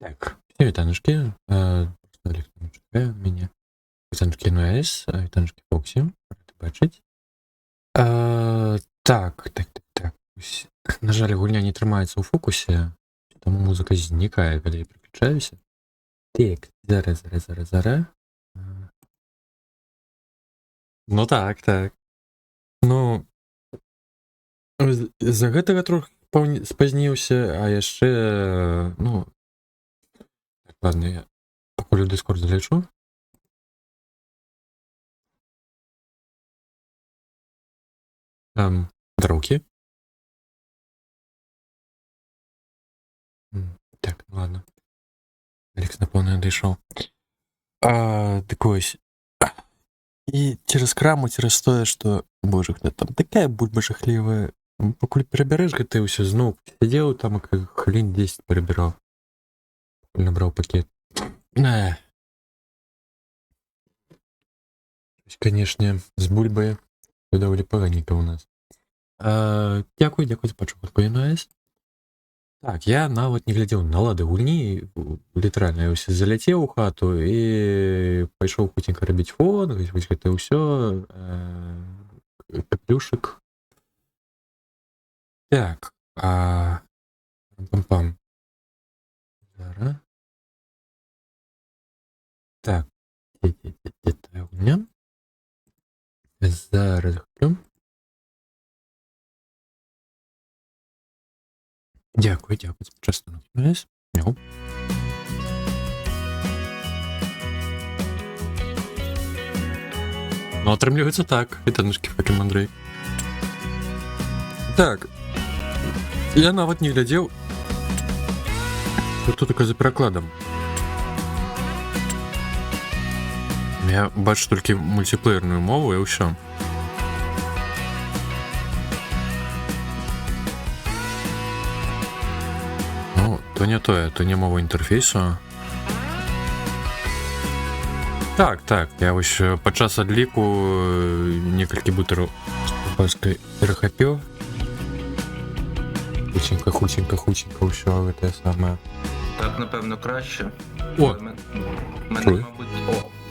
Так, всім вітаночки. Олег там чекає мене. Вітаночки НОС, вітаночки Фоксі. Ради бачить. Так. Ось. На жаль, гульня не тримається у фокусі, тому музика зникає, коли я переключаюся. Так, зараз. Ну так. Ну, за гэтага трохи спазніўся, а яшчэ, ну, так, ладно, я пакуль у Discord залечу. Дроўкі. Так, ну ладно. Алекс, напэўна, дайшоў. Так вось. І через краму, через тое, што, боже, там такая бульба жахлівая. Пакуль перабярэш гэта ўсё зноў сядзеў там, хвілін 10 перабіраў. Набраў пакет. Канешне, з бульбай даволі паганенька ў нас. Дзякуй за пачатку НОС. Так, я нават не глядзеў на лады гульні, літаральна, я ўсё заляцеў у хату і пайшоў хуценька рабіць фон, вось гэта ўсё, каплюшык. Так, пам-пам. Зараз. Так, дзе тая гульня? Зараз гляплю. Дякую за частину НОС. Мяу. Ну, атрымліваецца так, вітаночкі Факім Андрэй. Так, я нават не глядзеў, што тут за перакладам. Я бачу толькі мультиплеерную мову і ўсё. Ну, то не тое, то не мова інтэрфейсу. Так, я вось падчас адліку некалькі бутараў паскай перахапіў. Хутенька ўсё гэтае самае. Так, напевно, краще. О! Мене, мабуть,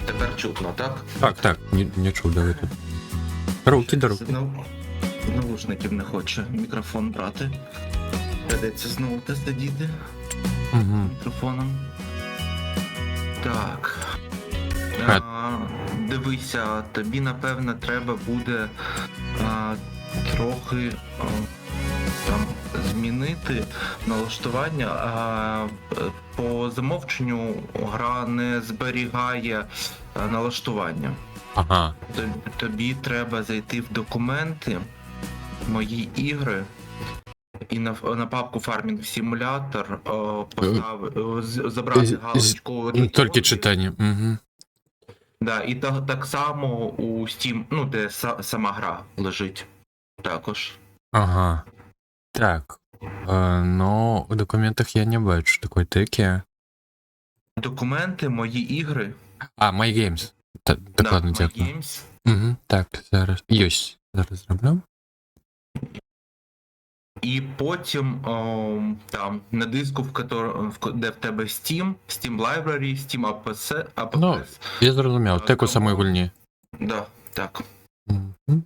тепер чутно, так? Так, не чув, давай тут. Руки. Навушників не хоче мікрофон брати. Придеться знову те сидіти мікрофоном. Так. Дивися, тобі, напевно, треба буде трохи там змінити налаштування. По замовченню гра не зберігає налаштування. Ага. Тобі треба зайти в документи, мої ігри, і на папку Farming Simulator забрати галочку. Тільки читання. Угу. Да, і так само у Steam, ну, де сама гра лежить також. Ага. Так. Но у документах я не бачу такої теки. Документи, мої ігри. My Games. Так, ладно, дякую. My Games. Угу, так, зараз. Єсть. Зараз зроблю. І потім там на диску, де в тебе Steam Library, Steam APS. Ну, я зрозумів, теку самої гульні. Да, так. Угу.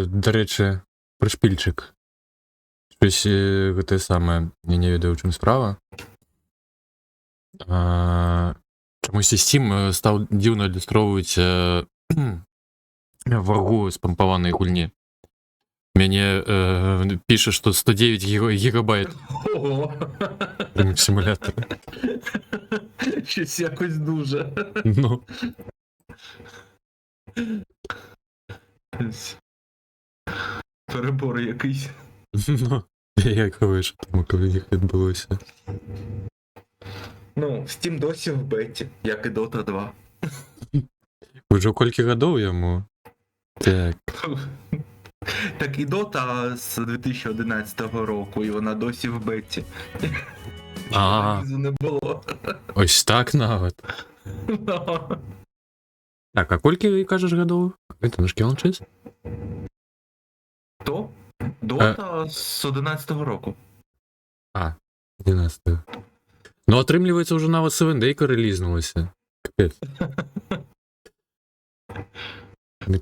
До речі, пришпільчик. Щось те саме, я не ведаю, у чому справа. Чомусь Steam став дивно ілюстровувати вагу спампованої гульні. Мені пише, що 109 гігабайт. Ого! Прям симулятор. Щось якось дуже. Ну. Перебор якийсь. Ну, як що там, коли їх відбулося. Ну, Steam досі в беті, як і Dota 2. Уже кілька років йому. Так. Так і Dota з 2011 року, і вона досі в беті. Релізу не було. Ось так навіть. Так, а кілька, кажеш, років? Це наш Кіланчес? Хто? Dota з 11 року. А, 11. Ну, отрымліваецца, ўжо нават 7-дейка рэлізнулася. Капец.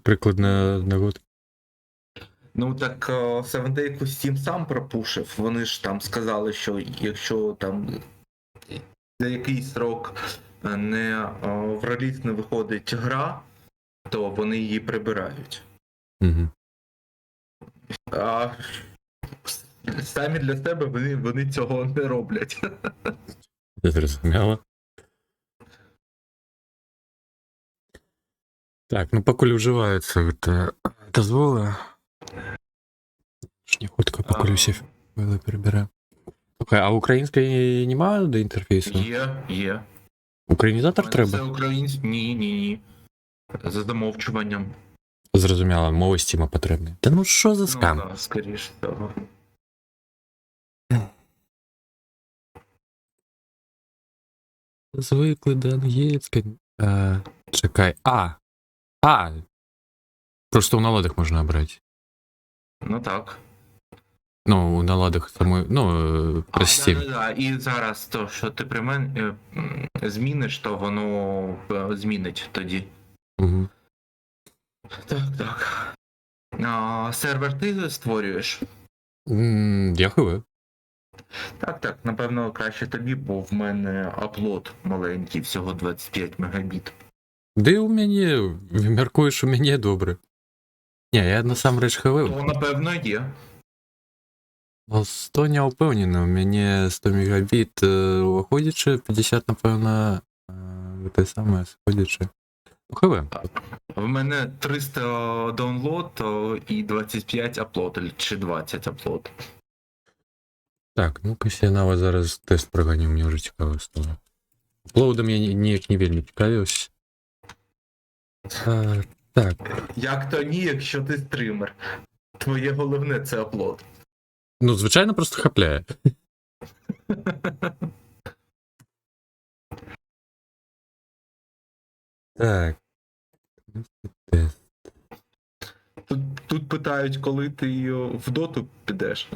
Прикладно на год. Ну так Seven Day Steam сам пропушив. Вони ж там сказали, що якщо там за якийсь срок в реліз не виходить гра, то вони її прибирають. Угу. А самі для себе вони цього не роблять. Зрозуміло. Так, ну покуль вживаються дозволи. Не хутка, покуль всі файли перебираю. Слухай, а української немає до інтерфейсу? Є. Українізатор треба? Це український? Ні. За замовчуванням. Зрозуміло, мова Стіма потрібна. Та ну що за скам? Ну, так, скоріше того. Звикли до англійської. Чекай. Просто у наладах можна обрати. Ну так. Ну, у наладах самої, прості. Да. І зараз то, що ти при мене зміниш, то воно змінить тоді. Угу. Так. Сервер ти створюєш? Дякую. Так, напевно, краще тобі, бо в мене аплод маленький, всього 25 мегабіт. Де у мене, міркуєш, у мене добре. Ні, я насамрэч хавив. То, напевно, є. 100 не упевнений, у мене 100 мегабіт виходячи, 50, напевно, те саме сходячи. ХВ. В мене 300 даунлод і 25 аплод, чи 20 аплод. Так, ну-ка я навіть зараз тест проганю, мені вже цікаво стало. Аплоудом я ніяк не вельми цікавився. Так. Як то ні, якщо ти стример. Твоє головне це аплод. Ну, звичайно, просто хапляє. Так. Тест. Тут питають, коли ти в доту підеш.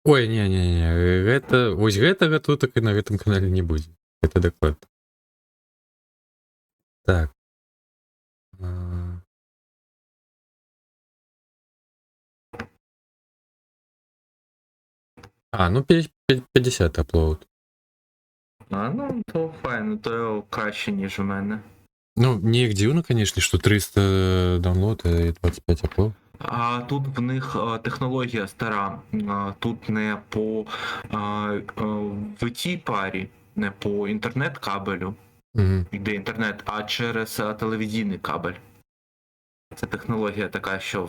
Ой, не. Ось гэтага тут так і на гэтым канале не будзе. Это доклад. Так. Ну 50 аплоуд. Ну, то файно, то краще, ніж у мене. Ну, неяк дзіўна, конечно, що 300 даунлоад і 25 аплоуд. Тут в них технологія стара. Тут не по в парі, не по інтернет-кабелю, йде інтернет, а через телевізійний кабель. Це технологія така, що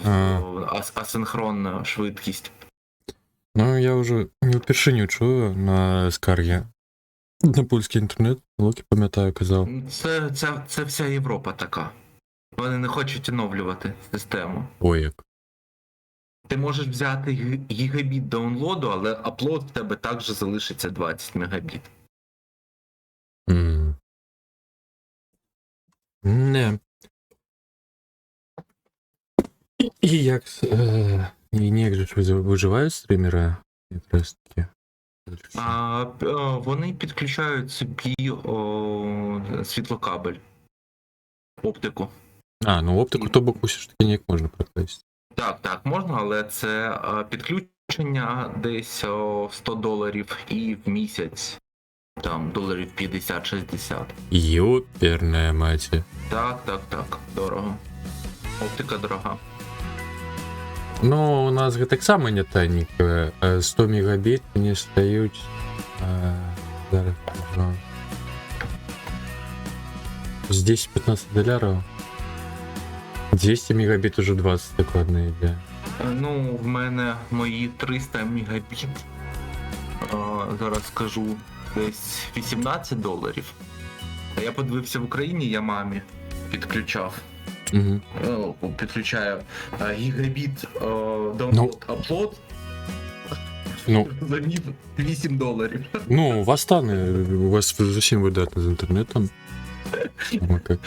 асинхронна швидкість. Ну, я вже не вперше чую на скаргі на польський інтернет. Локі, пам'ятаю, казав. Це вся Європа така. Вони не хочуть оновлювати систему. Ой, як. Ти можеш взяти гігабіт даунлоду, але аплод в тебе також залишиться 20 мегабіт. Не. І як... Ніяк же ж виживають стрімери? Якраз таки. Вони підключають собі світлокабель. Оптику. Ну оптику то боку все ж таки ніяк можна прокласти. Так, можна, але це підключення десь $100 і в місяць там доларів 50-60. Ёперная маті. Так, дорого. Оптика дорога. Ну, у нас так само не танненько. 100 мегабіт не стають. Зараз кажу. З 10-15 доларів. 200 мегабіт уже 20 докладно йде. Ну, в мене мої 300 мегабіт. Зараз скажу, десь $18. А я подивився в Україні, я мамі підключав. Підключаю гігабіт download upload. Замів $8. Ну, у вас стане, у вас зовсім видатно з інтернетом. Ну, так.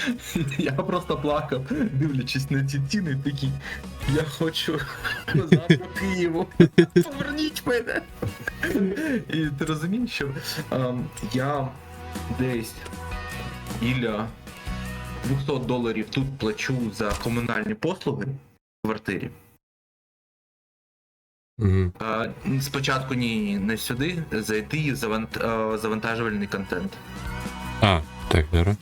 Я просто плакав, дивлячись на ці ціни, такий, я хочу назад по Києву, поверніть мене. І ти розумієш, що я десь біля $200 тут плачу за комунальні послуги в квартирі. Мгм. Спочатку не сюди, зайти і завантажувальний контент. А, так, зараз.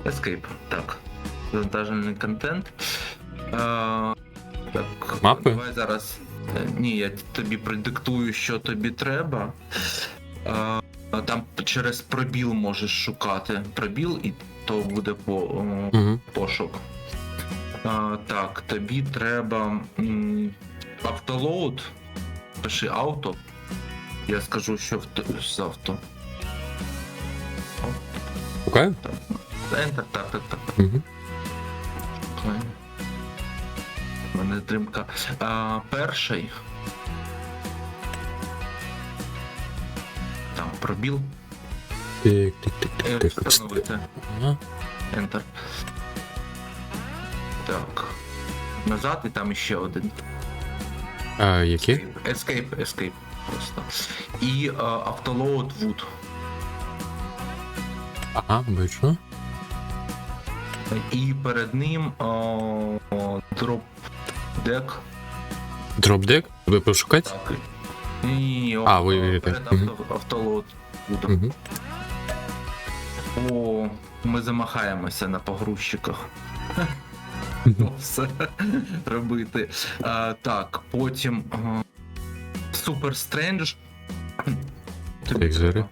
Escape, так. Завантажений контент. Так, Мапи? давай зараз. Ні, я тобі продиктую, що тобі треба. Там через пробіл можеш шукати пробіл, і то буде Угу. пошук. Так, тобі треба автолоуд. Пиши авто. Я скажу, що з авто. Шукаю? Enter, так. Угу. У мене тримка. Перший. Там пробіл. Так. Встановити. Ага. Enter. Так. Назад і там іще один. Які? Escape просто. І автолоуд wood. Ага, бачу. І перед ним drop deck. Дропдек? Ви пошукати? Так. Ні, ви вірите. перед автолоуд wood. Угу. О, ми замахаємося на погрузчиках. Все робити. Так, потім Super Strange. Так, зараз.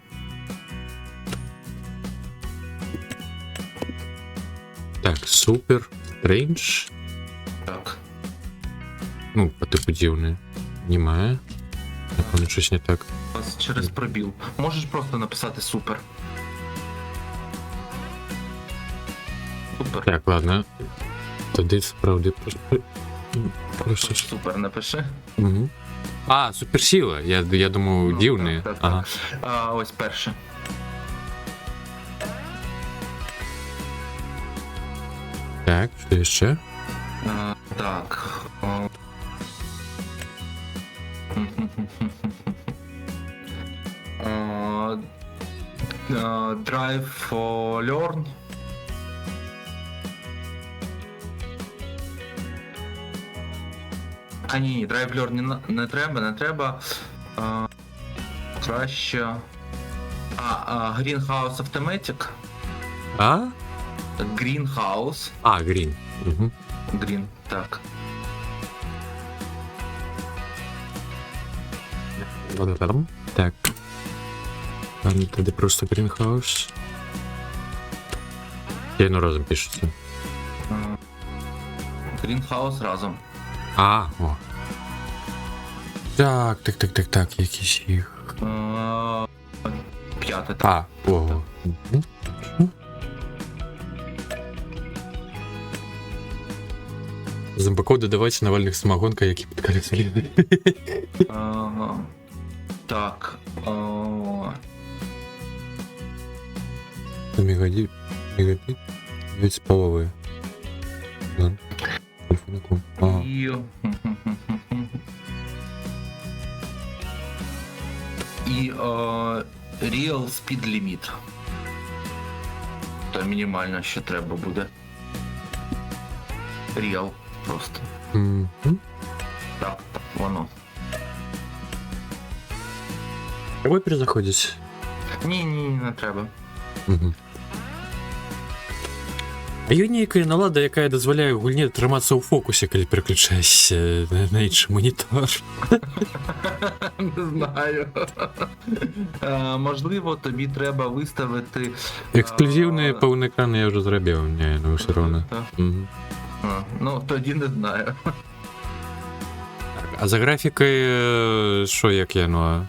Так, Супер Стрендж. Так. Ну, по типу дивне. Немає. Напевно, щось не так. Ось через пробіл. Можеш просто написати супер. Супер. Так, ладно. Тоді справді просто ж. Супер напиши. Угу. А, суперсила. Я думав, дивний. Так. Ага. Ось перше. Так, що ще? Так. Drive for Learn. Ні, Drive Learn не треба. Краще. Greenhouse Automatic. А? Greenhouse. Грін. Угу. Green, так. Так. Там тоді просто Greenhouse. Я ну разом пишеться. Greenhouse разом. О. Так, якісь їх. П'яте, так. Ого. Угу. Зомбаков додавайте навальних самогонка, які підкали сліди. Так. Мегабит. Ведь половые. Да. Телефоником. І Real Speed Limit. Це мінімально, що треба буде. Real просто. Так, воно. Ви перезаходите? Ні, не треба. Угу. А є ніяка налада, яка дозволяє гульні триматися у фокусі, коли переключаєшся на інший монітор. Не знаю. Можливо, тобі треба виставити... Ексклюзивний повний екран я вже зробив, ні, ну все одно. Угу. Ну, тоді не знаю. А за графікою, що як я, ну?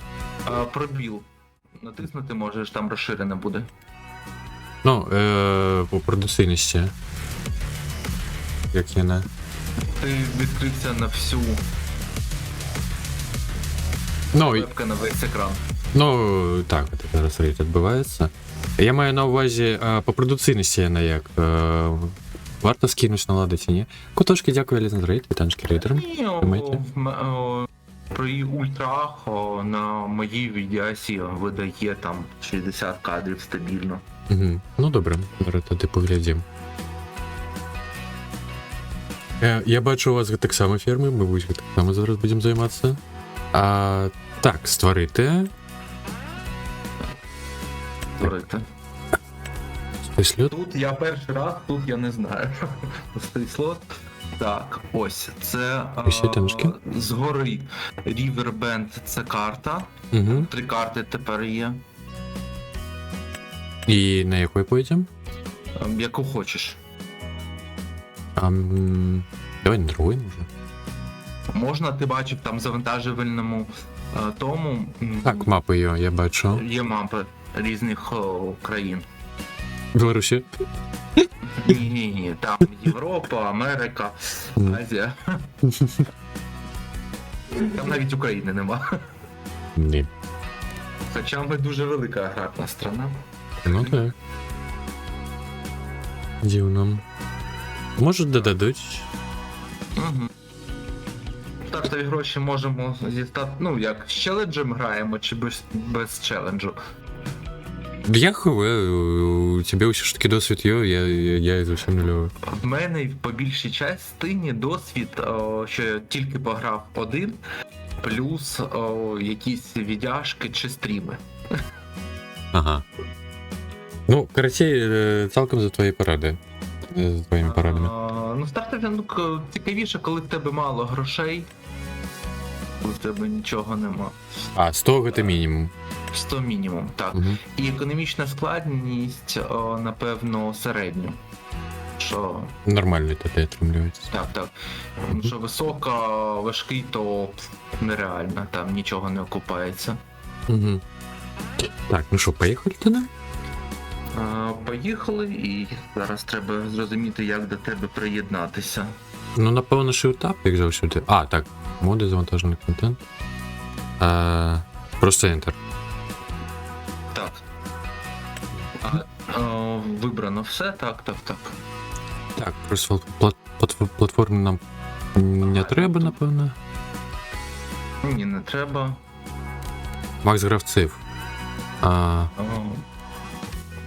Пробіл. Натиснути можеш, там розширене буде. Ну, по продуційності. Як я на... Ти відкрився на всю... Ну, Вебка на весь екран. Ну, так, от зараз рейд відбувається. Я маю на увазі, по продуційності на як. Варто скинуть наладити, ні? Кутошки, дякую, Лізен рейд, вітанчики рейдерам. Ні, Думаєте? При ультрах на моїй відеосі видає там 60 кадрів стабільно. Угу. Ну добре, добре, тоді поглядім. Я бачу, у вас так само ферми, ми так само зараз будемо займатися. Так, створити. Створити. Слід. Тут я перший раз, тут я не знаю. Пустий слот. Так, ось, це Пишіть, згори Riverbend, це карта. Угу. 3 карти тепер є. І на якої поїдемо? Яку хочеш. Давай на другої, може. Можна, ти бачив там в завантажувальному тому. Так, мапи я бачу. Є мапи різних країн. Білорусі. Ні, там Європа, Америка, Азія. Там навіть України нема. Ні. Хоча ми дуже велика аграрна страна. Ну так. Дивно. Може додадуть. Угу. Стартові гроші можемо зістати. Ну, як з челенджем граємо, чи без челенджу. Я у тебе все ж таки досвід є, я зовсім нульовий. В мене по більшій частині досвід, що я тільки пограв один, плюс якісь відяшки чи стріми. Ага. Ну, коротше, цілком за твої поради. За твоїми порадами. Ну, стартові цікавіше, коли в тебе мало грошей, коли в тебе нічого нема. 100 це мінімум. 100 мінімум, так. Угу. І економічна складність, напевно, середню. Що... Нормально тоді отримлюється. Так. Тому що висока, важкий, то нереально, там нічого не окупається. Угу. Так, ну що, поїхали тоді? Поїхали, і зараз треба зрозуміти, як до тебе приєднатися. Ну, напевно, що етап, як завжди. Так. Моди, завантажений контент. Просто Enter. Так. Вибрано все, так. Так, просто платформи нам не треба, напевно. Ні, не треба. Макс гравців.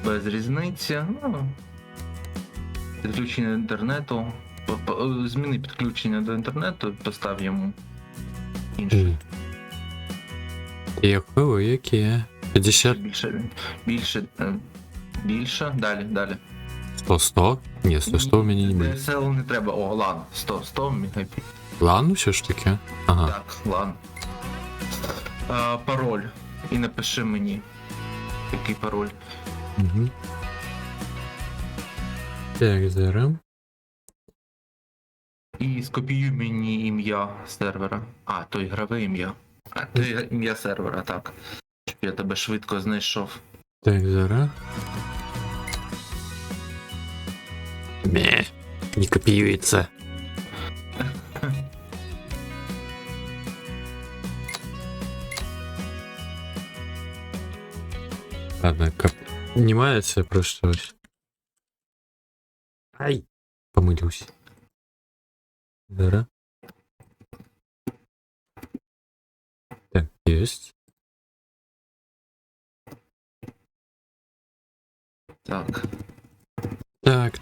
Без різниці. Підключення до інтернету. Зміни підключення до інтернету, постав йому інше. Яке? 50? Більше. Далі. 100? Ні, 100 мені не буде. DSL не треба. LAN. 100 мегабіт. LAN все ж таки? Ага. Так, LAN. Пароль. І напиши мені. Який пароль. Угу. Так, зараз. І скопіюй мені ім'я сервера. То ігрове ім'я. То ім'я сервера, так. Щоб я тебе швидко знайшов. Так, зараз. Не копіюється. Ладно, піднімається просто ось. Ай! Помилюсь. Зараз. Так, есть.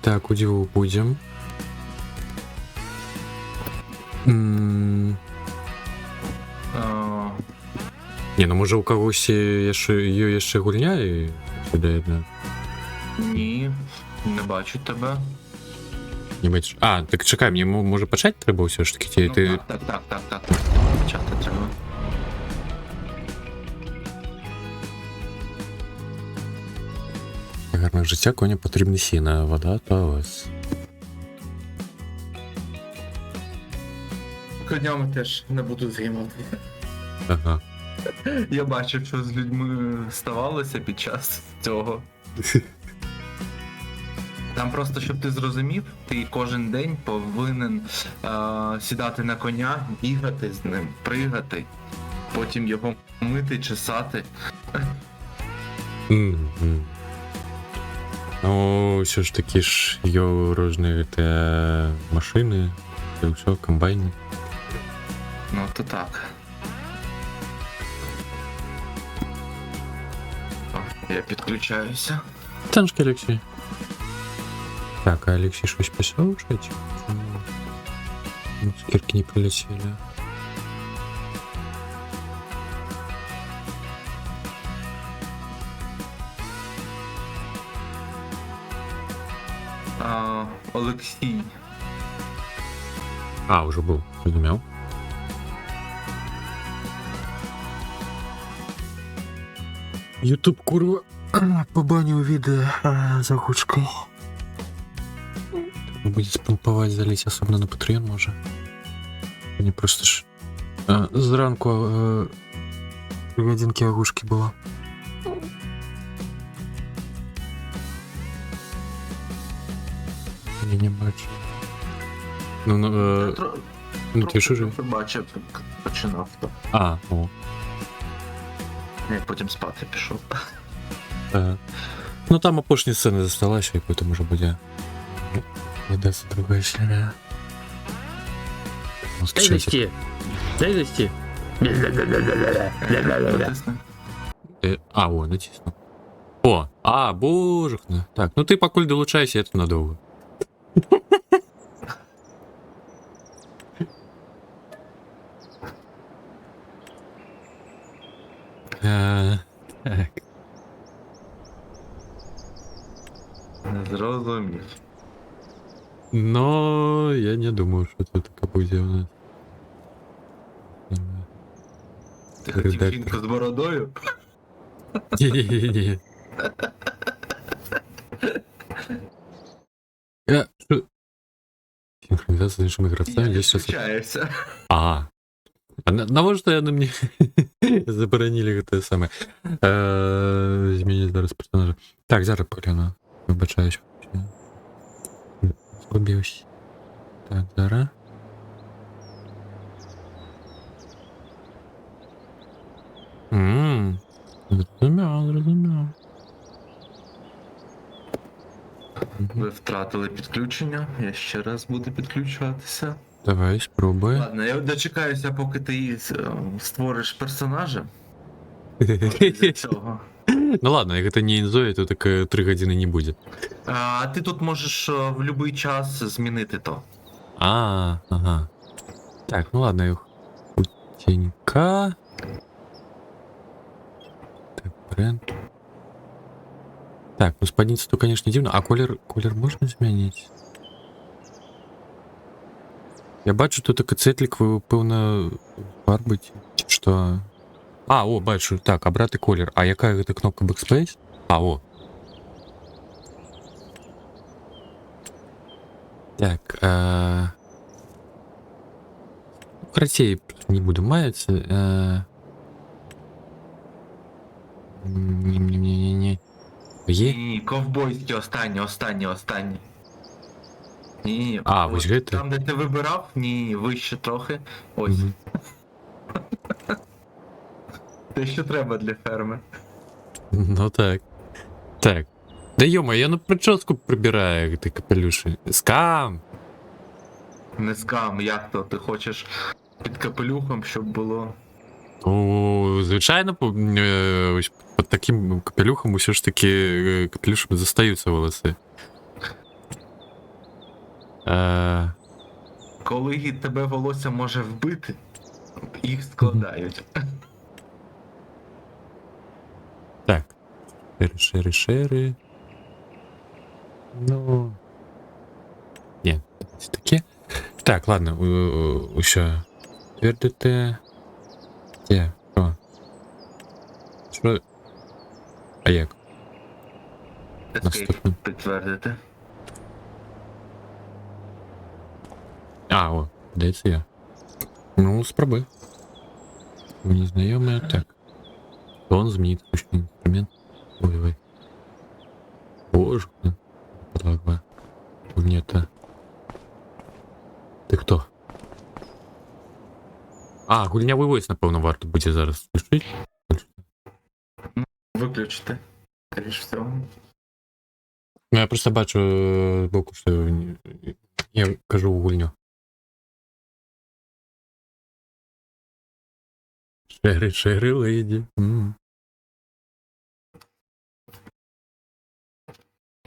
Так, удиву будем. Не, ну може у когось є ще гульня і сюди, да? Ні, не бачу тебе. Не бачиш. Так чекай, мені може почати треба все ж таки. Так. Почати треба. Гарне життя, коні потрібні сіна, вода та ось. Конями теж не буду займатися. Ага. Я бачив, що з людьми ставалося під час цього. Там просто, щоб ти зрозумів, ти кожен день повинен сідати на коня, бігати з ним, пригати, потім його мити, чесати, Мгм. Ну, все ж таки ж є різні машини, це все, комбайни. Ну, то так. О, я підключаюся. Таншки, Олексій. Так, а Олексій щось писав вже? Чи цукерки не прилетели? Олексій. А, уже був, зрозумів. Ютуб, курва, побанив відео за гучкой. Буде спампувати, залізть, особливо на Patreon може. Мені просто ж зранку 3 годинки оглушки було. Я не бачу. Ну ти що ж? Бачив, як починав то. А, о. Я потім спати пішов. Ну там опошні сцени засталася, і потім уже буде. Видаться другая серия. Ну, Дай зайти. Дай зайти. Натисни. А, о, натиснув. О, божухна. Так, ну ти покуль долучайся, я тут надовго. Так. Не зрозумів. Но я не думаю, що це таке буде у нас. Ти хотів Редактор. жінку з бородою? Ні-ні-ні. Я... Що? Синхронизация с іншими гравцями. Я Здесь сейчас... включаюся. На может, они мне заборонили те саме. Змінити зараз персонажа. Так, зараз погляну. Вибачаюсь. Злобився. Так, зараз. Зрозумів. Ви втратили підключення. Я ще раз буду підключатися. Давай, спробуй. Ладно, я дочекаюся, поки ти створиш персонажа. Для цього. Ну ладно, як це не інзоє, то так 3 години не буде. А ти тут можеш в будь-який час змінити то. Ага. Так, ну ладно, их путенька. Так, бренд. Так, ну спадница то, конечно, дивно. А колер можно змінити? Я бачу, тут такий цетлик, певно, фарбить, чи що. О, бачу. Так, обрати колір. А яка це кнопка Backspace? О. Так, Кратей не буду маятися. Не. Є? Ні, ковбойські останні. Ні. Ось це? Там, де ти вибирав, ні, вище трохи. Ось. Мгм. Те, що треба для ферми. Ну так. Так. Да ё-моё, я на прическу прибираю, ти капелюші. Скам! Не скам, як то? Ти хочеш під капелюхом, щоб було. Звичайно, ось під таким капелюхом усе ж таки капелюшем застаються волоси. Коли тебе волосся може вбити, їх складають. Так. Шери. Ну. Ні, це таке. Так, ладно, ще. Твердите. Де? Що? А як? Escape підтвердити. Де це я? Ну, спробуй. Мені знайоме, так. Тон змінить точний інструмент. Ой. Боже, подлагва. Нет. Ти хто? Гульнявий войс, напевно, варто буде зараз включити. Виключити. скоріш всього. Ну, я просто бачу збоку, що я кажу гульню. Шери, леді.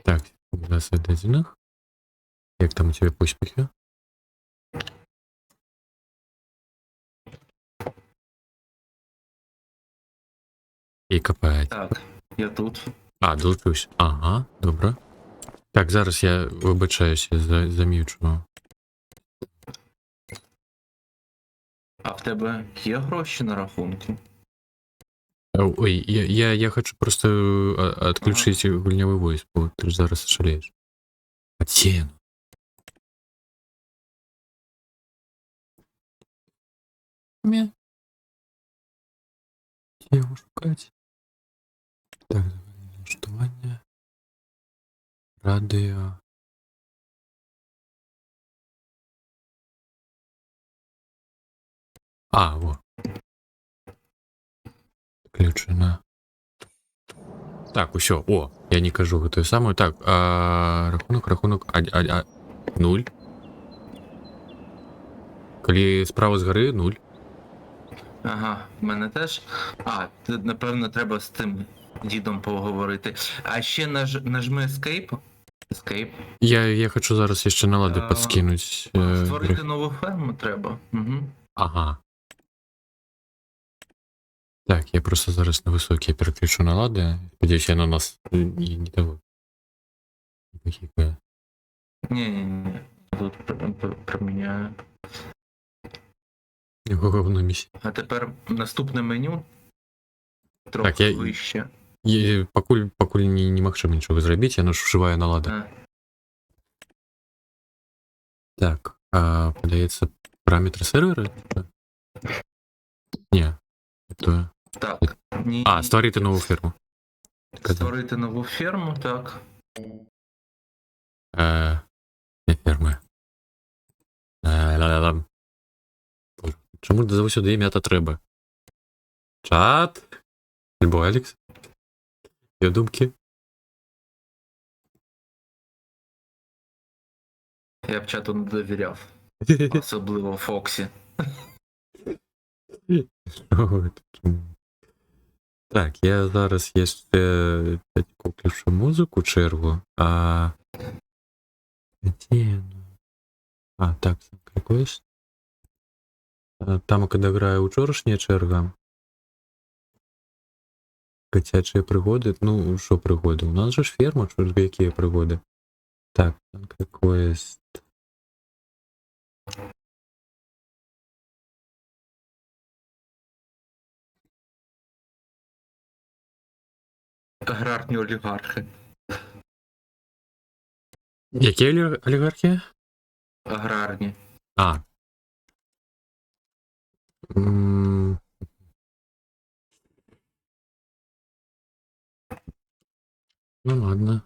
Так, засадить. Як там у тебе поспіхи? І копають. Так, я тут. А, долучусь. Ага, добре. Так, зараз я вибачаюся, зам'ючу. А в тебе є гроші на рахунку? Ой, я хочу просто отключить гульнявый войс, бо ти ж зараз шалеєш. Отсеян. Де його шукати? Так, налаштування. Радіо. А, во. Включено. Так, усё. О, я не кажу той самою. Так, рахунок. 0. Коли справа згори, 0. Ага, в мене теж. А, напевно, треба з тим дідом поговорити. А ще нажми Escape. Escape. Я хочу зараз ще налади А, підскинуть. Створити нову ферму треба. Угу. Ага. Так, я просто зараз на високий переключу налади. Сподіваюсь, я на нас не того. Ні. Тут проміняю. Говно місці. А тепер наступне меню. Трохи Так, я- вище. Покуль не магчыма нічого зрабіць, яно ж вживае налада. А, Так, подаецца параметры сервера? Не. Это... так. Ні. А, створити нову ферму. Створити нову ферму, так. Не ферми. Ла-ла-ла. Боже, чому дозову сюди ім'я та треба? Чат? Альбо Алекс? Є думки? Я б чату не довіряв. Особливо Фоксі. Так, я зараз ще включу музику чергу, так, кликуєш. Там, коли грає учорашня черга, котячі пригоди, ну, що пригоди? У нас же ж ферма, що ж, які пригоди? Так, квест. Аграрні олігархи. Які олігархи? Аграрні. А. Ну ладно.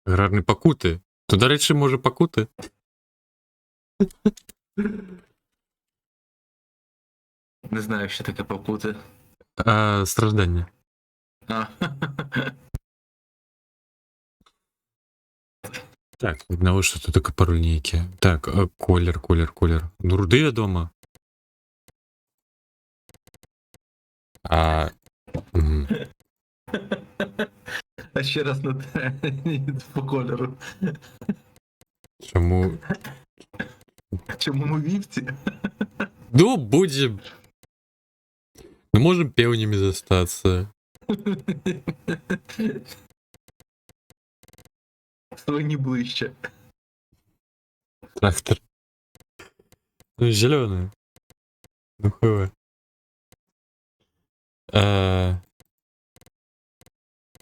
Аграрні покути. То, до речі, може покути. Не знаю, що таке покути. Страждання. А. Так, одного що тут таке парульники. Так, колір. Ну, руди вдома. Угу. А ще раз на те по кольору. Чому? Чому ми вівці? Ну, будем. Ну, можем певнями застаться. Свині ближче. Трактор. Ну, зеленый. Ну, хуй.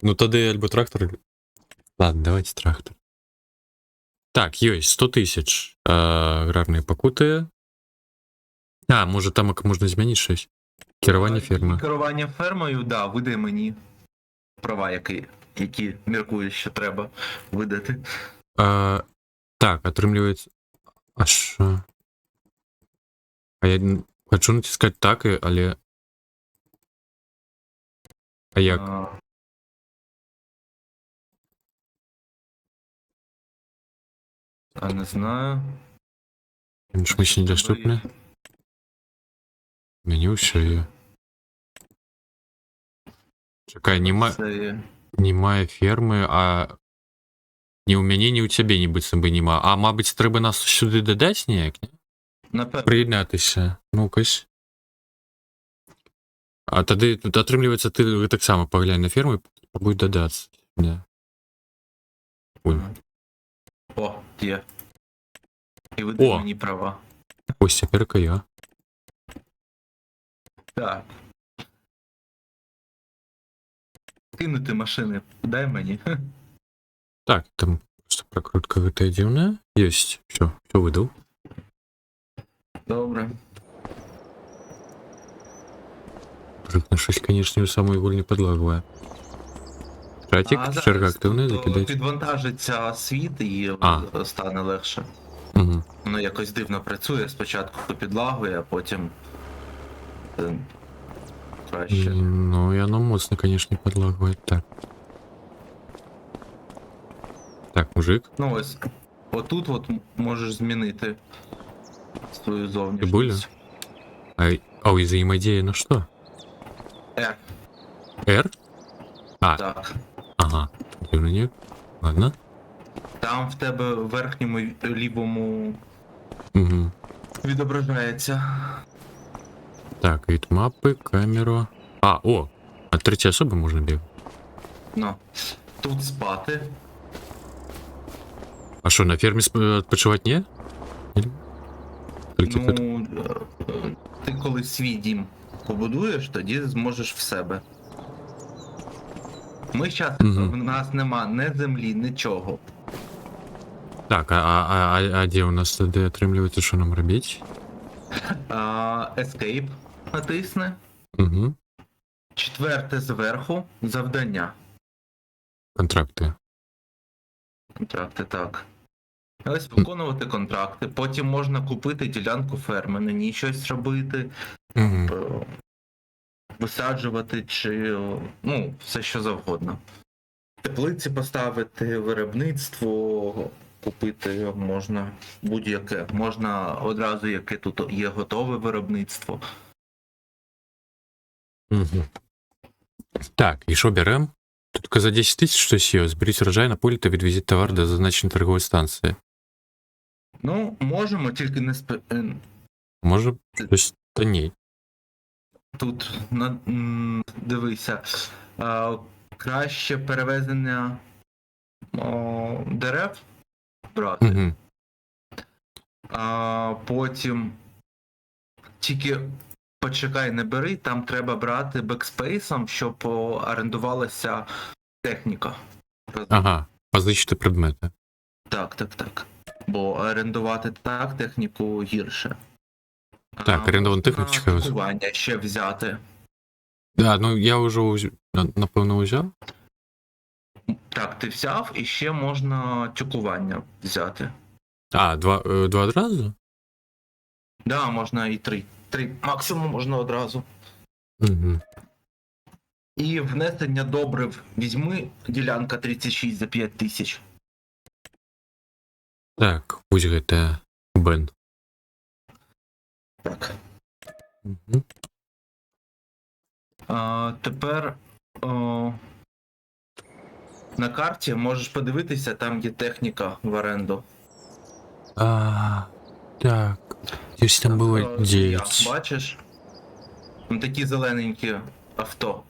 Ну, тоді альбо трактор. Ладно, давайте трактор. Так, есть 100 тысяч аграрные покути. А, може там можна змінити щось? Керування ферми. Керування фермою, да, видай мені права, які міркуєш, що треба видати. Так, отримлюється. А що? Хочу натискати так, але. А як? Не знаю. Він ж мені недоступний. Меню все є. Чекай, Це є. немає ферми, а ні у мене, ні у тебе нібито би нема. А, мабуть, треба нас сюди додати ніяк, ні? Напевно. Приєднатися. Ну-кась. А тоді, отримлюється, ти так само поглянь на ферму і попробуй додатися. Да. Ой. О, є. І види О! мені права. Ось тепер я. Так. Кинути машини. Дай мені. Так, там просто прокрутка витадівна. Єсть. Все видав. Добре. Прикно, щось, конечно, самої вольні підлагує. Тратик, черга активна, закидать. Підвантажиться світ і стане легше. Угу. Воно якось дивно працює. Спочатку підлагує, а потім краще. Ну, і воно моцно, конечно, підлагує. Так. Так, мужик. Ну ось. Отут от можеш змінити свою Ти зовнішність. А і взаємодія на що? R? А, Так. ага. Дивно, ні. Ладно. Там в тебе в верхньому лівому Угу. відображається. Так, від мапи, камеру. А, о! А третя особа можна бігати. Ну. Тут спати. А що, на фермі відпочивати ні? Тільки тут. Ну, ти коли свій дім побудуєш, тоді зможеш в себе. Ми зараз, в нас нема ні землі, нічого. Так, а де у нас тоді отримлюється, що нам робити? Escape натисни. Угу. 4 зверху завдання. Контракти. Контракти, так. Ось виконувати контракти. Потім можна купити ділянку ферми, на ній щось робити, Угу. висаджувати чи ну, все що завгодно. Теплиці поставити, виробництво купити можна будь-яке. Можна одразу, яке тут є готове виробництво. Угу. Так, і що берем? Тут за 10 тисяч щось є. Зберіть врожай на полі та відвезіть товар до зазначеної торгової станції. Ну, можемо, тільки не Може, щось та ні. тут дивися. Краще перевезення дерев брати. Угу. Потім тільки почекай, не бери, там треба брати бекспейсом, щоб орендувалася техніка. Ага, позичити предмети. Так. Бо орендувати так техніку гірше. Так, орендовану техніку чекаю. Паркування ще взяти. Да, ну я вже напевно взяв. Так, ти взяв і ще можна тюкування взяти. А, два одразу? Да, можна і 3. 3 максимум можна одразу. Угу. І внесення добрив візьми, ділянка 36 за 5 тисяч. Так, пусть гэта Бен. Так. Угу. Тепер на карті можеш подивитися, там є техніка в оренду. Так. Десь там було 9. Бачиш? Там такі зелененькі авто.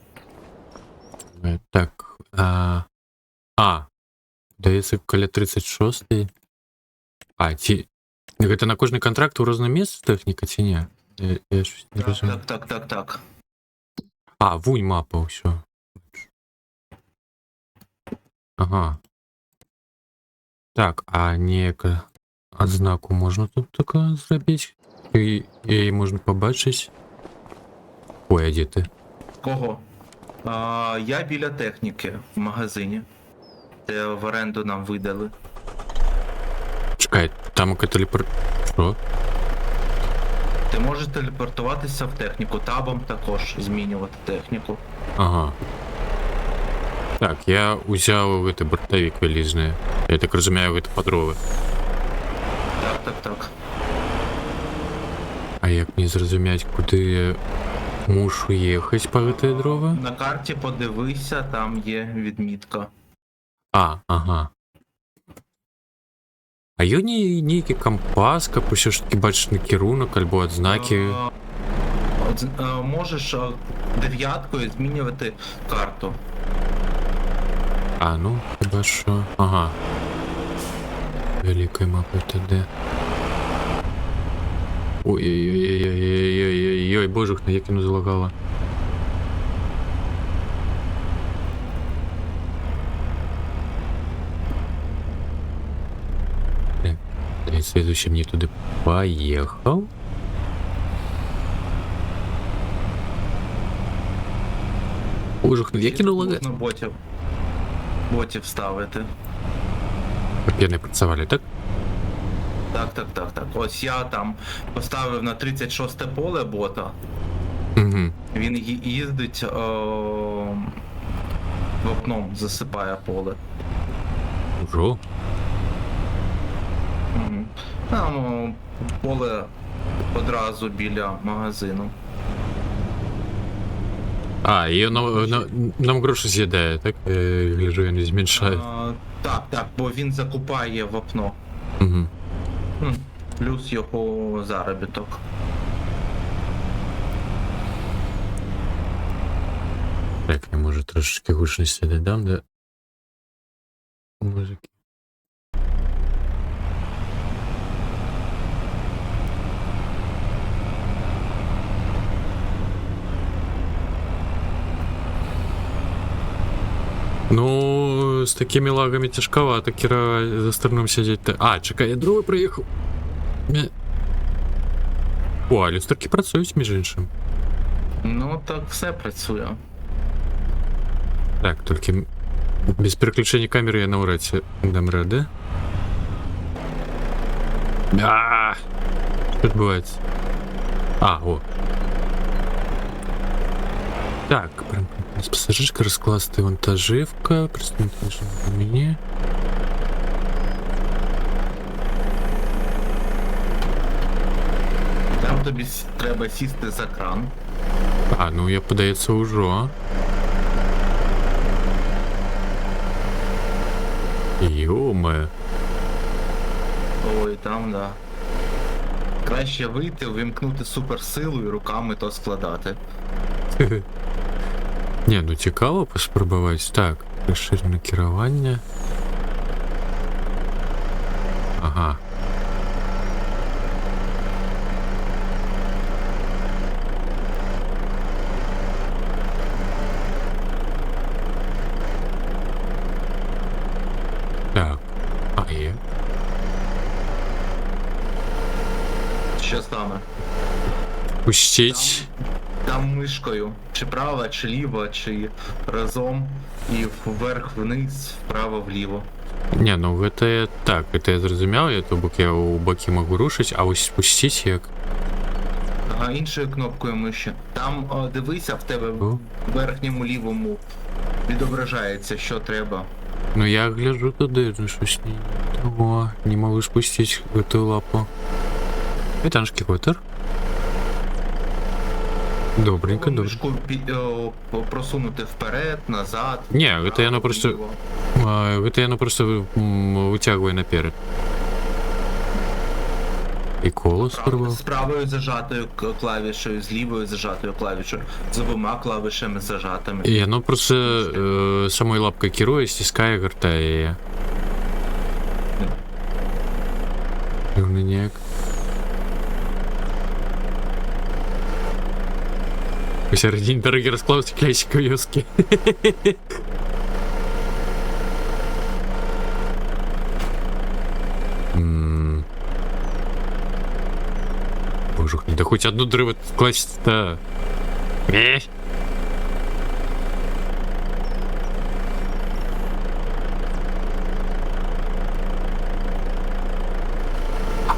Так. Дається каля 36. Гэта на кожны контракт у розне месца тэхніка ці не? Я щось не розумію. Так. Вунь мапа, ўсё. Ага. Так, а неяка адзнаку можна тут така зрабіць? І яе можна пабачыць? Ой, а дзе ты? Кого? Я біля техніки в магазині. Де в оренду нам видали. Чекай, там у Каталіпр... Що? Ти можеш телепортуватися в техніку, табом також змінювати техніку. Ага. Так, я узяв это бортовик вилізний. Я так розумію, это подрови. Так. А як мені зрозуміти, куди я мушу їхати по этой дрова? На карті подивися, там є відмітка. А, ага. А є ніякий компас, каб усе ж таки бачиш керунок, або ознаки. Можеш дев'яткою змінювати карту. А, ну, хіба що. Ага. Великої мапи ТД. Ой-ой-ой-ой-ой-ой-ой-ой, боже, як воно залагало. Блин, следующий мне туда поехал. Боже, як воно лагає. Можна ботів ставити. Як не працювали, так? Так. Ось я там поставив на 36 поле бота. Угу. Він їздить вапном, засипає поле. Жо. Угу. Там поле одразу біля магазину. А, і нам гроші з'їдає, так? Я гляжу, я не зменшаю. Так, бо він закупає вапно. Угу. Плюс його заробіток. Так, я може трошечки гучності додам, да? Музики. Ну, с такими лагами тяжковато, Кира, за стороном сидеть. А, чекай, я другой приїхав. О, а люстерки працюють, між іншим. Ну так все працює. Так, тільки без переключення камери я на ураці дам ради. Що відбувається? А, о. Так, пасажирська розкласти вантажівка, представник мені. Там тобі треба сісти за кран. А, ну я, подається, уже. Йоме. Ой, там, да. Краще вийти, вимкнути суперсилу і руками то складати. Не, ну цікаво поспробувати. Так, розширене керування. Ага. Так. А є. Що саме? Пустіть. Там мишкою. Чи права, чи ліва, чи разом. І вверх-вниз, вправо-вліво. Не, ну это я так, это я зрозумів, я то бок я у боки можу рушити, а ось спустіть як. А іншою кнопкою миші. Там дивися, в тебе О. в верхньому лівому відображається, що треба. Ну я гляжу туди, ну щось не того. Не можу спустити эту лапу. Вітаншки котер. Добренько, добре. Мишку просунути вперед, назад. Не, это я просто... вліво. Это я просто вытягиваю наперед. І колос порвав. З правою зажатою клавішею, з лівою зажатою клавішею, з обома клавішами зажатими. І воно просто самою лапкою керує, стискає, гортає її. Ніяк. Посередині дороги розклав стеклящик в'язки. Боже, да хоть одну дрыво класть-то.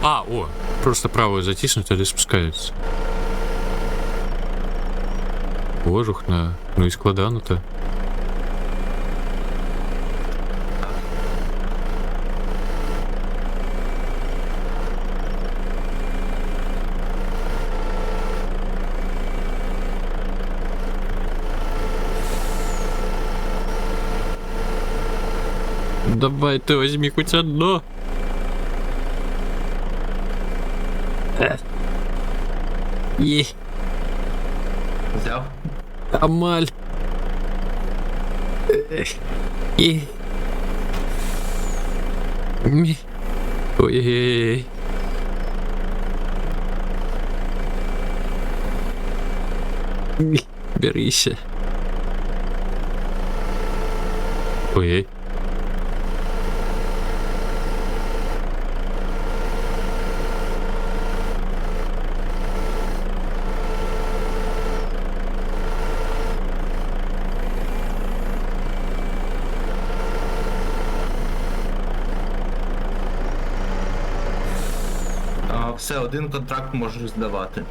А, о, просто правую затиснуть, тоді спускається. Кожухна, ну і складано-то. Давай ты возьми хоть одно. И Взяв. Амаль. И Ой-ой-ой. Берися. Ой-ой. Все, один контракт можеш здавати.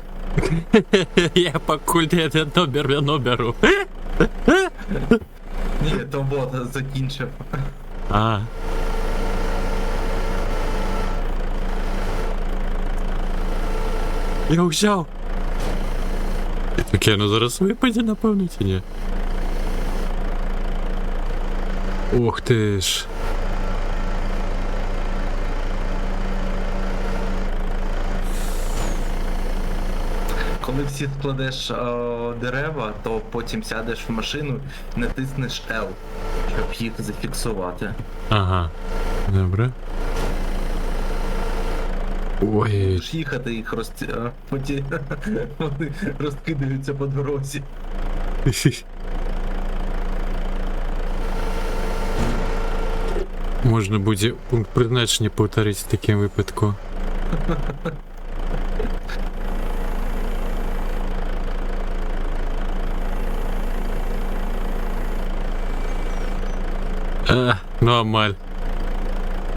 Я покуль этот номер беру. Ні, то вот закінчив. А. Я взяв. Таке, ну зараз випаде, напевно, чи ні? Ух ти ж. Коли всі складеш дерева, то потім сядеш в машину, натиснеш L, щоб їх зафіксувати. Ага. Добре. Ой. Будеш їхати, їх потім вони розкидаються по дорозі. Можна буде пункт призначення повторити в таким випадку. Ну Амаль.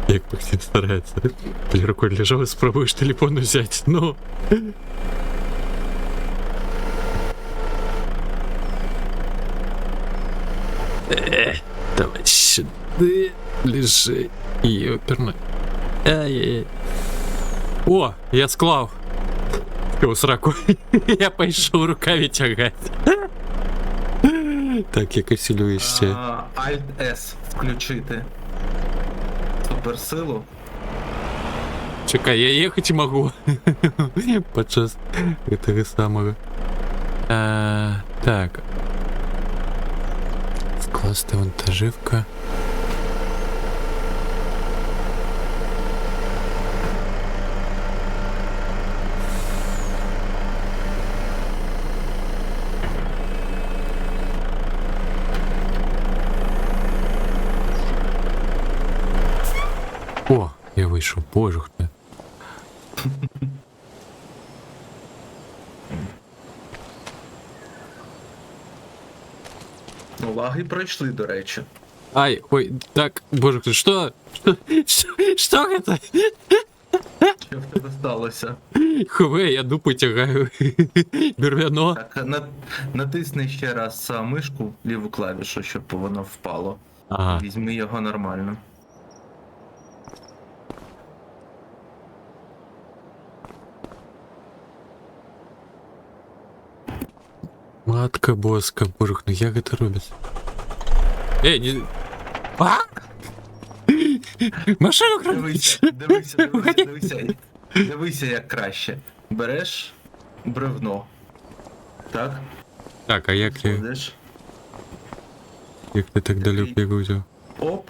Як Максим старається. Під рукою лежав і спробуєш телефон взяти. Ну. Давай сюди. Лежи. Ёперна. Ай-яй-яй. О, я склав. Його сраку. Я пішов рукаві тягати. Так, як осілюєш ще. Alt-S включити. Суперсилу. Чекай, я ехать могу. Подчас этого самого. Так. Скласти вантажівка. О, я вийшов, боже хто. Ну, лаги пройшли, до речі. Ай, ой, так, боже хто, що? Що це? Що в тебе сталося? Хове, я дупу тягаю. Бервяно. Так, натисни ще раз мишку, ліву клавішу, щоб воно впало. Ага. Візьми його нормально. Матка боска, боже, ну як це робить? Не... А? Машину Дивися, крадуть! дивися. Дивися, як краще. Береш бревно. Так? Так, а як я... Ходиш. Як ти так далеко його взяв? Оп.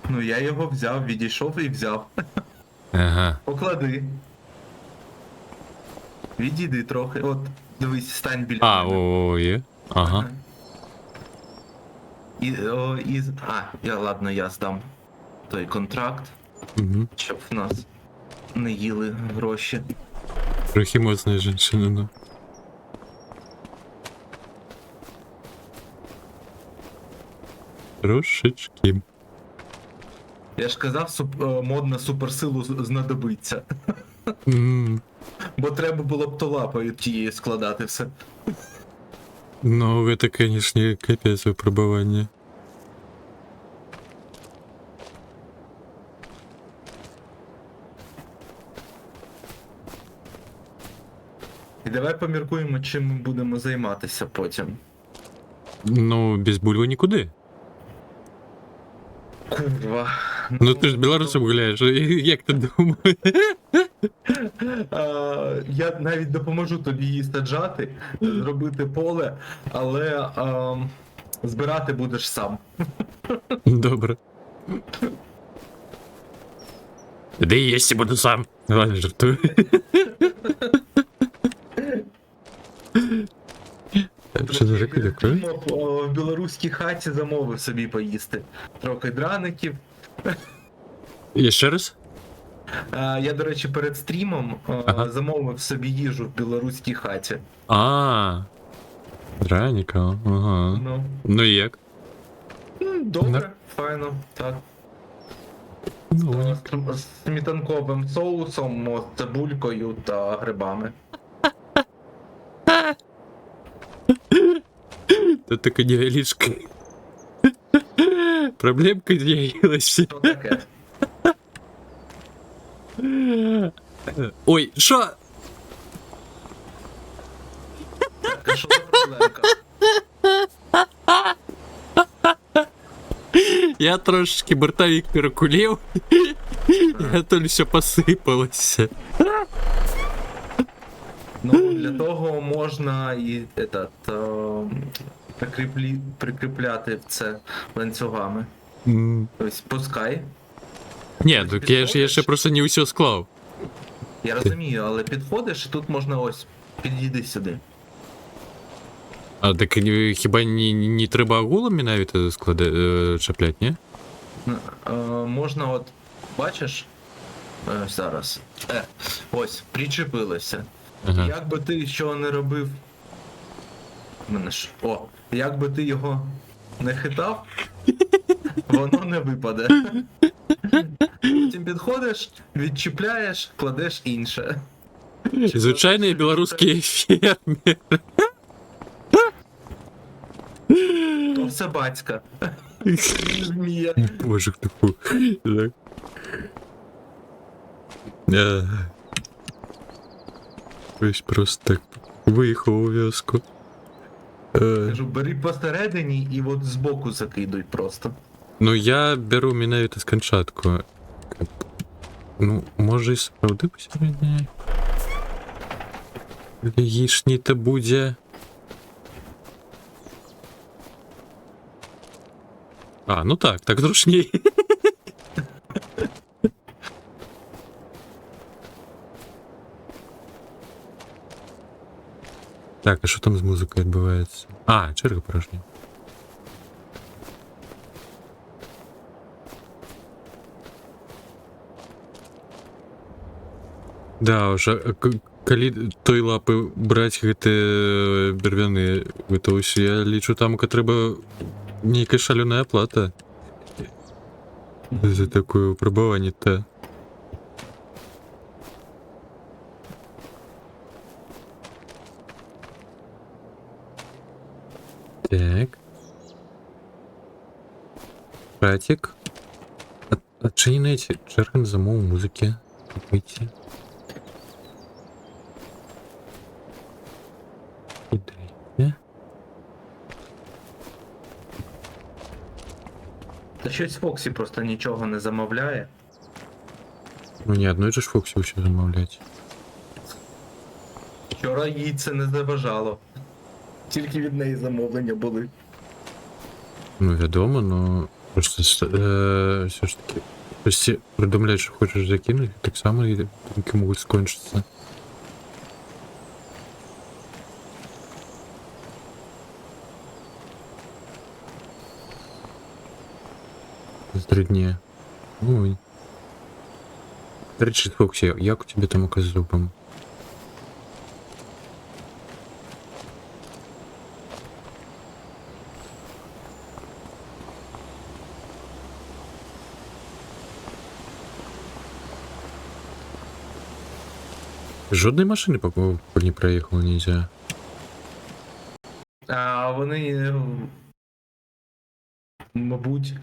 Ну я його взяв, відійшов і взяв. Ага. Поклади. Відійди трохи. От, дивись, стань біля А, мене. о, є. Ага. Ладно, я здам той контракт, Угу. щоб в нас не їли гроші. Трохи моцна жінка, ну. Трошечки. Я ж казав, мод на суперсилу знадобиться. М, Бо треба було б то лапою тією складати все. Ну, это, конечно, капец випробування. І давай поміркуємо, чим ми будемо займатися потім. Ну, без бульви нікуди. Курва. Ну ти ж білорусом гуляєш, як ти думаєш? Я навіть допоможу тобі її саджати, зробити поле, але збирати будеш сам. Добре. Да і їсти буду сам. Ладно, жартую. Що за жаки такое? В білоруській хаті замовив собі поїсти. Трохи драників. І ще раз? Я, до речі, перед стрімом Ага. замовив собі їжу в білоруській хаті. А, драніка, ага. Ну, Ну і як? добре, файно, так. Ну, З сметанковим соусом, з цибулькою та грибами. це така невеличка проблемка з'явилася. Що таке? Ой, що? Так, а що за проблемка? Я трошечки бортовик перекулів, і то все посипалося. Ну, для того можна і прикріпляти в це ланцюгами. Тобто пускай. Ні, так я ще просто не все склав. Я розумію, але підходиш, і тут можна ось, підійди сюди. А так хіба не треба агулами навіть чіплять, ні? Можна от, бачиш, зараз. Ось, причепилося. Ага. Як би ти що не робив. Як би ти його не хитав, воно не випаде. Потім підходиш, відчіпляєш, кладеш інше. Звичайний білоруський фермер. То все батька. Він вміє. Боже, таку. Так. Ось просто так виїхав у в'язку. Кажу, бери посередині і от збоку закидуй просто. Ну я беру мінавіто з кончатку. Ну, може і справді посередині. Яєчні-то буде. А, ну так зручniej. Так, а що там з музикою відбувається? А, черга порожня. Да, уже коли той лапи брать гэты бервяны, гэта ўсё я лічу там трэба нейкая шалёная плата за такое выпрабаванне-то. Так. Братик. Отчинены эти черга на замову музыки. Выйти. Кидайте. Та щось Фоксі просто нічого не замовляє. Ну не одной же ж Фоксі ще замовлять. Вчора їй це не заважало. Тільки від неї замовлення були. Ну, відомо, но просто все ж таки, якщо придумляєш, що хочеш закинути, так само і думки можуть скончитися. Затруднее. Ой. До речі, Фоксі, як у тебе там ока з зубом? Жодної машини по не проїхало нельзя. А вони, мабуть,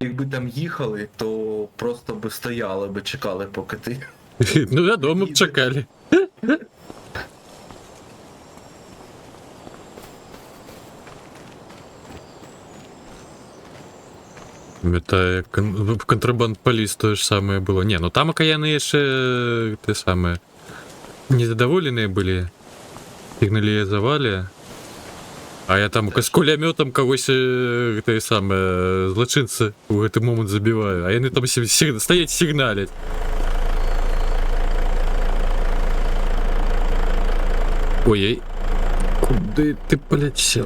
якби там їхали, то просто би стояли би, чекали, поки ти. Ну, вядомо б чекали. Это як в контрабанд поліс то же самое было. Не, ну там окаяны еще те самые незадоволенные были. Сигнализовали. А я там з кулеметом когось те саме злочинця у гэты момент забиваю. А яны там стоять сигналять. Ой-ой. Куди ти, блядь, все?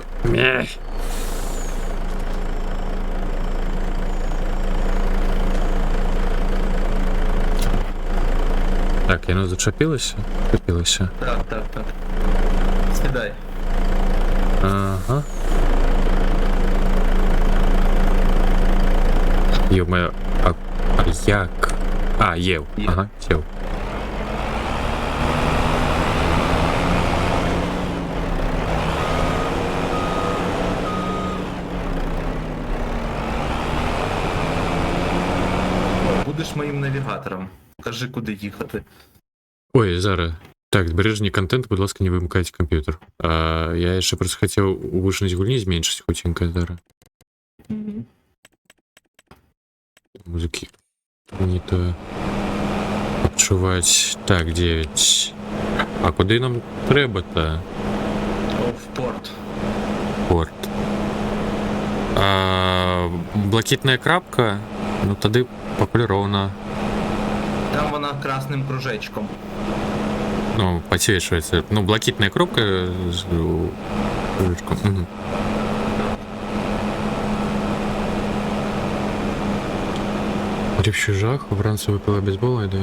Так, я зачепилася? Зачепилася. Так. Сідай. Ага. Ё-моё, а як? А, єв. Є. Ага, сів. Будеш моїм навігатором. Кажи, куди їхати. Ой, зараз. Так, збережені контент, будь ласка, не вимикайте комп'ютер. Я ще просто хотів вишність гульні зменшити хутенько зараз. Музыки. Не то відчувати. Так, 9. А куди нам треба-то? В порт. Порт. Блакитная крапка? Ну, тоді пополірована. Там вона красним кружечком. Ну, подсвечивается. Ну, блакитная кропка с кружечком. Угу. Рівший жах, вранці випила бейсбола і до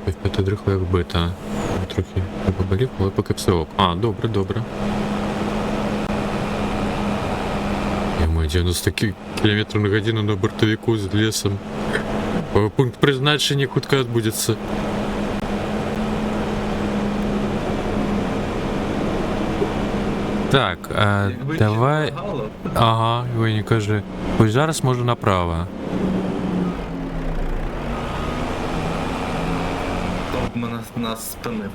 півп'яти дрихла як бита. Трохи не поболів, але поки все ок. А, добре. Йому 90 км на годину на бортовику з лісом. Пункт призначення хутка відбудеться. Так, Якби давай. ще влагало, Ага, ой, не кажи. Ось зараз можу направо. то б мене нас спинив.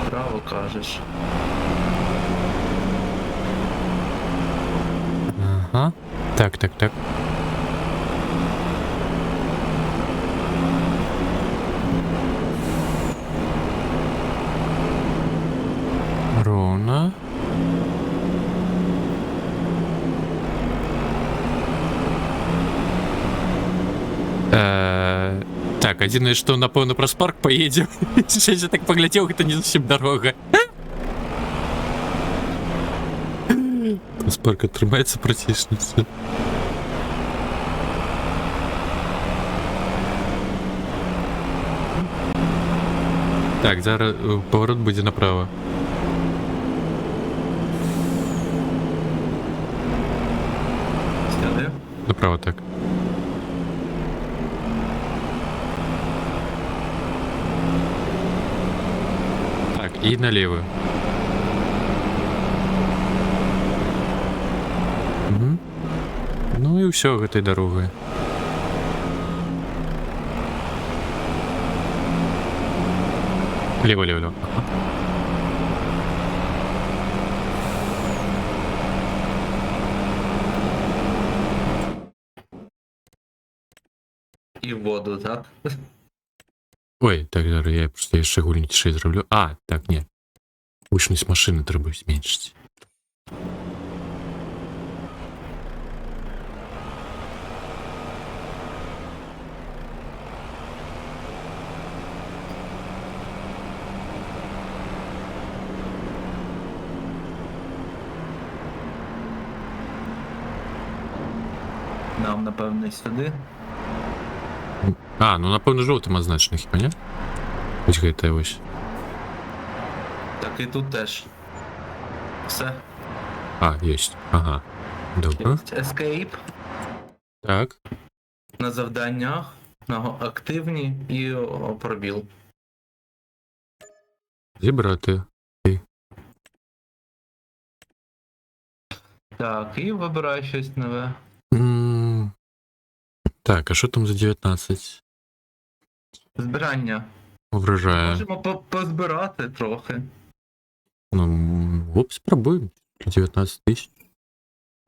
Право кажеш. Ага. Так. Ровно. Так, один, что напевно праз парк поедем. Сейчас я так поглядел, это не совсем дорога. Праз парк отрывается протишница. Так, зараз поворот буде направо. Сяди. Направо так. Так, і наліво. Угу. Ну і все гэтай дорогой. Лево. І в воду, так? Ой, так, зараз я просто ще гульнітіше зроблю. А, так, ні. Гучність машини треба зменшити. Нам, напевно, сюди. А, ну напевно жовтим означено, хіба ні? Ось гэта ось. Так і тут теж. Все. А, єсть. Ага. Добре. Escape Так. на завданнях, на активні і пробіл. Зібрати. Так, і вибирай щось нове. Так, а що там за 19? Збирання. Вражає. Можемо позбирати трохи. Ну, оп, спробуємо. 19 тисяч.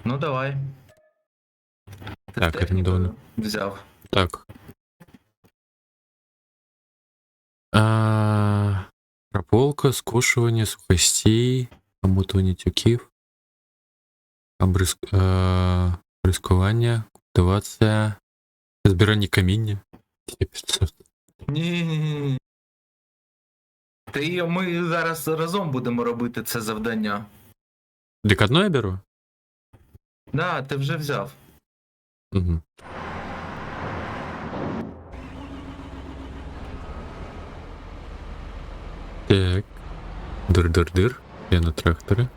Ну давай. Ти Так, техніку орендовано. взяв. Так. Прополка, скошування, сухостій, омотування тюків, бризкування, культивація, збирання каміння. Ні. Ми зараз разом будемо робити це завдання. Дик одно я беру? Да, ти вже взяв. Угу. Так. Дир-дир-дир. Я на тракторі.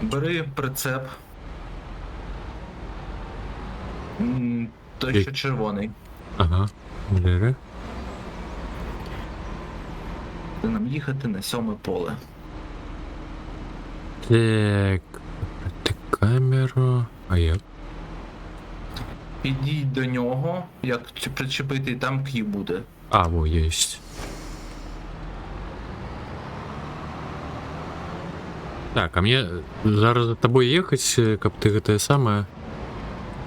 Бери прицеп. Той, що червоний. Ага. Дири. Ти нам їхати на 7 поле. Так. Ти камеру. А як? Підійдь до нього, як причепити, там кій буде. А, во, есть. Так, а мне зараз за тобой ехать, каб ты гэтае самае.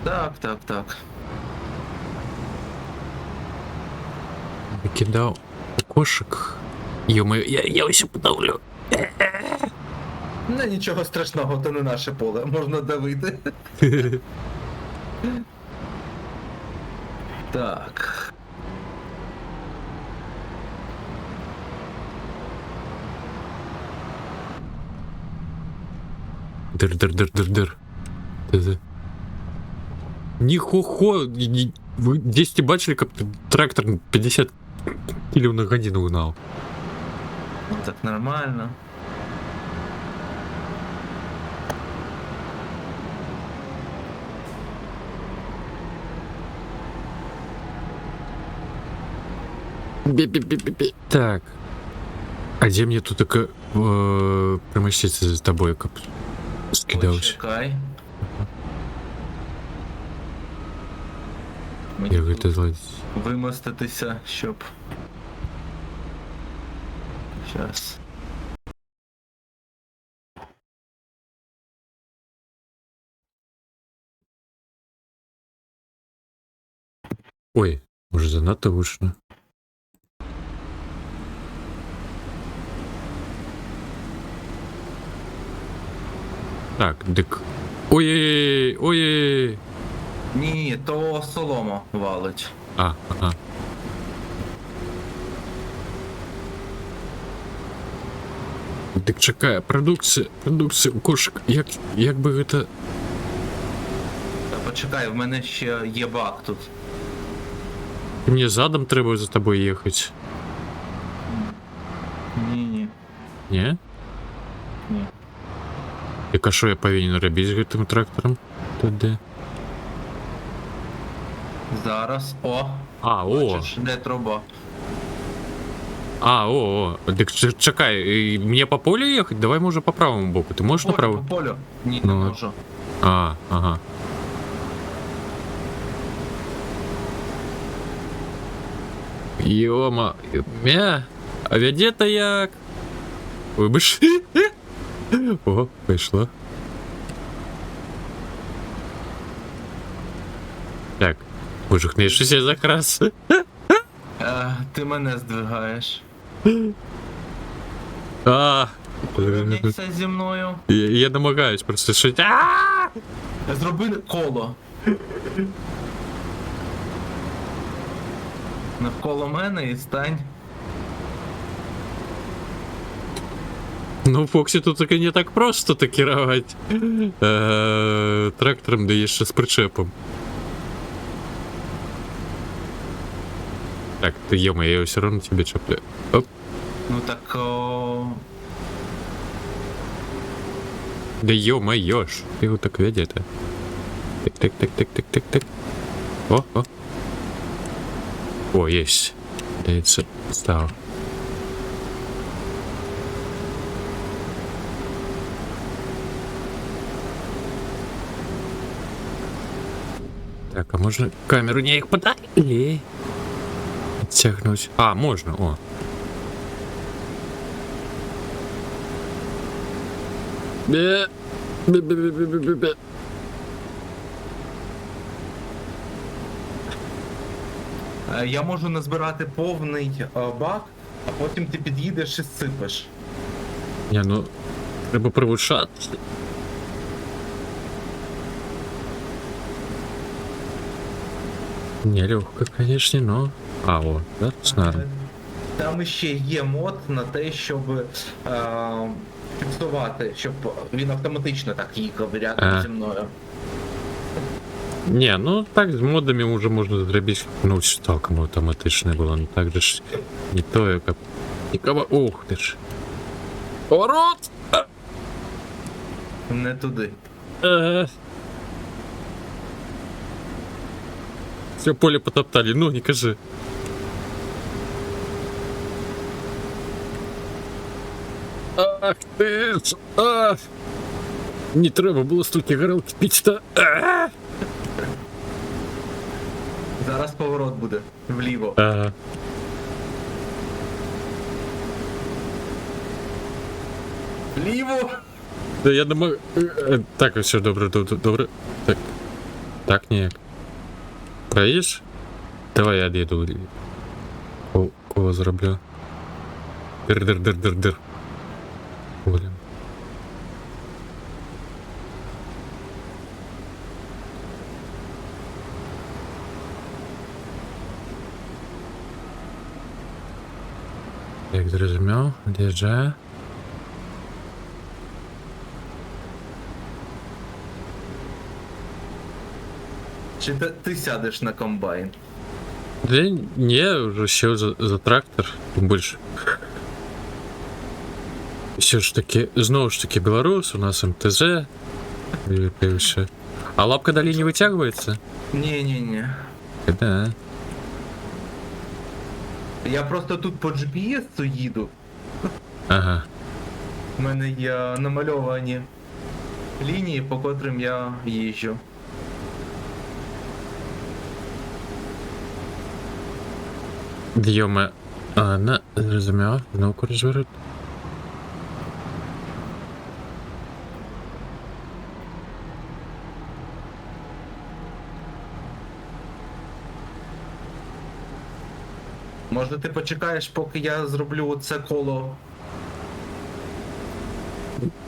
Так. Выкидаў кошек. Ё-моё, я ўсё подавлю. Ну нічого страшного, то не наше поле, можна давити. Так. Дыр. Ні-хо-хо. Вы 10 бачили, каб трактор 50 килів на годину гнал. Ну так нормально. Бе-бе-бе-бе-бе. Так. А где мне тут только промоститься за тобой, как скидался? Почекай. Я говорю, ты злодей. Вимоститися, щоб... Щас. Ой, може занадто гучно. Так, дик. Ой-ой-ой. Ні, то солома валить. А, ага. Дик чекає, продукція, кошик, як би це... Та почекай, в мене ще є баг тут. Мені задом треба за тобою їхати. Ні. Ні? Ні. Так а що я повинен робити з гэтым трактором? Туди. Зараз. О! А, о! Бачиш, де труба. А, о. Так чекай, мне по полю ехать? Давай, може, по правому боку. Ти можеш По направо? полю. Ні, Ну, не можу. А, ага. Йома, а веде-то як? Вибач. О, вийшло. Так, божухнешся закрас. Ти мене здвигаєш. А, Порівняйся зі мною. я намагаюсь просто шить. Зроби коло. Навколо мене і стань. Ну, Фоксі тут таки не так просто керувати трактором, да ще з причепом. Так, ты ё-моё, я все равно тебе чеплю. Оп. Ну так Да ё-моё ж, ты его так ведет-то. Так. О. О, есть. Здається, став. Так, а можна камеру не їх подалі? Тягнуть. А, можна, о. Бе. Бе-бе-бе-бе-бе-бе. Я можу назбирати повний бак, а потім ти під'їдеш і сипеш. Не, ну, треба привушатися. Не, легко, конечно, но... А, о, да, знаю. Там іще є мод на те, щоб фіксувати, щоб він автоматично так їхав рядом зі мною. Не, ну так з модами уже можна зробити, ну, цілком автоматичне було, ну так же ж не то, як... Нікого... Ух ти ж. Поворот! Не туди. Все поле потоптали, ну не кажи. Ах ти ж! Ах! Не треба було стільки горілки піти-то. Зараз поворот буде вліво. Ага. Вліво! Да я не можу... Так, все, добре, добре, добре. Так. Так, ніяк. Проїдеш? Давай я од'їду. Кого зроблю? Дир-дир-дир-дир-дир. Блін. Так, зрозумів. Доїжджаю. Чи ти сядеш на комбайн? Да не, уже сел за трактор, тим більше. Все ж таки, знову ж таки, Беларусь, у нас МТЗ. І все. А лапка далі не витягується? Ні. Да. Я просто тут по GPS їду. Ага. У мене є намальовані лінії, по котрим я їжджу. Йоме. Ладно, зрозумів. Знову розворот. Може ти почекаєш, поки я зроблю це коло?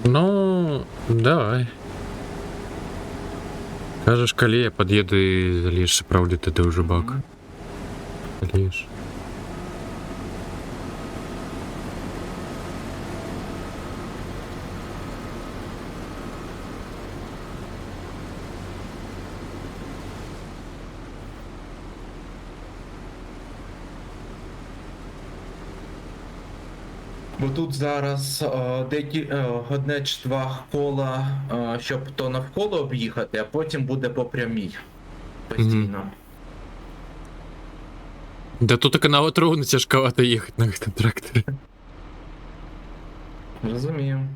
Ну, давай. Кажеш, коли я під'їду і залієш справді ти вже бак. Залієш. Бо тут зараз одне чи два кола, щоб то навколо об'їхати, а потім буде по прямій. Постійно. Да тут так на отровно тяжковато їхати на этом тракторі. Розумію.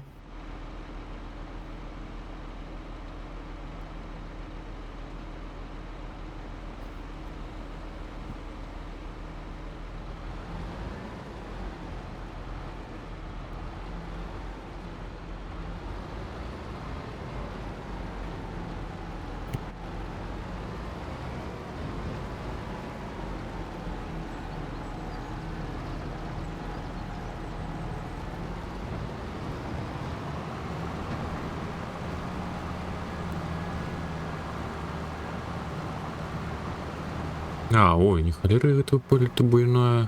А, ой, не холеры это поле-то буйное.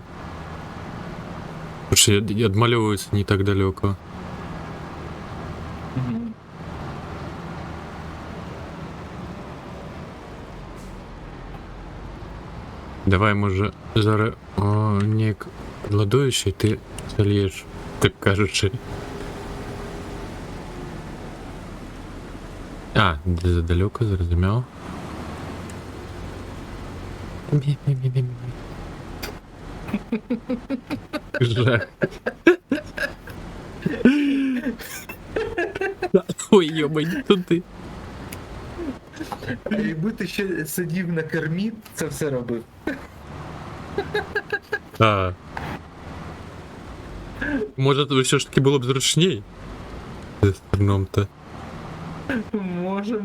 Потому что отмалевывается не так далеко. Угу. Давай, може, зараз нек ладуючий, ти зальєш, так кажучи. А, задалеко, зрозумів. Жах. Ой, йобань, туди. А якби ти ще сидів на кермі, це все робив. А. Може, все ж таки було б зручній? З терном-то. Може.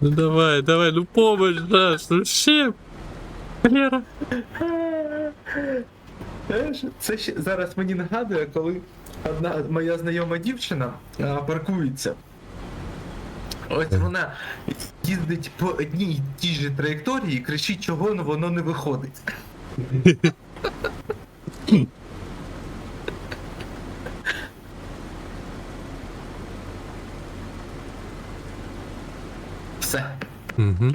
Ну давай, ну помощь, Даш, ну ще. Валера. Знаєш, це ще зараз мені нагадує, коли одна моя знайома дівчина паркується. Ось вона їздить по одній і тій же траєкторії і кричить, чого воно не виходить. Все. Угу.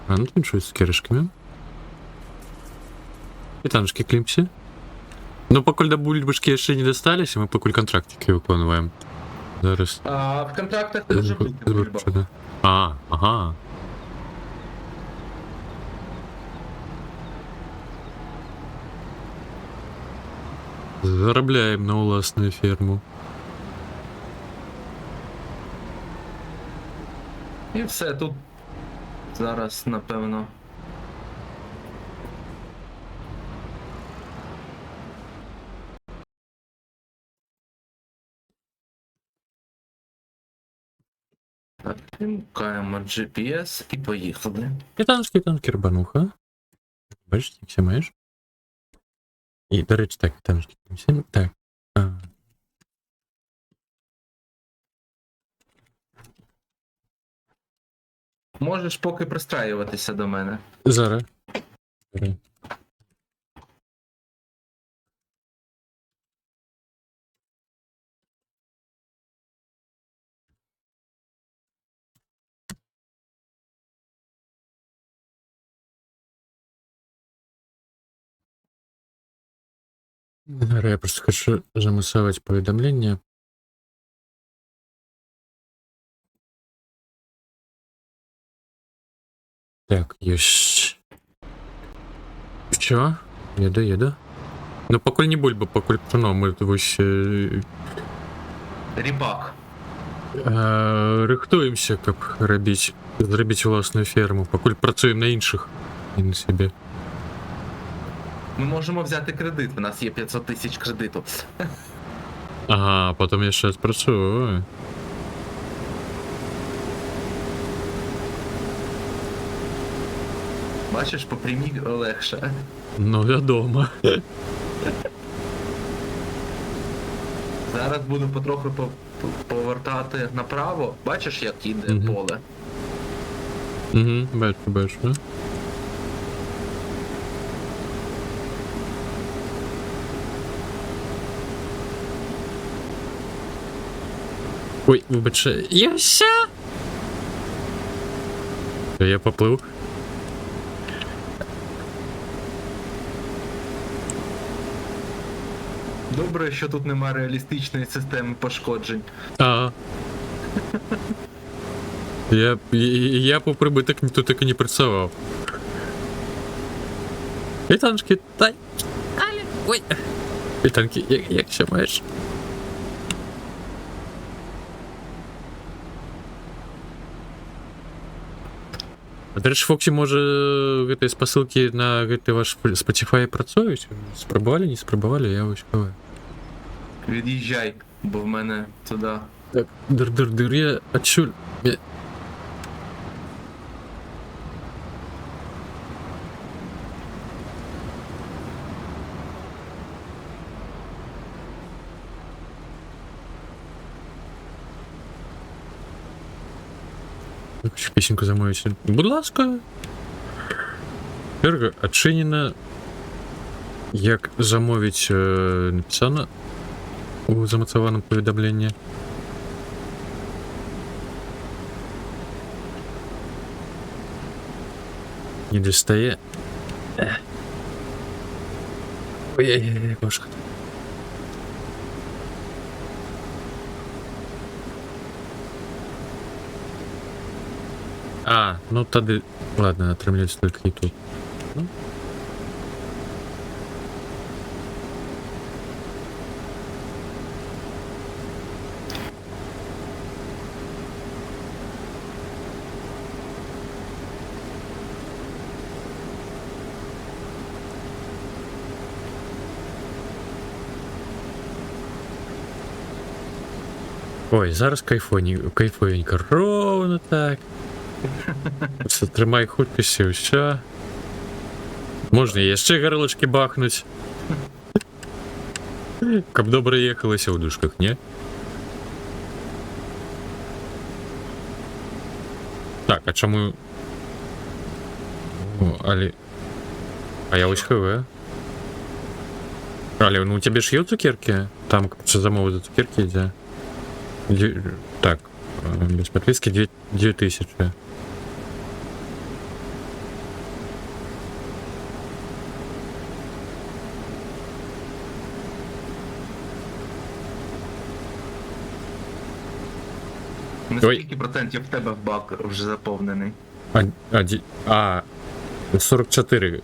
А, ну тут щось з киришками. І танчики клімсі. Ну, покуль до бульбашки ще не достались, ми покуль контрактики виконуємо. Зараз. А в контрактах може бути бульба. Збережено. А, ага. Заробляємо на власну ферму. І все, тут зараз, напевно. Так, вмикаємо GPS і поїхали. Китанський рбануха. Бачиш, все маєш? І, до речі, так, китанський танк. Так. А. Можеш поки пристраюватися до мене. Зараз. Зараз я просто хочу замусовать повідомлення. Так, есть. Що? Еду. Ну, покуль не бульба, покуль пшено, ми ось Рібак. рихтуємося, як зробити власну ферму, покуль працюємо на інших, і на себе. Ми можемо взяти кредит, у нас є 500 тисяч кредиту. Ага, потім я ще спрацюю. Бачиш, по прямій легше. Ну, відомо. Зараз буду потроху повертати направо. Бачиш, як іде Мгм. поле? Угу, бачу. Ой, вибачте, Яся! Я поплив. Добре, що тут немає реалістичної системи пошкоджень. А. Я по прибиток тут так і не працював. Вітанчики, дай. Ой. Вітанки, як ще маєш? А до речі, Фоксі, може, з посилки на ваш Spotify працюють? Спробували, не спробували, я ось ховаю. Від'їжджай, бо в мене туди. Так, дыр, я отчуль. Хочу песенку замовити. Будь ласка. Ферга відчинена. Як замовить, написано у замацованому повідомленні. не дістає. Ой-ой-ой, важко. А, ну тоді... Ладно, отрымлять только и тут. Ну. Ой, зараз кайфовенько, ровно так. Все, тримай хуткість і все. Можна ще горлочки бахнуть. Каб добре їхалося у душках, ні? Так, а чому... О, Алі... А я ось ХВ. Алі, ну у тебе ж є цукерки? Там, що замовити цукерки йде. Так, без подписки 2000. На скільки процентів в тебе бак вже заповнений? 44.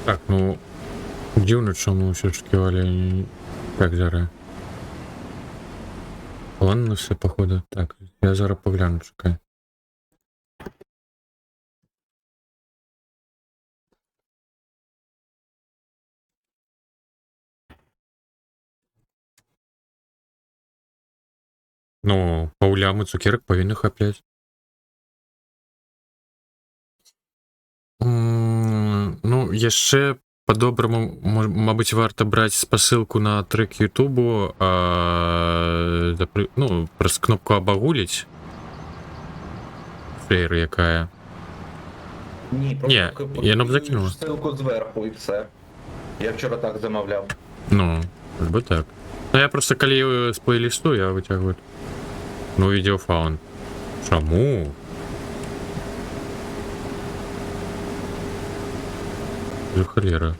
Так, ну дивно, чому все ж таки Валя. Так, зараз. Ладно, все, походу. Так, я зараз погляну, чекай. Ну, паулями цукерок повинні хаплять. Ну, яще по-доброму, мабуть, варто брати спосилку на трек Ютубу, ну, просто кнопку «Обагулить». Флеєр яка. Ні, Ні, я нам закинув. ссылку зверху і все. Я вчора так замовляв. Ну, как бы так. Ну, я просто коли з плейлисту, я витягую. Ну, відеофаун. Чому? За холера.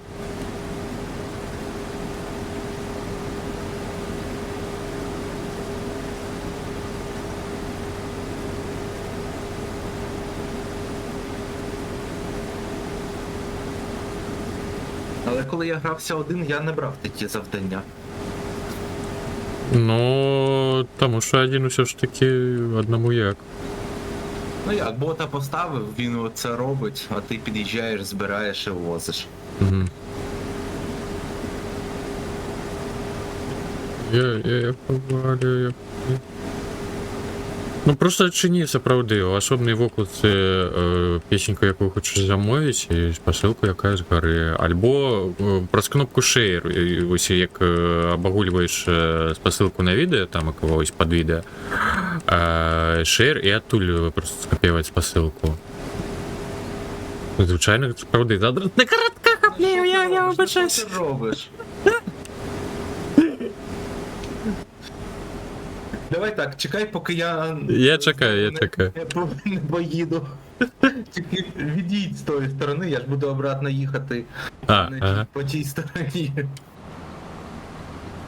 Але коли я грався один, я не брав такі завдання. Ну, тому що один усе ж таки одному як. Ну як, бота поставив, він це робить, а ти під'їжджаєш, збираєш і возиш. Угу. Я повалю. Ну просто чиніться правди, особний вокал це пісеньку, яку хочеш замовити, і посилку якась гори. Або прось кнопку Share, ось як обагулюєш посилку на відео, там якогось під відео, Share і оттуль просто скопіювати посилку. Звичайно, це правди. Не коротка хаплею, я вибачаюсь. Що ти робиш? Давай так, чекай, поки я... Я чекаю. Не поїду. Тільки відійдь з тої сторони, я ж буду обратно їхати по тій стороні.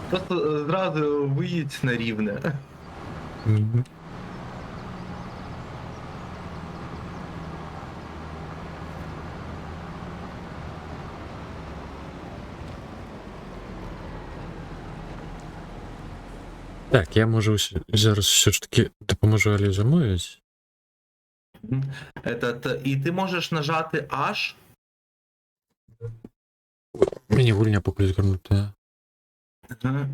Просто зразу виїдь на рівне. Мгм. Так, я можу зараз все ж таки допоможу Алі замовити. І ти можеш нажати H. Мені гульня поки згорнута.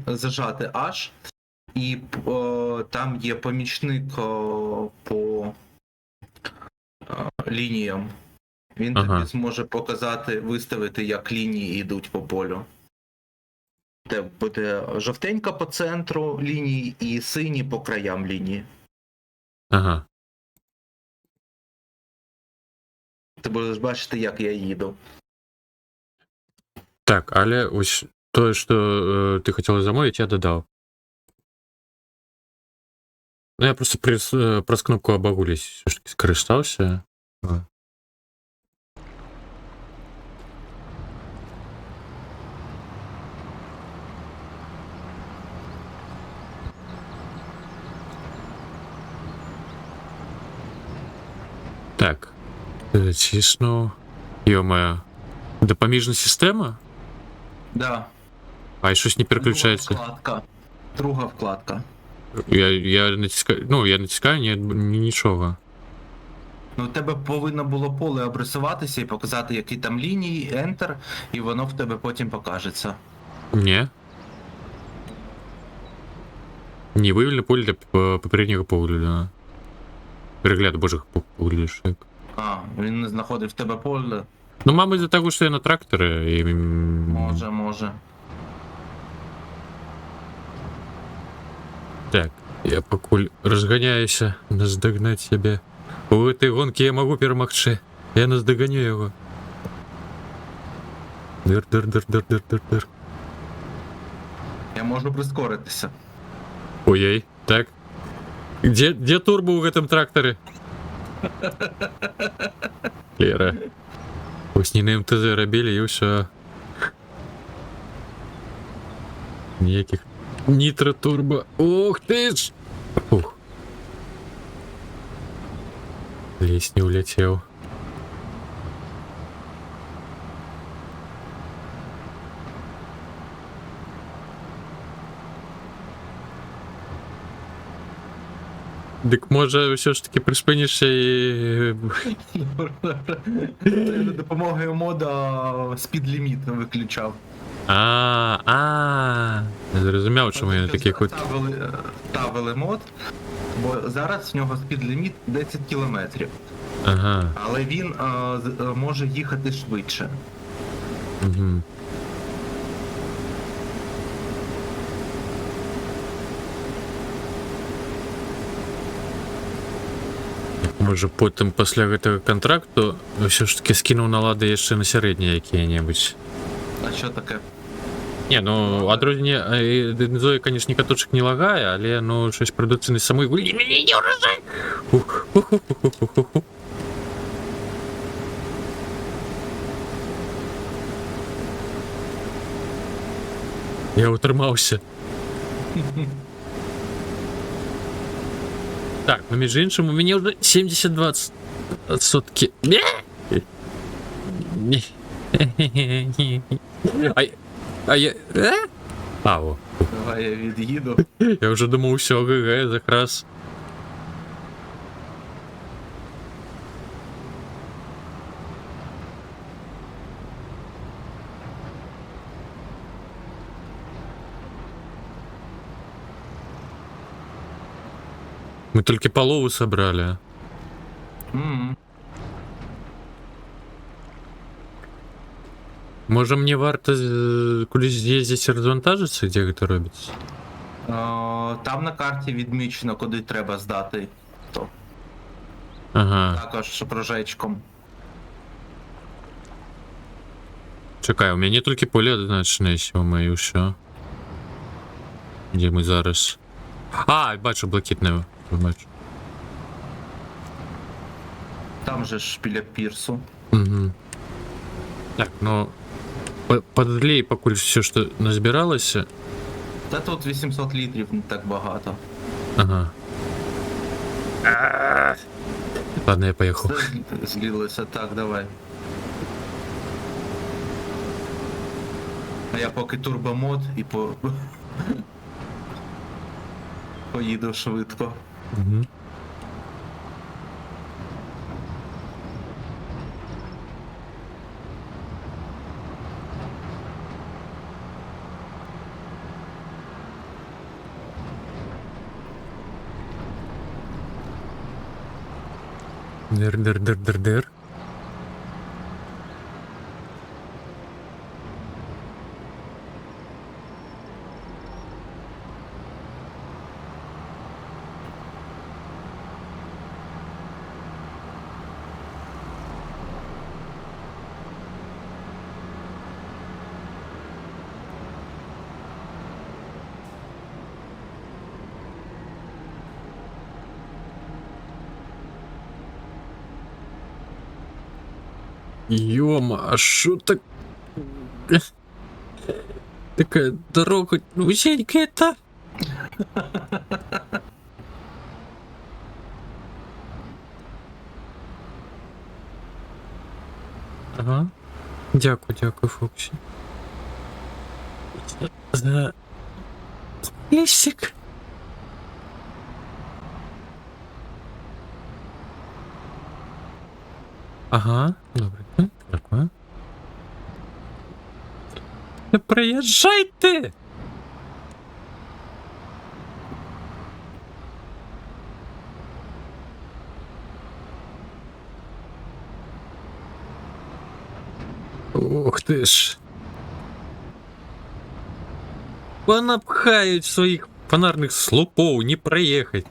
Зажати H, і там є помічник по лініям. Він тобі зможе показати, виставити, як лінії йдуть по полю. Це буде жовтенька по центру лінії і сині по краям лінії. Ага. Ти будеш бачити, як я їду. Так, але ось то, що ти хотіла замовити, я додав. Ну, я просто прос кнопку обагулись все ж таки скористався. Так. Затиснув. Йо-моє. Допоміжна система? Да. А і щось не переключається. Друга вкладка. Я натискаю. Ну, я натискаю, ні, нічого. Ну, у тебе повинно було поле обрисуватися і показати, які там лінії, Enter, і воно в тебе потім покажеться. Ні. Не виявлено поле для попереднього погляду. Перегляду божих поглядів. А, він не знаходив в тебе поле. Ну, мабуть, за того, що я на тракторі і... Може. Так, я покуль розганяюся, наздогнать себе. У этой гонки я могу перемогчи. Я наздогоню його. Дыр. Я можу прискоритися. Ой-ой, так. Где турбо у этом тракторе? Лера. Ось не на МТЗ робили і все. Ніяких нитро турбо. Ух ты ж! Ух. Лезь не улетел. Дик може все ж таки приспинишся і... За допомогою мода спідліміт виключав. Зрозумів, чому я такий хоч. Ставили мод, бо зараз в нього спідліміт 10 кілометрів. Ага. Але він може їхати швидше. Угу. Може потім після цього контракту все ж таки скинув налади ще на середні які-небудь. А що таке? Не, ну, одруження Зоя, конечно, ні каточек не лагає, але ну щось продукційне самої не урожай. Я утримався. Так, ну між іншим, у мене вже 72 сотки. А я... О. Давай я від'їду. Я вже думав, все, ГГ, якраз. Мы только полову собрали. Мгм. Може мне варто кудись з'їздити розвантажитися, де це робиться? Там на карті відмічено, куди треба здати. То. Ага. Також прожечком. Чекай, у мене тільки поле однозначне, сьоме, і все. Де ми зараз? Бачу блакитне. Бачу. Там же ж біля пірсу. Угу. Так, ну... Подлей, покуль все, що назбиралося. Та тут 800 літрів не так багато. Ага. Ладно, я поїхав. Злілося, так, давай. А я поки турбомод і поїду швидко. Угу. Дыр. Йома, а шо так... Такая дорога узенькая-то? Ага. Дякую, Фоксі. За... Лісик. Ага, добре. Дякую. Не приїжджайте! Ух ти ж. Понапхають своїх фонарних слупов, не проїхать.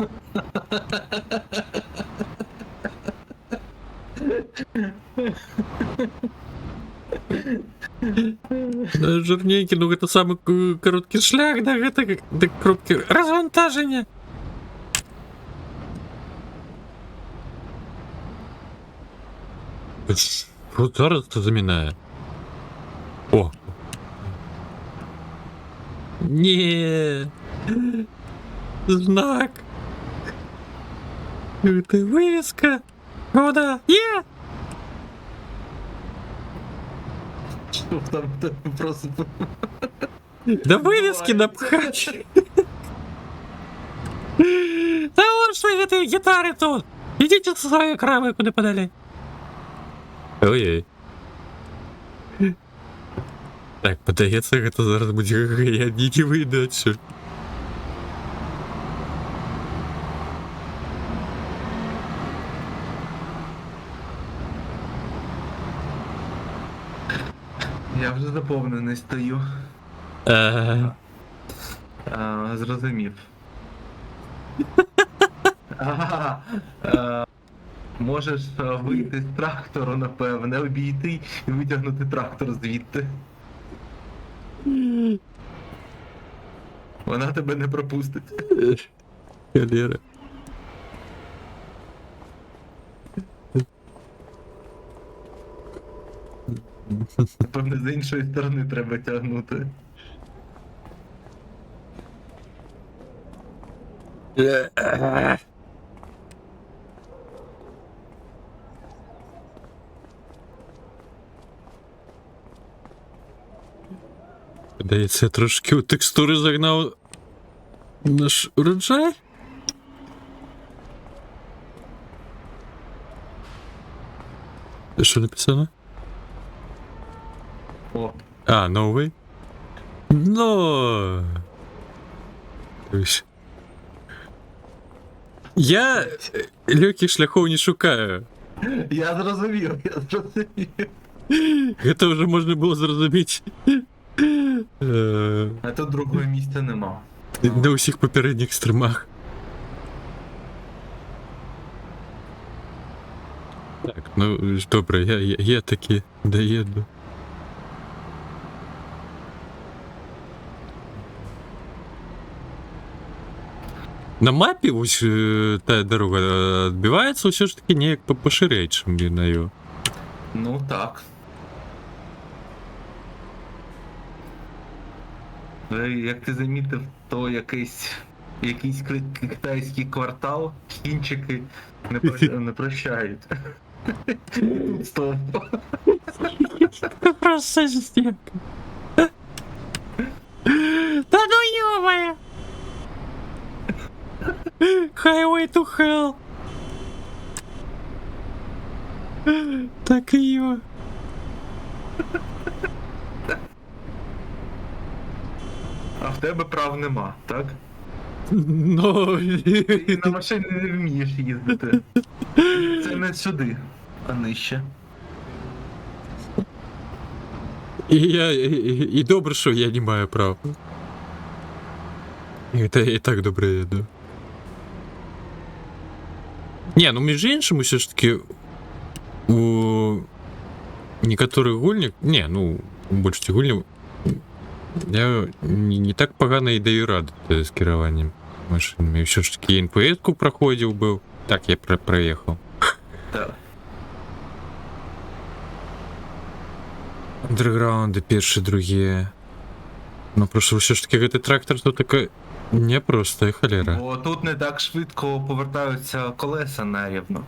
Жирненький, ну это самый короткий шлях, да, это короткий розвантаження. Що зараз це замінає? О. Ні. Знак. Это вывеска. Куда? Є! Що там просто... Да вывески напхать. Да вот что этой гитары тут. Идите со своей крамой куда подали. Ой-ой. Так, подається, это зараз буде, я не вийду отсюда. Я вже заповнений стою. Зрозумів. Ага. Можеш вийти з трактору, напевне, обійти і витягнути трактор звідти. Вона тебе не пропустить. Галера. Напевне, з іншої сторони треба тягнути. Подається, я трошки у текстури загнав наш урожай. Що написано? О, А, новий? Но... Я легких шляхов не шукаю. я зрозумів. Это вже можна було зрозуміти. А тут другого місця нема. На усіх попередніх стримах. Так, ну добре, я таки доїду. На мапі ось та дорога відбивається все ж таки не поширяє, чим я на його. Ну так. Як ти замітив, то якийсь китайський квартал, кінчики не прощають. Стоп. Просто системка. Да ну ё-моё! Highway to hell. Так і йо. А в тебе прав нема, так? Ну... Ти на машині не вмієш їздити. Це не сюди, а нижче. І добре, що я не маю права. І так добре їду. Не, ну між іншим, все ж таки, у некоторых гульнях, не, ну, у більшості гульнів, я не так погано і даю раду з керуванням машинами. Все ж таки, я інфоедку проходив був. Так, я проїхав. Так. Андерграунди перші, другі. Ну просто все ж таки гэты трактор тут таке непросто, холера. Бо тут не так швидко повертаються колеса нарівно.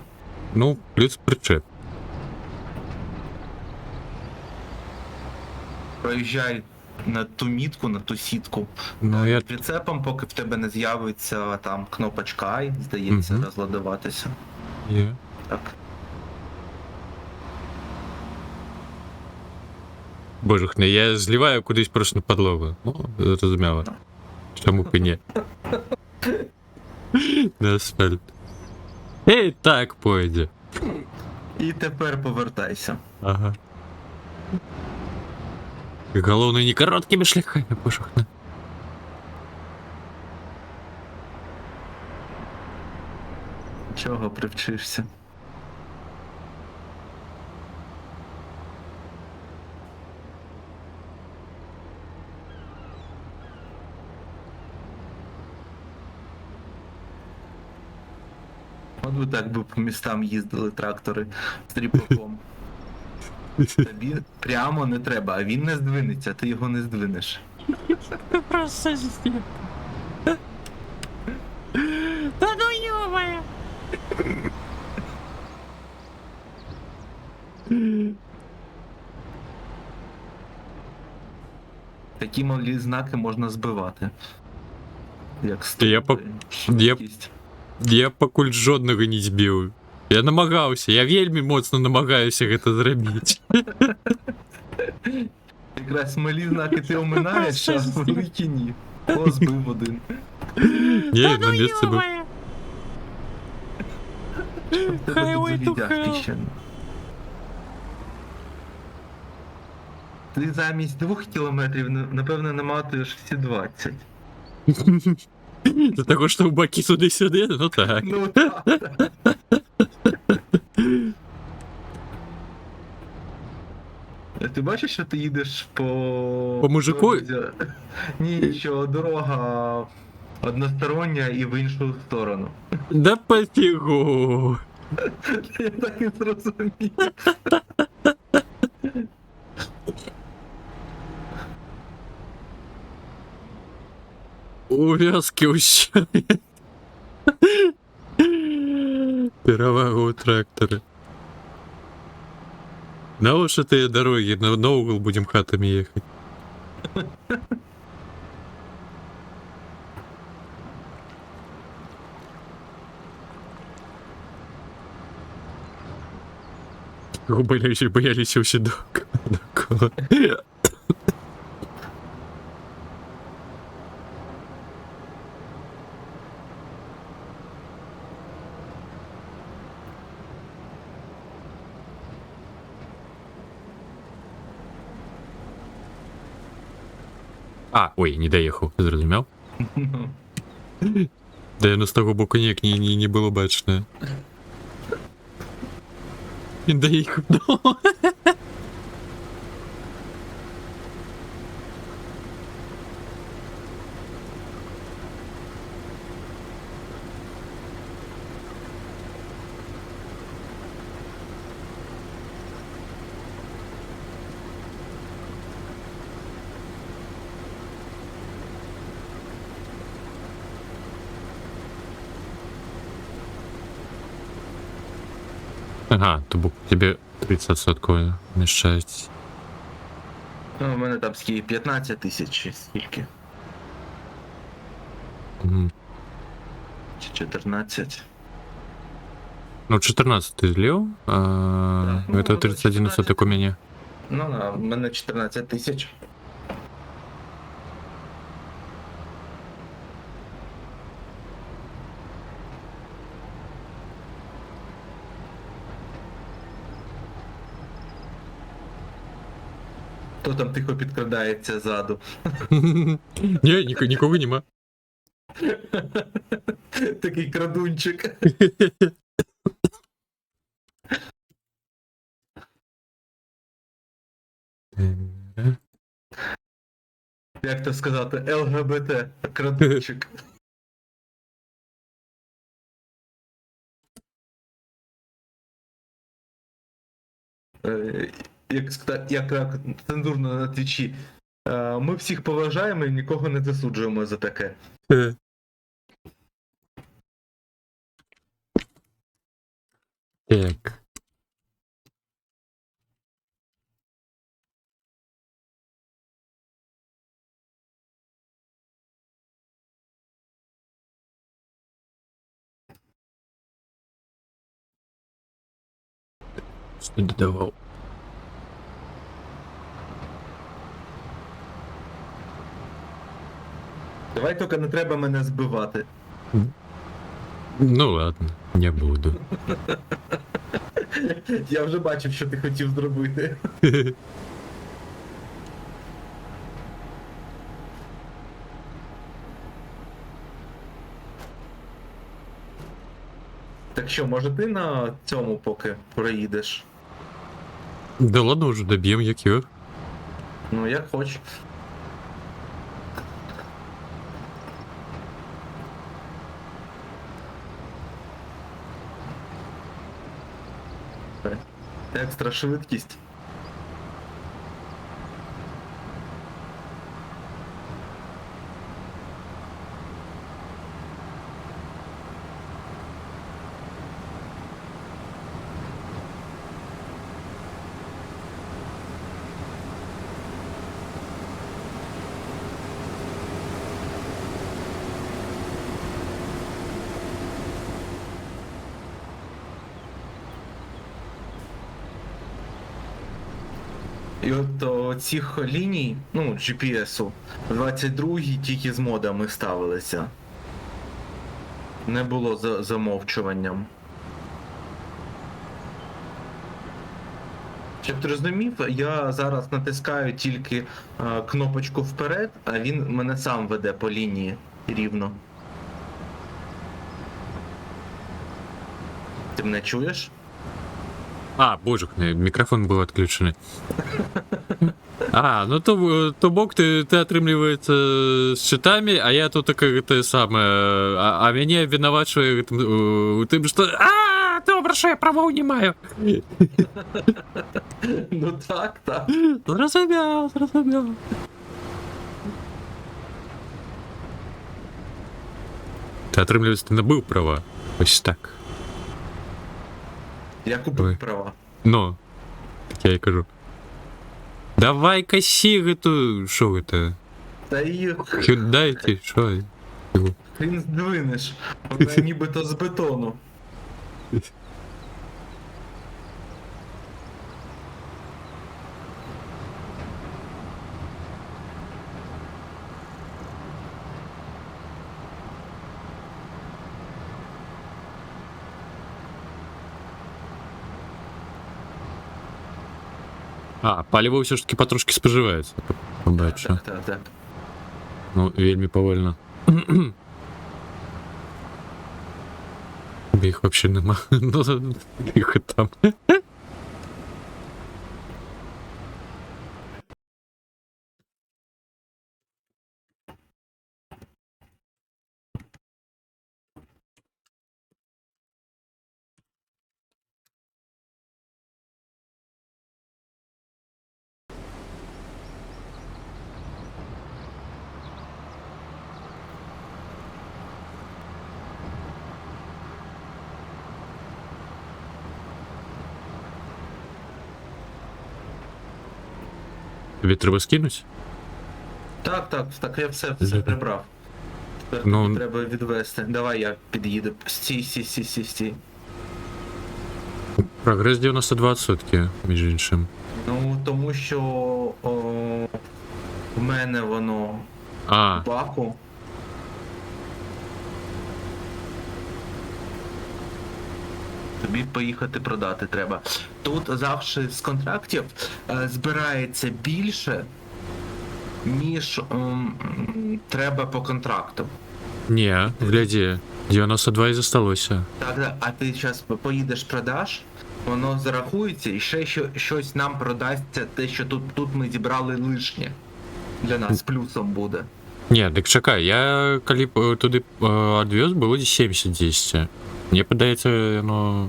Ну, плюс причеп. Проїжджай на ту мітку, на ту сітку. Ну я Прицепом, поки в тебе не з'явиться там кнопочка I, здається, Мгм. розладуватися. є. Так. Божухне, я зливаю кудись просто на подлогу. Ну, зрозуміло. Чому б і ні? На асфальт. І так пойде. І тепер повертайся. Ага. Головне, не короткими шляхами, божухне. Чого привчишся? От би так би по містам їздили трактори з ріпаком. Тобі прямо не треба, а він не здвинеться, ти його не здвинеш. Ты просто сделал. Да ну ё-моё! Такі малі знаки можна збивати. Як Я стопи, швидкість. Я пакуль жодного не збив. Я намагаўся, я вельмі моцна намагаюся гэта зрабіць. Якраз малі знаки ти оминаєш, а великі ні. О, збив один. Не, на місце був. В тебе тут завідяшки ще. Ти замість 2 кілометрів, напевно, наматуєш всі 20. До того, що в баки сюди-сюди, ну так. Ну так. Ти бачиш, що ти їдеш По мужику? дорозі? Ні, що дорога одностороння і в іншу сторону. Да пофігу. Я так і зрозумів. Увязки ущелья. Перевага у трактора. На уж этой дороги, на угол будем хатами ехать. Боялись усі довкола. А, ой, не доехал, зрозумів? Ну, Да я на з того боку ніяк не було бачно. Він доїхав. Ага, то бук тебе 30% мешать. ну, у мене там скільки 15 тисяч чи скільки? Мгм. Чи 14? Ну, 14 ты слил, ну, это 31 соток у меня. Ну, да, у мене 14 тисяч. Хто там тихо підкрадається ззаду? Не, никого нема. Такий крадунчик. Як то сказати, ЛГБТ крадунчик. як цензурно на твічі. Ми всіх поважаємо і нікого не засуджуємо за таке. Так. Что додавал? Давай тільки не треба мене збивати. Ну ладно, не буду. Я вже бачив, що ти хотів зробити. Так що, може ти на цьому поки проїдеш? Да ладно, уже добьем як його. Ну, як хочеш. Екстра швидкість. І от цих ліній, ну, GPS-у, 22-й тільки з модами ставилися. Не було замовчуванням. Щоб ти розумів, я зараз натискаю тільки кнопочку вперед, а він мене сам веде по лінії рівно. Ти мене чуєш? А, боже, микрофон был отключен. А, ну то бок ты отрымливается с щитами, а я тут как это самое, а меня виновачиваю тем, что добре, що я право не маю. Ну так, так. Зрозумів. Ти отрымливается, ти набив права. Ось так. Я купив Ой. права. Ну, так я і кажу. Давай косі эту, що это? Та їх Hyundai ті, що? хрін здвинеш. Вона нібито з бетону. А, паліво все ж таки потрошки споживається. Побачу. Так, так, так. Ну, вельми повольно. Їх вообще нема. Ну, їх там. Тобі треба скинуть? Так, так, так, я все Добре. прибрав. Тепер Ну, тобі треба відвести. Давай я під'їду. Стій. Прогрес 92 сотки, між іншим. Ну, тому що в мене воно А, в баку. Тобі поїхати продати треба. Тут завжди з контрактів збирається більше, ніж треба по контракту. ні, гляді, 92 і зосталося. Так, а ти зараз поїдеш продаш, воно зарахується і ще щось нам продасться, те, що тут ми зібрали лишнє. Для нас плюсом буде. Ні, так чекай, я коли туди відвез, було 70-10. Мені подається, ну...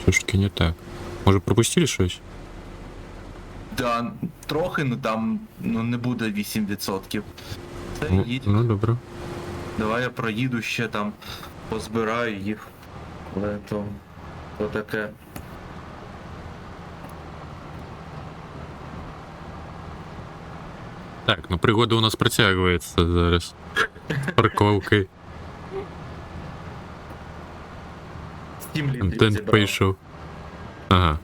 Все ж таки не так. Може пропустили щось? Да, трохи, ну там не буде 8%. Це їдь. Ну, добре. Давай я проїду ще там, позбираю їх. Але то таке. Так, ну пригода у нас протягується зараз. Парковки. 7 літрів Контент зібрав. пішов. Ага.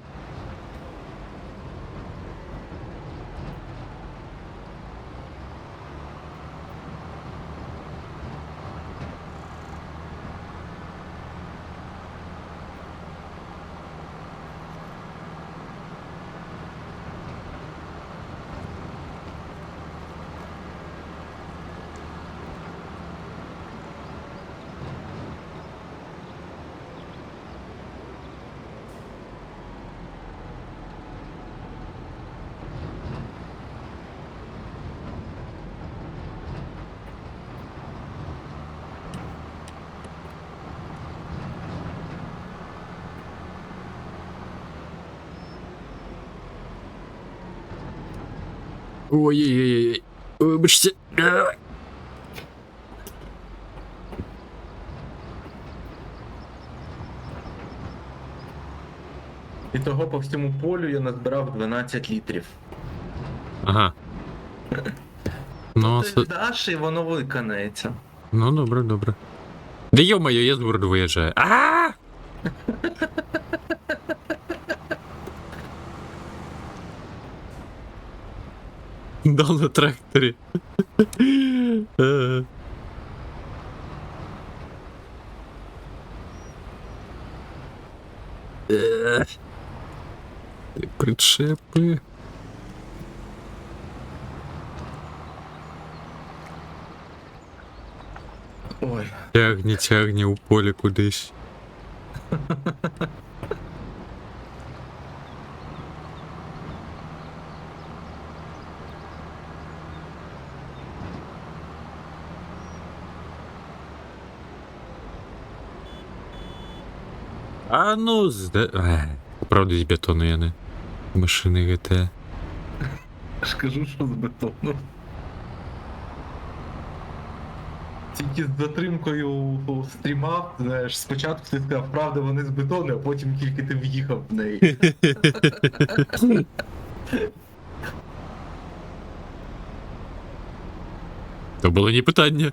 Ой-ой-ой. Вибачте. І того по всьому полю я назбирав 12 літрів. Ага. Ну, Ти віддаш і воно виконається. ну добре, добре. Да ё-моё, я з городу виїжджаю. А! Дал на тракторі. Причепи. Ой. Тягні, тягні у полі кудись. А ну, правда, з бетону я не. Машини ГТ. Я ж кажу, що з бетону. Тільки з затримкою у стріма, знаєш, спочатку ти сказав, правда, вони з бетону, а потім тільки ти в'їхав в неї. То було не питання.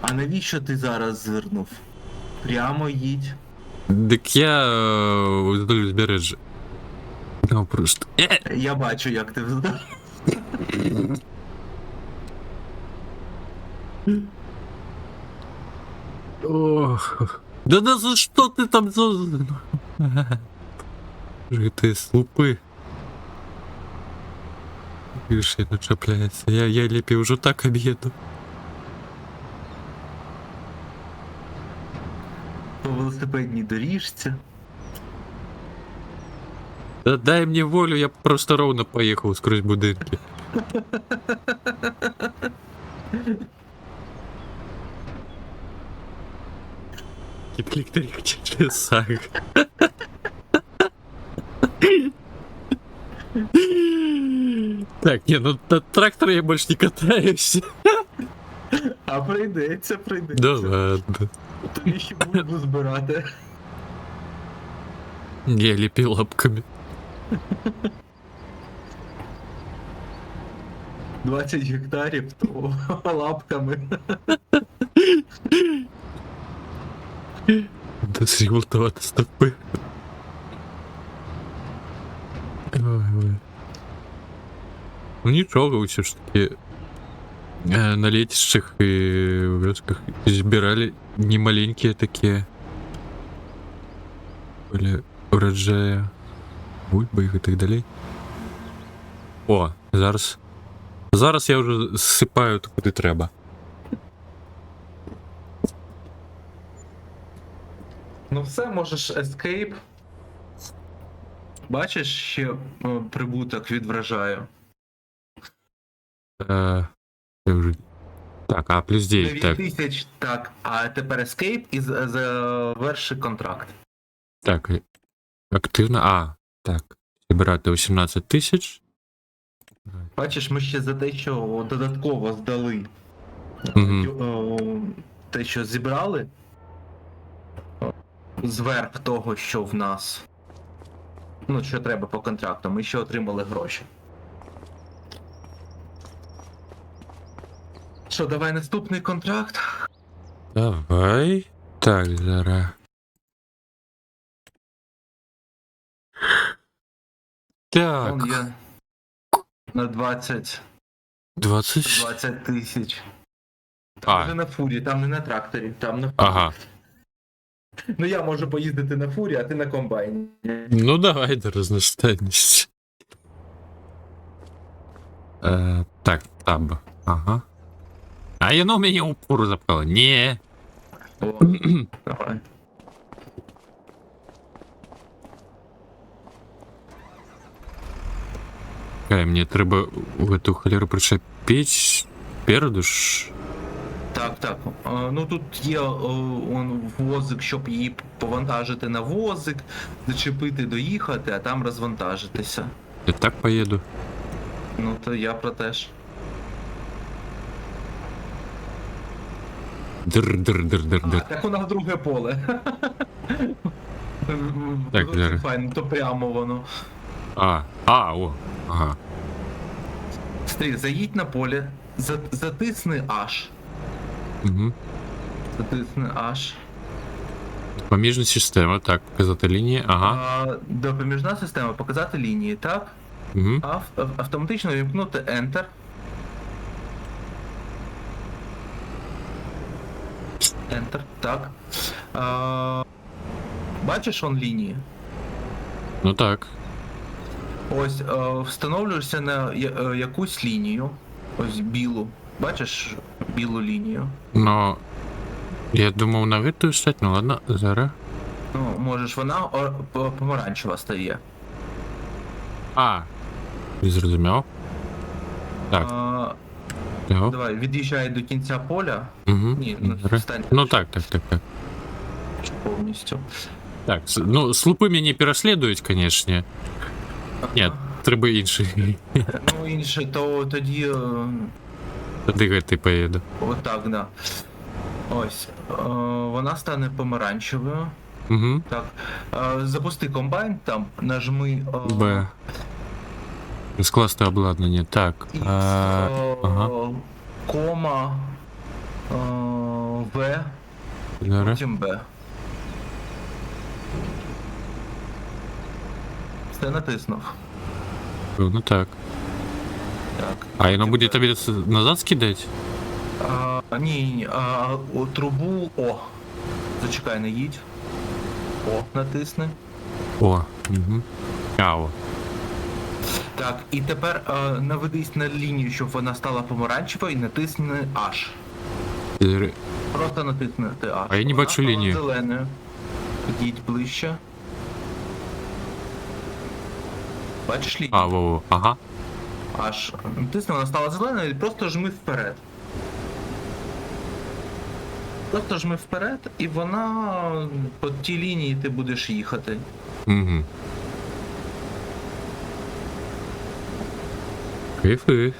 А навіщо ти зараз звернув? Прямо їдь. Так я вдоль узбережжя. Ну просто. Я бачу, як ти вздав. Ох. Да за что ты там за... Житые слупы. Видишь, я начепляется. Я лепи уже так объеду. По велосипедній доріжці. Да дай мне волю, я просто ровно поехал сквозь будинки. Электрик чудесах. Так, не, ну на тракторе я больше не катаюсь. А прийдеться. Да ладно. Тобі ще бульбу збирати. Я лепил лапками. 20 гектарів, то лапками. Да срегултовато стопы. Ой. Ну ничего, все ж таки на летищах и в вёсках избирали немаленькие такие были урожаи бульби і так далі. О, зараз я вже зсипаю куди треба. Ну все, можеш escape. Бачиш, ще прибуток від врожаю. Я вже... Так, а плюс 9, так. 9000, так. А тепер escape і заверши контракт. Так, Активно. А, так. Зібрати 18 тисяч. Бачиш, ми ще за те, що додатково здали те, що зібрали, зверх того, що в нас. Ну, що треба по контракту, ми ще отримали гроші. Що, давай наступний контракт? Давай. Так, зараз. Так. Он є на 20 20. тисяч. Там А. вже на фурі, там не на тракторі, там на фурі. Ага. Ну я можу поїздити на фурі, а ти на комбайні. Ну давай до разностайності. Так, таб. Ага. А воно мені упору запало. Ні. О, давай. Мені треба в эту холеру причепити спереду ж. Так. Ну тут є возик, щоб її повантажити на возик, зачепити, доїхати, а там розвантажитися. Я так поїду. Ну то я про те ж. Др. Так у нас друге поле. Так, Дуже зараз. файно, то прямо воно. О, ага. Стрій, заїдь на поле, затисни H. Угу. Затисни H. Поміжна система, так, показати лінії, ага. Допоміжна система, показати лінії, так? Угу. Автоматично вімкнути Enter. Enter, так. Бачиш он лінії? Ну так. Ось встановлюєшся на якусь лінію. Ось білу. Бачиш білу лінію? Но я думав на виту стати, ну ладно, зараз. Ну, можеш, вона помаранчева стає. Зрозумів. Так. Його. Давай, від'їжджай до кінця поля. Угу. Ні, стань Ну так. повністю. Так, ну, слупи мене переслідують, конечно. Ні, треба інший. Ну, інше, то тоді Дигай ти поїду. отак, да. Ось. Вона стане помаранчевою. Угу. Так. Запусти комбайн, там, нажми Б. Скласти обладнання, так. X, Ага. кома, В, Зараз. потім Б. Все натиснув. Ну так. Так. А воно буде тобі назад скидати? Ні, трубу. О. Зачекай, не їдь. О, натисни. О. Угу. О. Так, і тепер наведись на лінію, щоб вона стала помаранчевою, і натисни H. Просто натиснути H. А я не Вона бачу стала лінію. зеленою. Підійдь ближче. Бачиш лінію? Во. Ага. Аж натисни, вона стала зеленою і просто жми вперед. Просто жми вперед, і вона по тій лінії ти будеш їхати. Угу. Кайфи.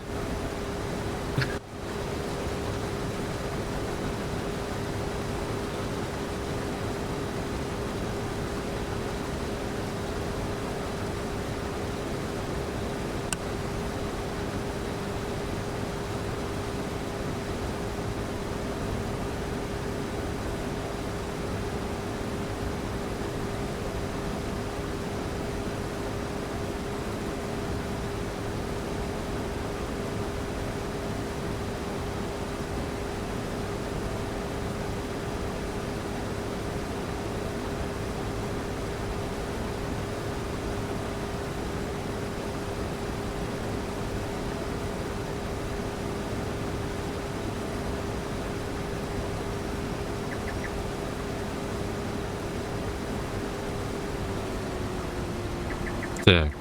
Так,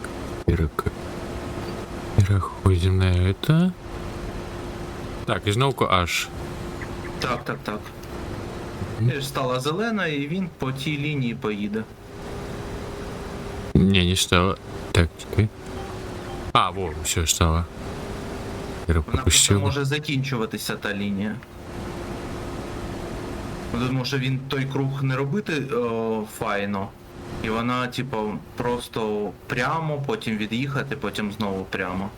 переходим на это. Так, і знову аж. Так. І стала зелена, і він по тій лінії поїде. Не стало. Так, чекай. А, во, все стало. Я Вона просто пропустил. може закінчуватися та лінія. Тому що він той круг не робити файно. І вона, типу, просто прямо, потім від'їхати, потім знову прямо.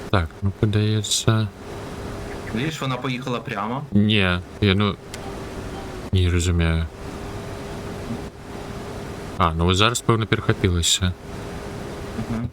Так, ну подається. Видиш, вона поїхала прямо. Ні, я не розумію. А, ну ось зараз, певно, перехопилося. Угу.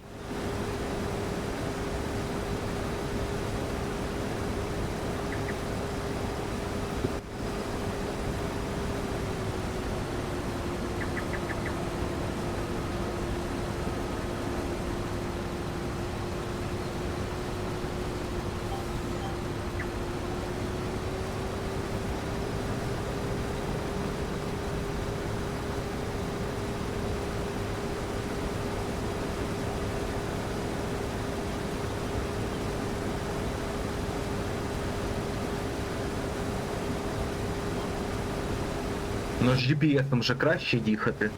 Ну з GPS вже краще їхати.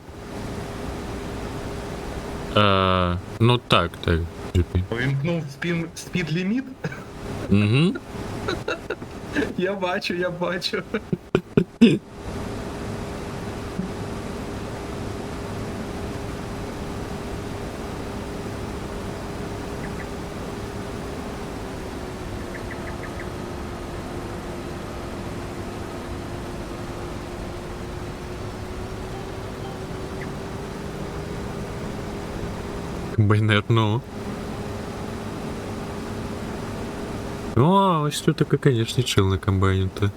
Ну так, так. Увімкнув спід-ліміт. Угу. Я бачу, я бачу. Комбайнер, ну. О, ось тут такой, конечно, чил на комбайне-то.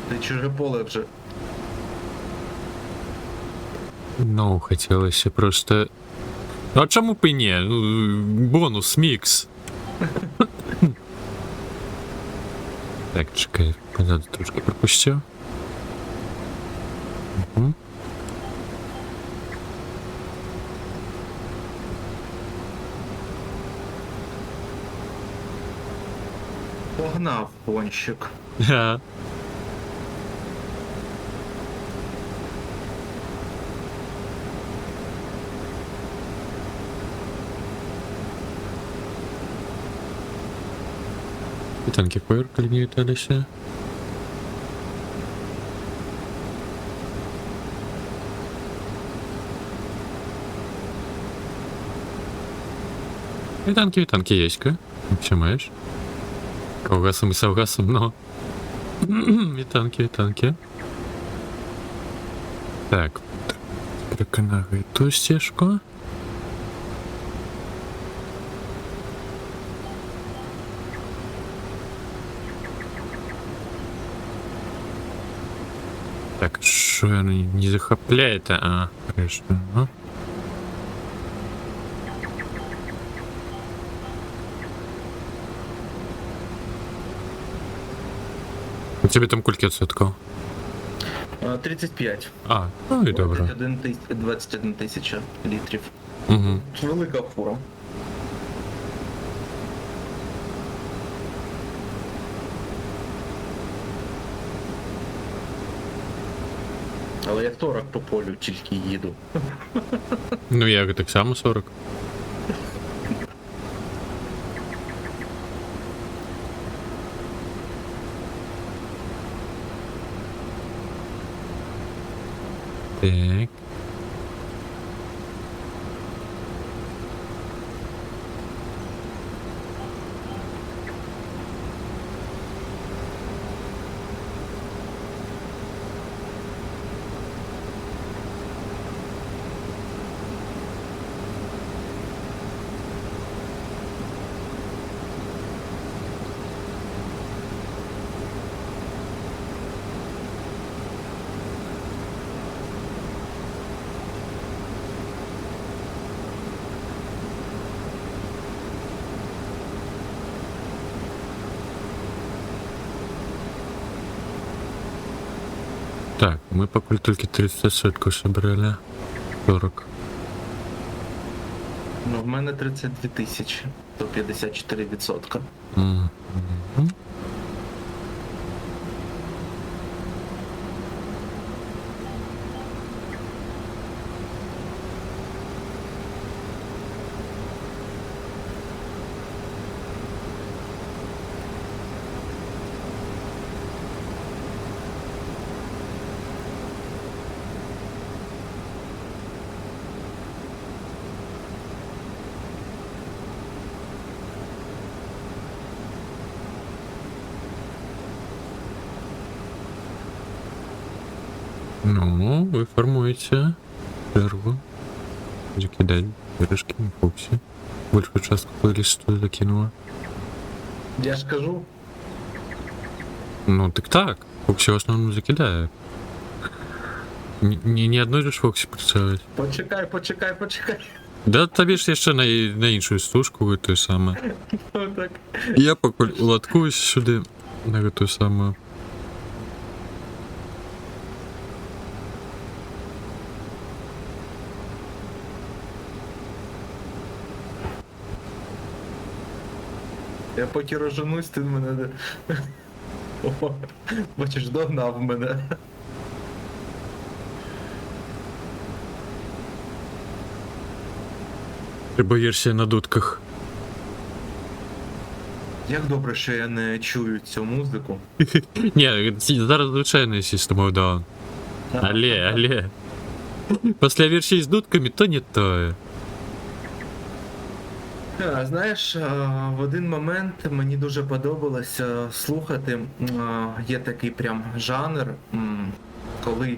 Ти чуже поле вже. Ну, хотілося просто. Ну, а чому б і ні? Ну, бонус, мікс. Так, чекай, позаду трошки пропустив. Угу. Погнав пончик. Да. І танки поверхали, не віталися. И танки есть-ка. Все маешь. Колгасом и совгасом, но... и танки. Так. Переконаю ту стежку. Так, что она не захопляет, а? Конечно. Ага. У тебе там кульки відсотків? 35. А, ну і добре. 21 тисяча літрів. Угу. Велика фура. Але я 40 по полю тільки їду. Ну я так само 40. Так. Так, мы покуль только 30 собрали. 40. Ну, в мене 32 тисячі, то 54%. Мгм. Ну, вы формуете первую. Закидать пирожки на Фокси. Большую частку плейлисту закинула. Я ж кажу, Ну, так. Фокси в основном закидает. Ні одной же ж Фоксі представить. почекай. Да тобі ж ще на іншу стужку, той саме. Отак. Я покуль уладкуюсь сюди, на ту саму. Я поки розженусь, ти мене. О, бачиш, догнав мене. Ти боїшся на дудках. Як добре, що я не чую цю музику. Ні, зараз звичайний System of Down. Але. Після версії з дудками, то не то. Знаєш, в один момент мені дуже подобалося слухати. Є такий прям жанр, коли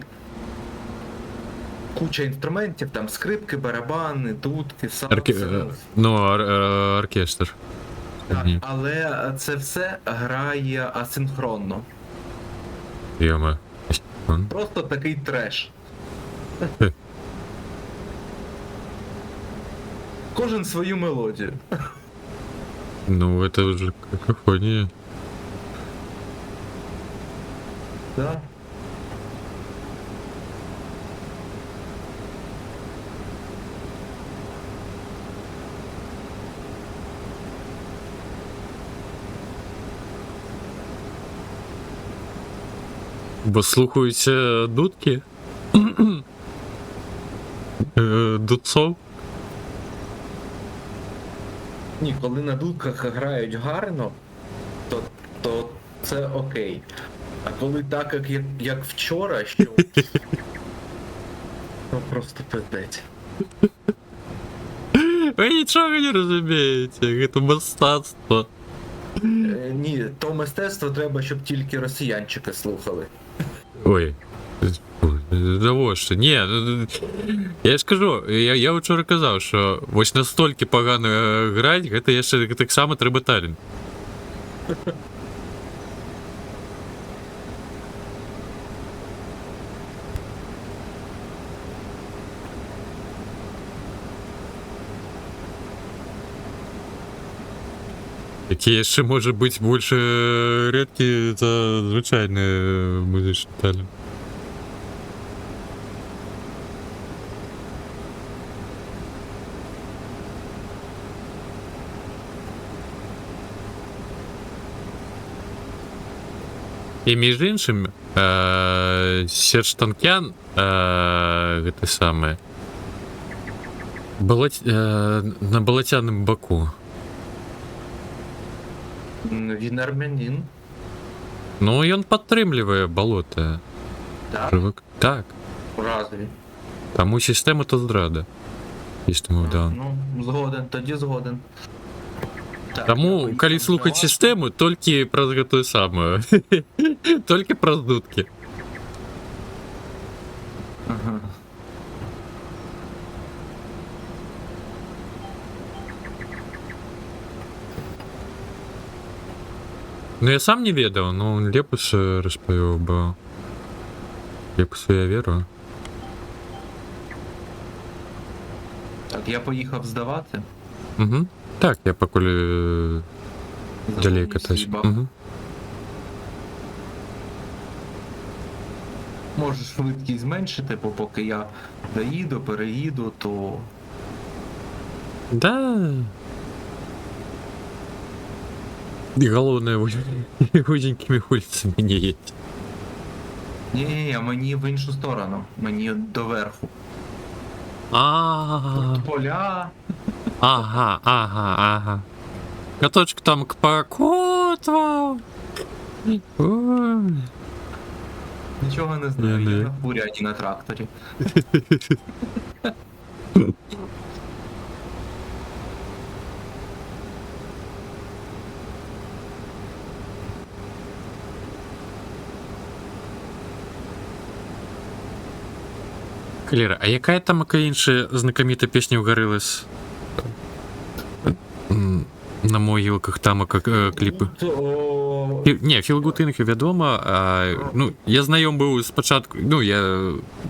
куча інструментів, там скрипки, барабани, дудки, Оркестр. Так, але це все грає асинхронно. Йома. Просто такий треш. Кожен свою мелодію. Ну, это уже какофония. Да. Бо слухаються дудки. Дудцов. Ні, коли на дудках грають гарно, то це окей. А коли так, як вчора, що. То просто пиздець. Ви нічого не розумієте, це мистецтво. Ні, то мистецтво треба, щоб тільки росіянчики слухали. Ой. Того що, ні, я ж кажу, я вчора казав, що ось настільки погано грати, це ще так само треба талент. Які ще може бути більш рідкі за звичайний музичний талент. І між іншим, Серж Танкян, це саме, на болотяному боку. Він армянин. Ну, і він підтримує болото. Так? Привик. Так. Разві? Тому система то здрада. System of Down. Ну, згоден, тоді згоден. Так, Тому, я коли слухати поїхав. систему, тільки про те саме. Тільки про дудки. Ага. Ну, я сам не ведал, но он Лепус розповів, бо Лепусу я вірю. Так, я поїхав здавати. Угу. Так, я покуль далі Заповнюю катаюсь. свій бак. Угу. можеш швидкість зменшити, бо поки я доїду, переїду, то Да. И главное, узенькими улицами не едь. ні, мені в іншу сторону, мені доверху. А, Тут поля. ага. Каточек там к покотвал. Ой. Нічого не знаю, Не-не. я на фурі, а не на тракторі. Калера, а яка там інша знакоміта пісня вгарилась? На могилках там кліпи. То, Не, Feel Good Inc. відомо, а, ну, я знайом був спочатку, ну,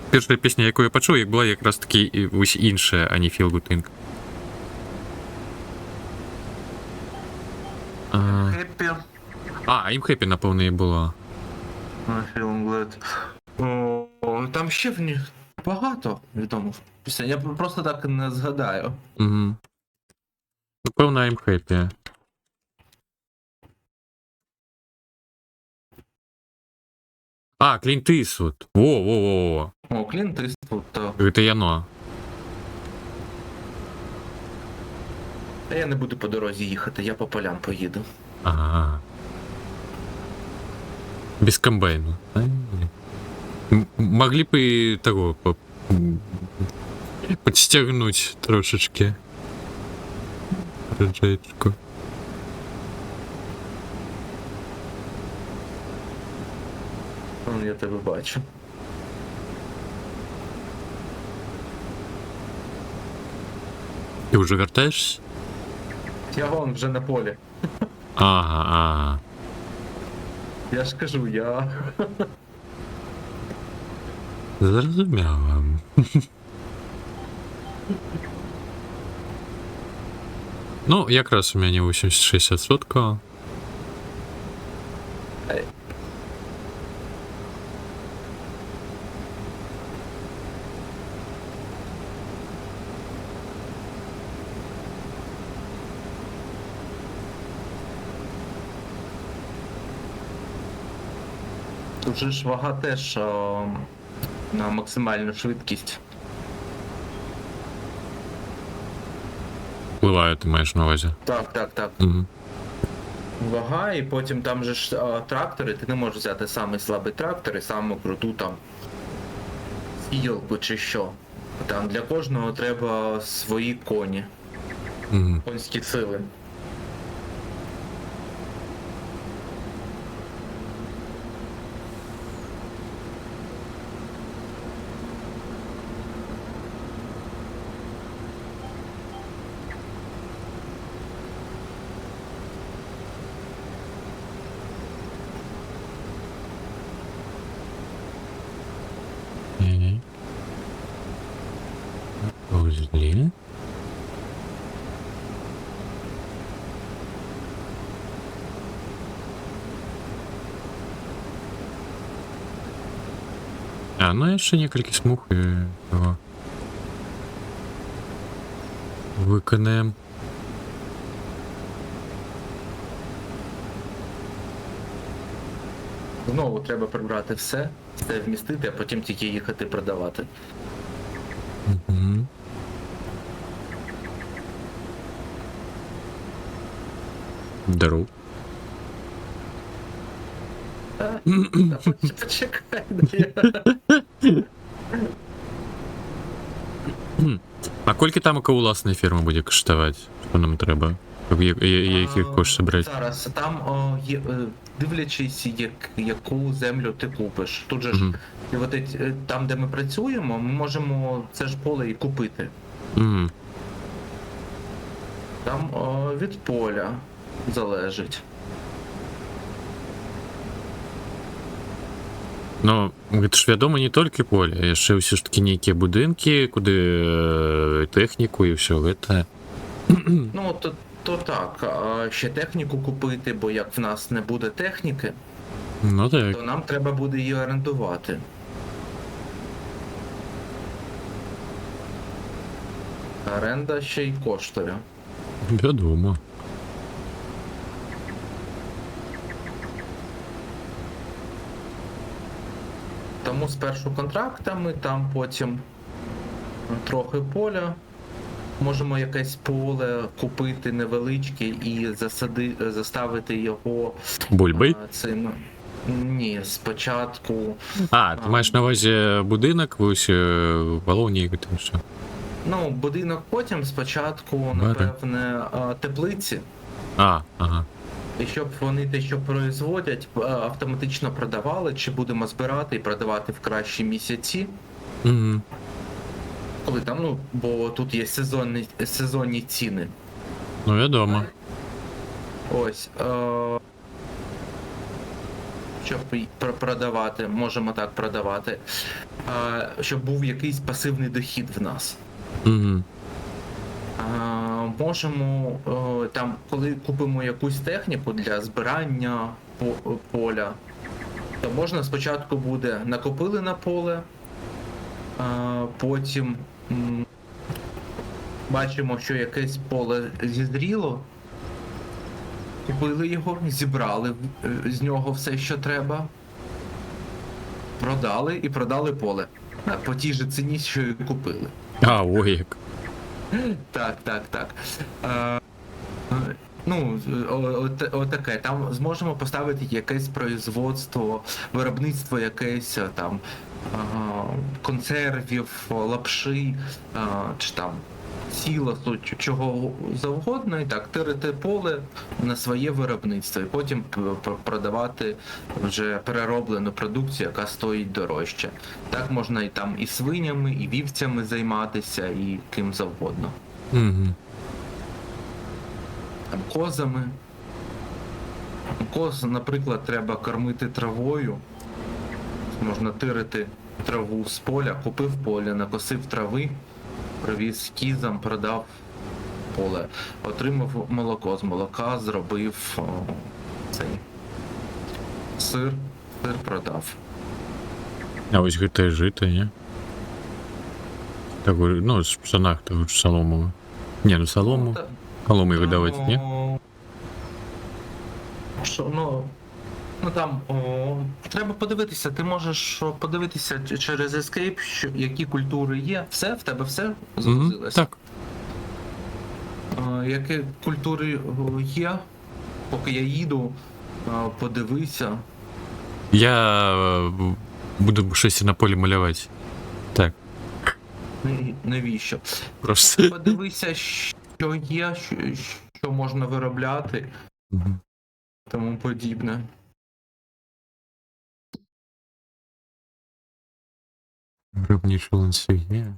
перша пісня, яку я почув, була якраз таки ось інша, а не Feel Good Inc. Хеппі. I'm Happy, напевно, і було. Feeling glad. Там ще в них багато відомих пісень. Я просто так не згадаю. Угу. Напевно, I'm Happy. Клінт Іствуд. Во. О, Клінт Іствуд, то. Это яно. Та я не буду по дорозі їхати, я по полям поїду. Ага. Без комбайну. Могли бы и того подстегнуть трошечки. Рджечку. Я тебе бачу. Ты уже вертаешься? Я вон вже на полі. Ага. Я ж кажу, я. Зрозуміло. Ну, якраз у мене 80-60%. Тут же ж вага теж на максимальну швидкість. Впливає, ти маєш на увазі. Так. Угу. Вага, і потім там же ж трактори, ти не можеш взяти самий слабий трактор і саму круту там сіялку чи що. Там для кожного треба свої коні, Угу. конські сили. Узли. Ну jeszcze некалькі смуг і його виконаємо. Знову треба прибрати все вмістити, а потім тільки їхати продавати. Угу. Дару. Почекай, А колькі там у власної фірми буде коштувати? Що нам треба? Які кошти брати? Зараз там є, дивлячись, яку землю ти купиш. Тут же ж Мгм. там, де ми працюємо, ми можемо це ж поле і купити. Мгм. Там від поля залежить. Ну, це ж відомо не тільки поле, а ще все ж таки ніякі будинки, куди техніку і все це. Ну, то так, а ще техніку купити, бо як в нас не буде техніки, Ну так. то нам треба буде її орендувати. Оренда ще й коштує. Відомо. Тому спершу контрактами, там потім трохи поля. Можемо якесь поле купити невеличке і заставити його Бульбой? цим. Ні, спочатку. А, ти маєш на увазі будинок, ось Волоні там що. Ну, будинок потім, спочатку, Бари. напевне, теплиці. А, ага. І щоб вони те, що производять, автоматично продавали, чи будемо збирати і продавати в кращі місяці. Угу. Коли там, ну, бо тут є сезонні ціни. Ну, відомо. Ось. Щоб продавати, можемо так продавати. Щоб був якийсь пасивний дохід в нас. Угу. Можемо там, коли купимо якусь техніку для збирання поля, то можна спочатку буде накопили на поле, потім бачимо, що якесь поле зізріло, купили його, зібрали з нього все, що треба, продали і продали поле по тій же ціні, що і купили. А, ой, як. Так. Ну, отаке. Там зможемо поставити якесь производство, виробництво якесь там консервів, лапши, чи там сілосу, чого завгодно, і так, тирити поле на своє виробництво, і потім продавати вже перероблену продукцію, яка стоїть дорожче. Так можна і там і свинями, і вівцями займатися, і ким завгодно. Угу. Там козами. Коз, наприклад, треба кормити травою. Можна тирити траву з поля, купив поле, накосив трави, привіз кізам, продав поле. Отримав молоко, з молока зробив цей сир продав. А ось гите жити, ні? Так, ну, в пшенах того ж солому. Ні, ну солому. Соломи видавати, ні? Що, ну там треба подивитися, ти можеш подивитися через Escape, які культури є. Все, в тебе все загрузилось? Так. Які культури є? Поки я їду, подивися. Я буду щось на полі малювати. Так, Навіщо? просто. Подивися, що є, що можна виробляти, Мгм. тому подібне. Виробничі ланцюги.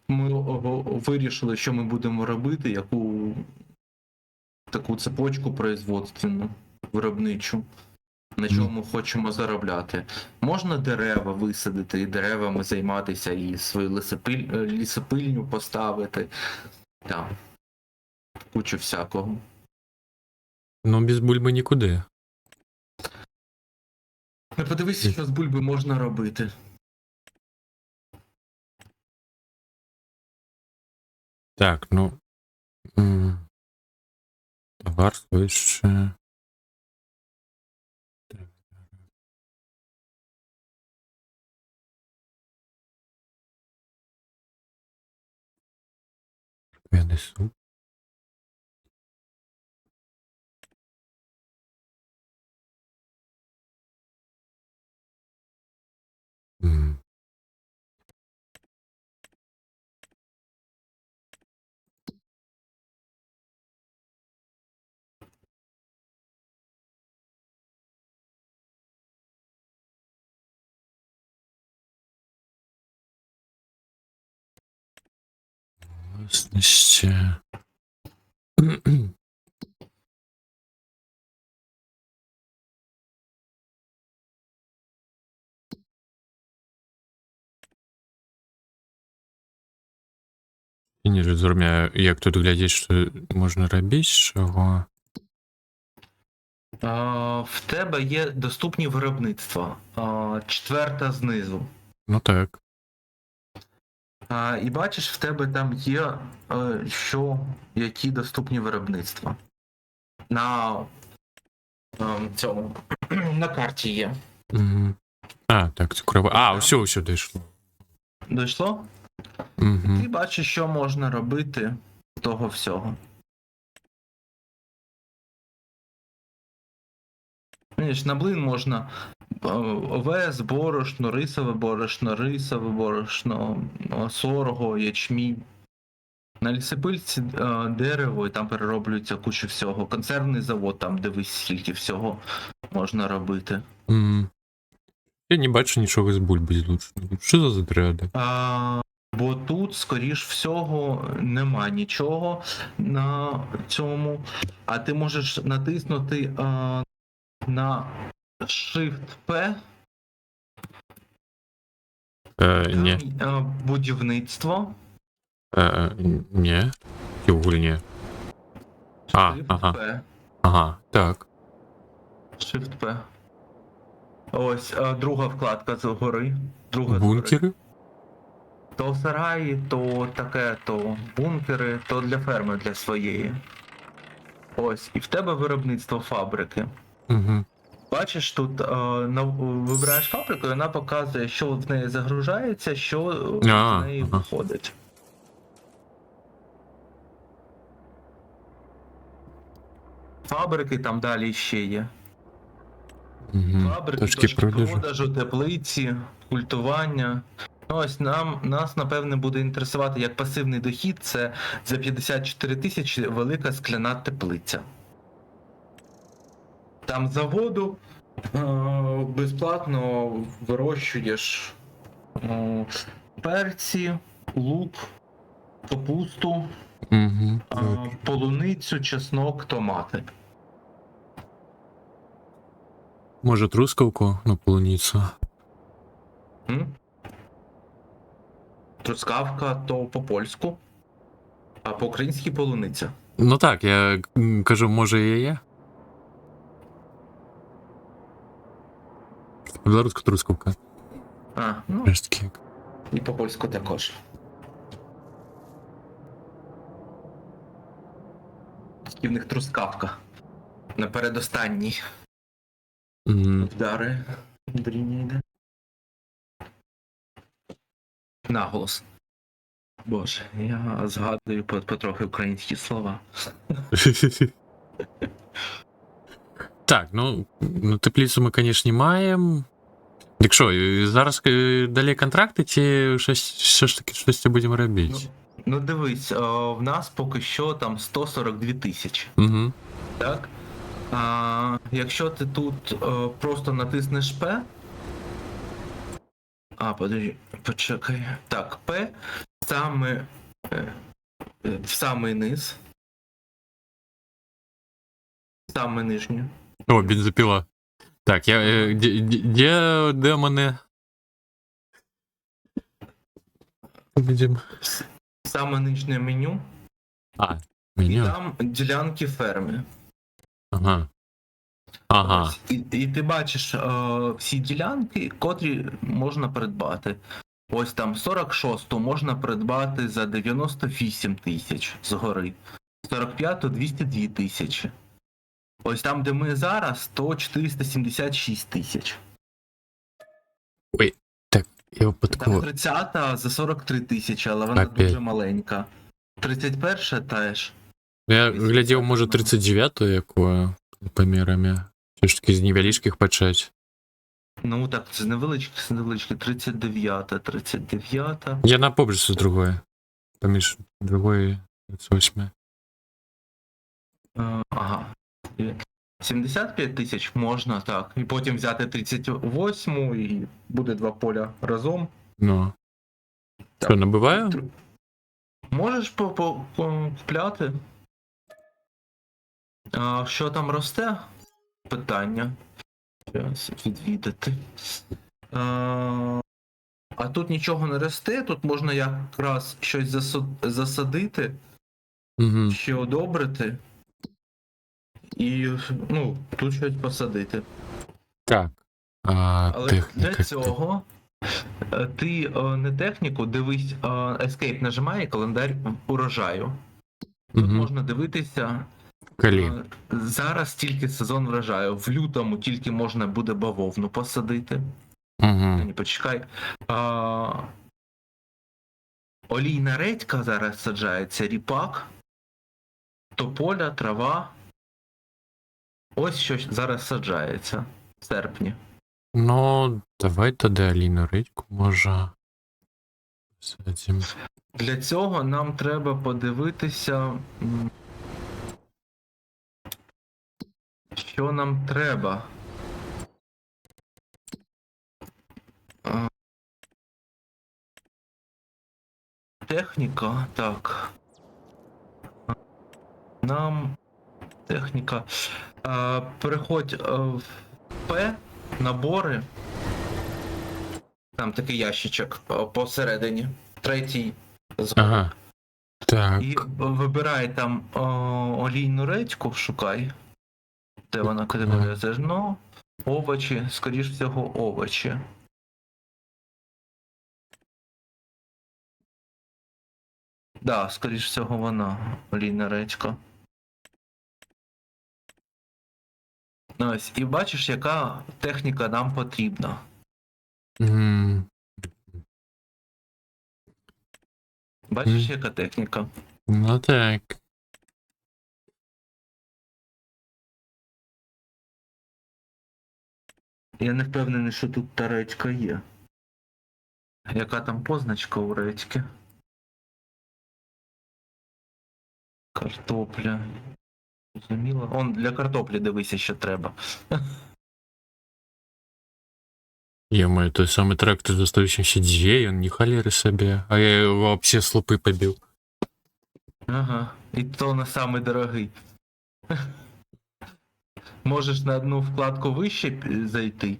Ми вирішили, що ми будемо робити, яку таку цепочку производственну, виробничу, на чому хочемо заробляти. Можна дерева висадити і деревами займатися, і свою лісопильню поставити. Там. Кучу всякого. Ну, без бульби нікуди. Ну, подивися, що з бульби можна робити. Так, ну. Товар свище. Так. Я несу. М. Власне, ще. Я не розумію, як тут глядіти, що можна робити, чого. В тебе є доступні виробництва. Четверта знизу. Ну так. І бачиш, в тебе там є які доступні виробництва. На цьому на карті є. Угу. А, так, цукрове. А, все дійшло. Дійшло? Угу. Ти бачиш, що можна робити з того всього. Знаєш, на блин можна овес, борошно, рисове борошно, сорго, ячмінь. На лісопильці дерево, і там перероблюється куча всього. Консервний завод, там дивись, скільки всього можна робити. Угу. Я не бачу нічого з бульби злучено. Що за задряди? Бо тут, скоріш всього, нема нічого на цьому. А ти можеш натиснути на Shift-P. Ні. Будівництво. Ні. Ні. Ага. Shift-P. Ага, так. Shift-P. Ось друга вкладка згори. Друга Бункери? згори. То сараї, то таке, то бункери, то для ферми для своєї. Ось, і в тебе виробництво фабрики. Угу. Бачиш, тут вибираєш фабрику, і вона показує, що в неї загружається, що з неї виходить. Фабрики там далі ще є. Угу. Фабрики, Точки точки продажу. продажу, теплиці, культування. Ну, ось нас, напевне, буде інтересувати як пасивний дохід, це за 54 тисячі велика скляна теплиця. Там за воду безплатно вирощуєш перці, лук, капусту, Угу. полуницю, чеснок, томати. Може, трускавку на полуницю? Трускавка то по-польську, а по-українськи полуниця. Ну так, я кажу, може і є. Білоруська трускавка. Ну, Рештки. і по-польську також. І в них трускавка. На передостанній Угу. вдари. Дріння йде. Наголос. Боже, я згадую потрохи українські слова. Так, ну теплицю ми, звісно, маємо. Так що, зараз далі контракти, чи все ж таки щось будемо робити? Ну дивись, в нас поки що там 142 тисячі. Угу. Так? Якщо ти тут просто натиснеш P. Подожди, почекай. Так, P в самий низ. Саме нижню. О, бензопила. Так, я. Де демони? Побідім. Саме нижнє меню. І Меню. там ділянки ферми. Ага. Ага. І ти бачиш всі ділянки, котрі можна придбати. Ось там 46-ту можна придбати за 98 тисяч згори. 45-ту 202 тисячі. Ось там, де ми зараз, то 476 тисяч. Ой, так, я Там випадково. 30-та за 43 тисячі, але вона Опять. дуже маленька. 31-ша теж. Я глядів, може, 39-ту якою помірами. Все ж таки з невеличких почать. Ну так, це невеличкі, 39-та, 39-та. Я на побріжці з другої. Поміж другої 38. Ага. 75 тисяч можна, так. І потім взяти 38 і буде 2 поля разом. Ну. Так. Що, набиваю? Можеш купляти. Що там росте? Питання. Зараз відвідати. А тут нічого не росте, тут можна якраз щось засадити, Угу. ще одобрити. І, тут щось посадити. Так. Але для цього Ти не техніку, дивись, Escape нажимає календар урожаю. Тут Угу. можна дивитися. Коли? Зараз тільки сезон врожаю. В лютому тільки можна буде бавовну посадити. Угу. Ні, почекай. Олійна редька зараз саджається, ріпак, тополя, трава. Ось що зараз саджається в серпні. Ну, давай тоді Аліну Редьку, може. Садим. Для цього нам треба подивитися, що нам треба. Техніка, так. Нам техніка. Переходь в П, набори. Там такий ящичок посередині. Третій згодом. Ага. Так. І вибирай там олійну редьку, шукай. Де вона категорія зерно, овочі, скоріш всього, овочі. Да, скоріш всього вона, олійна редька. Ось, і бачиш, яка техніка нам потрібна. М, Бачиш, яка техніка? Ну так. Я не впевнений, що тут та редька є. Яка там позначка у редьки? Картопля. Зрозуміло. Он для картоплі дивися, що треба. Ё-моё, той самый трактор за 182, он не холеры себе. А я его вообще с лупы побил. Ага. І то не самий дорогий. Можеш на одну вкладку вище зайти,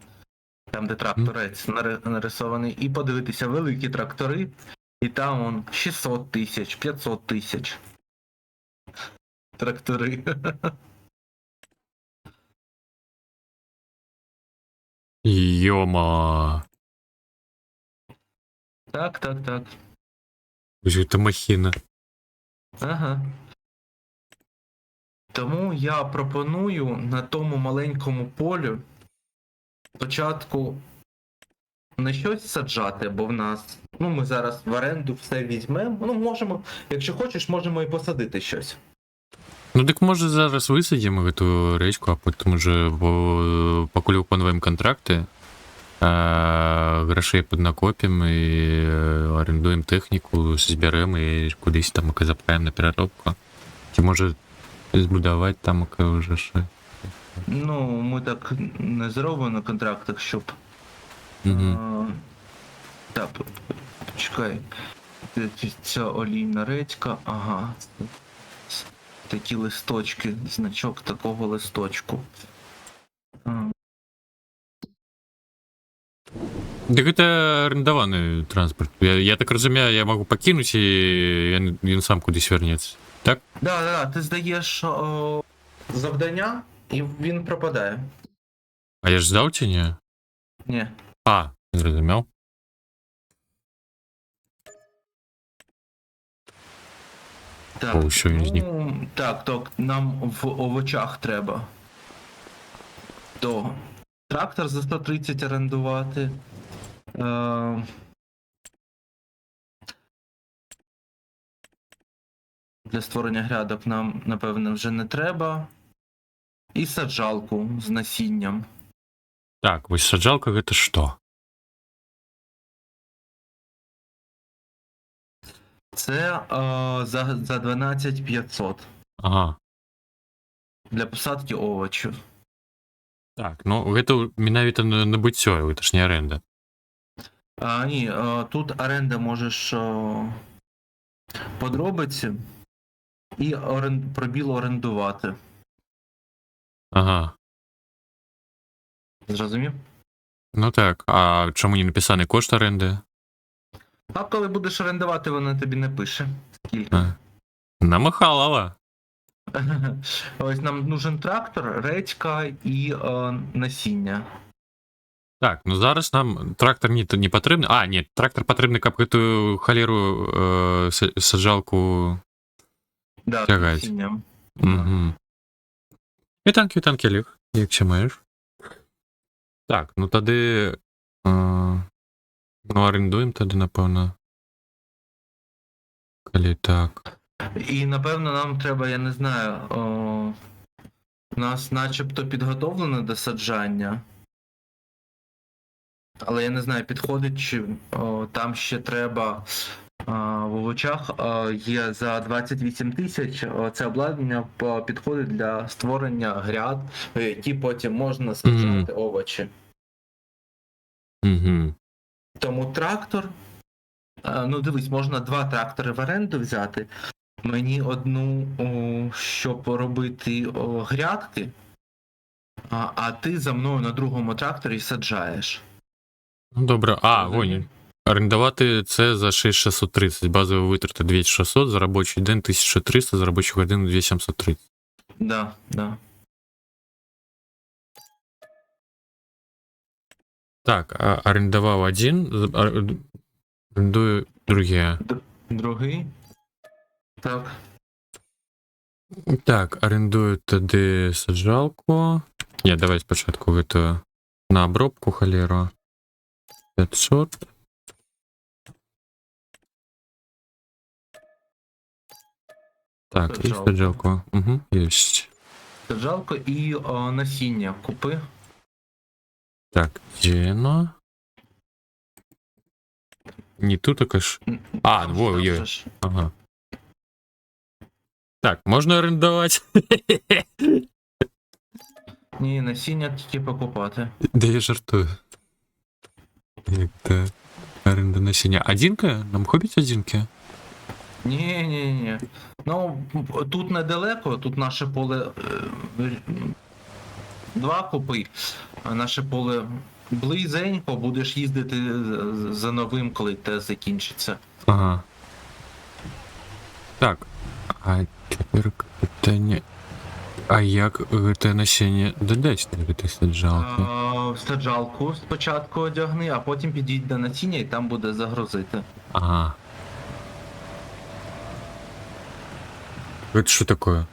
там де тракторець нарисований, і подивитися великі трактори, і там он 600 тисяч, 500 тисяч. Трактори. Ё-ма. Так, так, так. Это махина. Ага. Тому я пропоную на тому маленькому полю спочатку не щось саджати, бо в нас, ну ми зараз в оренду все візьмемо. Ну можемо, якщо хочеш, можемо і посадити щось. Ну так може зараз висадимо эту речку, а потім уже покуль виконуємо контракти, грошей піднакопимо і орендуємо техніку, зберемо і кудись там запхаємо на переробку. Чи може збудувати там вже щось. Ну, ми так не зробимо на контрактах, щоб. Угу. Так, почекай. Ця олійна редька, ага. Такі листочки, значок такого листочку. Так это орендований транспорт. Я так розумію, я можу покинути і він сам кудись вернеться. Так? Да, ти здаєш завдання, і він пропадає. А я ж здав чи ні? Ні. А, зрозумів. Так, О, що він зник. так, нам в овочах треба. То трактор за 130 орендувати. Для створення грядок нам, напевне, вже не треба. І саджалку з насінням. Так, ось саджалка это що? Це за 12 500 Ага. для посадки овочів. Так, ну это менавіта набуття, это ж не оренда. Ні, тут оренда можеш подробиці і пробіл орендувати. Ага. Зрозумів? Ну так, а чому не написаний кошт оренди? А коли будеш орендувати, вона тобі не пише. Скільки. Намахалова. Ось нам нужен трактор, редька і насіння. Так, ну зараз нам трактор не потрібен. А, ні, трактор потрібний, каб гэту халеру саджалку Да, тягать. насінням. Угу. Квітанки, Олег, як ще маєш. Так, ну тоді. Ну, орендуємо тоді, напевно. Коли так. І напевно нам треба, я не знаю, у нас начебто підготовлено до саджання. Але я не знаю, підходить чи там ще треба в овочах є за 28 тисяч. Це обладнання підходить для створення гряд, в які потім можна саджати овочі. Угу. Тому трактор. Ну, дивись, можна 2 трактори в оренду взяти. Мені одну, щоб робити грядки, а ти за мною на другому тракторі саджаєш. Ну, добре. А, Розумію. вон. Орендувати це за 6630. Базові витрати 2600, за робочий день 1300, за робочу годину 2730. Да, да. Так, орендував один, орендую друге. Другий. Так. Так, орендую тоді саджалку. Ні, давай спочатку это на обробку холеру. 500. Так, і Саджалку. саджалку. Угу, єсть. Саджалку і насіння купи. Так, зелено. Не тут також. А, Там во, же є. ж. Ага. Так, можна орендувати. Ні, насіння тільки покупати. Да я жартую. Як то оренда насіння. Одинка? Нам хопить одинки? Ні. Ну, тут недалеко, тут наше поле 2 купи, а наше поле близенько, будеш їздити за новим, коли те закінчиться. Ага. Так. А тепер питання. А як це насіння додати до этой саджалки? Саджалку спочатку одягни, а потім підійдь до насіння і там буде загрузити. Ага. Это что такое?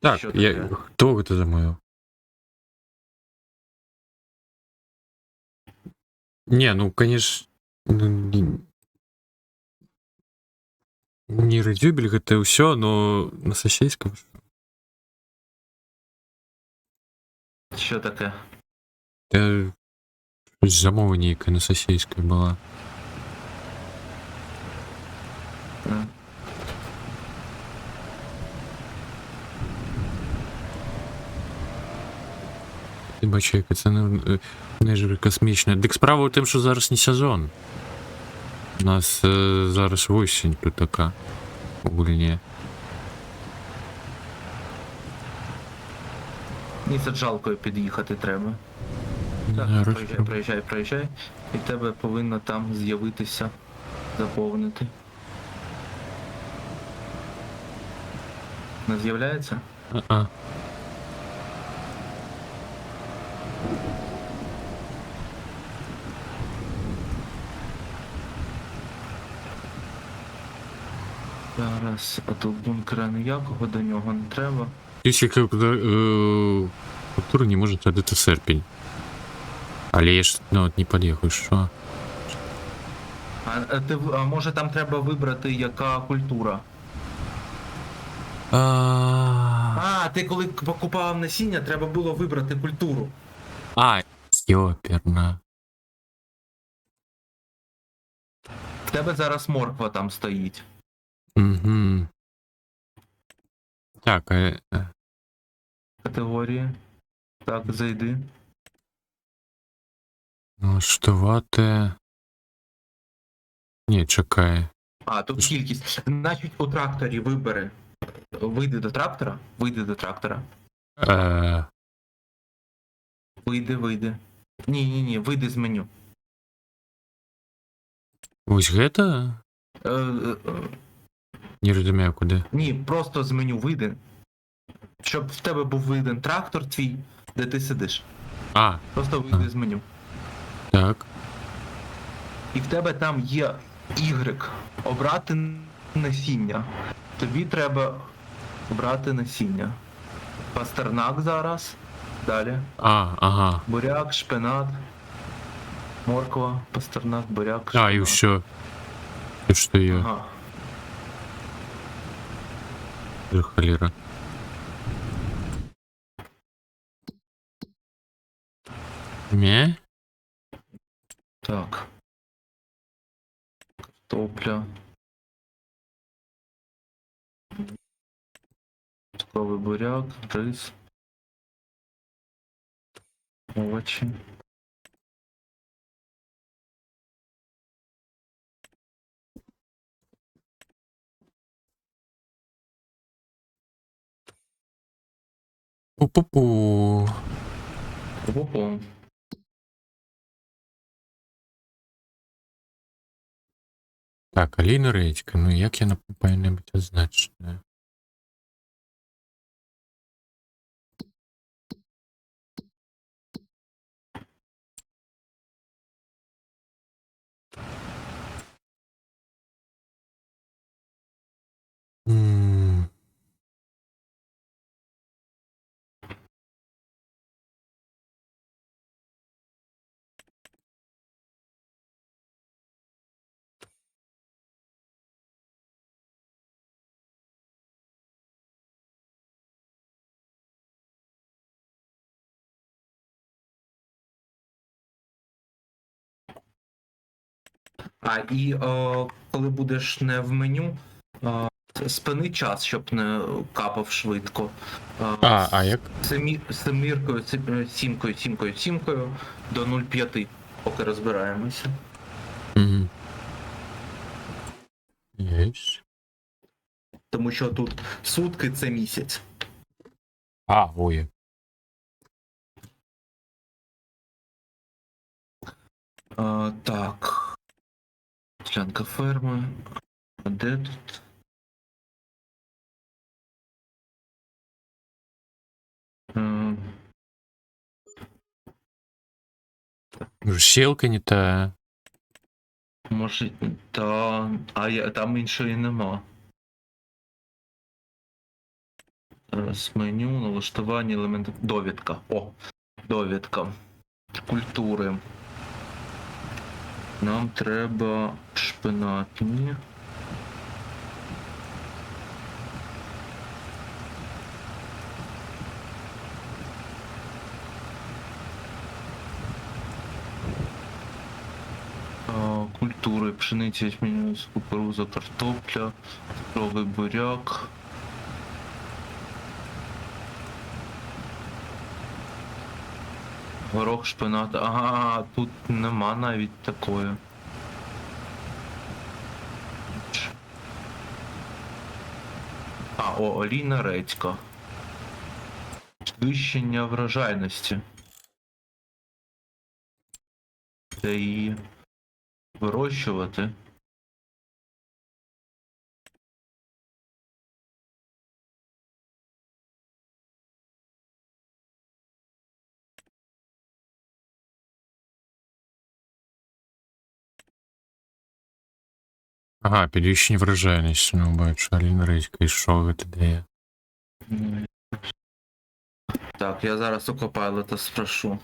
Так, Що я... таке? Хто это замовив? Не, ну, конечно... Не радюбель, это все, но на сосейском. Що таке? Это замовление на сосейской была. Е. Ти бачиш, яка це не космічна. Дик справа у тим, що зараз не сезон. У нас зараз осінь тут така. Гульня. Ні, саджалкою під'їхати треба. Так, Зараз. проїжджай. І в тебе повинно там з'явитися, заповнити. Не з'являється? А. Зараз, а тут бункера ніякого, до нього не треба. Якщо культура не може садити серпень. Але я ж от не під'їхав, що? А може там треба вибрати, яка культура? Ти коли покупав насіння, треба було вибрати культуру. Йоперна. В тебе зараз морква там стоїть. Угу. Так, Категорії. Так, зайди. налаштувати. Ні, чекай. Тут кількість. Значить, у тракторі вибери. Вийди до трактора. Вийди. Ні, вийди з меню. Ось гэта? Не розумію, куди. Ні, просто з меню вийди. щоб в тебе був виден трактор твій, де ти сидиш. А, Просто вийди з меню. так. І в тебе там є Y. Обрати насіння. Тобі треба обрати насіння. Пастернак зараз. Далі. Ага. Буряк, шпинат. Морква, пастернак, буряк, А, шпинат. и все. И что я? Ага. Холера. Мя? Так. Картопля. Цукровий буряк, рис. Овочі. Пу-пу-пу. Опа. Так, Аліна Редька, ну як я повинна бути означена? М. І коли будеш не в меню, спини час, щоб не капав швидко. А як? Семіркою, сімкою до 0,5, поки розбираємося. Угу. Єсть. Тому що тут сутки це місяць. А, ой. Так. Ділянка ферми. А де тут? Щелка не та. Може, там іншої нема. Зараз меню, налаштування, елементи. Довідка. Довідка. Культури. Нам треба шпинатні. Культури, пшениця, ячменю, кукуруза, картопля, цукровий буряк. Горох, шпинат. Ага, тут нема навіть такої. Олійна редька. Підвищення врожайності. Де її вирощувати. Ага, підвищення врожайності, ну бачу, Аліна Редька, і що це дає? Так, я зараз у Copilot спрошу.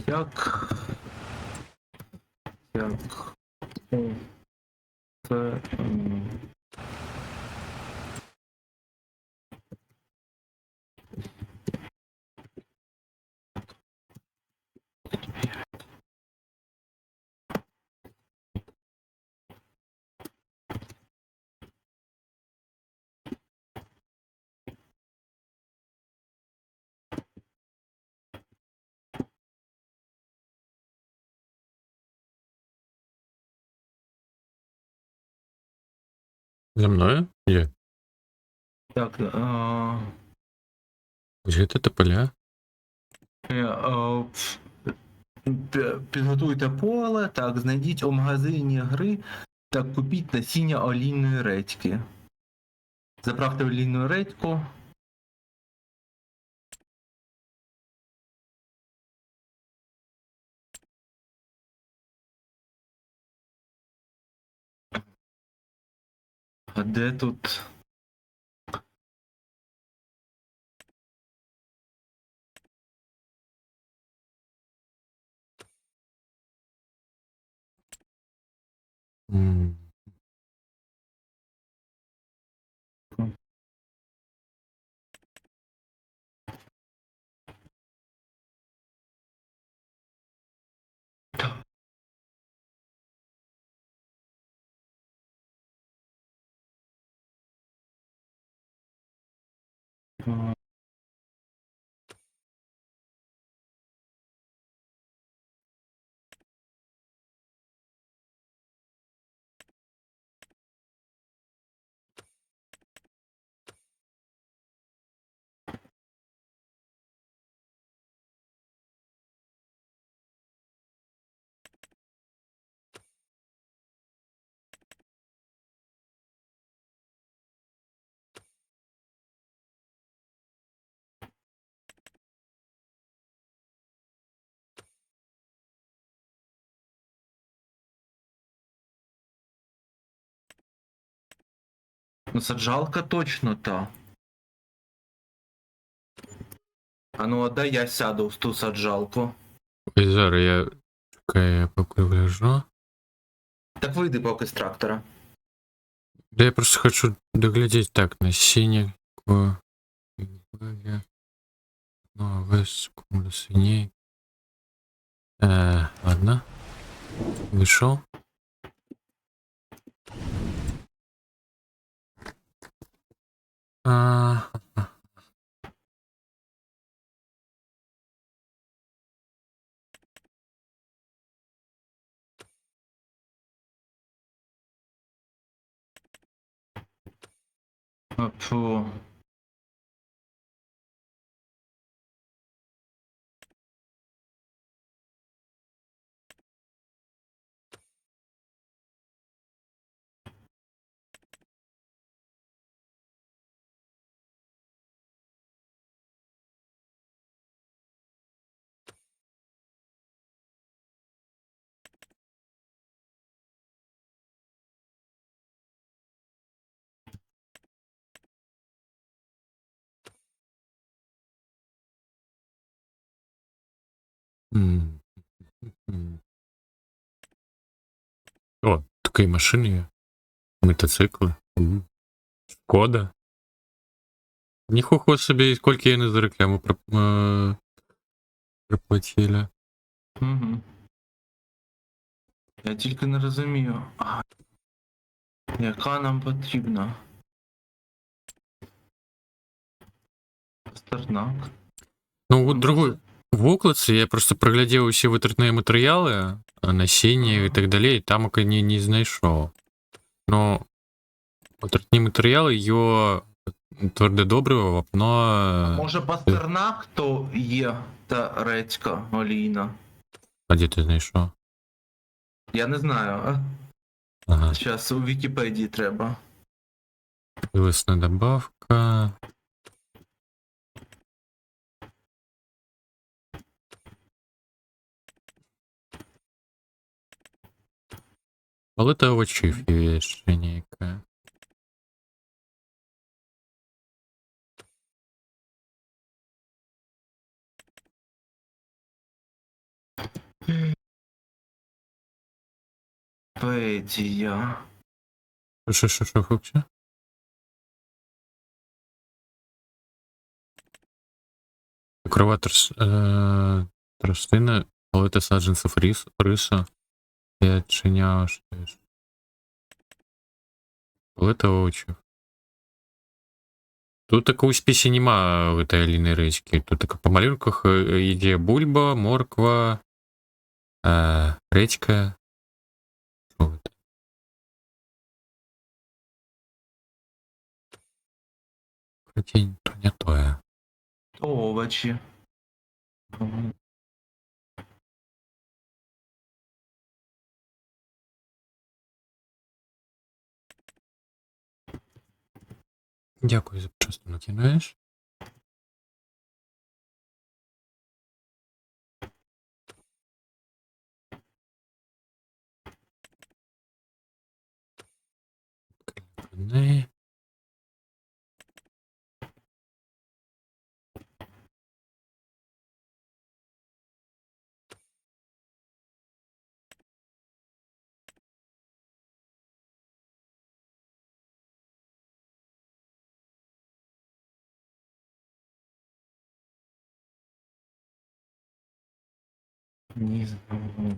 Як це За мною? Є. так, Где це поля? підготуйте поле, так, знайдіть у магазині гри Так, купіть насіння олійної редьки. Заправте олійну редьку. А де тут? М. Ну, саджалка точно та. А ну, а дай я сяду в ту саджалку. Ой, зараз я. Чекай, я поки гляжу. Так вийди поки з трактора. Да я просто хочу доглядеть так, насіння. Ну, весь кумулю свиней. Ладно. Вышел. А, А, фу. м, м. О, такие машины є. Мотоцикли. Шкода. Ніхуя собі, скільки я не за рекламу проплатили. Угу. Я тільки не розумію. Яка нам потрібна? Пастернак. Ну, вот другой. В укладці я просто проглядів усі витратні матеріали, насіння і так далі, і там не знайшов. Ну, витратні матеріали, його тверде добриво, вапно. Може пастернак то є та редька олійна? А де ти знайшов? Я не знаю. Ага. Зараз у Вікіпедії треба. Лесна добавка. Палита овочів є ще ніяка. Педія. Що, хлопці? Крова тростина, палита саджанців рису. Яченя, що ж. Палита овочів. Тут такого у списі нема в этой олійної речки. Тут так по малюнках є бульба, морква, редька. Що це? Хотя то не то. Овочі. Дякую за часто накидаєш. Не. Ні,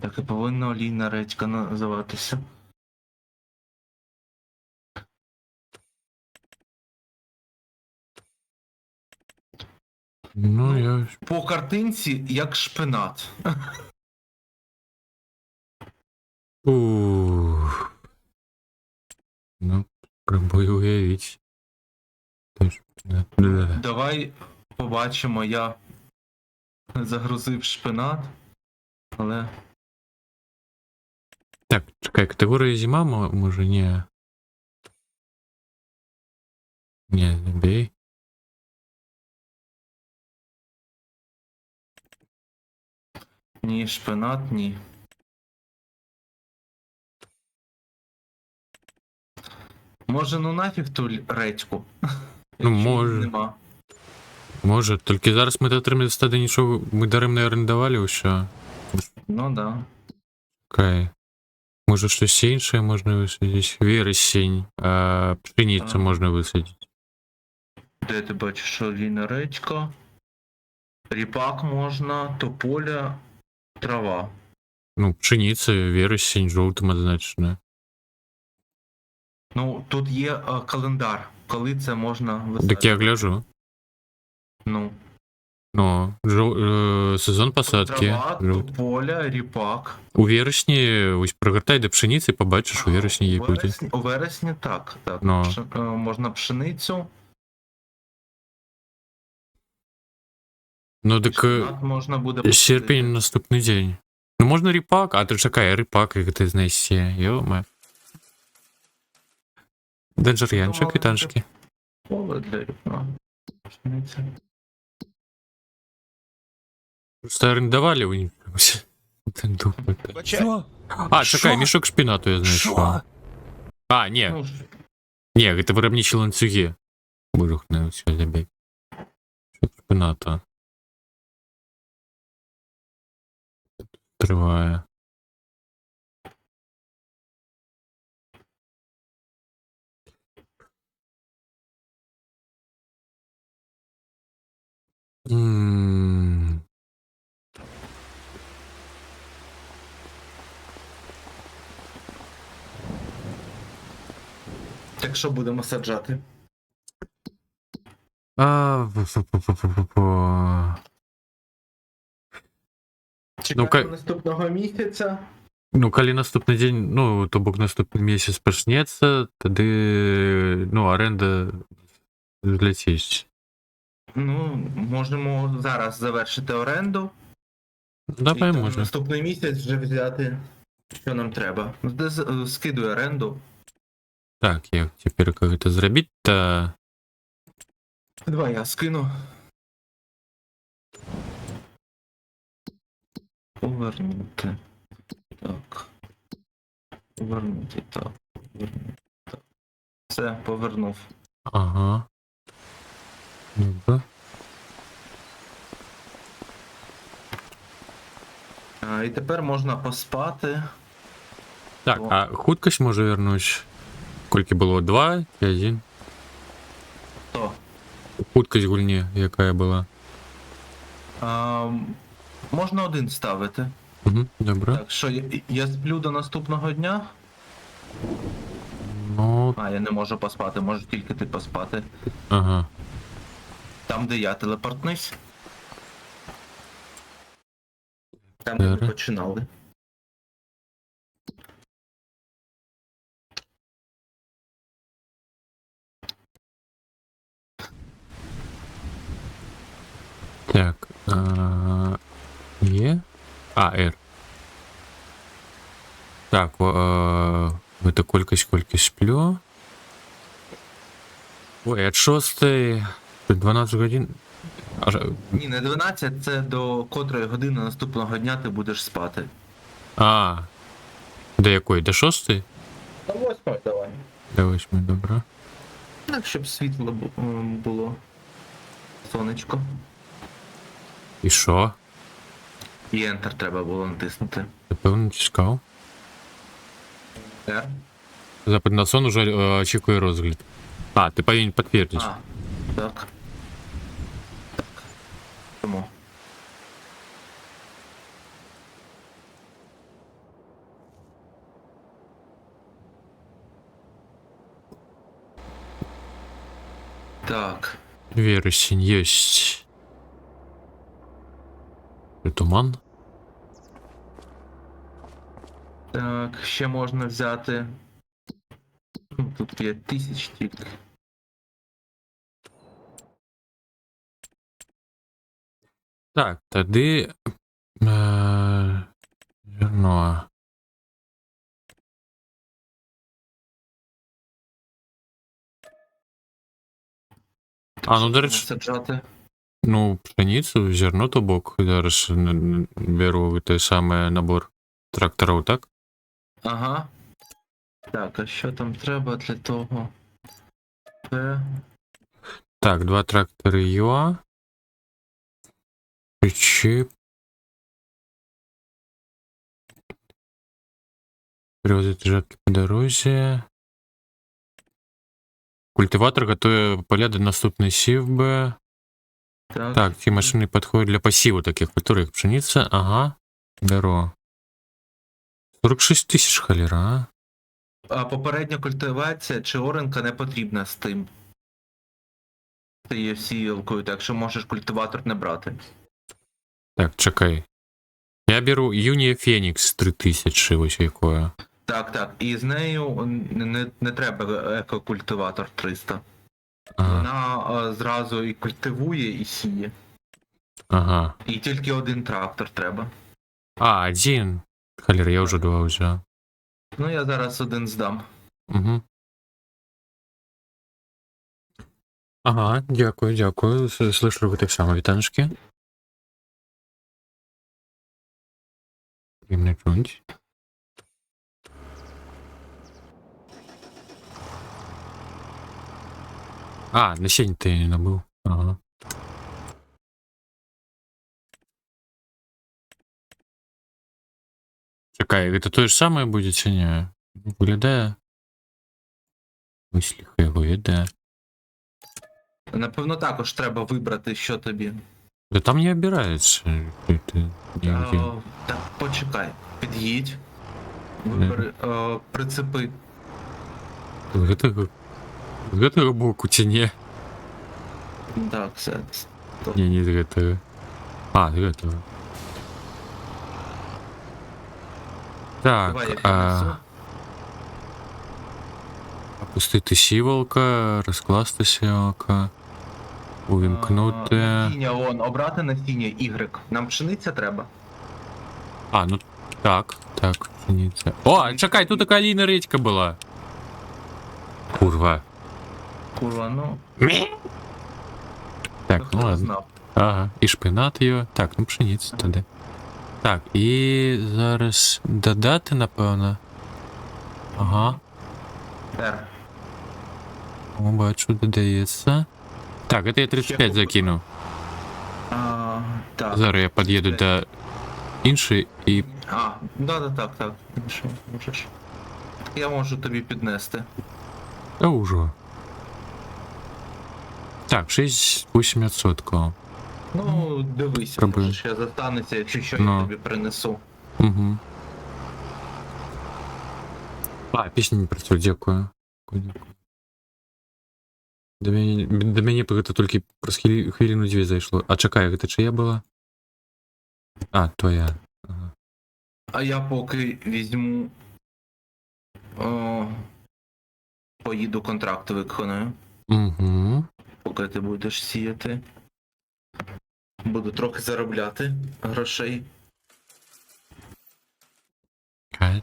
так і повинна олійна редька називатися. Ну, я... По картинці як шпинат. Ух. Ну, пробую уявить. Тож, да. Давай побачимо, я загрузив шпинат, але. Так, чекай, категорія зима, може, ні. Ні, не бей. Ні, шпинат, ні. Може, ну нафіг ту редьку? Ну, Якщо її може. Нема. Може, тільки зараз ми дотримали стади нічого, ми даремно не орендували, що. Ну да. Окей. Може щось інше можна висадити? Вересень. Пшеницю Ага. можна висадити. Де ти бачиш олійна редька? Ріпак можна, тополя, трава. Ну, пшениця, вересень, жовтим однозначно. Ну, тут є календар, коли це можна висадити. Так я гляжу. Ну, Ну, сезон посадки. трава, тополя, ріпак. У вересні, ось прогортай до пшениці, побачиш, у вересні є люди. У вересні так. Ну. Можна пшеницю. Ну, так Шпинат можна буде серпень посадити. наступний день. Ну, можна ріпак, а ти чекай, ріпак, як ти знайшся, йоме. Денджер'янчик і танчики. Поле для ріпака. Пшениця. Просто орендували у них. Що? А, чекай, Що? мішок шпінату я знайшов. Що? А, ні, Ну, ні, це виробничі ланцюги. Бурухне, все, забей. Мішок шпіната. Триває. М. так що будемо саджати? Чекаємо ка- наступного місяця. Ну, коли наступний день, ну, то бок наступний місяць почнеться, тоді, ну, оренда злетить. Ну, можемо зараз завершити оренду. Давай, і там може. наступний місяць вже взяти, що нам треба. Скидуй оренду. Так, як тепер як це зробити-то? Давай я скину. Повернути. Так. Повернути, так. Повернути, так. Все, повернув. Ага. Добре. І тепер можна поспати. Так, О. а худкость може вернути? Скільки було? 2 і 1? То. Худкость гульні, яка була? Можна один ставити. Угу, добре. Так, що я сплю до наступного дня? Ну, А, я не можу поспати, можу тільки ти поспати. ага. Там, де я телепортнусь. Там, де ми Добре. починали. Так, є? R. Так, в эту кількість сплю. Ой, от 6 до 12 годин. Ні, не 12, це до котрої години наступного дня ти будеш спати. А. До якої? До 6? До 8 давай. До 8, добре. Так, щоб світло було. Сонечко. І що? І Enter треба було натиснути. Ти певно чекав? R. Запит на сон уже очікує розгляд. А, ти повинен підтвердити. А, так. Так. Тому. Так. Вересень есть. Туман? Так, ще можна взяти. Тут 5000 тільки. Так, тоді. Зерно. А, ну, до речі, Саджати. ну, пшеницю, зерно то бок. Зараз беру той самий набор тракторів, так? Ага. Так, а що там треба для того? Так, 2 трактори ЮА. Причіп. Привозити жатки по дорозі. Культиватор готує поля до наступної сівби. Так. Так, ці машини підходять для посіву таких культур, як пшениця. Ага. Беру. 46 тисяч холера, а? А попередня культивація чи оренка не потрібна з тим. Ти є сіялкою, так що можеш культиватор не брати. Так, чекай. Я беру Юнія Фенікс 3000, ось якою. Так, так. І з нею не треба екокультиватор 300. Ага. Вона зразу і культивує, і сіє. Ага. І тільки один трактор треба. А, один. Холера, я вже 2 взяв. Ну я зараз один здам. Угу. Ага, дякую, дякую. Слышу ви так само, вітаночки. Приємно чуть. А, насіння ти не набув. Ага. Чекай, це те ж саме буде чи ні? Виглядає? Мислі його йде. Напевно, також треба вибрати, що тобі. Да там не обирається. Так, почекай. Під'їдь. Вибери прицепи. З гэтага боку чи ні? Так, все. Ні, не з гэтага. А, з гэтага. Так, Давай я піднесу. опустити сівалка, розкласти сівалка, увімкнути. Насіння, обрати насіння Y. Нам пшениця треба. А, ну так, пшениця. О, чекай, тут така лійна редька була. Курва. Курва, ну. Так, хто ну ладно. знав. Ага, і шпинат його. Так, ну пшениця тоді. Так, і зараз додати, напевно. Ага. R. О, бачу, додається. Так, это я 35 закинув. Так. Зараз я під'їду до іншої і... Так. Що, можеш? Я можу тобі піднести. Та уже. Так, 6-8%. Ну, дивись, Пробуй. може ще застанеться, якщо що, Ну. я тобі принесу. Угу. А, пісня не працює, дякую. До мене це тільки про хвилину 2 зайшло. А чекай, це чия була? А, твоя. Ага. А я поки візьму. Поїду контракт виконую. Угу. Поки ти будеш сіяти. Буду трохи заробляти грошей. Кайт.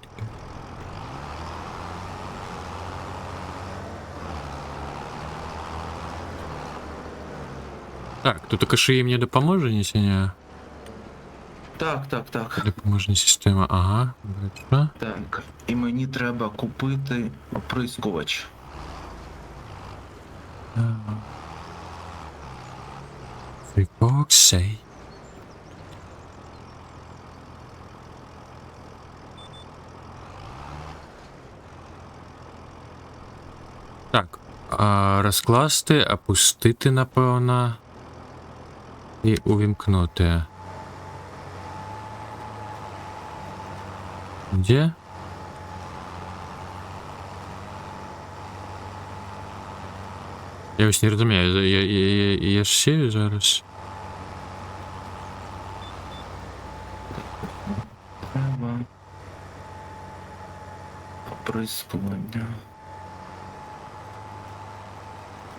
Так, тут така шиї мені допоможе несення. Так. Допоможна система. Ага, бачу. Так. І мені треба купити оприскувач. Фріпоксей. Так. Розкласти, опустити, напевно. І увімкнути. Де? Я ось не розумію, я ж сію зараз. Треба оприскування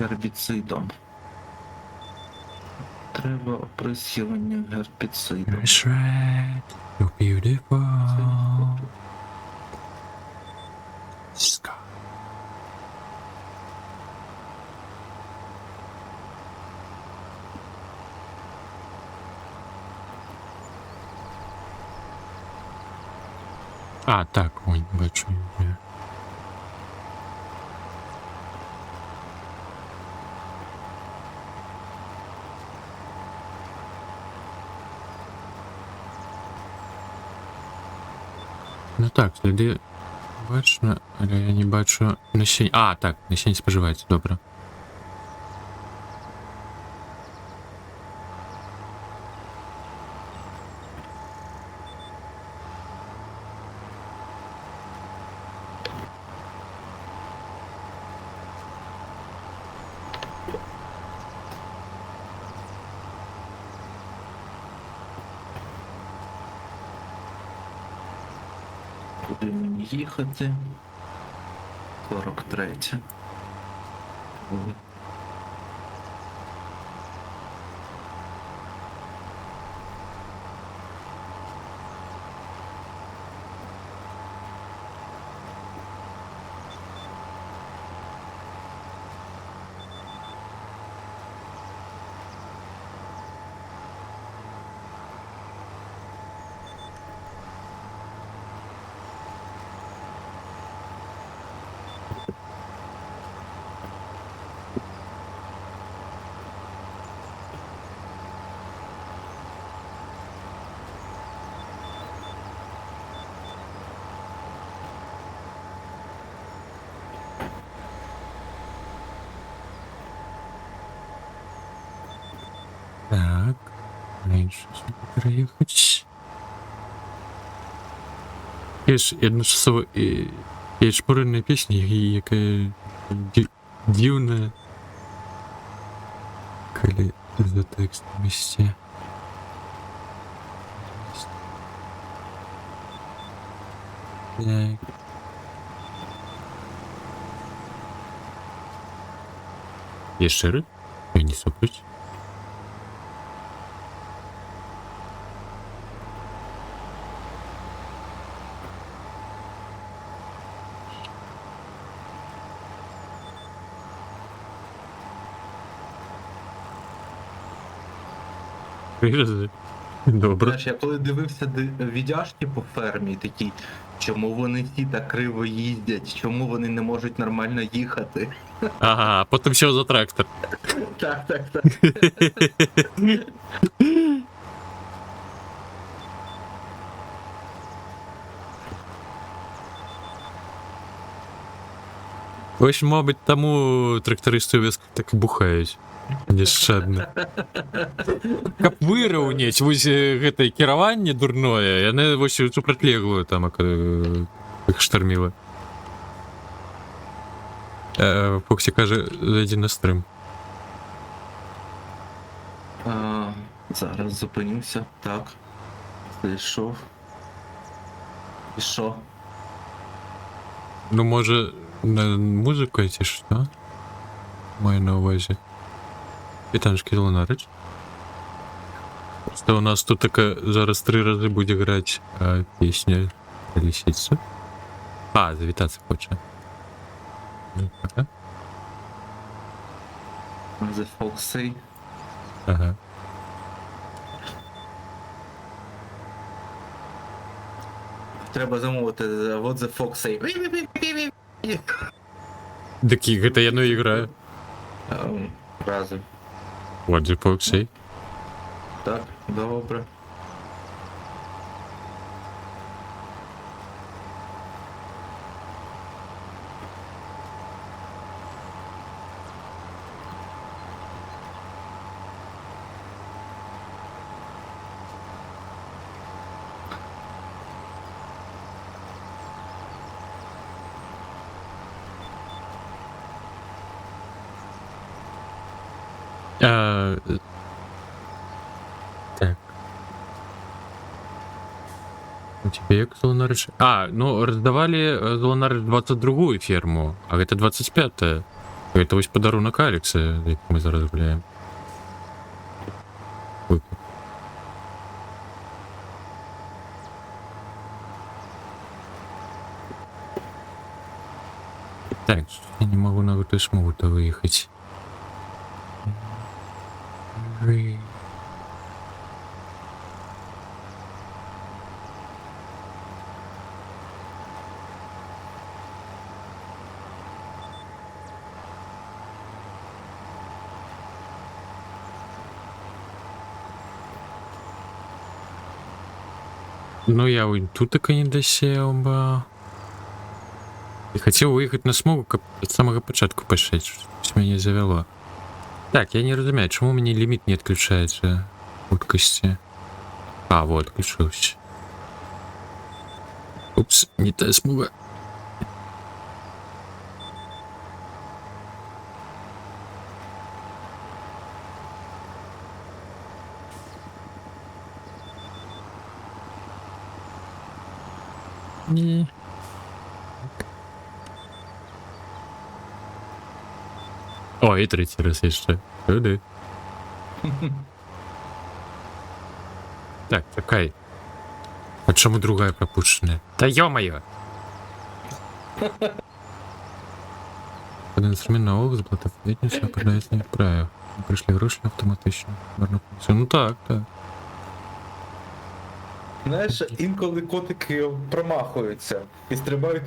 гербіцидом. Треба оприскування гербіцидом. You're right, you're beautiful. Sky. А, так, ой, бачу. Є. Ну так, сліди бачно, але я не бачу насіння. А, так, насіння споживається, добре. Куди мені їхати? 43. Так, менше переїхати. Є ж одночасово є ж поринна пісня, яка дивна, коли за текст в місті. Так. Є шири? Я не суплюсь. Вирази. Добре. Знаєш, я коли дивився відяшки по фермі, такі, чому вони всі так криво їздять, чому вони не можуть нормально їхати. Ага, а потім ще за трактор. Так. Ось, мабуть, тому трактористи виск так і бухають. Нещадно. Каб выраўняць вось гэтае кіраванне дурное, яны вось супрацьлеглую там іх штарміла. Фоксі кажа, зайдзі на стрим. Зараз зупинюся. Так. Зайшов. І що? Ну, може, на музику ці що? Маю на увазі. Вітанчики Лунарич. Просто у нас тут така зараз 3 рази буде грати пісня Лисиця. А, завітатися хоче. The Foxy. Ага. Треба замовити What the Fox say. Такі GTA я ну і граю. Разом. What the fuck say? Так, добре. Так. У тебя як Золонариш? А, ну роздавали Золонариш 22-ю ферму, а это 25-я. Это ось подарунок Алекса, як ми зараз гуляємо. Викуп. Так, я не могу на эту смугу-то выехать. Ну, я тут так и не досел бы. И хотел выехать на смугу от самого початку пошить, что меня завело. Так, я не разумею, чему у меня лимит не отключается уткости. А, вот, отключился. Упс, не та смуга. Не. О, и третий раз еще. Туди. Так, чекай. А чому другая пропущена? Та ё-моё! Под інструмент на овоз, блатофетниця, подається не вправо. Прийшли гроші автоматично. Ну так, так. Знаєш, інколи котики промахуються і стрибають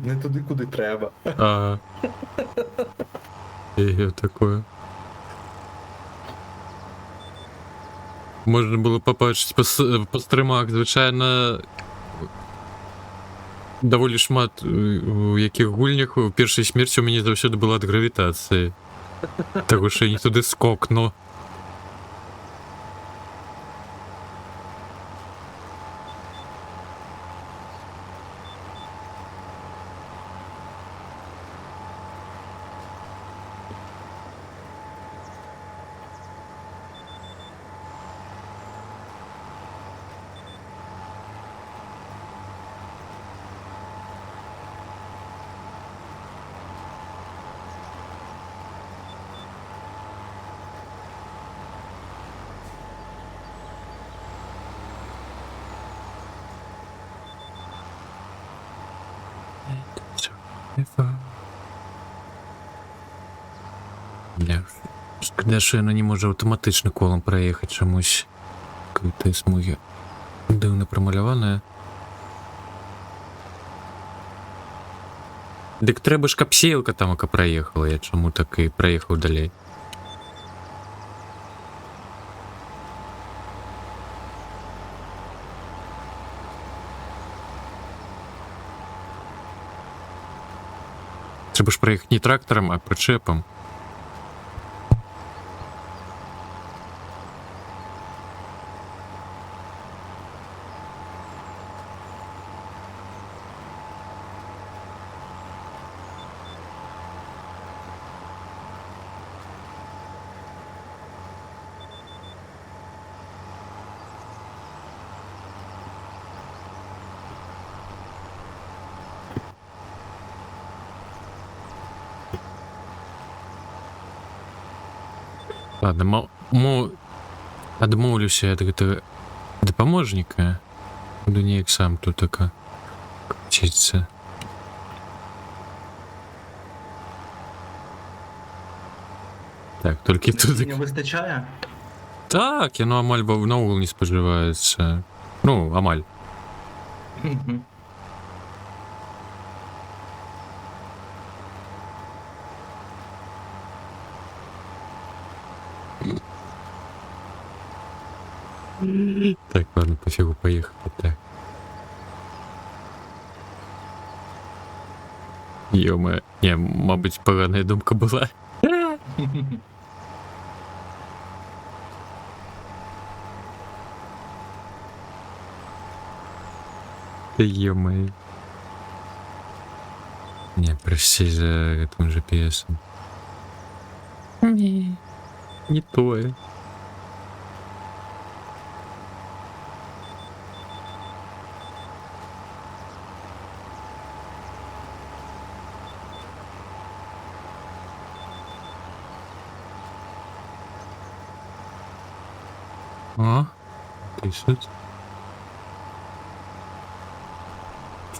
не туди, куди треба. Ага. І такое. Можна було побачити по стримах, звичайно, доволі шмат у яких гульнях у першій смерті у мене завжди була від гравітації. Того, що я не туди скокну. Бля, шкода, що вона не може автоматично колом проїхати чомусь. Коли смуги дивно промальоване. Дик треба ж капсілка там, яка проїхала, я чому так і проїхав далі. Треба ж проїхати не трактором, а причепом. Ладно, отмовлюся від этого допоможника. Буду неяк сам тут така вчитися. Так, тільки тут... Не вистачає? Так, кіно Амаль наогул не споживається. Ну, Амаль. Мгм. Так, ладно, пофігу, поїхали. Так. Йоме, ні, мабуть, погана думка була. Та йоме. Не, прости за этим GPS. Не то. А? Пишет.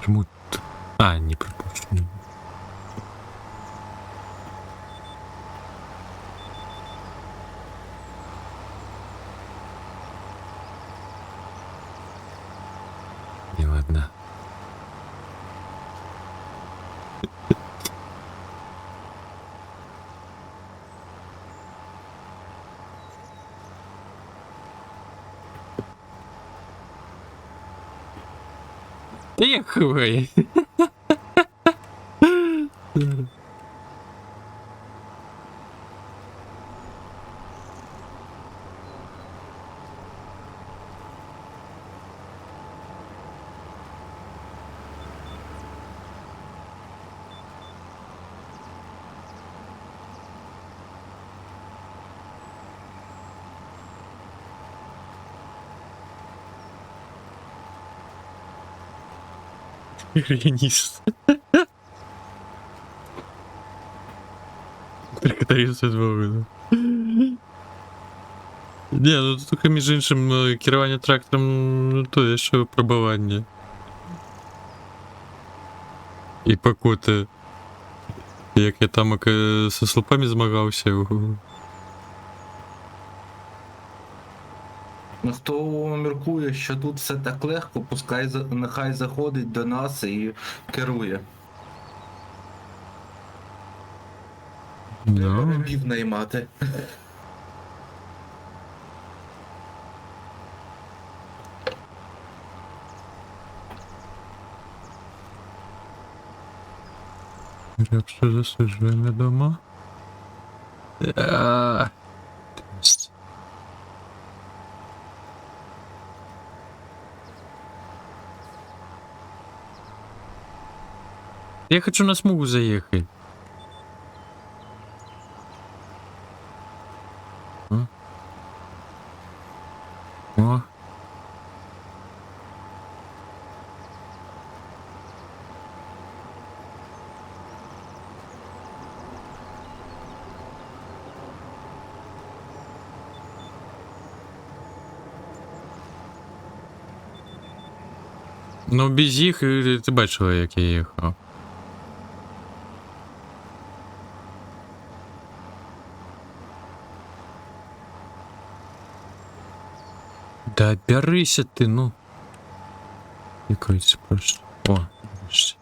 Почему? А, не пропущено. Не ладно. Ехай. Низ. Прикатаюся з вами. Ні, ну тут тільки між іншим керування трактором, ну то є ще випробування. І покути. Як я там зі слупами змагався. Ну, хто міркує, що тут все так легко, пускай нехай заходить до нас і керує. Треба Ну, рабів наймати. що засуджуємо дома. Я хочу на смугу заехать. О. Ну, без їх, ти бачила, як я їхав. Да обярися ти, ну. Якось просто. О, нарешті.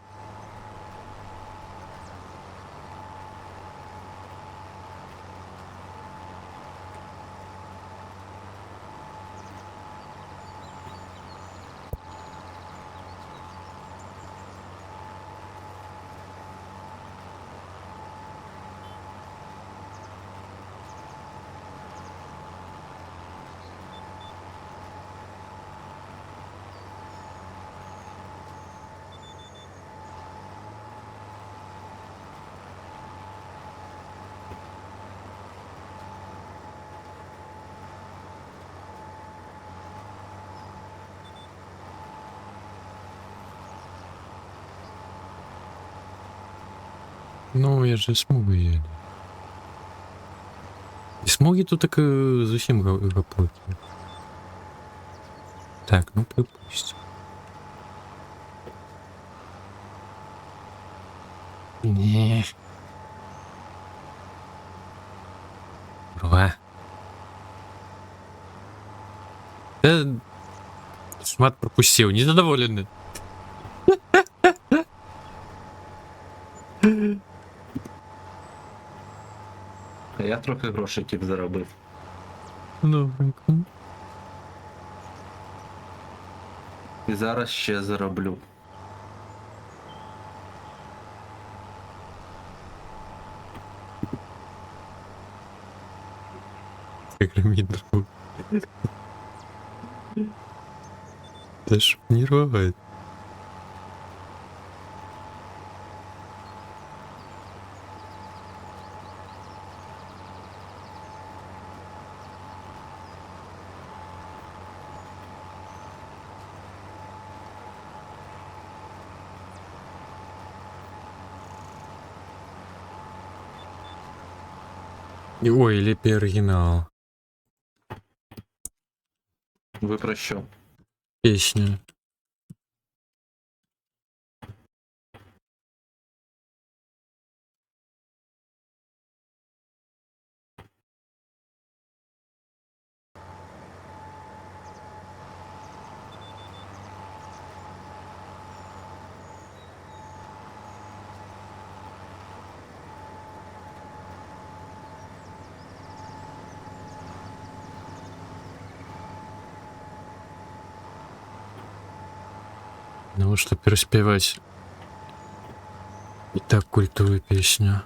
Ну, я же смогу їду. І смоги тут так зовсім гаплокі. Так, ну припустим. Не. Курва. Шмат пропустил, незадоволенный. А я трохи грошей заробив. Добренько. І зараз ще зароблю. Как громит друг. Да ж не рвает. Ой, лепи оригинал. Ви про що? Песня. Ну, что переспевать и так культовую песню.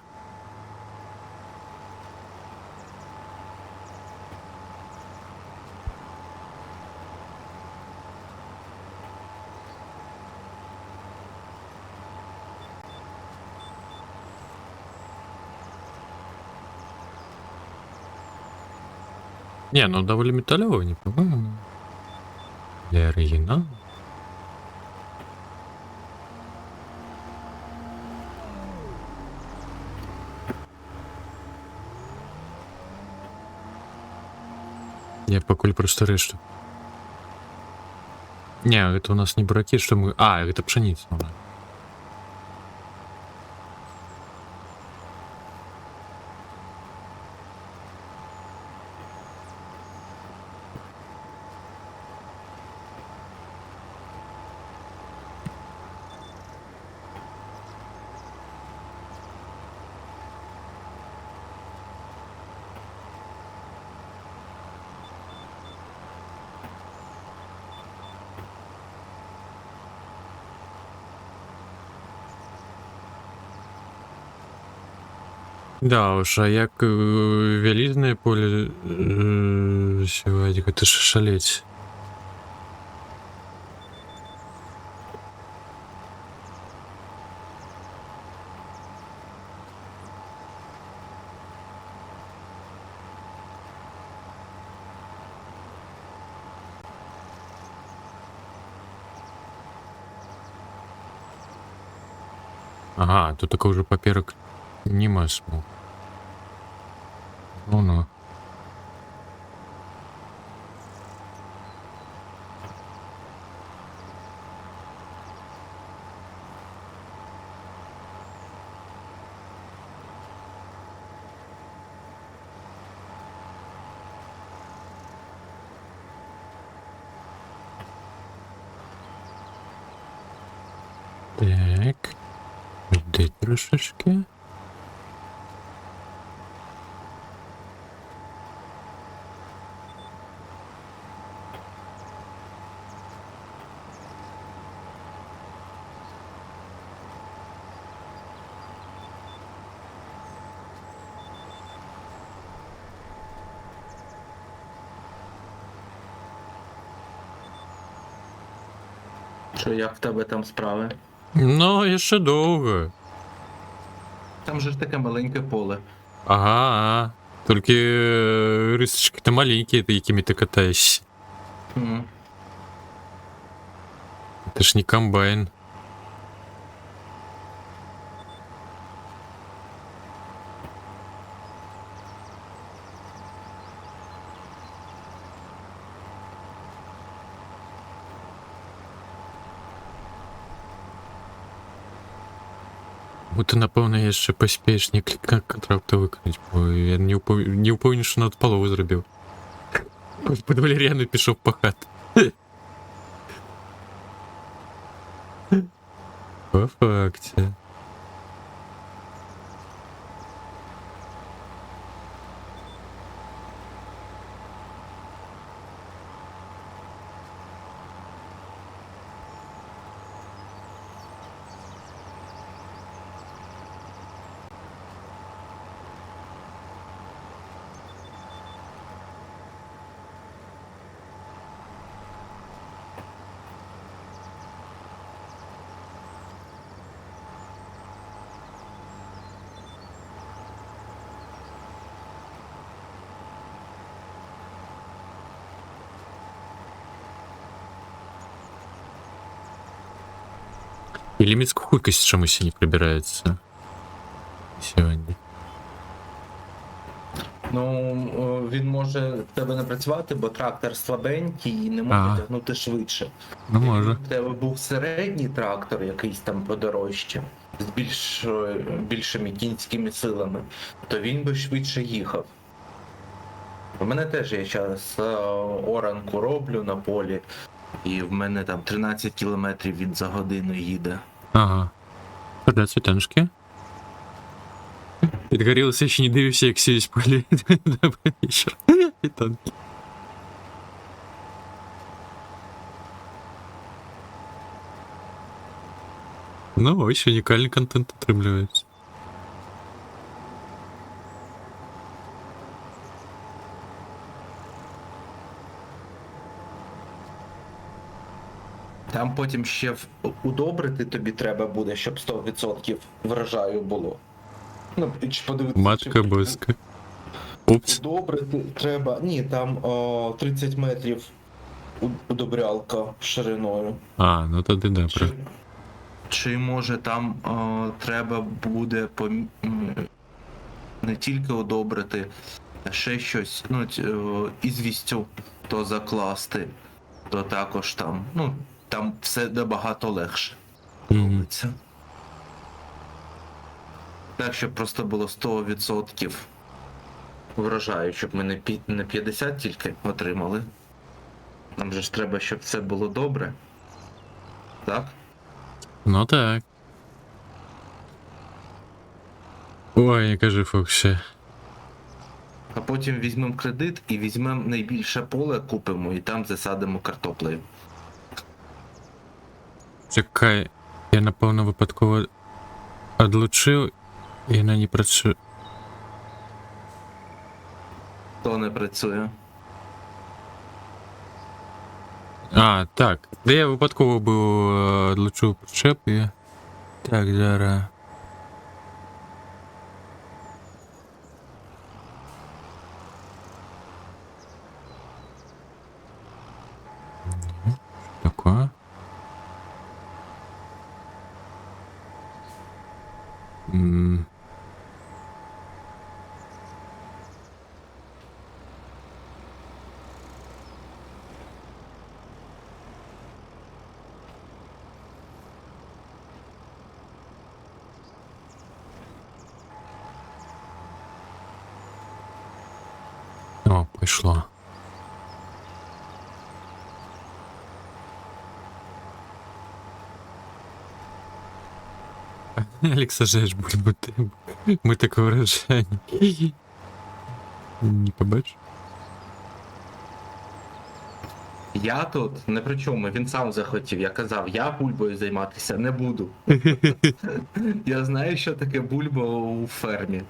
Не, ну довольно металлово, не по-моему. Для оригинала. Я покуль просто решту. Не, это у нас не бураки, что мы... А, это пшеница у нас. Да уж, а як вялізне поле сіваць, гэта ж шалець. Ага, тут такой уже паперак нема смог. Ну-ну. Так. Жди трошечки. Що, як в тебе там справи? Ну, яшчэ доўга. Там же ж таке маленьке поле. Ага. Толькі рысачкі-то маленькія, якімі ты катаешся. М. Это ж не комбайн. Ты, напэўна, яшчэ паспееш некалькі контрактаў выканаць, бо я не ўпэўнены, што нават палову зрабіў. Під валеріану пішов пахати. По факті. І ліміт скорості чомусь не прибирається. Сьогодні. Ну, він може в тебе не працювати, бо трактор слабенький і не може Ага. тягнути швидше. Ну може. Якби в тебе був середній трактор, якийсь там подорожче, з більшими кінськими силами, то він би швидше їхав. У мене теж я зараз оранку роблю на полі, і в мене там 13 кілометрів він за годину їде. Ага. Де цвітанушки? Підгорілося, ще не дивився, як сіють полі. Добрий вечір. Цвітанки. Ну, ось унікальний контент отримується. Там потім ще удобрити тобі треба буде, щоб 100% врожаю було. Ну, чи подивитися. Матка боска. Упс. Удобрити треба. Ні, там 30 метрів удобрялка шириною. А, ну тоді да, Чи, чи може там треба буде не тільки удобрити, а ще щось, ну, ізвістю то закласти, то також там, ну, там все набагато легше робиться. Так, щоб просто було 100% врожаю, щоб ми не 50 тільки отримали. Нам же ж треба, щоб все було добре. Так? Ну так. Ой, кажи Фоксі. А потім візьмемо кредит і візьмемо найбільше поле, купимо і там засадимо картоплею. Чекай, я напевно випадково одлучив і вона не працює. То не працює. А, так. Да я випадково був одлучив причеп і... Так, зараз. Такое. О, пішло. Алекса жеш бульбу ти. Ми таке враження. Не побачиш? Я тут не при чому, він сам захотів. Я казав, я бульбою займатися не буду. Я знаю, що таке бульба у фермі.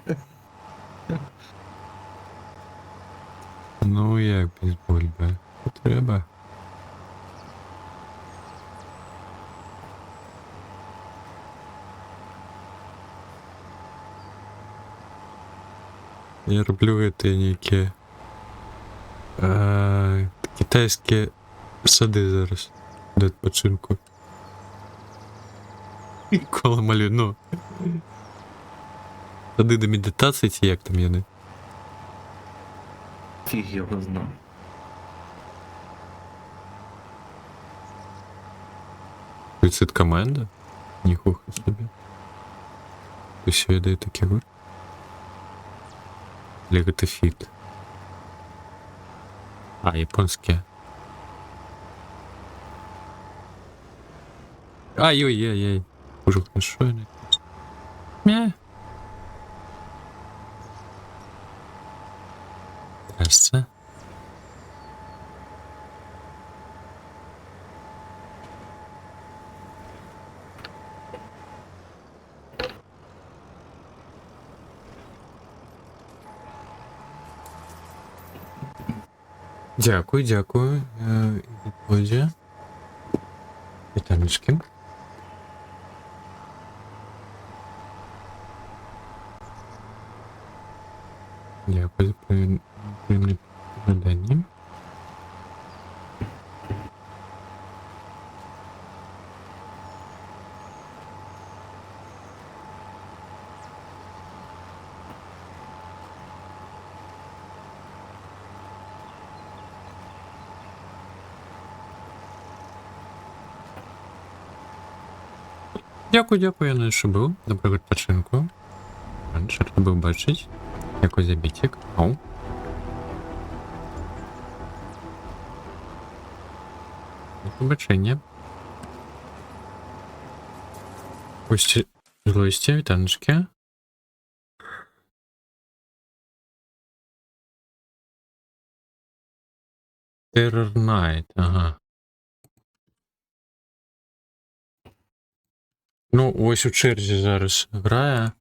Ну як без бульби? Треба. Я роблю это некие китайські сади зараз до відпочинку. Коло малю, ну. Сади до медитації, ці як там яни? Фіг його знав. Суицид команда? Ніхуха собі. Ти що я даю такі вир? Лего фіт. А, японське. Ай-ой-ой-ой. Боже, що я не... Не. Кажется. Дякую, дякую. Відповіді. Вітанечки. Дякую за приємне повідання. Дякую, дякую, я не був. Доброго відпочинку. Раніше тебе бачить. Дякую за бітік. Оу. До побачення. Гості злості, вітаночки. Terror Night, ага. Ну, ось у черзі зараз грає.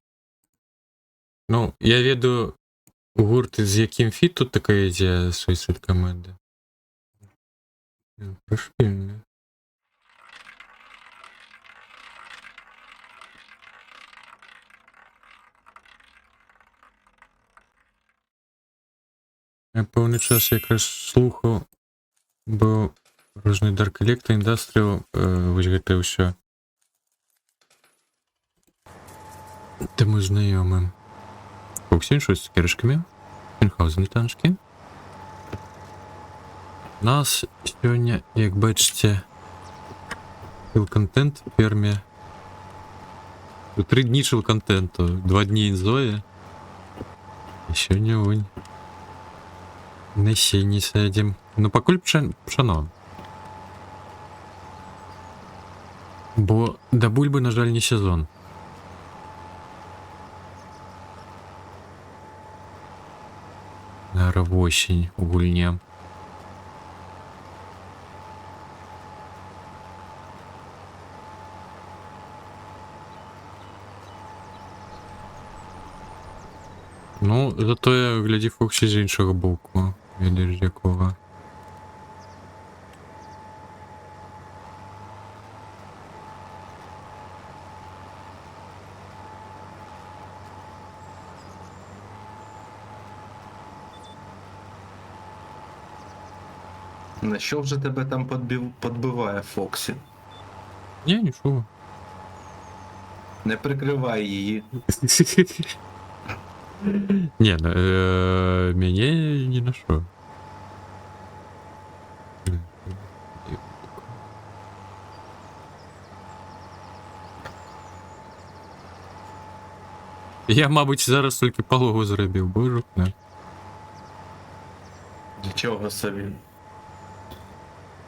Ну, я веду гурт, з яким фіт тут така ідея Suicide команди. Пришпільно. Я певний час якраз слухав, бо різний Dark Electro, Industrial, ось це все. Тому знайомим. Фоксін, щось з киришками. Фінхаузен танчики. У нас сьогодні, як бачите, шил-контент в фермі. 3 дні шил-контенту, 2 дні інзої. І сьогодні вунь. На сіні сидім. Ну, покуль пшено. Бо до бульби, на жаль, не сезон. Наверное, в осень у гульне. Ну, зато я, гляді, Фоксі з іншого боку. Видиш, якого. На що вже тебе там подбиває Фоксі? Ні, нічого. Не прикривай її. Не, ну, меня не нашел. Я, мабуть, зараз тільки пологу зробив, боже. Не. Нічого собі.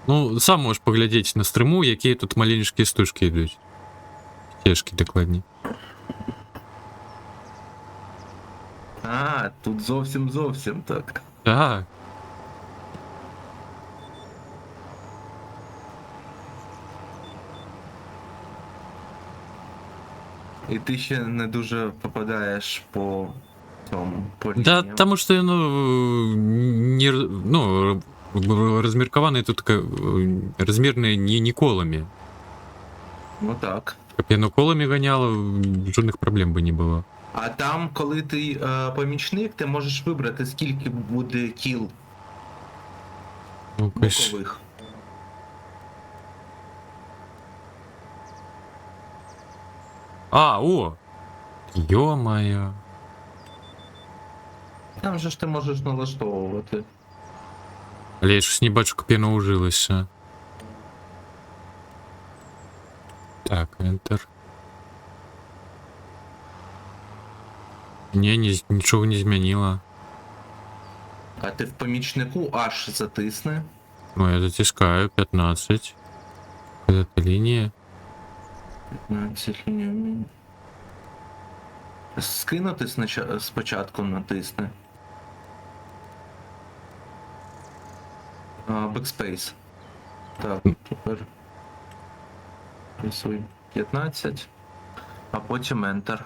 Ну, сам можеш поглядіти на стриму, які тут маленькі стужки йдуть. Стежки докладні. А, тут зовсім так. Так. І ти ще не дуже попадаєш по цьому по Да, лініям. тому що, ну, не, ну, розміркований тут розмірний не колами. Ну так. Якби колами ганяло, жодних проблем би не було. А там, коли ти помічник, ти можеш вибрати, скільки буде кіл Ну, якось- бокових. А, о! Ё-моё. Там же ж ти можеш налаштовувати. Але я щось не бачу, як я наужилася. Так, Enter. Не, нічого не змінило. А ти в помічнику аж затисни. Ну, я затискаю 15. Какая-то линия. 15 ліній. Скинути спочатку натисни. Backspace. Так, тепер. Рисуй 15. А потім Enter.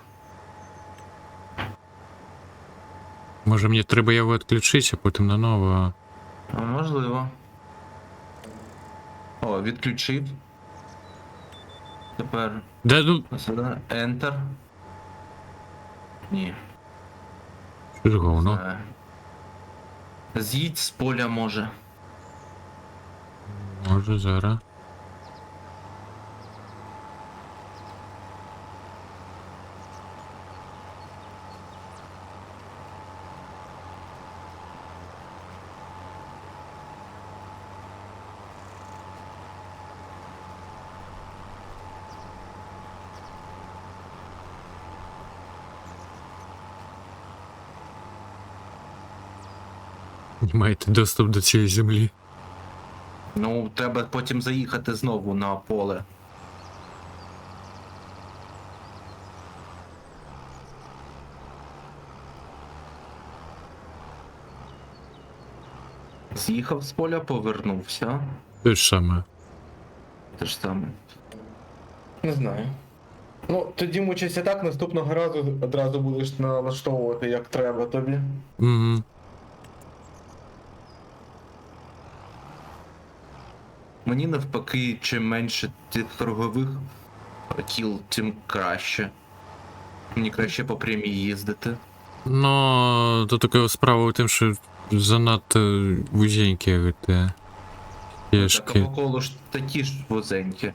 Може мені треба його відключити, а потім наново. Можливо. О, відключив. Тепер Да, ну, сюди Enter. Ні. що ж говно. Знаю. З'їдь з поля може. Може зараз. Маєте доступ до цієї землі. Ну, треба потім заїхати знову на поле. З'їхав з поля, повернувся. Те ж саме. Те ж саме. Не знаю. Ну, тоді мучайся так, наступного разу одразу будеш налаштовувати як треба тобі. Угу. Мені навпаки, чим менше тих кругових кіл, тим краще. Мені краще по прямій їздити. Ну, то така справа в тим, що занадто вузенькі ГТ. Так, а Кешки. по колу ж такі ж вузенькі.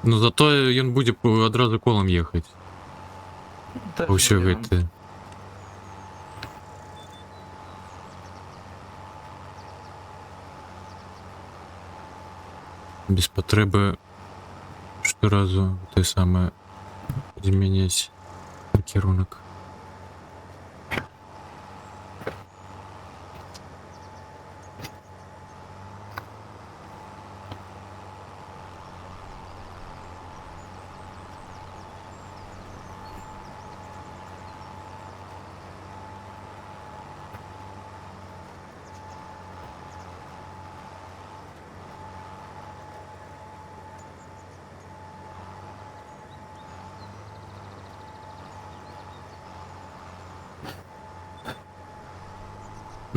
Ну зато він буде одразу колом їхати. Теж По всій варіант. ГТ. Без потреби щоразу те саме змінять керунок.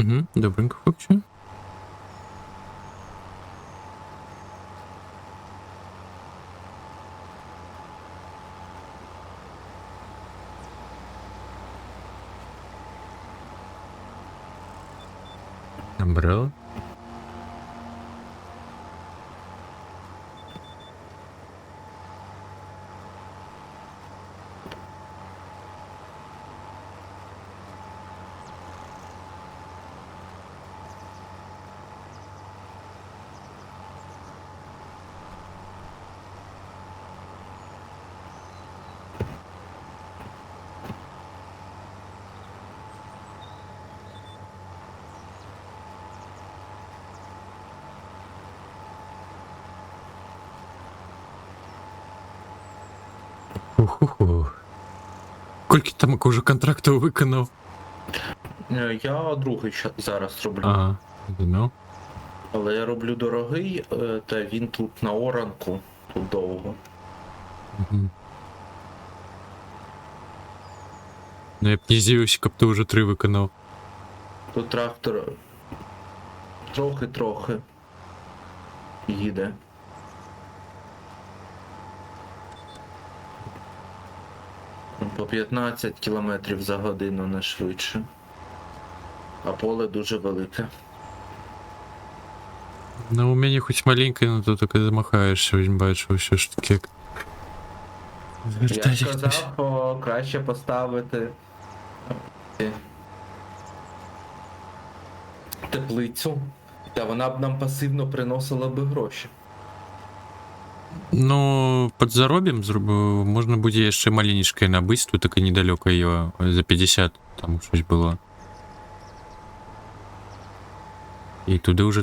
Угу, добренько, хлопче. Набрал. Уху. Скільки там уже контрактів виконав? Я другий зараз роблю. Ага, ну. Але я роблю дорогий, та він тут на оранку, тут довго. Угу. Ну я б не з'явився, як ти вже 3 виконав. Тут трактор трохи їде. По 15 км за годину, не швидше. А поле дуже велике. Ну у мене хоч маленьке, но ти таки замахаєшся, бачу, все ж таки. Я ж казав, краще поставити теплицю, та вона б нам пасивно приносила би гроші. Ну, під заробім зробив, можна буде ще маленькое набити, тут таке недалеко його, за 50, там щось було. І туди вже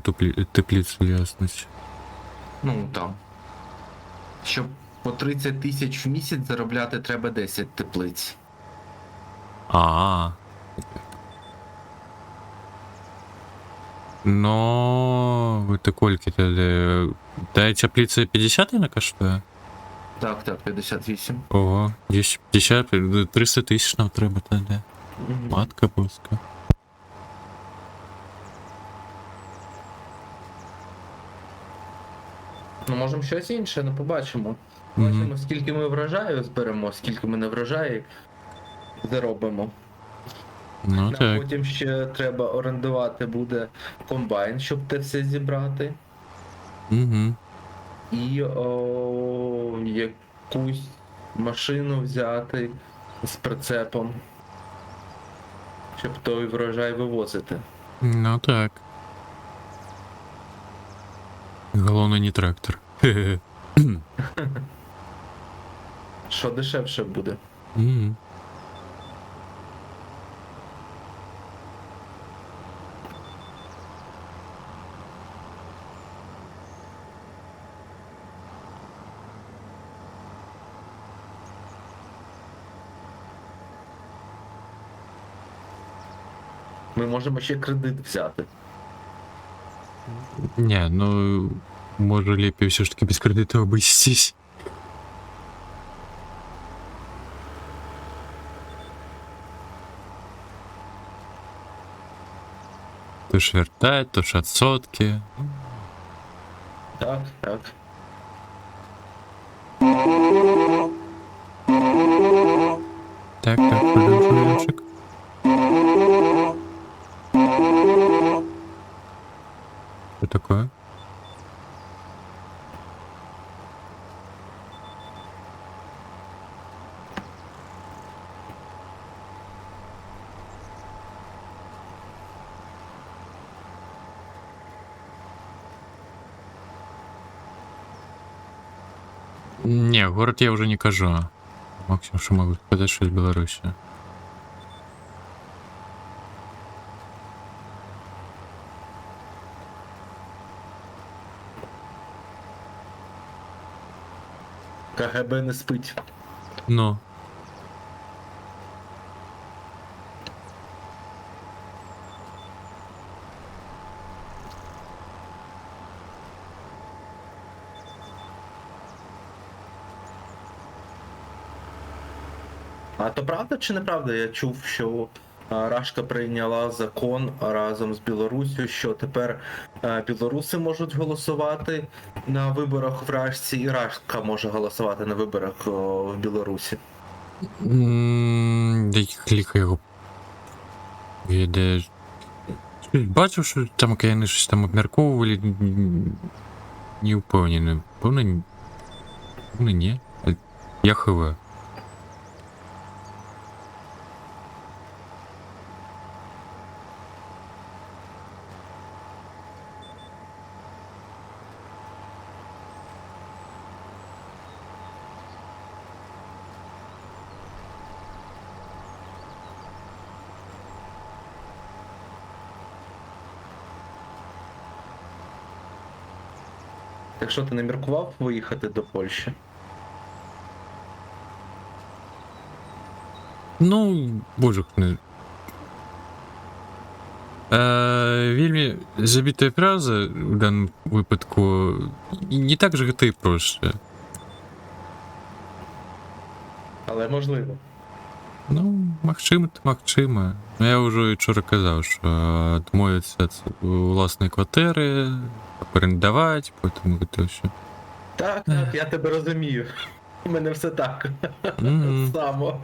теплицю ляснуть. Ну там. Щоб по 30 тисяч в місяць заробляти, треба 10 теплиць. А. Но это кольки тогда? Та теплиця 50 на коштує? Так, 58. Ого, 50, 300 тисяч нам треба тоді. Матка боска. Ну, можемо щось інше, ну побачимо. Мгм. Бачимо, скільки ми врожаю зберемо, скільки ми не врожаю заробимо. Ну Нам так. потім ще треба орендувати буде комбайн, щоб те все зібрати. Угу. І якусь машину взяти з прицепом, щоб той врожай вивозити. Ну так. Головне не трактор. Хе-хе. Що дешевше буде. Мгм. Ми можемо ще кредит взяти. Не, ну може ліпі все ж таки без кредиту обойтись. То ж вертать, то ж отсотки. Так, так. Так, продовжуючик. Что такое? Не, город я уже не кажу. Максимум, що можу сказати, що з Білорусі. КГБ не спить. Ну. А то правда чи неправда? Я чув, що Рашка прийняла закон разом з Білоруссю, що тепер білоруси можуть голосувати на виборах в Рашці, і Рашка може голосувати на виборах в Білорусі. Да кліка його. Віде. Бачив, що там вони щось там обмірковували. Не впевнений. Певно, ні. Я хв. Так що ти не міркував виїхати до Польщі? Ну, боже не. Вельми забитая фраза в даному випадку. Не так же это і просто. Але можливо. Ну, магчыма, то магчыма. Ну, я ўжо і учора казаў, што адмовіцца ад уласнай кватэры, арендаваць, потым гэта ўсё. Так, так, я тебе розумію. У мене все так. Мгм. Само.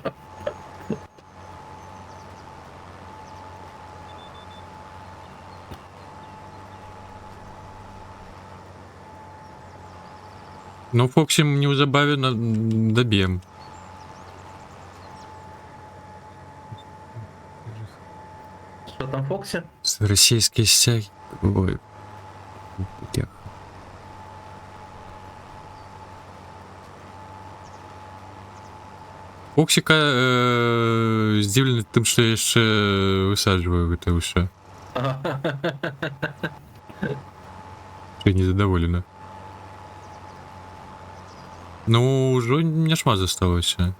Ну, Фоксім неўзабаве даб'ем. Що там, Фоксі? Расійскія сцягі. Ой. Бляха. Фоксіка здзіўлены тым, што я яшчэ высаджваю гэта ўсё. Ты незадоволена. Ну, уже не шмат засталося.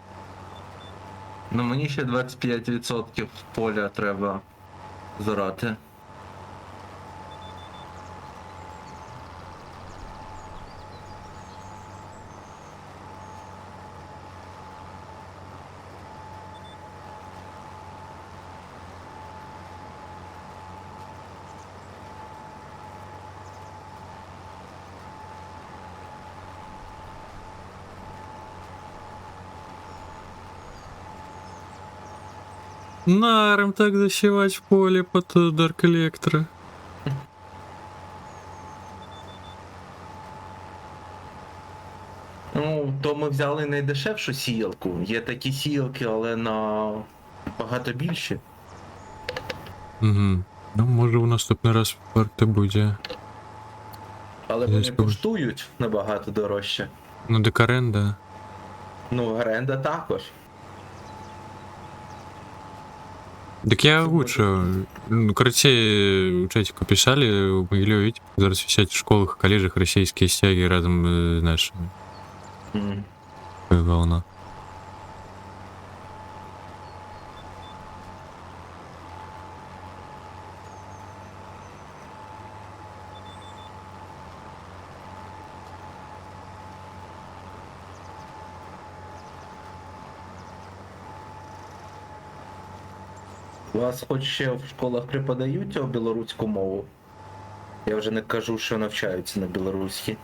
Ну мені ще 25% поля треба зорати. Наром так засевать в поле под Dark Electro. Ну, то ми взяли найдешевшу сіялку. Є такі сіялки, але на багато більші. Угу. Ну, може в наступний раз варто буде. Але Десь вони коли- коштують набагато дорожче. Ну, декаренда. Ну, оренда також. Так я Це лучше. Ну, короче, у чатику писали, у Могилева, видите, зараз висять в школах, колледжах российские стяги разом з нашими. М. Волна. Вас хоч ще в школах преподають білоруську мову? Я вже не кажу, що навчаються на білоруській.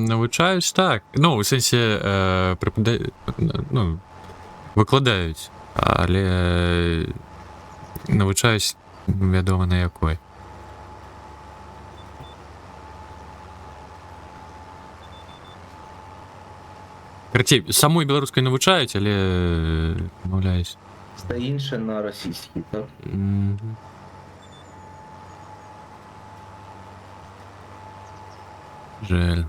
Навчаюсь так. Ну, в сенсі, преподають, ну, викладають, але навчаюсь відомо на якої. Короче, самої білоруської навчають, але мовляюсь. Все інше на російській, так? Мгм. Жаль.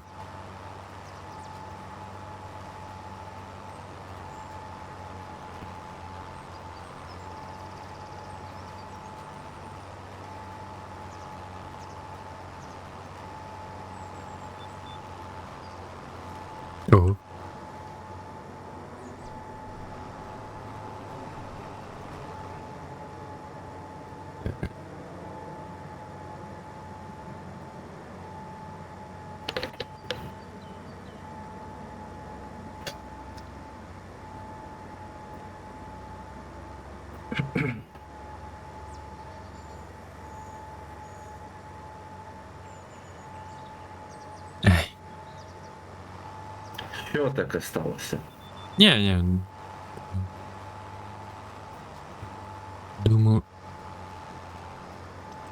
Ого. Ай. Що таке сталося? Не. Думаю.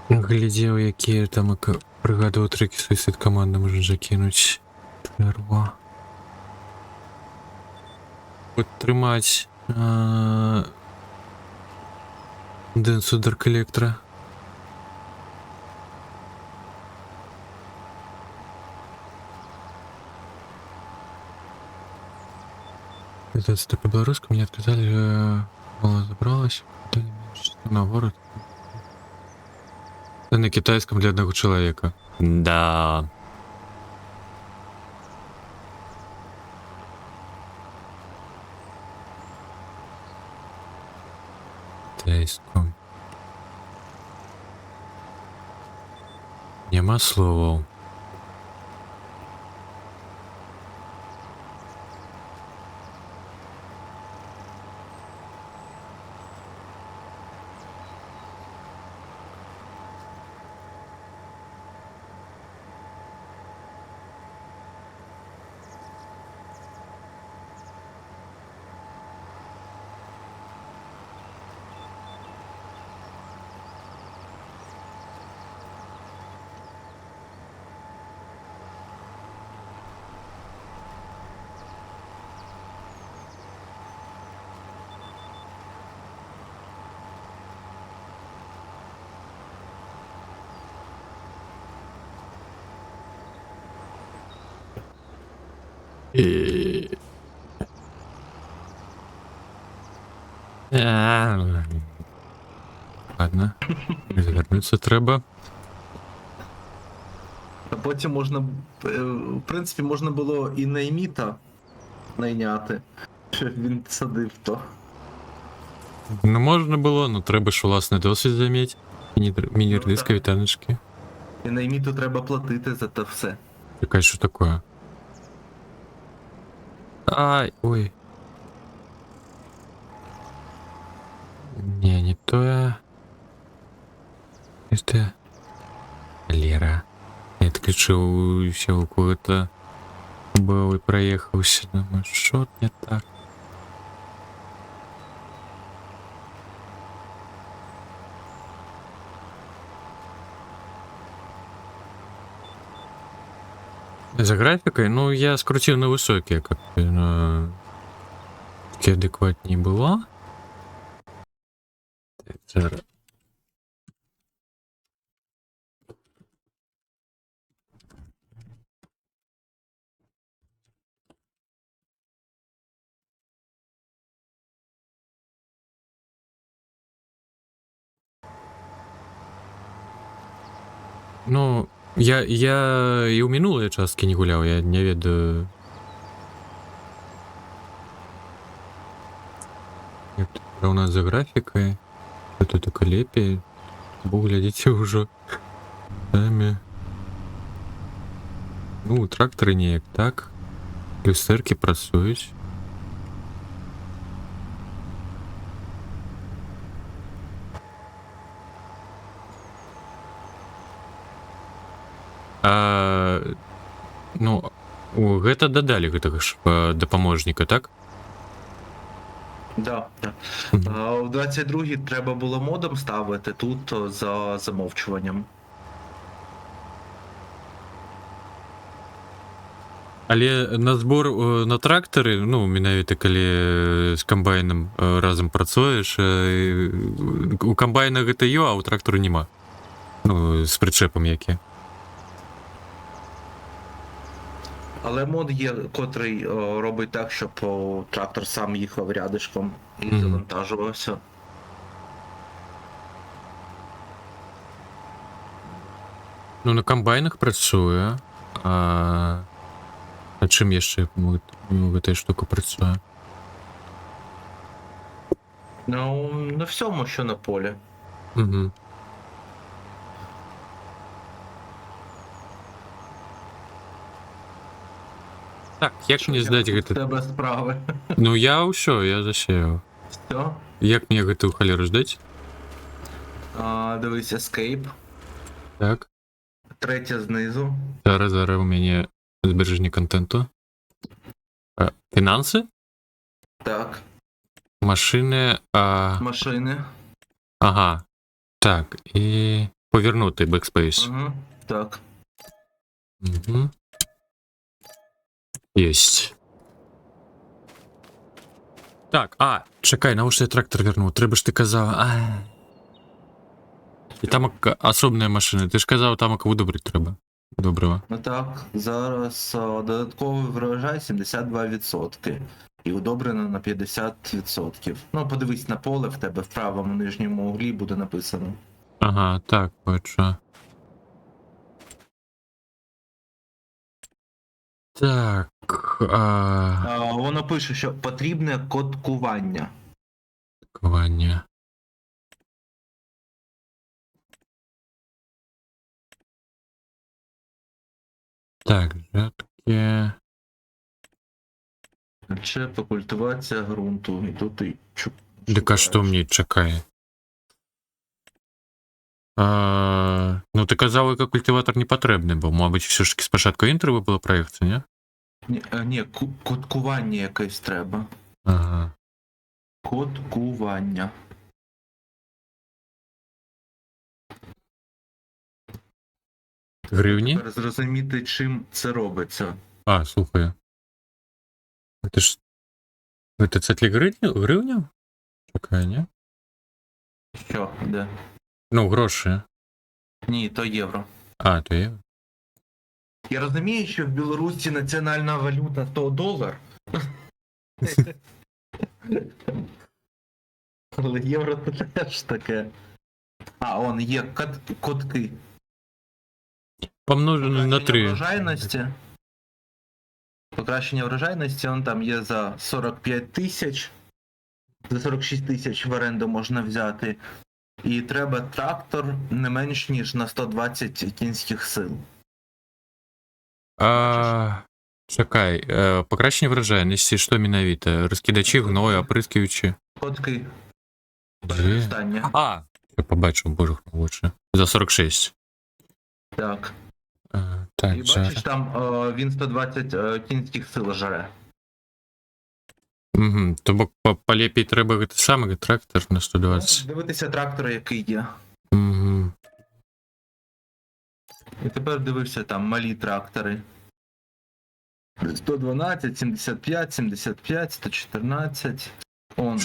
Глядел, які там пригадував треки суїцид команди можна закинуть. Перва. Підтримати Денсу Dark Electro. Это по-белорусски мне отказали, мало забралась, дали меньше на город. Это на китайском для одного человека. Да. Китайском. Нема слова. Ладно. Звернутися треба. А потім можна, в принципі, можна було і найміта найняти, щоб він садив то. Ну, можна було, ну треба ж власне досвід заміть. Міні-диска, так. вітаночки. І найміту треба платити за те все. Чекай, що таке? Ай, ой. Не то я. Это... Лера. Я отключил щелку-то. Был и проехался. Думаю, что не так? За графикой, ну, я скрутил на высокие, как-то, но... Таки адекватнее было. Это... Ну, я и у минулой частки не гулял, я не ведаю. Это у нас за графикой. Это только лепее. Бо глядите уже сами. Ну, трактори ніяк так. Люстерки працюють. Ну, гэта дадалі гэтага ж дапаможніка, так? Да, да. Мгм. В 22-й треба було модом ставити, тут за замовчуванням. Але на збор на трактори, ну, менавіта калі з камбайнам разам працуеш, у камбайна гэта ё, а у трактора няма. Ну, з причепом які. Але мод є, котрий робить так, щоб трактор сам їхав рядишком і Мгм. завантажувався. Ну, на камбайнах працює. А чим яшчэ гэтая штука працює? Ну, на всьому, що на полі. Угу. Так, як мені здаць В гэта? тебе справи. Ну я ўсё, я засеяў. Все. Як мне гэтую халеру здаць? Дивись, Escape. Так. Третє знизу. Зараз у мяне збережні контенту. Фінанси? Так. Машини. Машини. Ага. Так, і повернути backspace. Угу. Так. Угу. Єсть. Так, чекай, навіщо я трактор вернув? Треба ж ти казав. І там особні машини. Ти ж казав, там удобрити треба. Доброго. Ну так, зараз додатковий врожай 72%. І удобрено на 50%. Ну, подивись на поле, в тебе в правому нижньому углі буде написано. Ага, так, бачу. Так. Воно пише, що потрібне кодкування. Кування. Так, жатки. Чепа, культивація ґрунту. І тут і Так а що мені чекає? Ну, ти казав, як культиватор не потрібний, бо, мабуть, все ж таки спочатку він треба було проїхати, ні? Ні, кодкування якесь треба. Ага. Кодкування. Гривні? Тепер зрозуміти, чим це робиться. Слухаю. Це ж... Це тлі гривня? Чекай, ні? Що, де? Ну, гроші. Ні, то євро. То є. Я розумію, що в Білорусі національна валюта то долар. Але євро то теж таке. А, он є котки. Помножено на 3. Врожайності. Покращення врожайності, он там є за 45 тисяч. За 46 тисяч в оренду можна взяти. І треба трактор не менш ніж на 120 кінських сил. Чекай, покращення врожайності, що менавіта? Розкидачі, гною, оприскивачі. Котки. Де? Останнє. Я побачив, боже, лучше. За 46. Так. Так, І бачиш, там він 120 кінських сил жаре. Угу. Тобто полепій треба те саме трактор на 120. Дивитися трактора, який є. Угу. І тепер дивишся там малі трактори. 112, 75, 75, 114. Он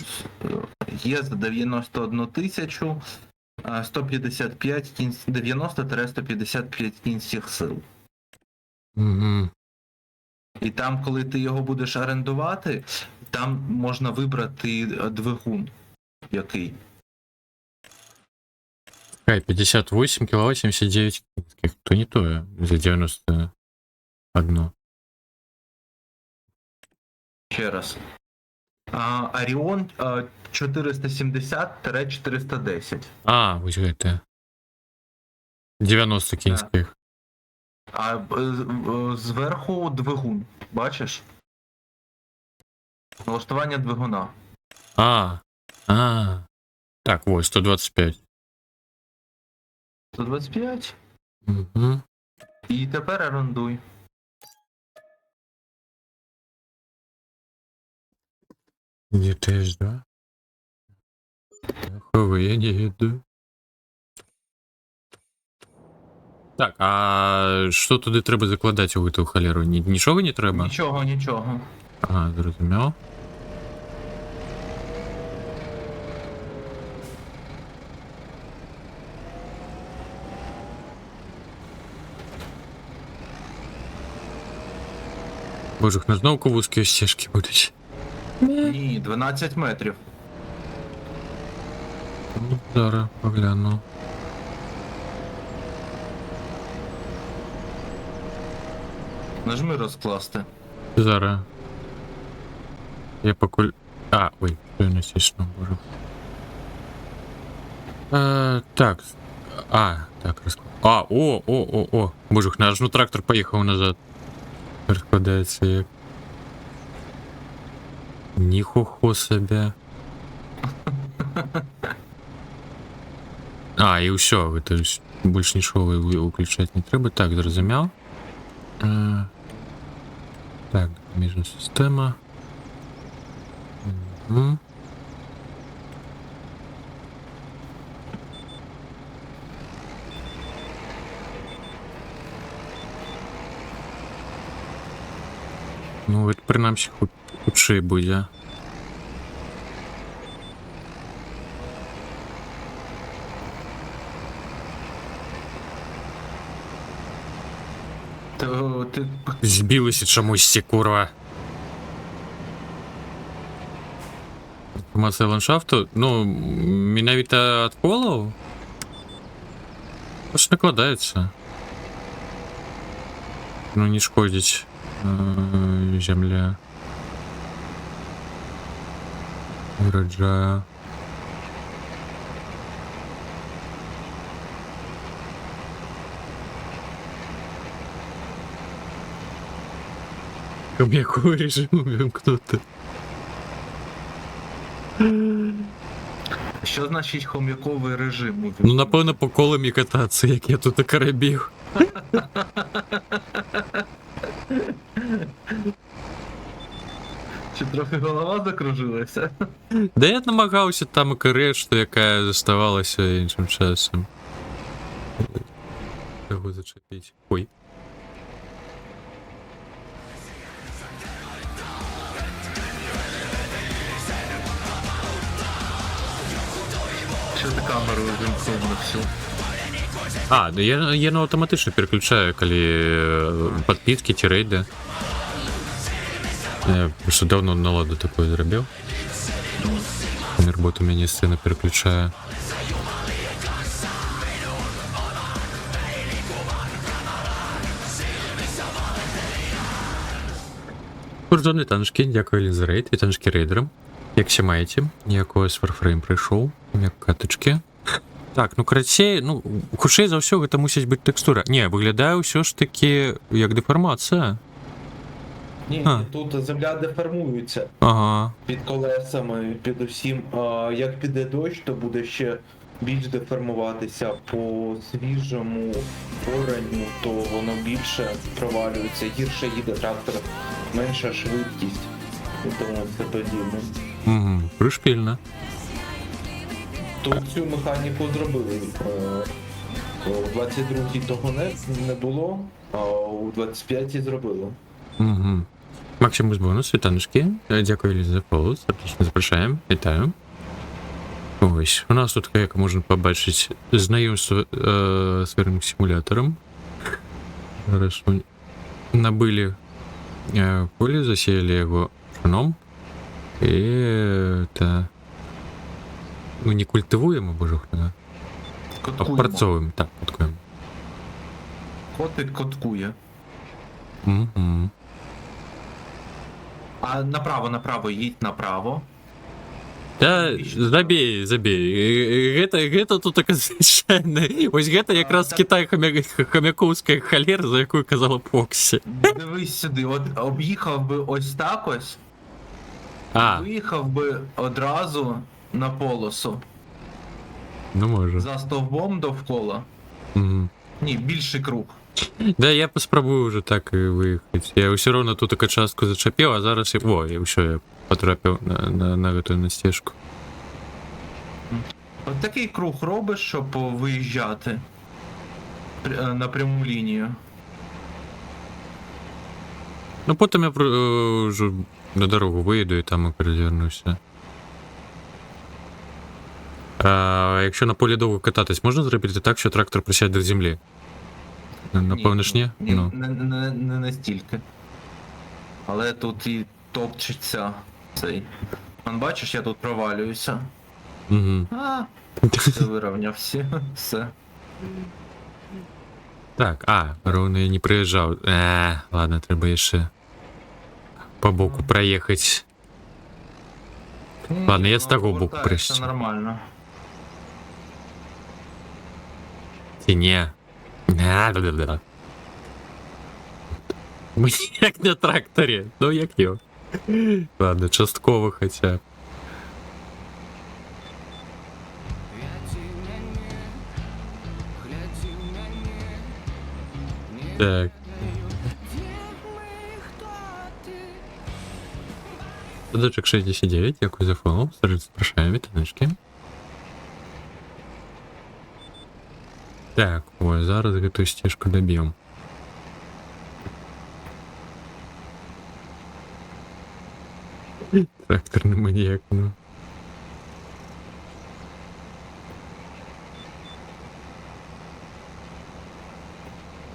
є за 91 тисячу, 155 90-155 кінських сил. Угу. І там, коли ти його будеш орендувати, там можна вибрати двигун. Який? 58 кВт, 79 кінських. То не то, за 91. Ще раз. Оріон 470-410. Ось це. 90 кінських. А зверху двигун. Бачиш? Налаштування двигуна. Так, ось, 125. 125. Угу. І тепер орендуй. Где ТС2? Ховы я не еду. Так, а що туди треба закладати у ту холеру? Нічого не треба? Нічого, нічого. Ага, зрозумів. Боже, на знову вузькі стежки будуть. Ні, 12 метрів. Ну, зараз погляну. Нажми розкласти. Зараз. Я покуль... ой, що я насічно, боже. Так. Так, розклад. О. Боже, наш трактор поїхав назад. Розкладається як. Ніхохо себе. І все, то есть більше нічого виключати не треба. Так, зрозумів. Так, допоміжна система. Угу. Ну, это принаймні худший буде. Ти Збилися чомусь ці, курва. Інформація ландшафту? Ну, менавіта від колу? Просто накладається. Ну, не шкодить земля. Урожая. Якого режиму вимкнути? Що значить хом'яковий режим? Ну, напевно, по колам і кататися, як я тут карабів. Чи трохи голова закружилася? Да я намагався там і решта, яка заставалася іншим часом. Його зачепити. Ой. Що ти камеру вимкнув на всю? Я на автоматично переключаю, коли підписки чи рейди. Я просто давно наладу такое зробив. Мірбот у мене сцена переключає. Кордони танчики, дякую Лін за рейд, вітанчики рейдерам. Як ще маєте, якогось Warframe прийшов, як каточки. Так, ну коротше, ну, хутчэй за ўсё гэта мусіць быць тэкстура. Не, выглядае ўсё ж таки як дэфармацыя. Ні, А. тут земля деформується Ага. під колесами, під усім. А як піде дощ, то буде ще більш деформуватися по свіжому оранню, то воно більше провалюється, гірше їде трактор, менша швидкість. І тому це подібне. Угу. Пришпільно. Тут цю механіку зробили. У 22-й того не було, а у 25-й зробили. Угу. Максимус бонус, вітаночки. Дякую Лізі за фоллоу, сердечно запрошаємо, вітаю. Ось, у нас тут, як можна побачити, знайомство з фермним симулятором. Зараз ми набили поле, засіяли його пшеном. І ми не культивуємо, боже хто, а Коткуємо. опрацьовуємо, так, коткуємо. Котик коткує. Угу. А направо, їдь направо. Та забей. Гэта тут така звичайна. Ось гэта якраз так. Китай хомяковська холера, за яку казала Поксі. Дивись сюди, от об'їхав би ось так ось, А, виїхав би одразу на полосу. ну може. За стовбом довкола. Угу. Ні, більший круг. Да, я поспробую вже так і виїхати. Я все одно тут таку частку зачепив, а зараз я... О, я потрапив на эту на стежку. От такий круг робиш, щоб виїжджати на пряму лінію. Ну потім я вже на дорогу виїду і там перевернуся. А якщо на полі довго кататись, можна зробити так, що трактор присяде до землі? Напевно ж ні? Ні, Ну. не настільки. Але тут і топчеться цей. Вон бачиш, я тут провалююся. Угу. А, ти вирівнявся. Все. Так, ровно я не приїжджав. Ладно, треба ще по боку проїхати. Ладно, я з того боку Повертаєшся прийшов. нормально. Ті ні. Мені як на тракторі. Ну як його. Ладно, частково хоча б. Так. Садочок 69, дякую за фоллоу. Сразу запрошаю, вітаночки. Так, ой, зараз эту стежку доб'ємо. Тракторний маніяк, ну.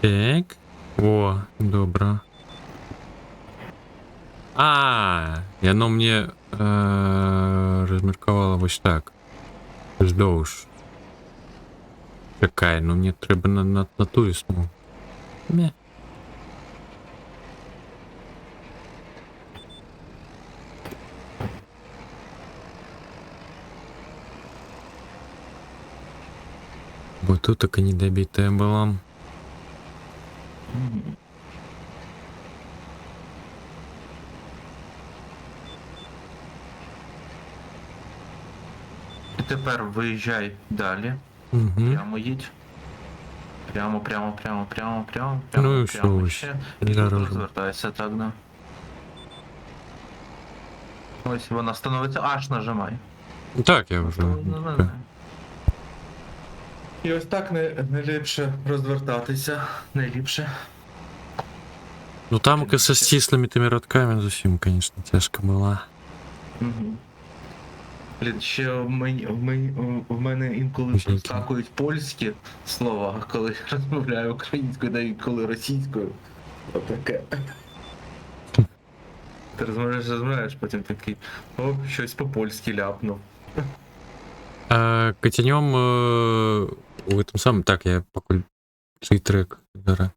Так. О, добре. І воно мені розміркувало ось так. Вздовж. Чекай, ну мені треба на ту весну. Не. Бо тут така недобитая була. І тепер виїжджай далі. Угу. Прямо їдь. Прямо. Ну і все, прямо ось. ще. І тут Зараз. розвертайся так, да. Ось вона становиться, аж нажимай. Так, я вже. І ось так не ліпше розвертатися. Найліпше. Ну там со стислыми тими радками зовсім, конечно, тяжко була. Угу. Блін, ще в мене інколи Жінки. проскакують польські слова, коли я розмовляю українською, да і коли російською. Отаке. Ти розмовляєш, потім такий, о, щось по-польськи ляпнув. Катянем в этом самом... Так, я покуль цей трек зараз.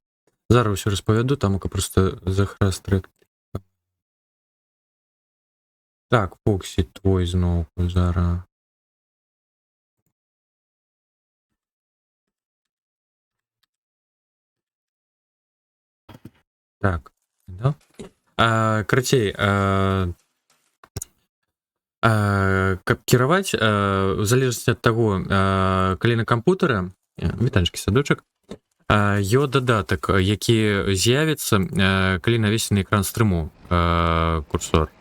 Зараз все розповіду, там просто захраз трек Так, Фоксі, твой знову зараз. Так, да? Карацей, каб кіраваць, у залежнасці ад таго, калі на кампутары, вітанчыкі, садочак, ёсць дадатак, які з'явіцца, калі навесці на экран стрыму курсор.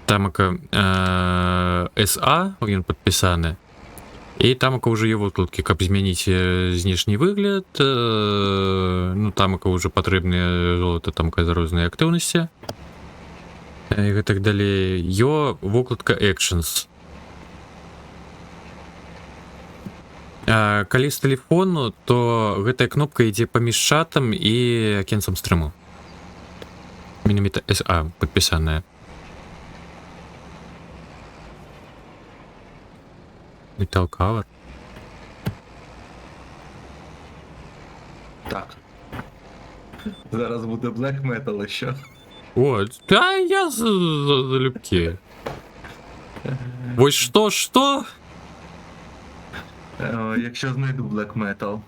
Тамака SA, ён падпісаны, і тамака ўжо є вокладкі, каб змяніць знешні выгляд, ну тамака ўжо патрэбныя золата, тамака за розныя актыўнасці. І гэтак далей. Ё вокладка Actions. Калі з тэлефону, то гэтая кнопка ідзе паміж чатам і акенцам стрыму. Менавіта SA падпісаная. Metal Cover. Так. Зараз буде Black Metal ще. О, та я залюбки. Ось що? Якщо знайду Black Metal.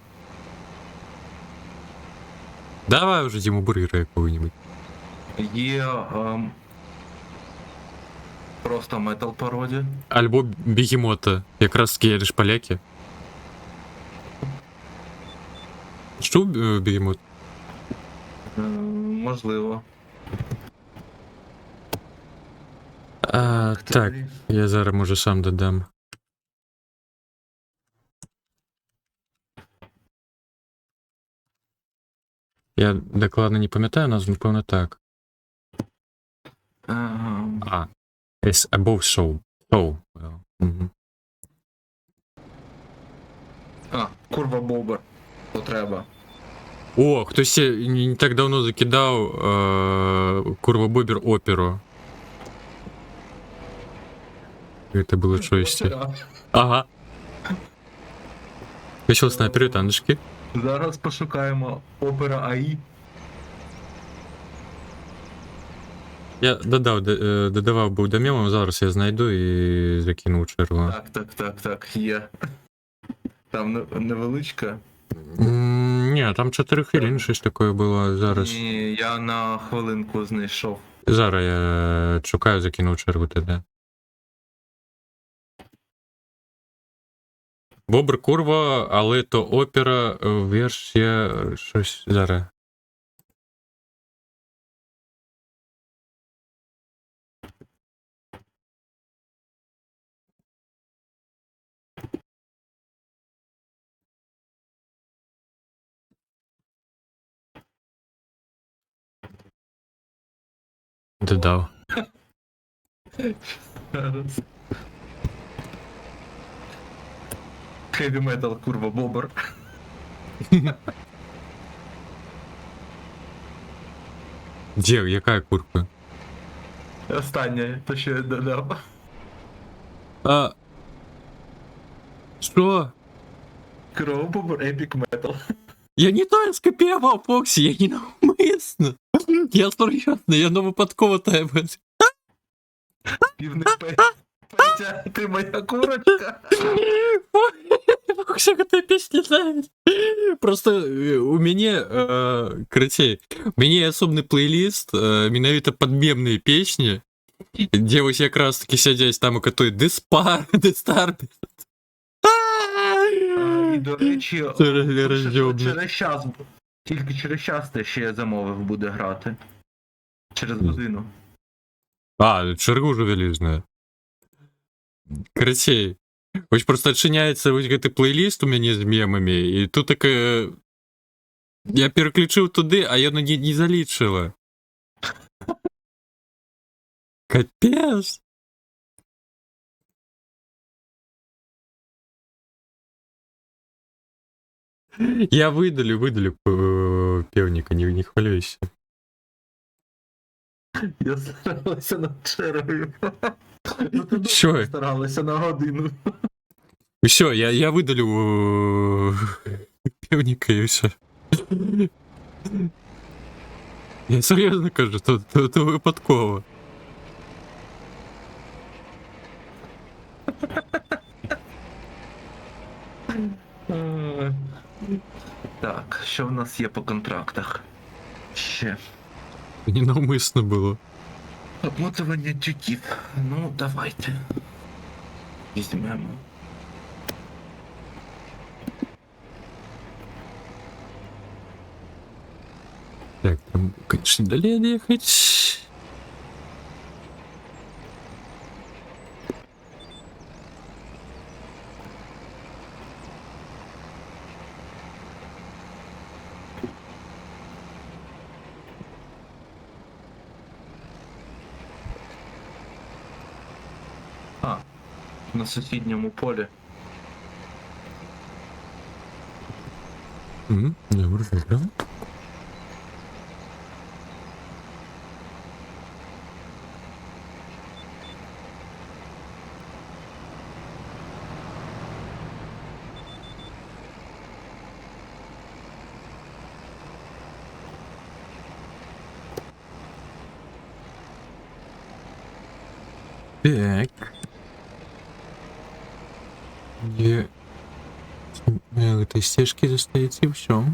Давай уже Диму Бургера якого-нибудь. Є просто метал пародія. Альбо Бегемота. Якраз таки лиш поляки. Що Бегемот? Можливо. Так, я зараз може сам додам. Я докладно не пам'ятаю назву, напевно так. It's above show. Show. Угу. Курва Бобер. Потреба. О, хтось не так давно закидав Курва Бобер оперу. Это было щось. Ага. Вийшов снайпери, танчики. Зараз пошукаємо опера АІ. Я додавав був до мемом, зараз я знайду і закину у чергу. Так, є. Там невеличка. Ні, там 4 хвилин щось таке було зараз. Ні, я на хвилинку знайшов. Зараз я шукаю, закину у чергу тоді. Бобр Курва, але то опера, версія, щось зараз. Додав. Зараз. Heavy Metal, курва Бобер. Де, яка курка? Останнє, то що я додав. Що? Курва Бобер, Epic Metal. Я не то скопіював, Фоксі, я не навмисно. Я серйозно, я не випадково тебе. Півник Петя, ти моя курочка. Фоксі, эта песня нравится. Просто у меня, короче, у меня є особний плейлист, менавіта під мемні пісні, де ось якраз таки сядять там, який Диспар. І, до речі, через час, тільки через час те, що я замовив, буде грати. Через годину. Чергу уже велізна. Короче, ось просто відчиняється ось гэты плейлист у мяне з мемами, і тут таке... Я переключив туди, а яно не залічила. Капец. Я видалю певника, не хвилюйся. Я старалася над чергою. Що? Старалася на годину. Все, я видалю певника і все. Я серйозно кажу, то випадково. Е, Так, що в нас є по контрактах? Ще. Ненавмисно було. Обмотування тюків. Ну, давайте. Візьмемо. Так, там, конечно, дали отъехать. А, на сусідньому полі. Добре, добре. Так. Где этой стежки застоится и все.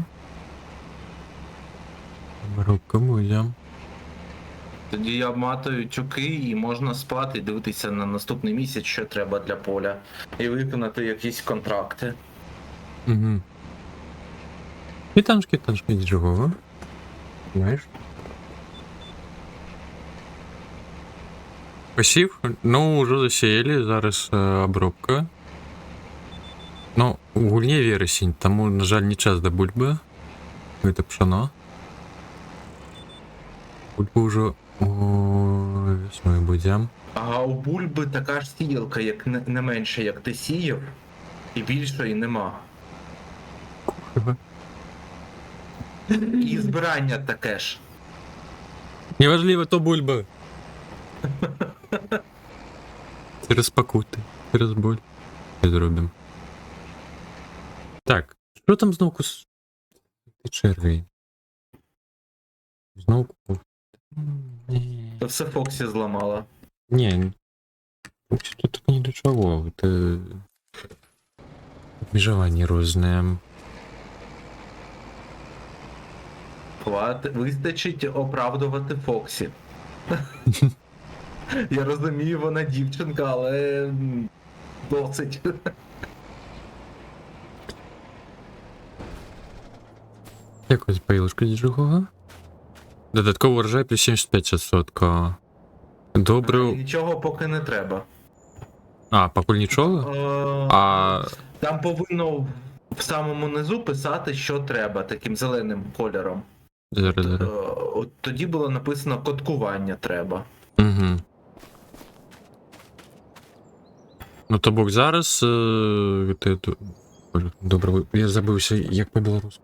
Коробка будем. Тоді я обматую тюки і можна спати і дивитися на наступний місяць, що треба для поля. І виконати якісь контракти. Угу. Китаншки, нічого. Знаєш? Посів? Ну, уже засіяли, зараз обробка. Ну, гульне вересень, тому, на жаль, не час до бульби. Это пшено. Бульбу уже весною будем. А у бульби така ж сіялка, як не менше, як ти сіяв, і більшої нема. І збирання таке ж. Неважливо, то бульба. Через покути, через боль. Зробимо. Так, що там знову кус... черві? Знову купив. Це все Фоксі зламала. Не, тут так ни до чего. Это обмежевание розное. Вистачить оправдувати Фоксі. Я розумію, вона дівчинка, але досить. Якось паїлушка діжого. Додатково врожай плюс 75%. Добре. Нічого поки не треба. А, покуль нічого? А... Там повинно в самому низу писати, що треба, таким зеленим кольором. Зараз. От тоді було написано коткування треба. Угу. Ну то бок зараз. Боже, добре, я забився, як по-білоруську.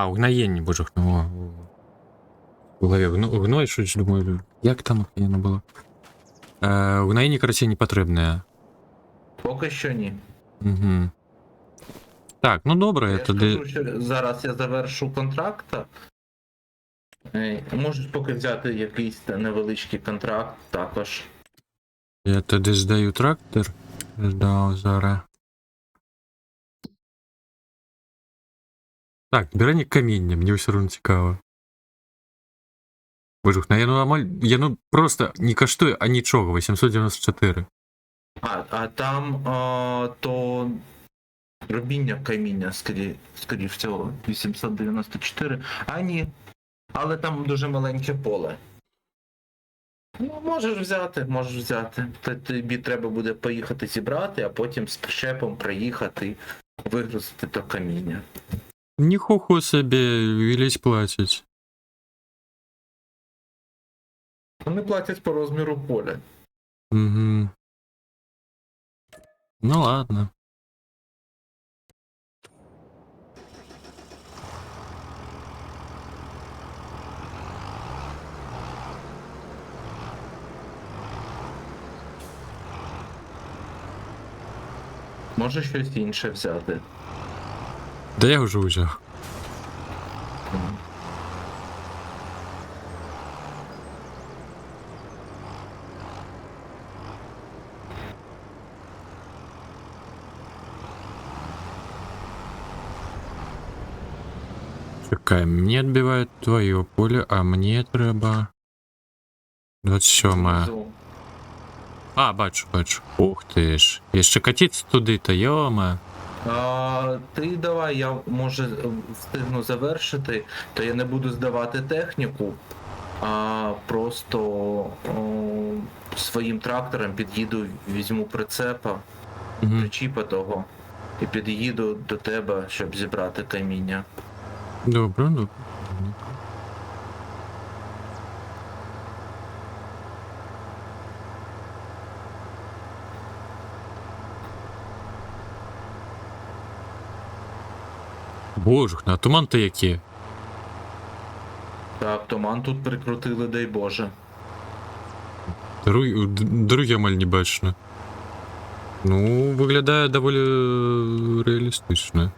Угноєння, боже, в голові. Гной, щось думаю, як там охуєнно було. Угноєння, короче, не потрібне. Поки що ні. Угу. Так, ну добре, Я я тоді... скажу, що зараз я завершу контракт. Можеш поки взяти якийсь невеличкий контракт також. Я тоді здаю трактор. Ждав зараз. Так, збирання каміння, мені все одно цікаво. Боже, я ну просто не коштує, а нічого, 894. А там то робіння каміння, скоріше всього, 894. А ні. Але там дуже маленьке поле. Ну, можеш взяти. Тобі треба буде поїхати зібрати, а потім з причепом приїхати, вигрузити то каміння. Ніхуху собі, вілись платять. Вони платять по розміру поля. Угу. Ну ладно. Може щось інше взяти. Да я вже взяв. Чекай, мені відбивають твоє поле, а мені треба... 27. Внизу. А, бачу. Ух ти ж. І ще катіться туди, та йома. Ти давай, я може встигну завершити, то я не буду здавати техніку, а просто своїм трактором під'їду, візьму прицепа, Угу. причіпа того, і під'їду до тебе, щоб зібрати каміння. Добре. Боже, а туман-то які? Так, туман тут прикрутили, дай Боже. Дороги амаль не бачно. Ну, виглядає доволі реалістично.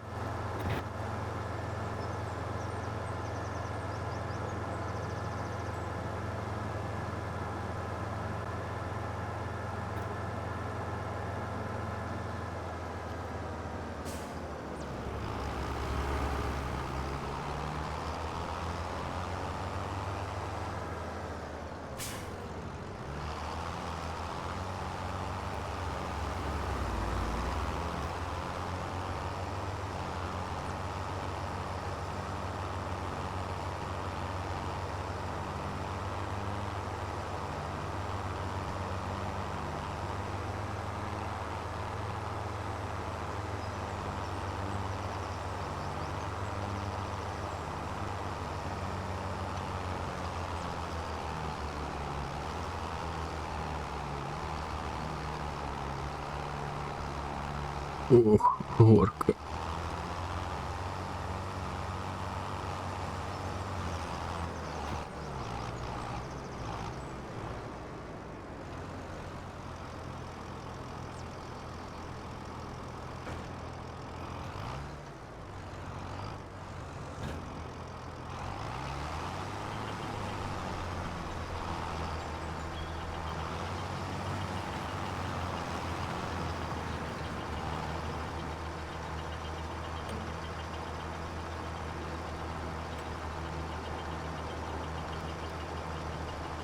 Ох, горка.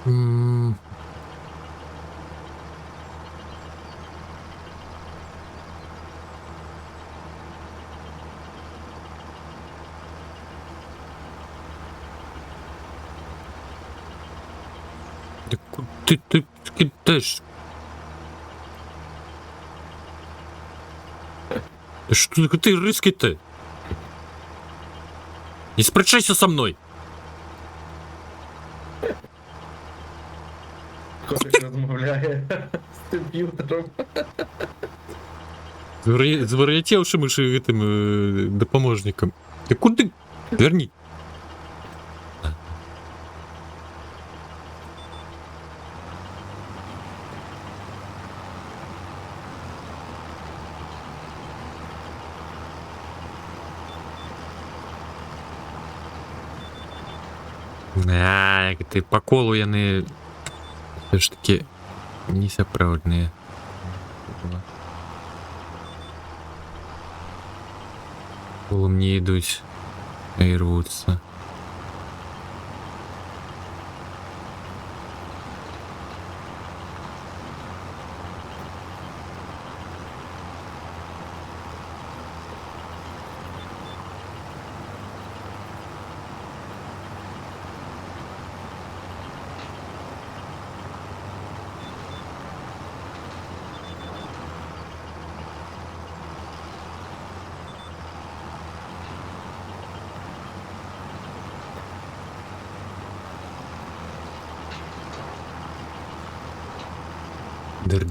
М. Да куди ти кидаєш? Да что ты рыски-то? Не сперечайся со мной! Котик розмовляє з комп'ютером. Звар'ятевшим этим допоможником. Ты куди? Верни. Як ти по колу я не... Все ж таки несоправдные. Колом не идут, а и рвутся. Дыр.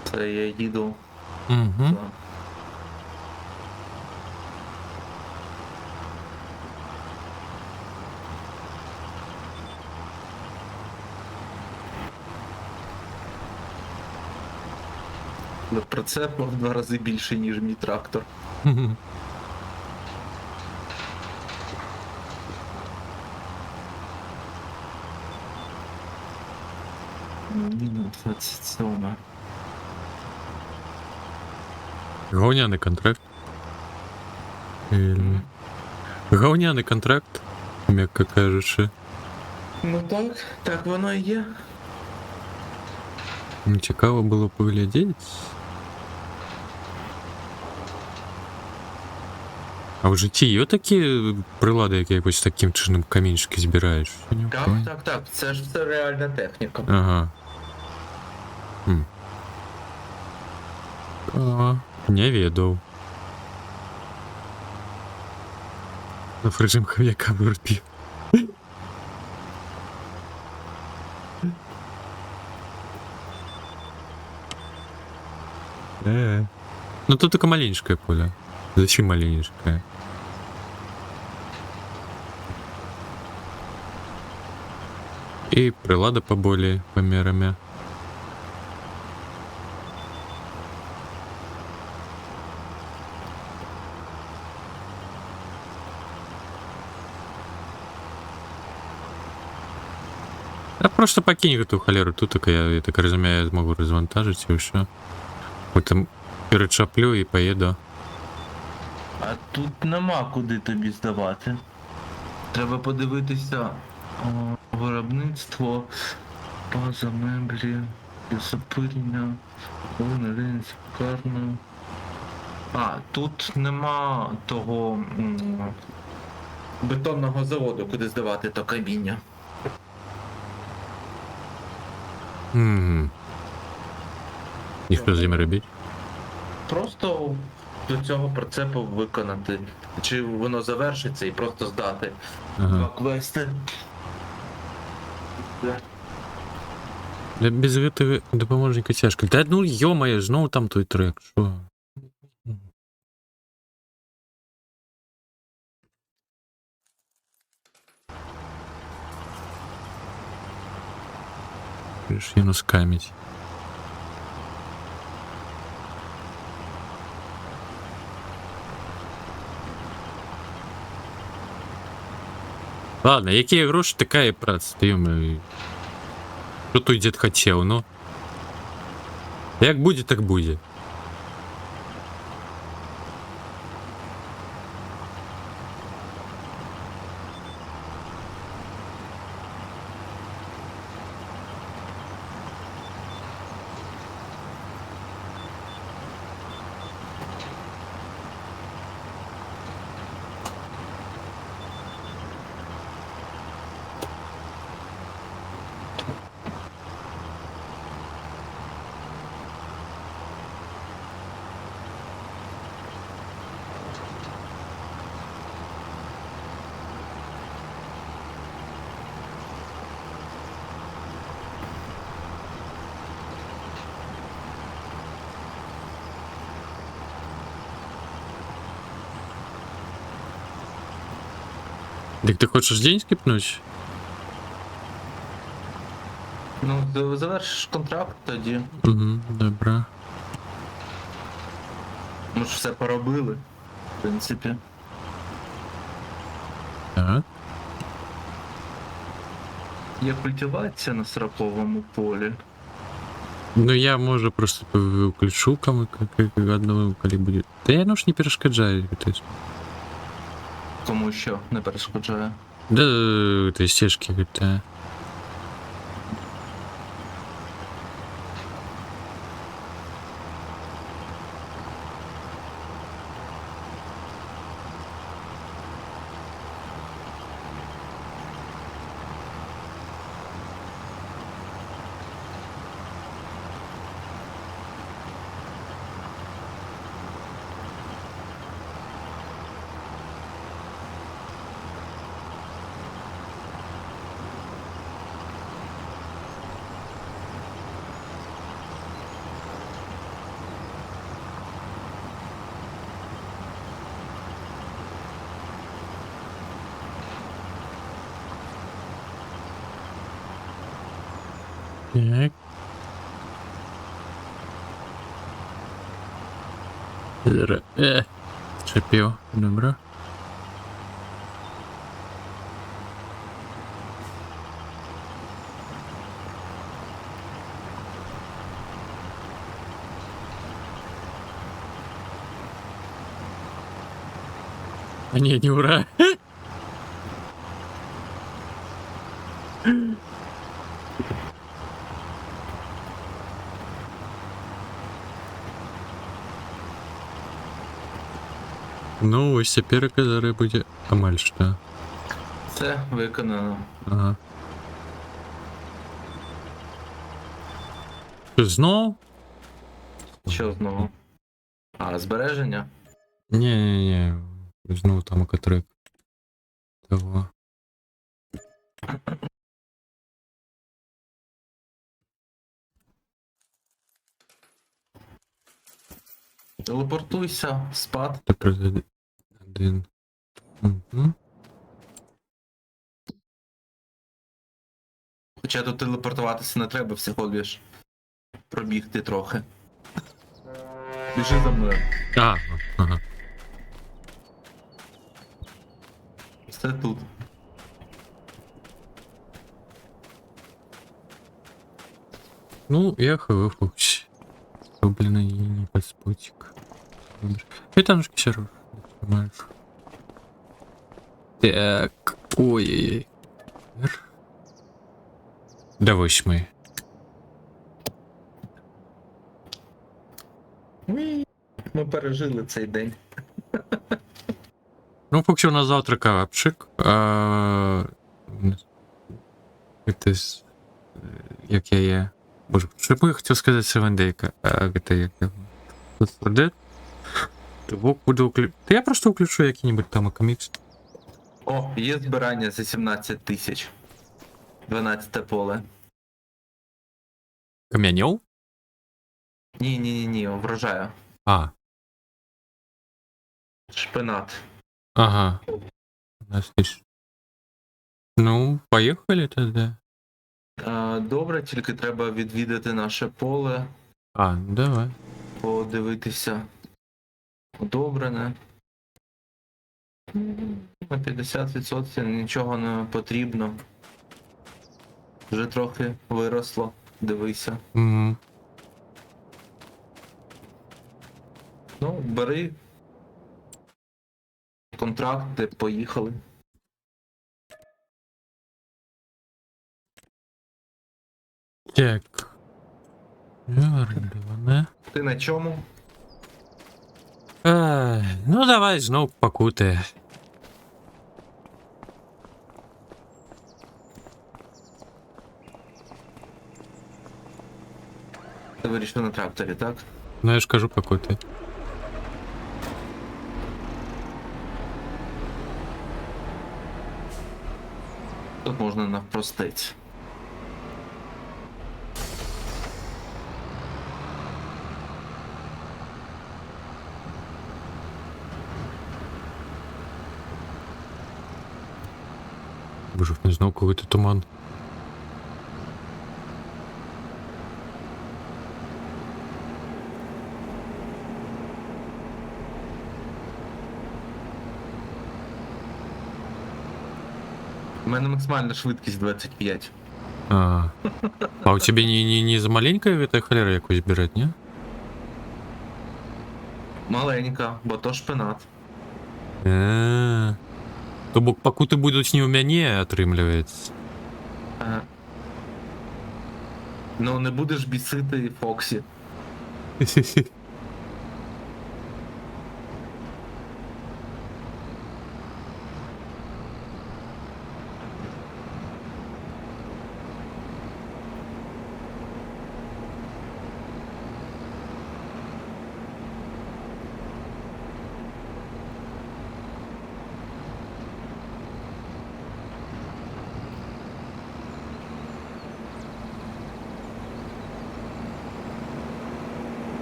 Це я їду. Угу. Да. Прицеп в 2 рази більше, ніж мій трактор. Мінус 27. Говняний контракт. Говняний контракт, м'яко кажучи. Ну так воно і є. Цікаво було поглядіти. А в житті є такі прилади, які якось таким чином камінчики збираєш? Так, це ж все реальна техніка. Ага. Не ведав. На режим хом'яка вирпів. Ну тут только маленькое поле. Зачем маленькое? И прилада поболее померами. А просто покинь эту холеру, тут только я так разумею, я могу развантажить и все. Потім перечаплю і поїду. А тут нема куди тобі здавати. Треба подивитися виробництво, база меблі, лісопильня, линь, цукарня. Тут нема того бетонного заводу, куди здавати то каміння. І що з ними робити? Просто до цього прицепу виконати. Чи воно завершиться і просто здати. Два квести. Для без гэтага дапаможніка цяжка. Та ну ё-моё, зноў там той трек, што? Решину скамить. Ладно, якія грошы, такая праца, ё-моё. Што той дзед хацеў, ну? Як будзе, так будзе. Так ти хочеш день скипнуть? Ну, завершиш контракт тоді. Угу, добре. Ми ж все поробили, в принципі. Так. Є культивація на 40-му полі. Ну я, може, просто включу кому одного, коли буде. Та я, ну ж не перешкоджаю. Кому що не перешкоджає. Да, этой стежки GTA. Так. Чепів, добре. А ні, не ура. Ну, ось тепер зараз буде амаль що. Це виконано. Ага. Що, знов? Що знову? А, збереження? Ні. Знову там окотрик. Того. Телепортуйся, спад. Тепер один. Угу. Хоча тут телепортуватися не треба, всього лиш пробігти трохи. Біжи за мною. Ага. Все тут. Ну, я хвилююсь. Блин, и не подспутик. И там же все понимаешь. Так, ой-ой-ой. До 8. Ми пережили цей день. Ну, поки у нас завтра капчик. Это як я є. Боже, що б я хотів сказати Севендейка? Это як я. Тут Вок буде уключу. Та я просто включу який-нибудь там комікс. О, є збирання за 17 тисяч. 12 поле. Кам'яньов? Ні, врожаю. А, Шпинат. ага. У нас есть. Ну, поїхали тоді. Добре, тільки треба відвідати наше поле, А, давай. подивитися. Удобрене. На 50% нічого не потрібно. Вже трохи виросло. Дивися. Угу. Ну, бери. Контракти, поїхали. Так. Гарно. Ти на чому? Ну давай знов покути. Ти вирішив на тракторі, так? Ну я ж кажу покути. Тут можна навпростець. Боже, не знав, коли ти туман. У мене максимальна швидкість 25. А у тебе не за маленькая эта холера якусь берет, не? Маленька, бо то шпинат. То бок покуты будуть не у мяне, атрымліваецца. Ага. Ну, не будеш бісити Фоксі.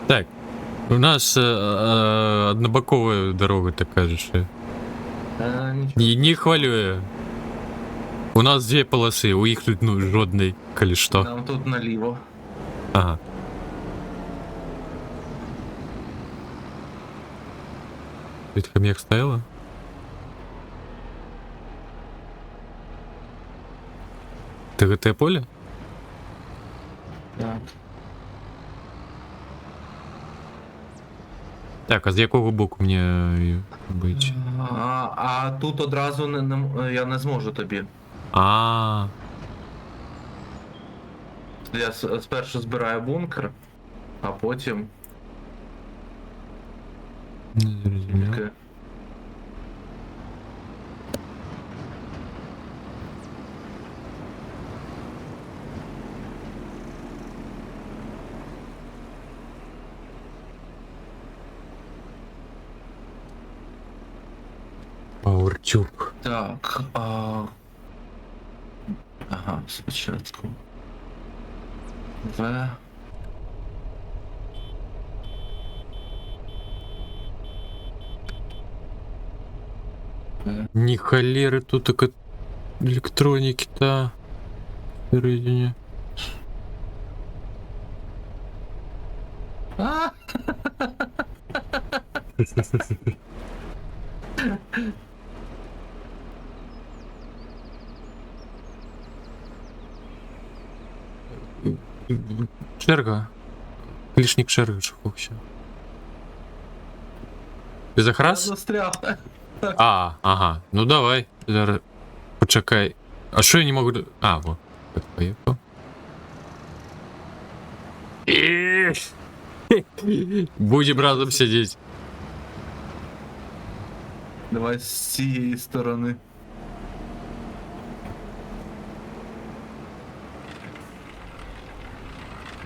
Так, у нас однобоковая дорога такая же. Нічого. Не хвалю я. У нас две полосы, у их тут ну жодной, коли что. Нам тут наліво. Ага. Ведь хомяк стояла? ТГТ поле? Так. Так, а з якого боку мені бить? А тут одразу я не зможу тобі. А, Я спершу збираю бункер, а потім не зрозумів. тільки. Пауэртюб. Так. Ага, спочатку. В. Ні холери тут так електроніки-то всередині. А! Черга. Лишник черги шухався. Ти Я захрас? застряг. А, ага. Ну давай. Зараз. Почекай. А що я не можу... А, вот. Так, поїхав. Іш! Будем разом сидеть. Давай з цієї сторони.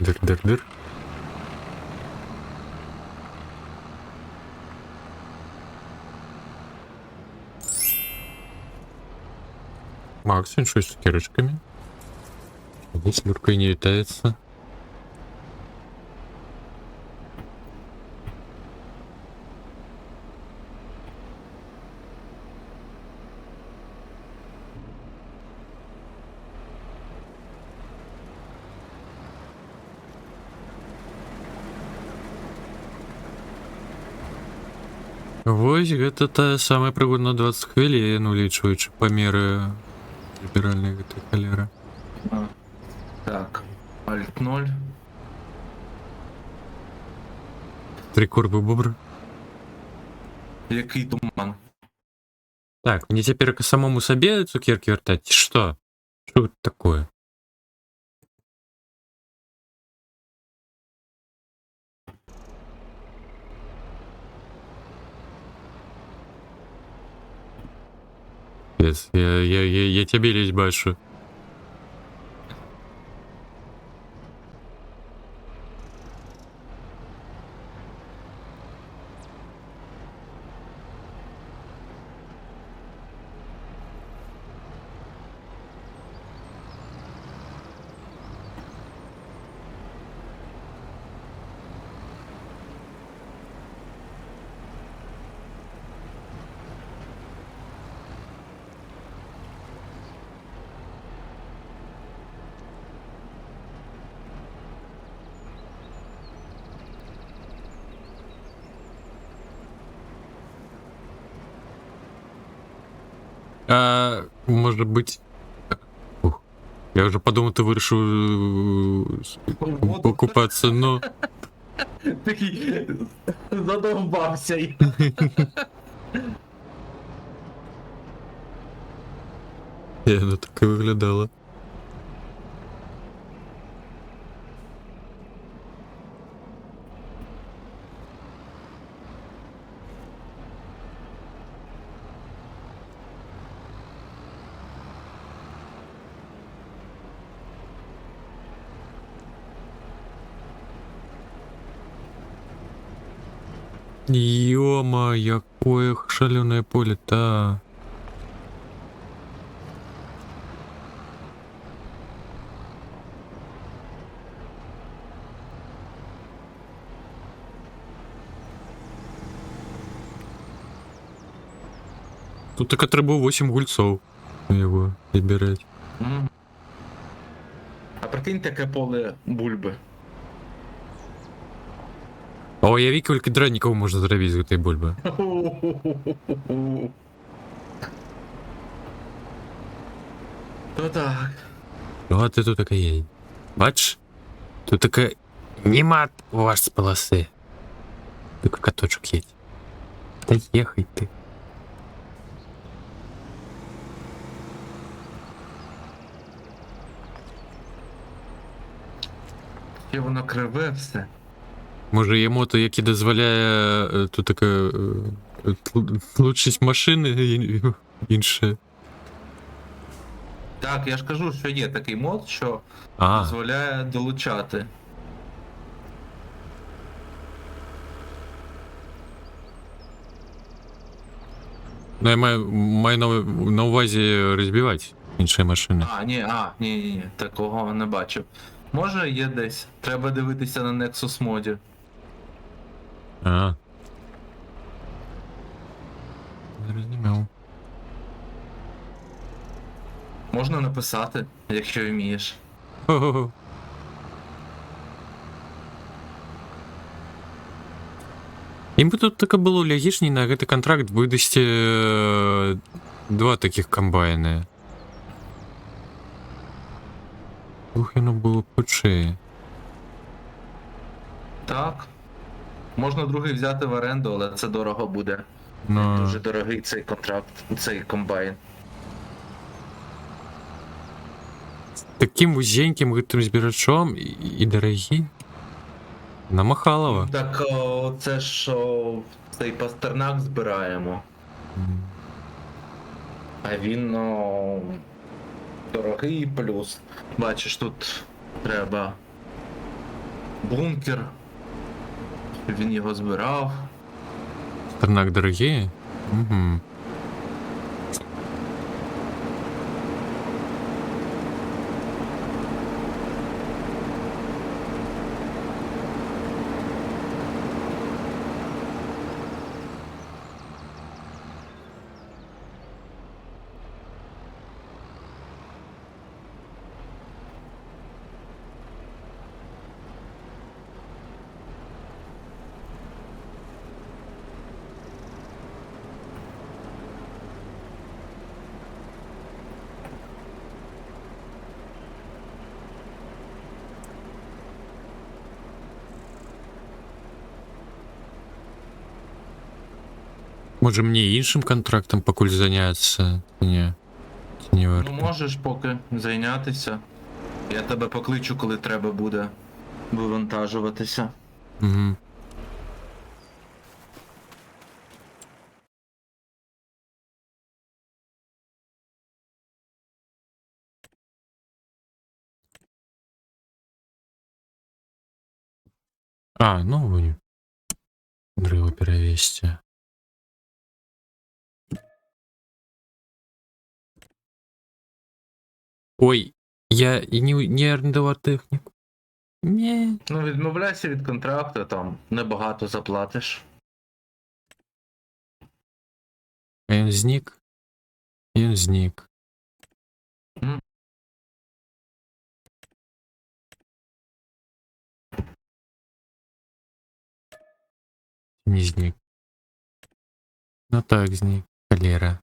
Дыр-дыр-дыр. Макс, он что с цукерочками? Здесь Люркой не летается. Вось гэта тая самая прыгодна 20 хвілін, улічваючы памеры ліберальнай гэтай халеры. Так. Альт 0. Три корби бобр. Який туман? Так, мне цяпер к самому сабе цукеркі вяртаць, ці што? Што гэта такое? Я тебе лезь бачу. А, может быть... Ух. Я уже подумал, ты вирішив покупаться, но... Такий задовбався. Ну так і виглядало. Ё-мо, якое шалёное поле-то. Тут так треба 8 гульцов его забирать. А прикинь таке поле бульби. О, я вік, кілька драніків можна зробити з цієї бульби. То так. О, ти тут така є. Бач? Тут така... Нема у вас полоси. Только каточок є. Та їхай ти. І воно криве все. Може є мото, яке дозволяє тут таке влучить машини і інше. Так, я ж кажу, що є такий мод, що А, дозволяє долучати. ну я маю на увазі розбивати інші машини. Ні, такого не бачив. Може є десь. Треба дивитися на Nexus моді. А. Зрозумів. Можна написати, якщо вмієш. Хо-хо-хо. Їм би тут таке було логічні на цей контракт видасти два таких комбайни. Ух, воно було поче. Так. Можна другий взяти в оренду, але це дорого буде. Ну, Дуже дорогий цей контракт, цей комбайн. таким вузеньким гитим збирачом і дорогі. На Махалова. Так це ж цей Пастернак збираємо. А він дорогий плюс. Бачиш, тут треба бункер. Він його збирав. Тернак дорогі? Угу. Може мені іншим контрактом покуль зайнятися? Ні. Чи не Ну варто? можеш поки зайнятися. Я тебе покличу, коли треба буде вивантажуватися. Угу. А, ну вы дрова перевести. Ой, я і не орендував техніку. Ні. Ну відмовляйся від контракту, там небагато заплатиш. Він зник. Він зник. М. Не зник. Ну так, зник. Холера.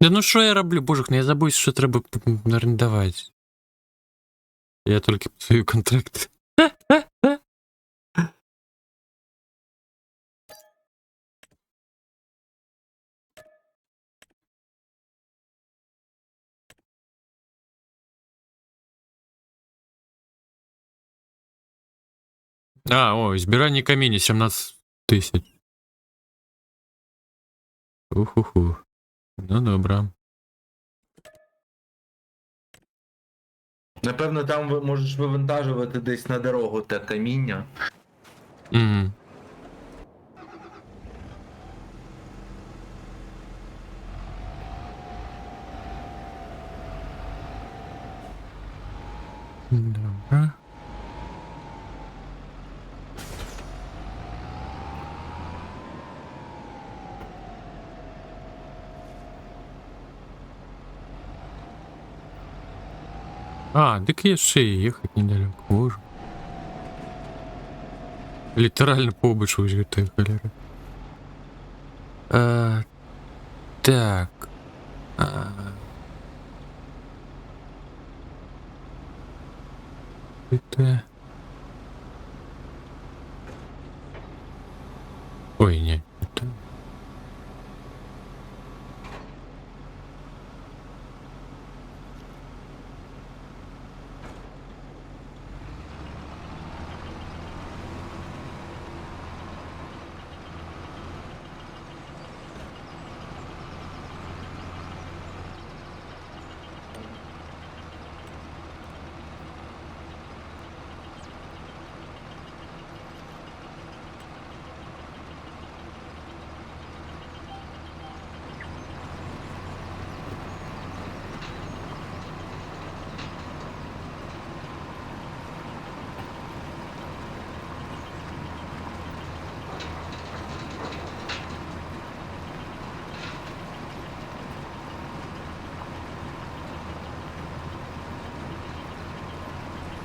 Да ну що я роблю, божик, ну я забув, що треба орендувати. Я тільки свій контракт. А, ой, збирання каміння 17 тисяч. Уху-ху. Ну добре. Напевно, там можеш вивантажувати десь на дорогу те каміння. Угу. Добре. А, так я ще и ехать недалеко, боже. Литерально по обочу этой холеры. Так. Это... Ой, не, это...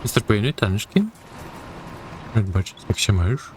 Мистер Пейн, таночки. Рад бачить, як ще маєш.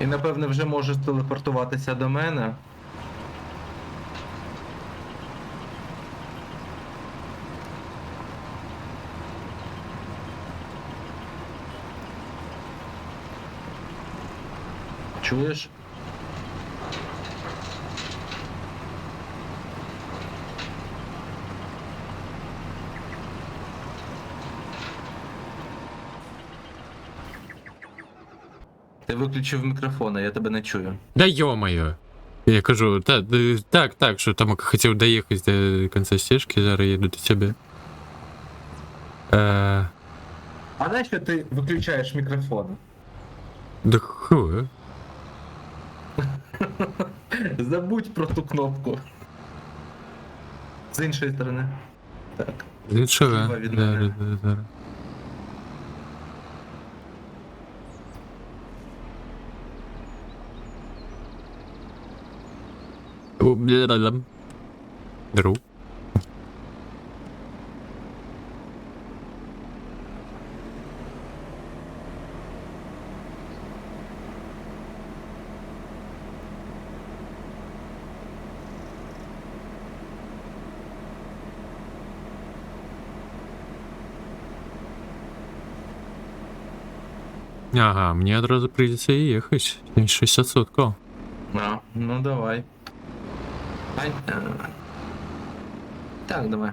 І напевне вже можеш телепортуватися до мене. Чуєш? Ти виключив мікрофон, а я тебе не чую. Да ё-моё! Я кажу, так, що там хотів доїхати до кінця стежки, зараз їду до тебе. А нащо ти виключаєш мікрофон? Да хуй. Забудь про ту кнопку. З іншої сторони. Так. Нічого. Зліва від мене. Зараз. Беру. Ага, мне одразу придется и ехать. 60 сотков. А, ну давай. Так, давай.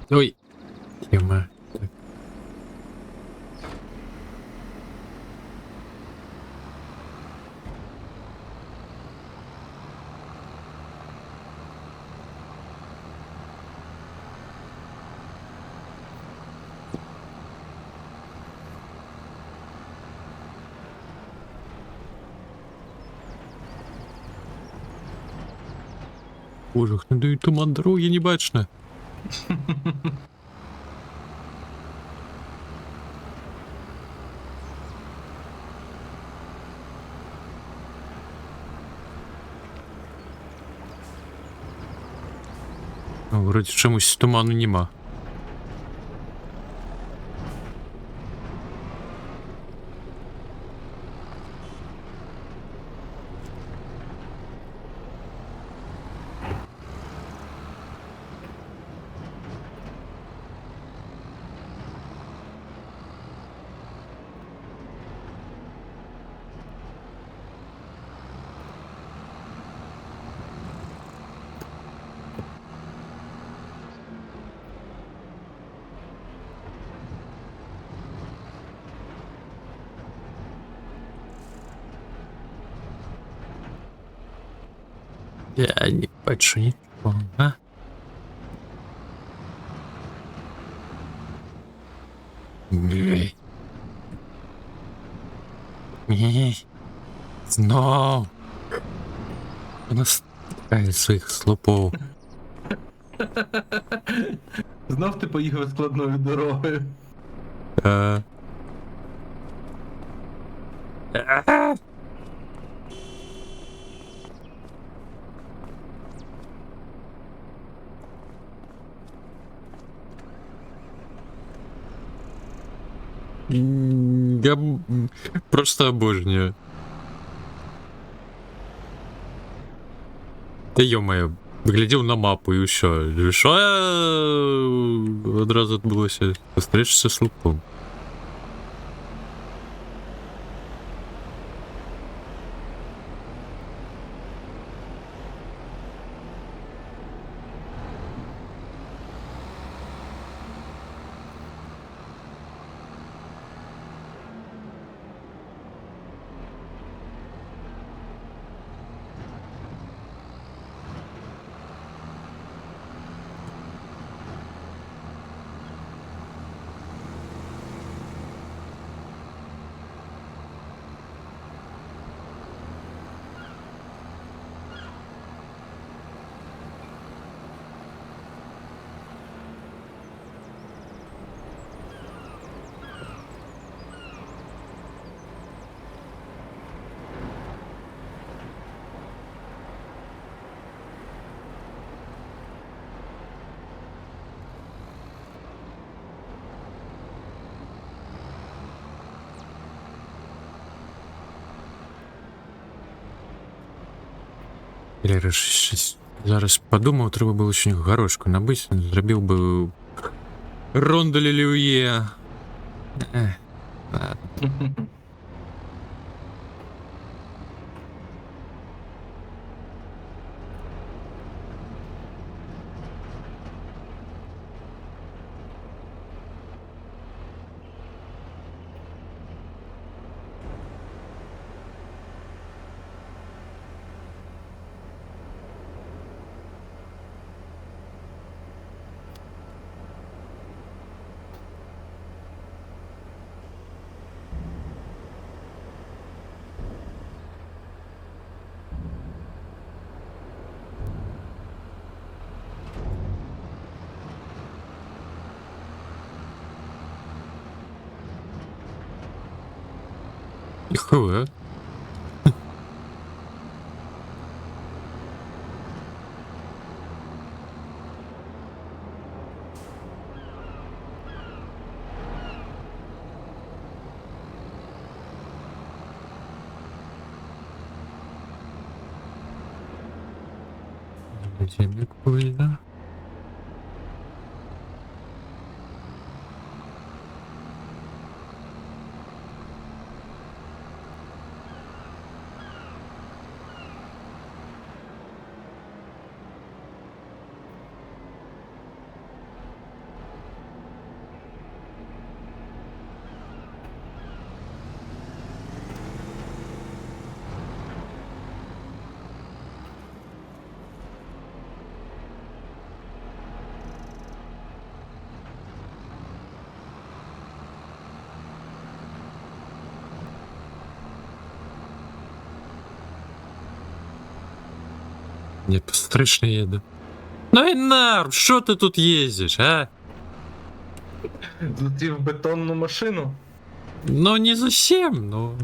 Ой. Тема. Так. Боже, не дають туман дороги, не бачно. Ну, вроді чомусь туману нема. Я не бачу нічого, а? Ні. Ні. Знов. Вона стикає своїх слопов. Знов ти поїхав складною дорогою. А. А. Я просто обожнюю. Та ё-моё, глядів на мапу і що? Що одразу відбулося? Зустрічся з лупом. Я щось зараз подумав, треба було ще горошку набити, зробив би рондель олів'є. Хуе. Денег польза. Не пострашно еду. Ну и нар, что ты тут ездишь, а? Зустрів бетонну машину. Ну не совсем, ну.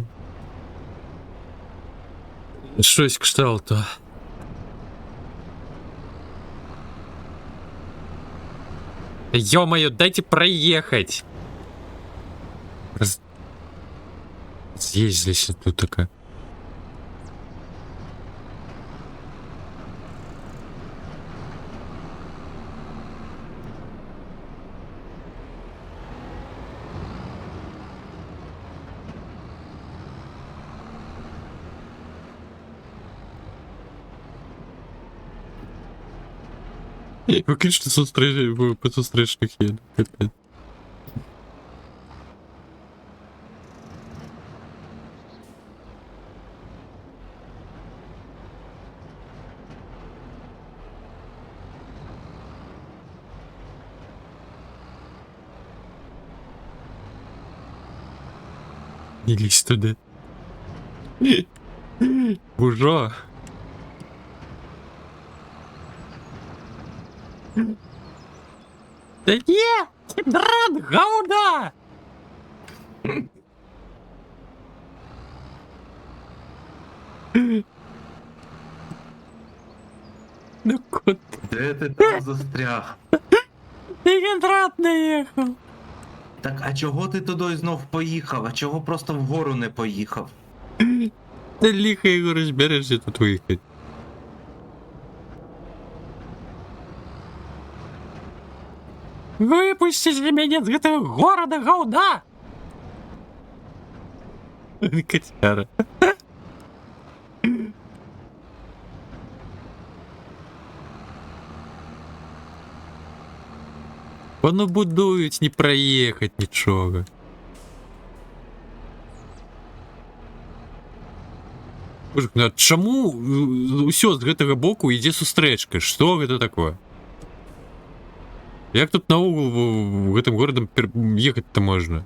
Щось кшталту. Ё-моё, дайте проехать. Съездились тут такая. Виключно по зустрічних їду. Капець. Не лізь туди. Бужо. Да не! Дран, гауда! Ну кот, Де ти там застряг? ти Гендрат наїхав. Так, а чого ти туди знов поїхав? А чого просто вгору не поїхав? Та лихо його розберешся тут виїхати. Выпустите меня из этого города, гауда! Котяра. Воно будують, не проїхати нічого. Боже, ну а чому усё з гэтага боку ідзе сустрэчка? Што гэта такое? Як тут наогул в гэтым горадам ехаць-то можна?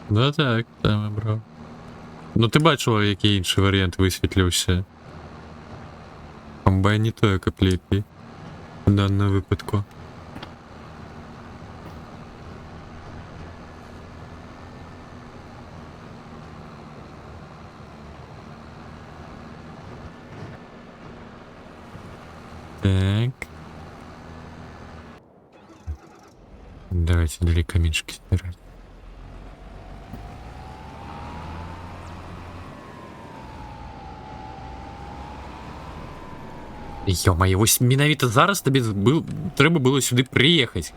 Ну так, саме брав. Ну ти бачила, який інший варіант висвітлився. Комбайн не той, як ліпий. В даному випадку. Так. Давайте дали камешки стирать. Ё-моё, ось менавіта зараз тобі треба було сюди приїхати.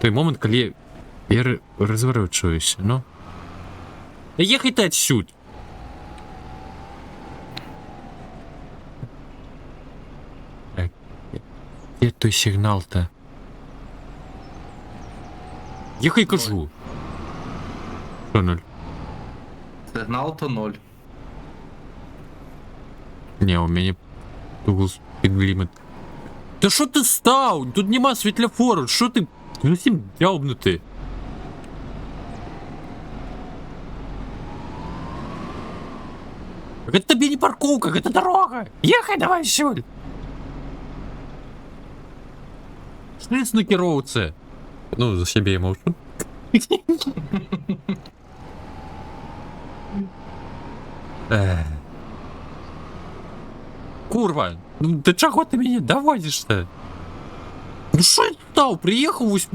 Той момент, коли я розворачуюся, ну. Да ехай ты отсюда. Так. Где той сигнал-то? Ехай, кажу. Что, 0? Сигнал то 0. Не, у меня угол підглімет. Та що ти став? Тут нема світлофору, що ти зовсім дябнутий? Это тебе не парковка, это дорога! Ехай давай сюда! Шліц на керовце! Ну, за себе я мовчу. Курва, ну до чого ти мене доводиш-то? Ну що я став? Приїхав ось...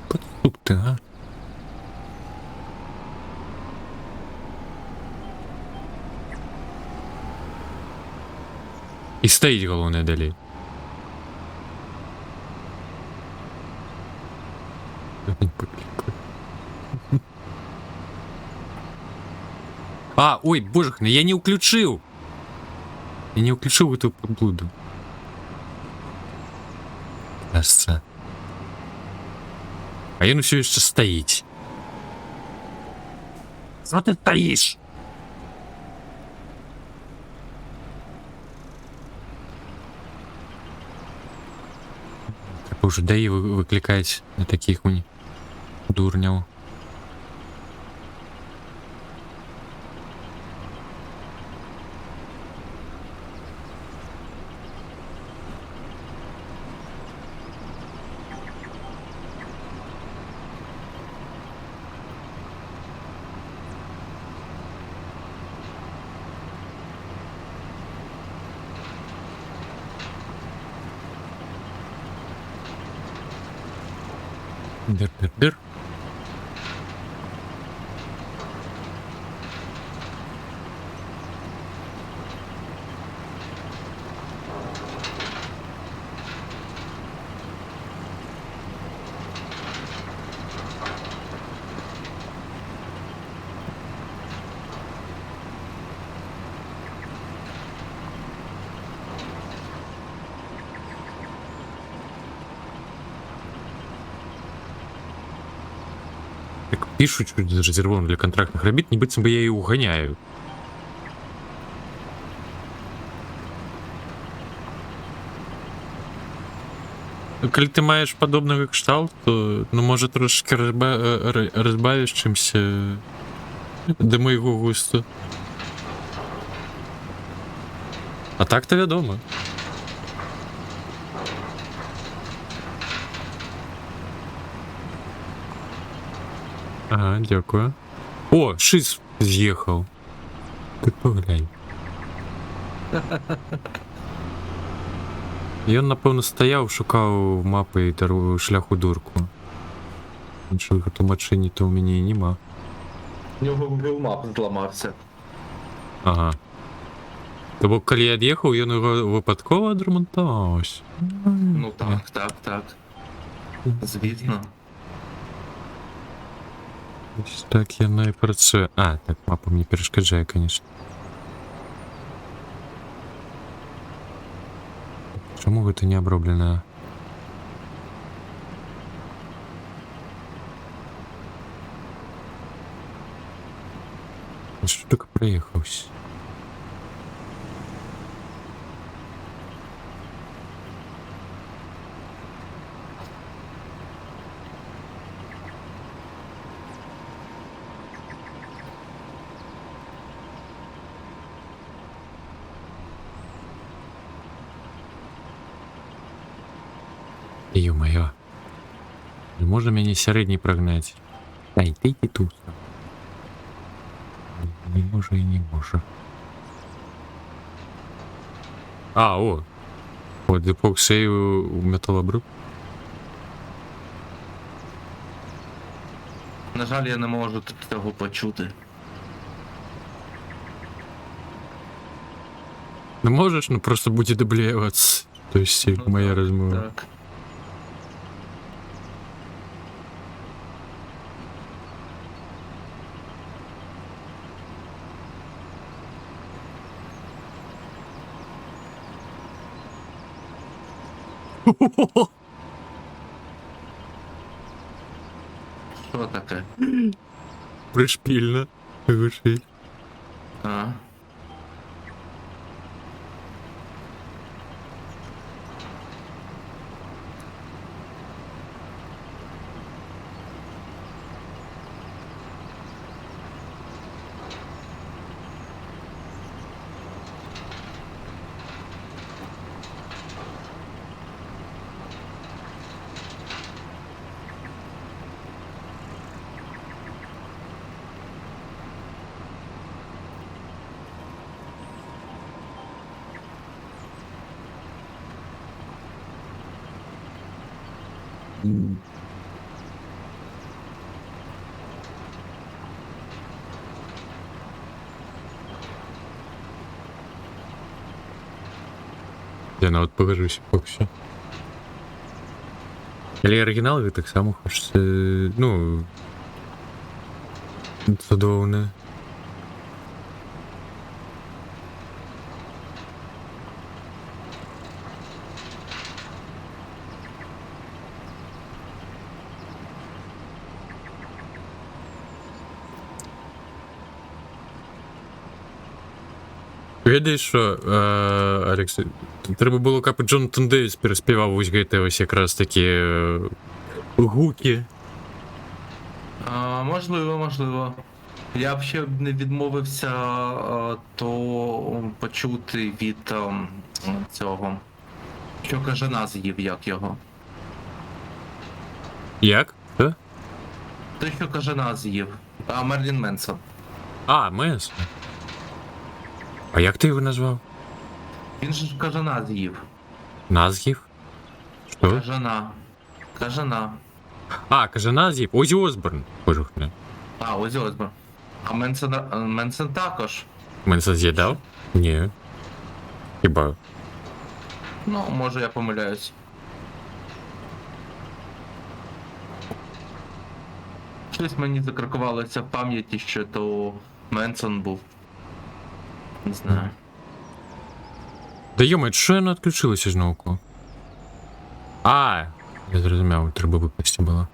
Подступ ти, а? І стоїть головне далі. А, ой, боже, я не включил. Я не включил эту подблуду. Кажется. А я ну все еще стоит. Что ты стоишь? Треба уже дай выкликать на таких дурняв. Дир-дир-дир. Так пишут, что зарезервован для контрактных робіт, нібито бы я и угоняю. Коли ти маєш подобного кшталт, то, ну, може, трошки розбавиш чимся до моєго густу. А так-то відомо. Ага, дякую. О, шиз з'їхав. Ти поглянь. І він, напевно, стояв, шукав мапи і шляху дурку. Іншого тлумачення то у мене і нема. У нього Google Maps зламався. Ага. Тобто, коли я від'їхав, він його випадково відремонтувався. Ну так. Звісно. Ось так я не працюю. А, так, мапа мені перешкоджає, звісно. Чому це не оброблено? Що таке проїхався? Ё-моё. Не можна мені середній прогнати? Та йди тут. Не може і не може. А, о! От депоксею металобрук. На жаль, я не можу цього почути. Не можеш, ну просто буде дублюватися. Тобто, як моя розмова. Так. Що таке? Пришпільно. Глушить. А? Я навіть покажусь поки що. Але оригінал так само хочеться, ну, задоволене. Видиш, що, Алекс, треба було, капи Джонатан Девіс переспівав ось гейте ось якраз такі гуки. Можливо. Я б ще не відмовився то почути від цього. Що кажана з'їв, як його. Як? Що? Той, що кажана з'їв. Мерлін Менсон. А, Менс. А як ти його назвав? Він же ж кажана з'їв. Назгів? Що? Кажана. А, кажана з'їв. Озі Осборн. Боже хне. А, ось ось би. А Менсон також. Менсон з'їдав? Ні. Хіба? Ну, може я помиляюсь. Щось мені закрикувалося в пам'яті, що то Менсон був. Не знаю. Да йома, що воно відключилося ж науку? А, я зрозумів, треба випасти було.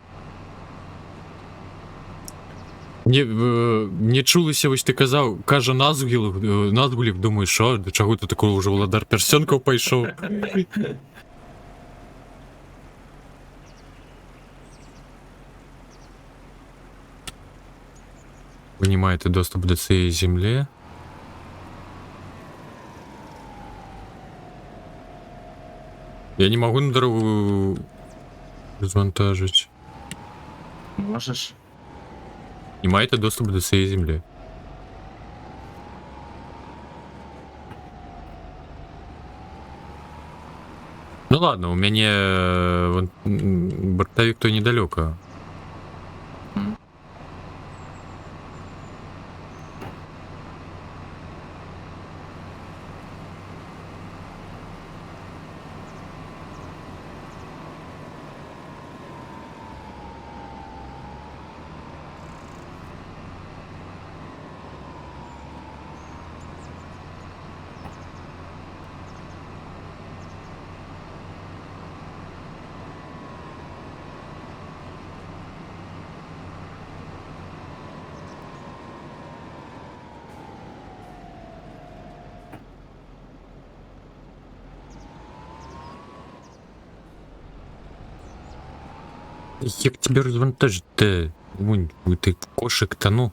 Не чулося, ось ти казав, каже Назгулів, думаю, що, до чого тут такого вже Володар Персенков пішов. Ви не маєте доступ до цієї землі. Я не могу на дорогу розвантажити. Можеш? Не маєте доступ до цієї землі. Ну ладно, у меня бортовик то недалеко. Як тебе розвантажити? Вон, ти кошик тону.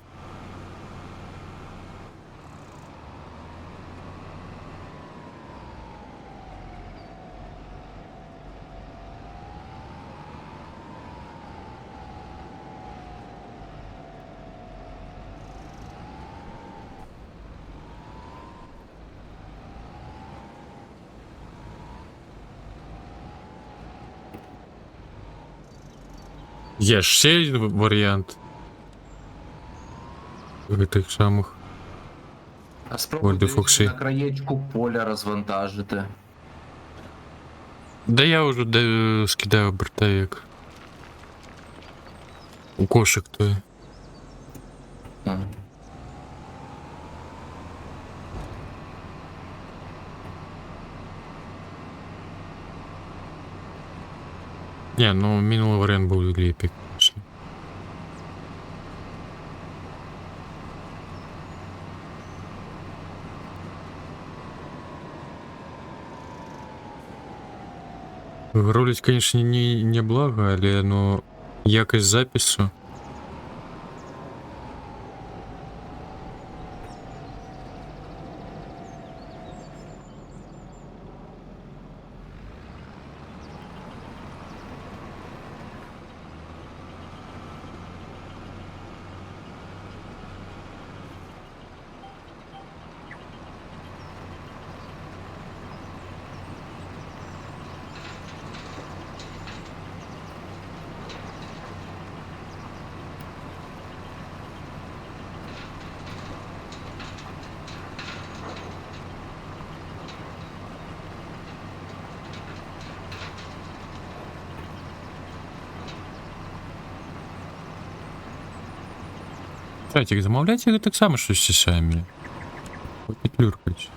Є ще один варіант. Тих самих. А спробуй Ольди Фоксі. на краєчку поля розвантажити. Да я уже скидаю бортовик. У кошек то. А. Не, ну минулый вариант был лепик, конечно. Ролить, конечно, не благо, але ну якость запису. Чатик, замовляйте так само, що з часами. Попетлюркать.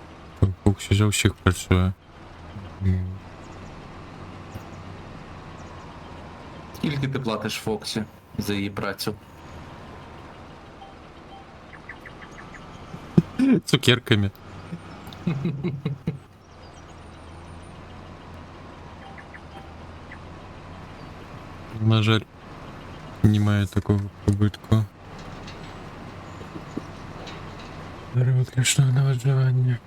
Фоксі за всіх працює. Скільки ти платиш Фоксі за її працю? Цукерками. На жаль, немає такого побитку. Виключного наважання.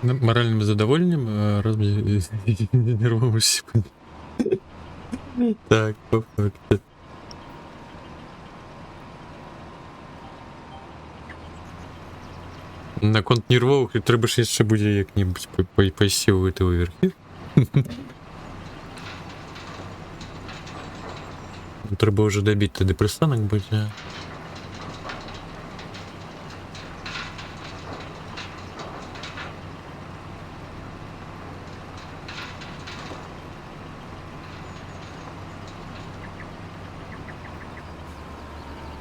Моральным задоволеннем, нервовым. Так, по факту. На конт нервовых треба ж ще буде як-небудь посівувати вверхи. Треба вже добити депресанок буде.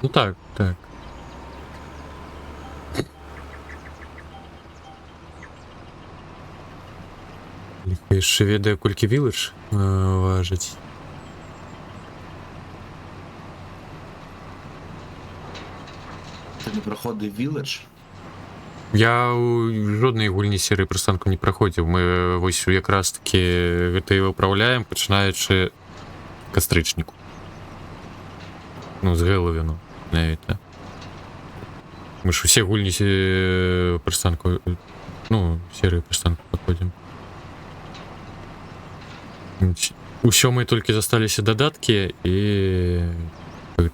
Ну так, так. Ще відео кольки Village важить. Ти не проходив Village? Я у жодної гульні серії пристанку не проходив. Ми ось якраз таки це виправляємо, починаючи кастричнику. Ну, з Геловіну, навіть, так. Ми ж усі гульні пристанку, ну, серії пристанку проходимо. У 7 тільки зосталися додатки і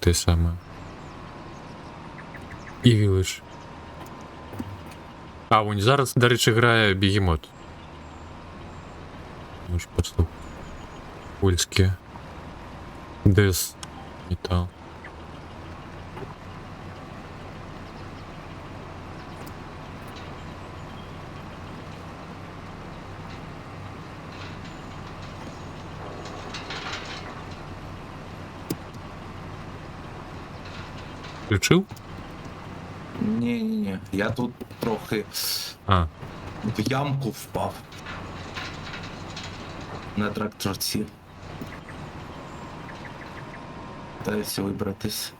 те саме. І Village. А, вон зараз, до речі, грає Бігемот. Може послухати. Польське. Дес. Метал. Включив? Ні. Я тут трохи А, в ямку впав. На тракторці. Питаюся вибратись.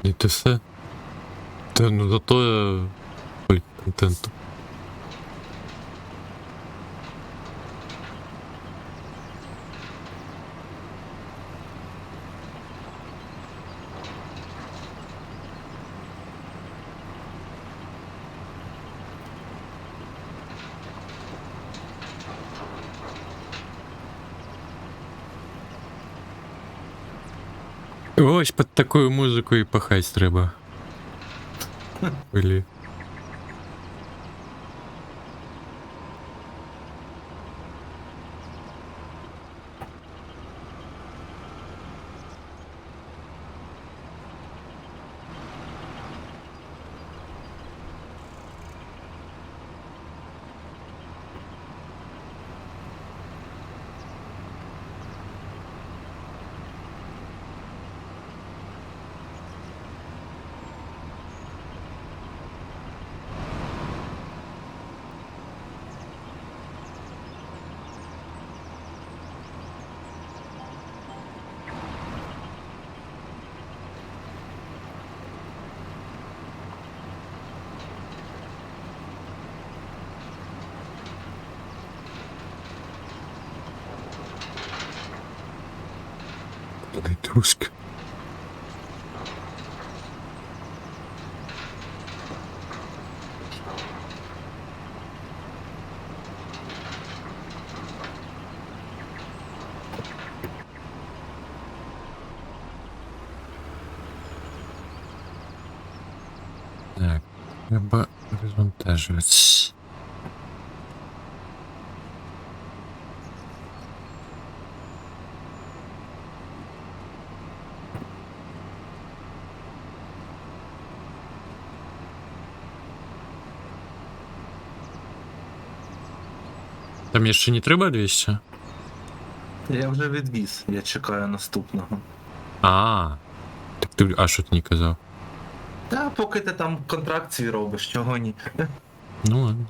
і це все. Та ну зато скільки контенту. Ось під такою музикою і пахать треба. Или... Туска. Так, треба розвантажуватись. Там ще не треба 200? Я вже відвіз, я чекаю наступного. А, так ти, а що ти не казав? Та поки ти там контракт свій робиш, чого ні. Ну ладно.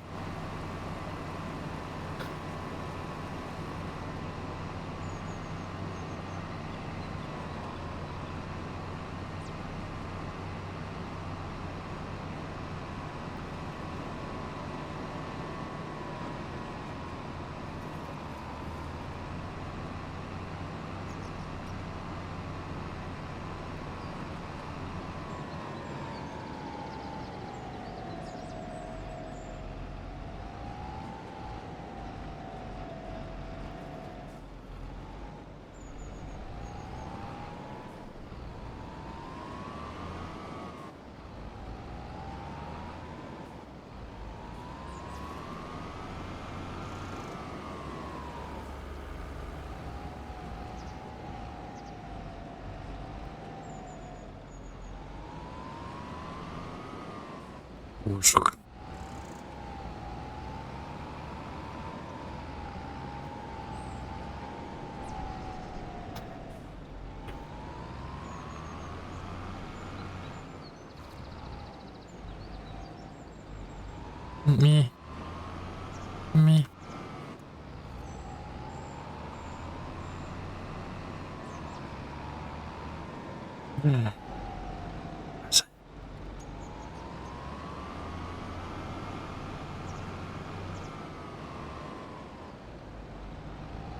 Ушок. Мі. Мі.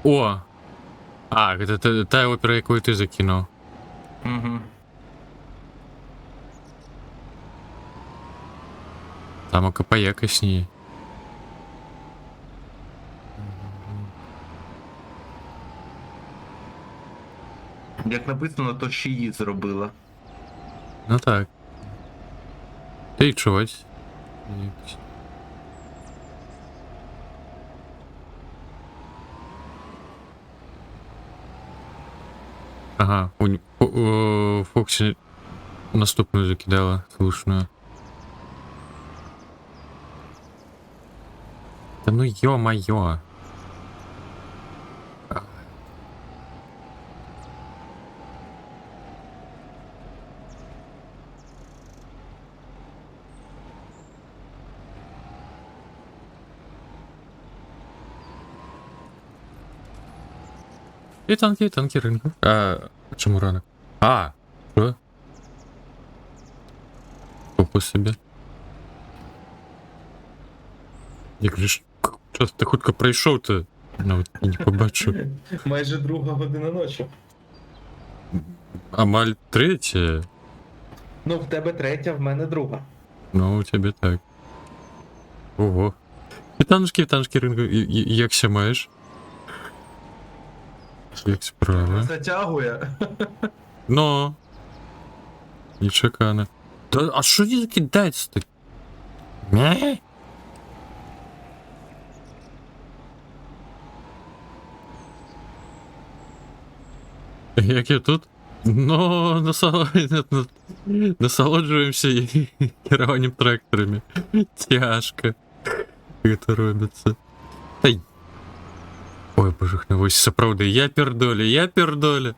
О! А, это та опера, яку ти закинув. Угу. Там ОКП якось ні. Як написано, то ще її зробила. Ну так. Та й чогось. Якось. Ага, у Фоксі наступну закидала слушную. Да ну ё-моё. І танки ринку. А, чому ранок? А, що? Попу собі. Як же ж, час ти хутко прийшов, то навіть і не побачив. Майже 2:00 ночі. Амаль третє? Ну, в тебе 3, в мене 2. Ну, у тебе так. Ого. Вітанушки ринку, і як ся маєш? Як справа? Затягує. Ну. Нечекано. Да, а що не закидається так? Мя? Як я тут? Ну, насолоджуємося керуванням тракторами. Тяжко. Это робиться. Ай. Ой, боже мой, ось сапраўды, я пердолю.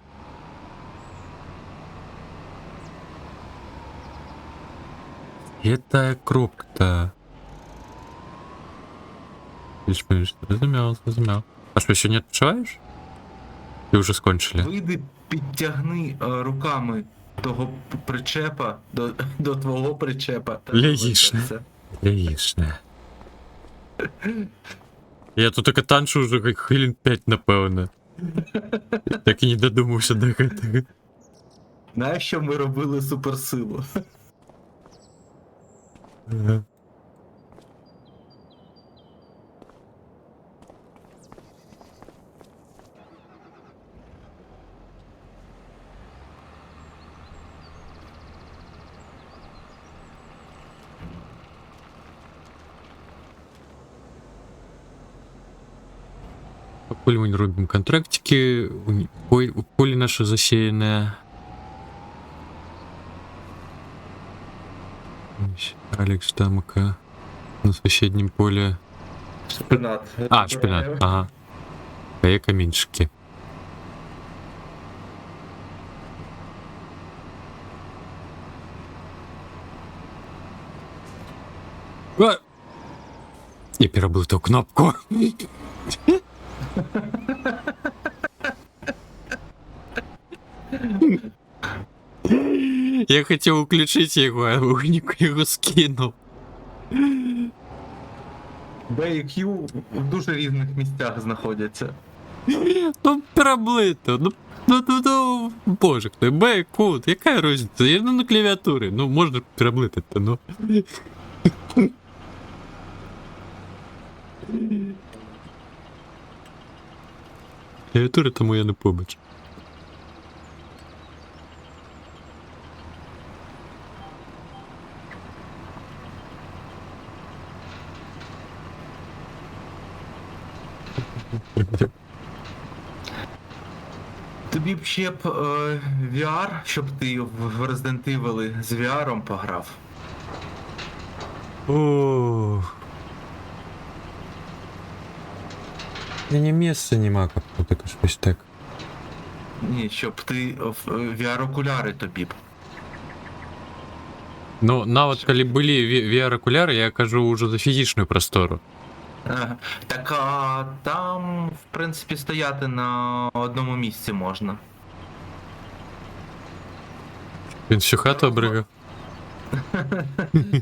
Это кропка-то. Разумел. А что, еще не отпочиваешь? Ты уже скончили? Вийди, підтягни руками того причепа до твого причепа. Яєчне. Яєчне. Я тут только танчу уже как хвилин 5, напевно. Так і не додумався до этого. Знаєш, що ми робили суперсилу? Ага. Поле мы не рубим контрактики, поле наше засеянное. Алекс Тамака на соседнем поле. Шпинат. А, шпинат, ага. А я камінчики. А! Я перебыл ту кнопку. Я хотел уключить его, а угник его скинул. Б і Q в дуже різних місцях знаходяться. Ну, переблито, ну, боже, ты, Б, код, яка розниця? Я на клавіатурі, ну, можна переблити-то, ну. Клавіатури тому я не побачу. Тобі б ще б VR, щоб ти в Resident Evil з VR пограв. О. Мені місця нема, як тут щось так. Ні, щоб ти VR-окуляри тобі б. Ну, навіть коли були VR-окуляри, я кажу уже за фізичну простору. Так там, в принципі, стояти на одному місці можна. Він всю хату обригав.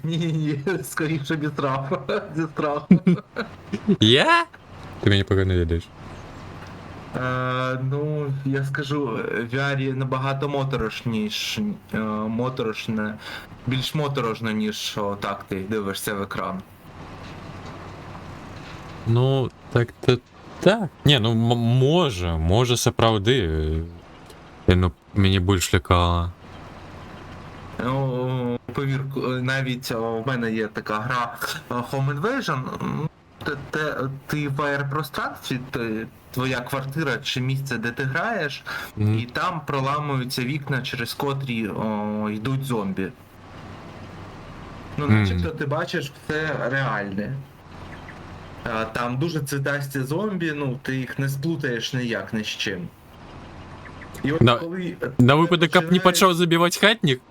Ні, скоріше без страху. Зі страху. Я? Ти мені поки не ведеш. Ну, я скажу, VR набагато моторошне, більш моторошне, ніж так ти дивишся в екран. Ну, так. Ні, ну може справді. Ну, мені більш лякало. Ну, повір, навіть в мене є така гра Home Invasion. Ти в аеропространстві, твоя квартира чи місце, де ти граєш, і там проламуються вікна, через котрі йдуть зомбі. Ну, начебто ти бачиш все реальне. Там дуже цвітасті зомбі, ну ти їх не сплутаєш ніяк ні з чим. І от коли На випадок, як не почав забивати хатник?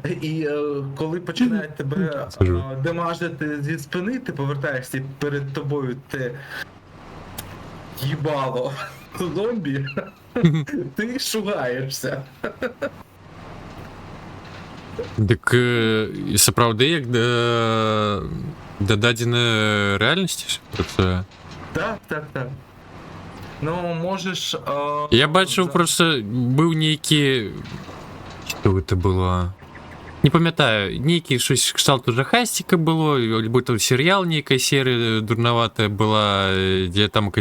І коли починають тебе демажити зі спини, ти повертаєшся і перед тобою те їбало зомбі, ти шугаєшся. Так справді, як до даденої реальності працює? Так. Ну, можеш... Я бачив, просто був ніякий... Що це було? Не пам'ятаю, ніякий щось кшталту жахастика було, або там серіал ніяка серія дурновата була, де там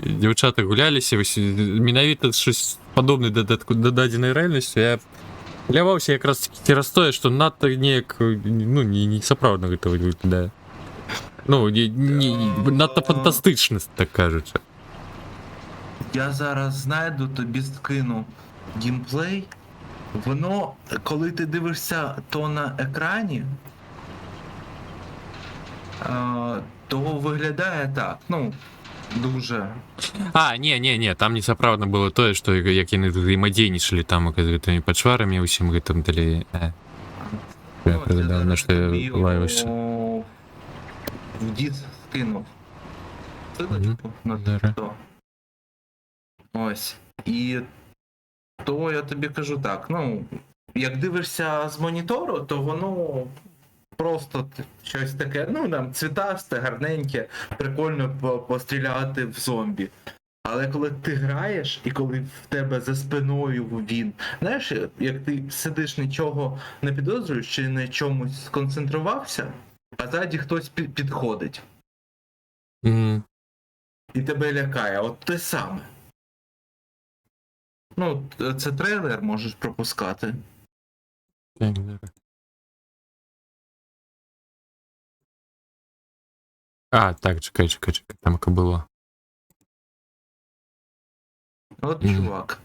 дівчата гулялися, ось менавіта щось подобне до даденої реальності. Я лявався якраз таки через те, що надто ніяк, ну, не справді гэта виглядає. Ну, надто фантастично, так кажучи. Я зараз знайду, тобі скину геймплей. Воно, коли ти дивишся то на екрані, то виглядає так, ну, дуже. Ні, там не справді було те, що як вони взаємодійничали там з подшварами, усім гэтым далі. Я передав, на що я лаюся. В дід скинув. Силочку на то. Ось. І то я тобі кажу так, ну, як дивишся з монітору, то воно просто щось таке, ну, там, цвітасте, гарненьке, прикольно постріляти в зомбі. Але коли ти граєш, і коли в тебе за спиною він, знаєш, як ти сидиш, нічого не підозрюєш, чи на чомусь сконцентрувався, а ззаді хтось підходить. І тебе лякає, от те саме. Ну, це трейлер, можеш пропускати. Так, чекай, там яке було. От чувак.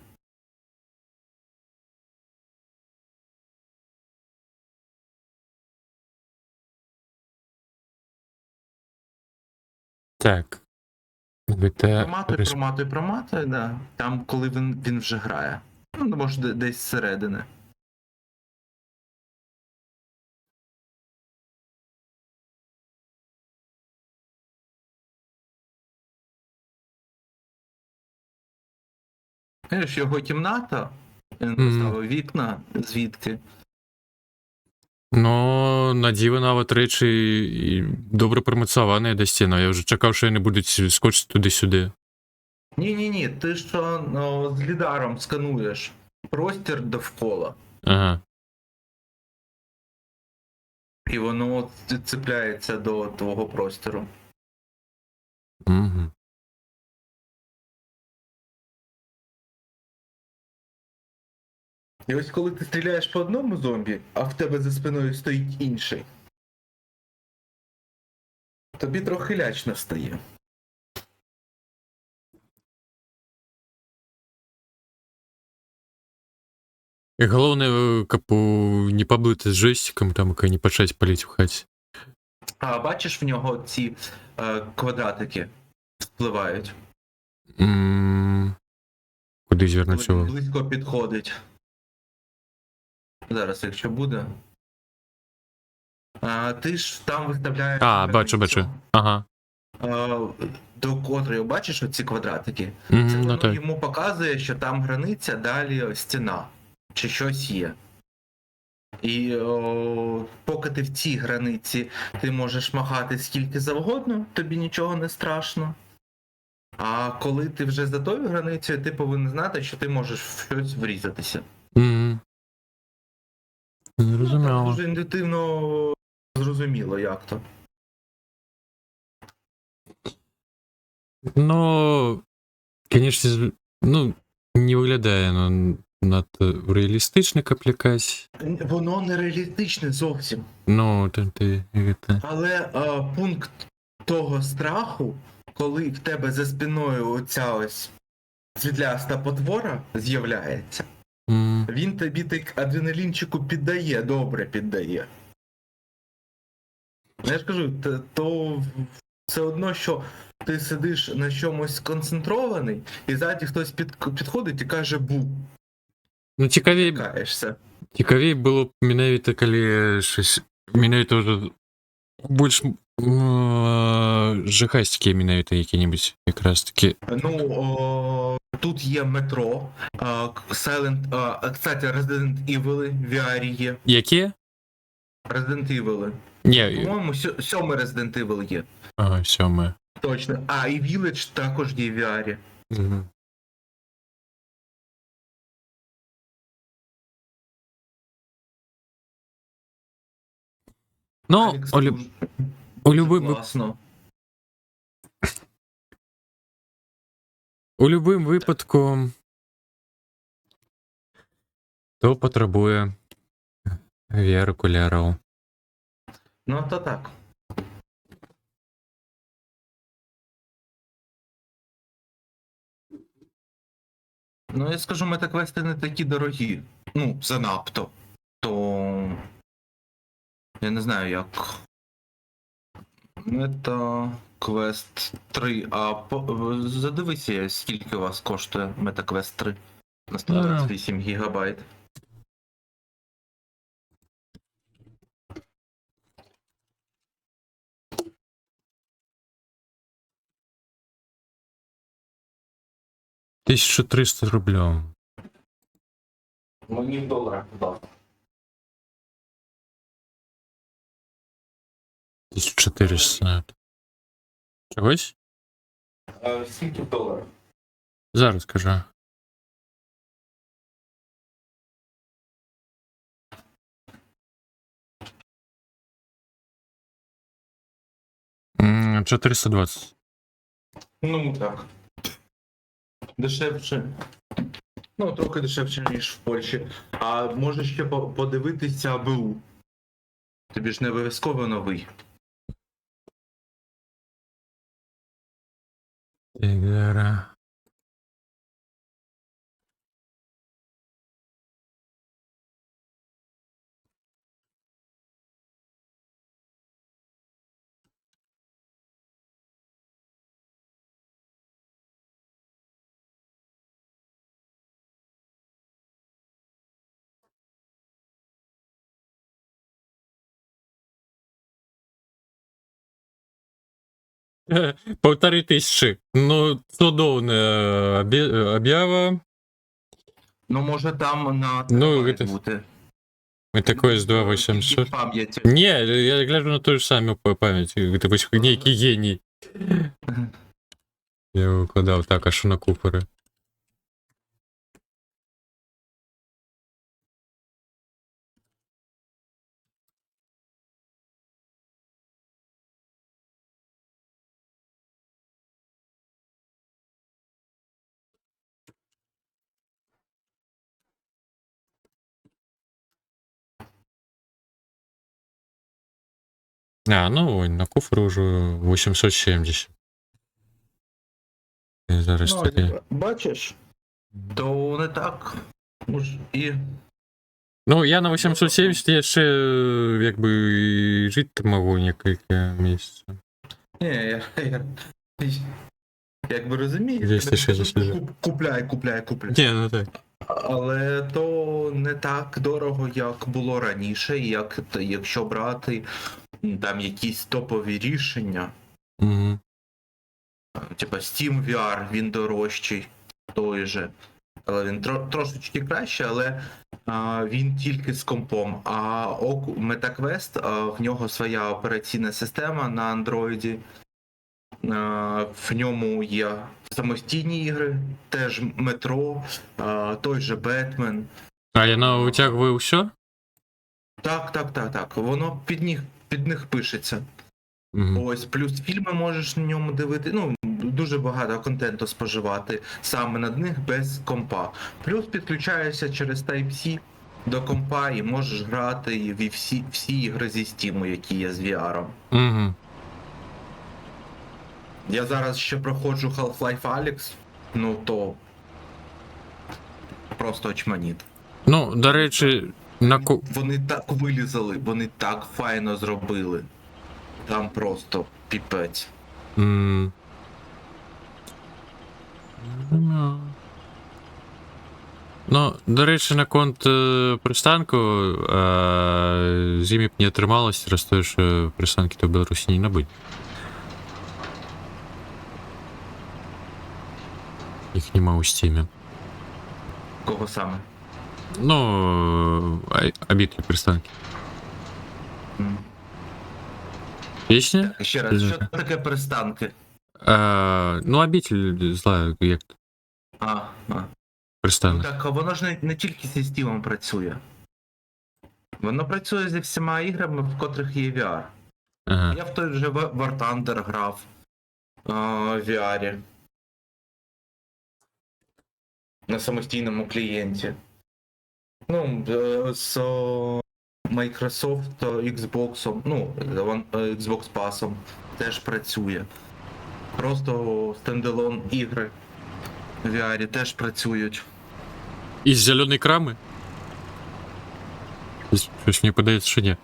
Так. Проматуй, да. Там, коли він вже грає. Ну, може, десь зсередини. Знаєш, його кімната, він поставив вікна, звідки. Ну, на диво навіть речі добре примацовані до стіни. Я вже чекав, що вони будуть скочити туди-сюди. Ні, ти що з лідаром скануєш простір довкола. Ага. І воно цепляється до твого простору. Угу. І ось коли ти стріляєш по одному зомбі, а в тебе за спиною стоїть інший, тобі трохи лячно стає. І головне, капу, не поблити з джойстиком, там, і не почать палити в хаті. А бачиш, в нього ці квадратики впливають, Куди коли звернути він увагу? близько підходить. Зараз, якщо буде. Ти ж там виставляєш. Бачу. границю, Ага. до котрої бачиш оці квадратики. Це Ну воно так. йому показує, що там границя, далі стіна, чи щось є. І поки ти в цій границі, ти можеш махати скільки завгодно, тобі нічого не страшно. А коли ти вже за тою границею, ти повинен знати, що ти можеш в щось врізатися. Зрозуміло. Дуже інтуїтивно зрозуміло, як то. Ну, конечно, ну, не виглядає надто реалістично, як якась. Воно не реалістичне зовсім. Ну, там ти. Але пункт того страху, коли в тебе за спиною оця ось світляста потвора з'являється, він тобі так адреналінчику піддає, добре піддає. Я ж кажу, то все одно, що ти сидиш на чомусь сконцентрований, і ззаді хтось підходить і каже бу, Ну, каєшся. цікавіше було б менавіта, коли щось. Менавіта вже більш жахастики менавіта які-небудь якраз таки. Ну, тут є метро, кстати, Resident Evil в VR є. Які? Resident Evil. Ні, По-моєму, 7 Resident Evil є. ага, 7. Точно. І Village також є в VR. Угу. Ну, Алекс, у дуже любим класно. у любим випадку то потребує VR-окулярів. Ну, то так. Ну, я скажу, метаквести не такі дорогі. Ну, занадто. То. Я не знаю, як. MetaQuest 3. Задивися, скільки у вас коштує MetaQuest 3 на 128 гігабайт. $1300. Мені в доларах, так. 1400. Чогось? Скільки в доларах? Зараз скажу. М, 420. Ну, так. Дешевше. Ну, трохи дешевше, ніж в Польщі. А можеш ще подивитися БУ. Тобі ж не обов'язково новий. Так, зараз. Полторы тысячи. Ну, цудовна об'ява. Ну, може там на Ну, терабайт это- бути. І такое з Тільки 2800. в пам'яті. Не, я гляжу на ту же самую память. Это вось некий гений. Я викладав так, аж на купори. Ну, ой, на куфру уже 870. І зараз Ну, таки. бачиш, то не так. І Ну, я на 870 яшчэ як бы і жыць магу некалькі месяцаў. Ні, я якби розумію, 260. купляй. Не, ну так. Але то не так дорого, як було раніше, якщо брати там якісь топові рішення. Угу. Типа Steam VR, він дорожчий, той же. Але він трошечки краще, але він тільки з компом. А MetaQuest, в нього своя операційна система на андроїді. В ньому є самостійні ігри, теж метро, той же Бетмен. А яно витягує все? Так. Воно під них пишеться. Угу. Ось, плюс фільми можеш на ньому дивити. Ну, дуже багато контенту споживати саме на них без компа. Плюс підключаєшся через Type-C до компа і можеш грати в всі ігри зі Steam, які є з VR. Угу. Я зараз ще проходжу Half-Life Alyx, ну то просто очманіт. Ну, до речі, Вони так вилізали, вони так файно зробили. Там просто піпець. Ну, до речі, на конт пристанку з імі б не атрымалася, раз тое, що пристанкі то в Беларусі не набыць. Іх нема ў Steam. Кого саме? Ну, обідкі пристанкі. М. Пісня? Ще раз, що таке пристанки? Ну, обитель зла, як Ну пристанок. так, воно ж не тільки зі Steam працює. Воно працює зі всіма іграми, в котрих є VR. Ага. Я в той же War Thunder грав в VR. На самостійному клієнті. Ну, з Microsoft Xbox, ну, Xbox Pass теж працює. Просто стендалон ігри в VR теж працюють. Із зеленої крами? Щось мені подається, що ні.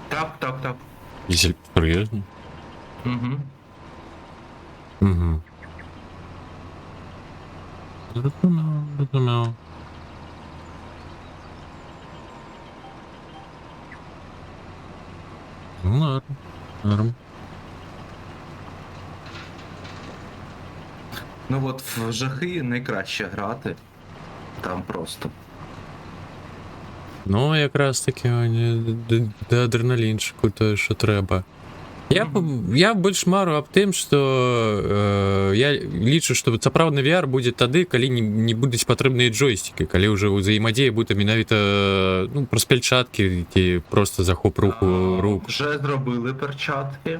Так. Серйозно? Угу. Угу. Зрозумів. Ну, норм. Ну от в жахи найкраще грати. Там просто. Ну, якраз таки до адреналінчику то, що треба. Я больш мару аб тым, што я лічу, што сапраўдны VR будзе тады, калі не будуць патрэбныя джойстікі, калі ўжо ўзаемадзея будзе менавіта праз пяльчаткі ці просто захоп рук. Вже зробили перчатки.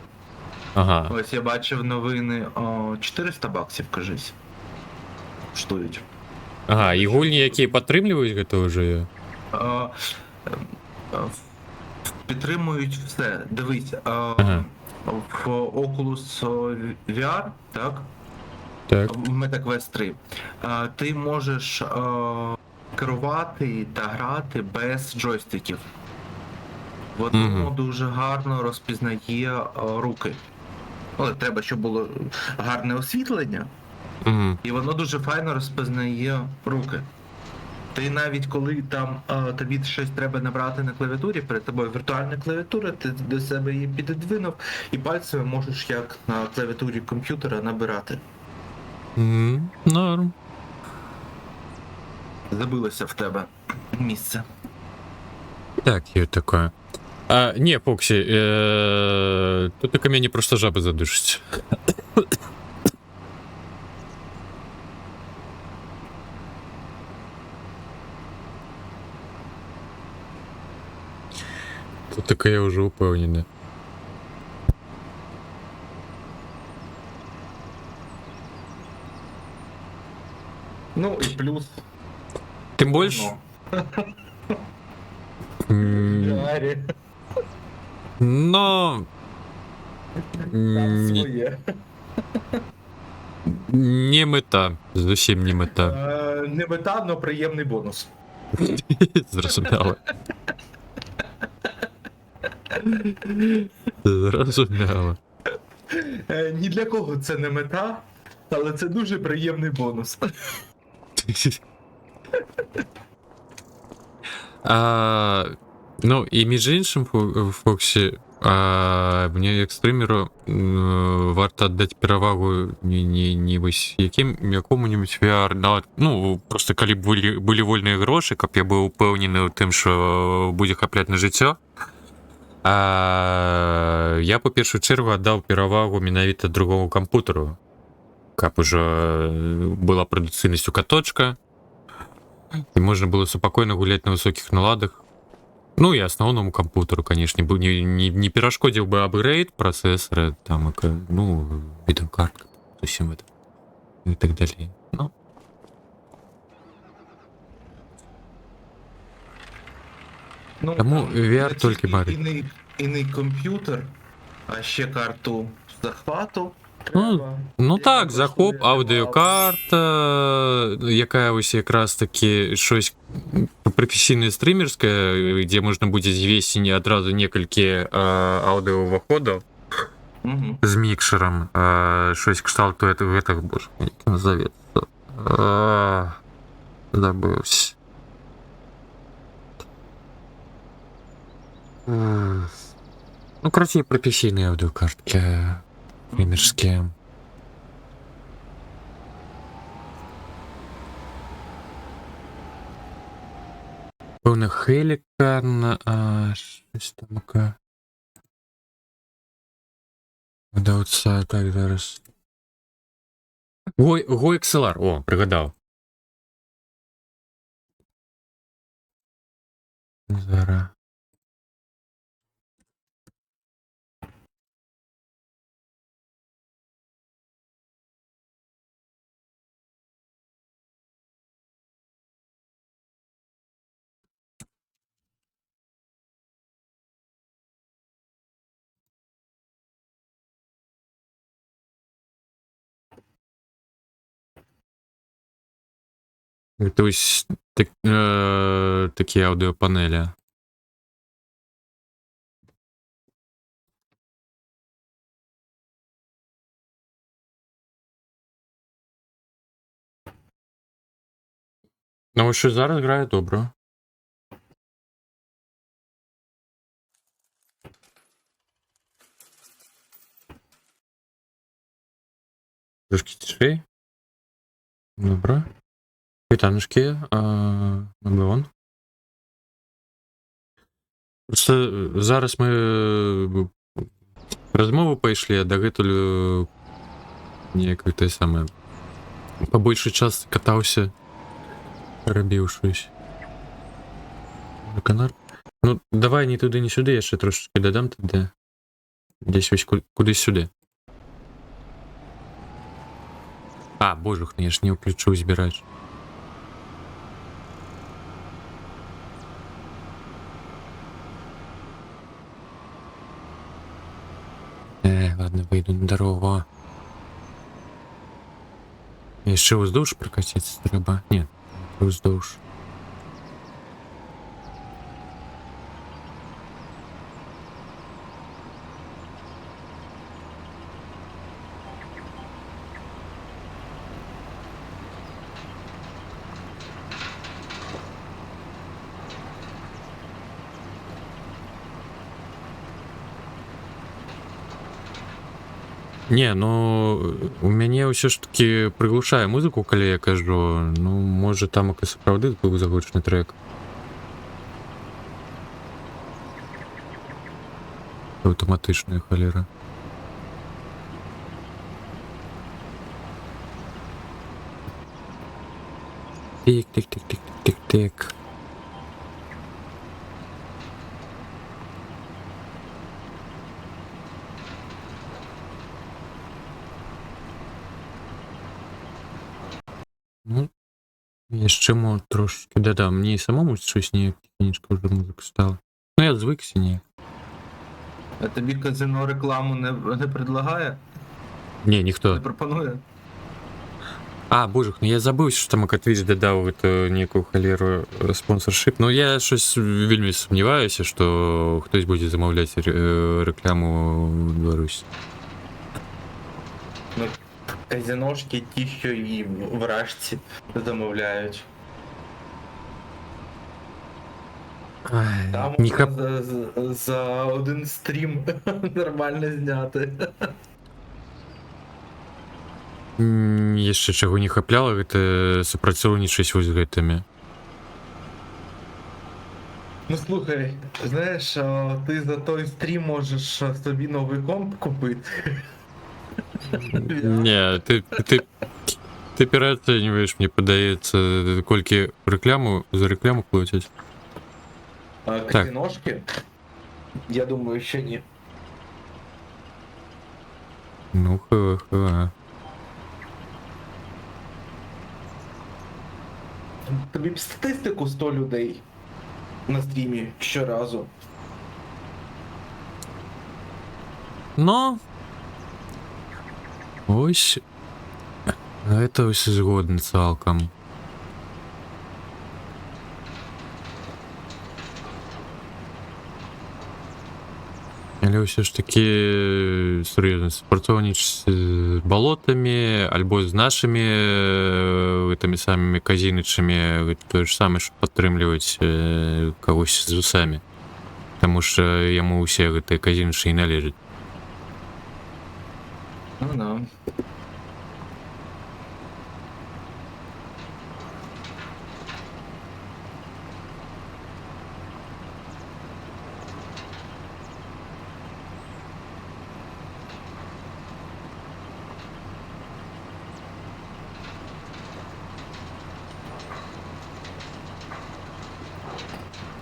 Ага. Ось я бачив новини, $400, кажись. Коштують. Ага, і гульні, які падтрымліваюць гэта ўжо. Підтримують все. Дивись, Ага. в Oculus VR, так? Так. В MetaQuest 3, ти можеш керувати та грати без джойстиків. Воно дуже гарно розпізнає руки. Але треба, щоб було гарне освітлення, і воно дуже файно розпізнає руки. Ти навіть коли там тобі щось треба набрати на клавіатурі, перед тобою віртуальна клавіатура, ти до себе її піддвинув, і пальцями можеш як на клавіатурі комп'ютера набирати. Норм. Забилося в тебе місце. Так, є таке. Не, Поксі, тут тільки мені просто жаби задушить. Тут таке я вже упевнений. Ну і плюс. Тим більше. Гарі. Но... Там своє. Не мета. Зовсім не мета. Не мета, але приємний бонус. Зрозуміло. Зрозуміло. Ні для кого це не мета, але це дуже приємний бонус. Ну, і між іншим, Фоксі, мені як стримеру варто віддати перевагу не ось якому-нибудь VR, ну, просто коли були вольні гроші, щоб я був упевнений у тим, що буде хапляти на життя. Я по першу чергу віддав перевагу менавіта другому комп'ютеру, каб уже була продуційність у каточка, і можна було спокійно гуляти на високих наладах. Ну, и основному компьютеру, конечно, не перешкодил бы апгрейд процессора, там, ну, видеокартка, совсем это, и так далее. Ну. Ну, Тому там VR не тільки тільки барить. іний комп'ютер, а ще карту захвату. Ну, треба. Ну Яка так, захоп, коштує аудіокарта, яка ось якраз таки щось професійне стрімерське, де можна буде звести одразу кілька аудіовиходів Мгм. з мікшером, щось кшталту этого, боже, як назоветься. Забився. Ну, короче, професійні аудіокартки стрімерські. Певно, Helican, щось там яке. Да, оце, так, зараз. Го XLR, о, пригадав. Зараз. То есть такі аудіопанелі. Ну, ось що зараз грає добре. Трошки тишей. Добре. Вітаночки, Меблеон. Просто зараз ми розмову пайшли, а дагэтуль неяк те саме. По больший час катався, рабіў щось. Канар. Ну, давай ні туди, ні сюди, я ще трошечки додам туди. Десь ось кудись сюди. Боже, я ж не включу збирати. Ладно, выйду на дорогу. Еще уздовж прокатиться треба? Нет, уздовж. Не, ну у мяне ўсё ж таки прыглушае музыку, калі я кажу, ну можа там і сапраўды быў загучны трек. Аўтаматычная халера. Тик-тик-тик-тик-тик-тик. Ну, яшчэ мо трошки дадам. Мне і самому щось ніяк тихенечко вже музика стала. Ну, я звикся ніяк. А тобі казино рекламу не предлагає? Не, Не ніхто. пропонує? А, божух, ну я забыў, што там Твіч дадаў гэту некую халеру спонсоршып. Ну я щось вельмі сумняваюся, што хтось будзе замаўляць рэкламу ў Беларусі. Ну, казіношки ті, що і вражці замовляють. Там Не хап... за один стрім нормально зняти. Яшчэ чаго не хапляла, гэта супрацоўнічаць вось з гэтымі. Ну слухай, знаєш, ти за той стрім можеш собі новий комп купити. Не, ты пераацэньваеш, мне падаецца, колькі за рэкламу плоцяць. Казіношки? Я думаю, що ні. Ну, ха. Тобі б статистику 100 людей на стрімі щоразу. Но ось гэта ось згодны цалкам. Але ўсё ж такі сур'ёзна супрацоўнічаць з балотамі альбо з нашымі гэтымі самымі казінычамі, гэта тое ж самае, што падтрымліваць кагось з усамі. Таму што яму ўсе гэтыя казінычы і належаць. Ну да.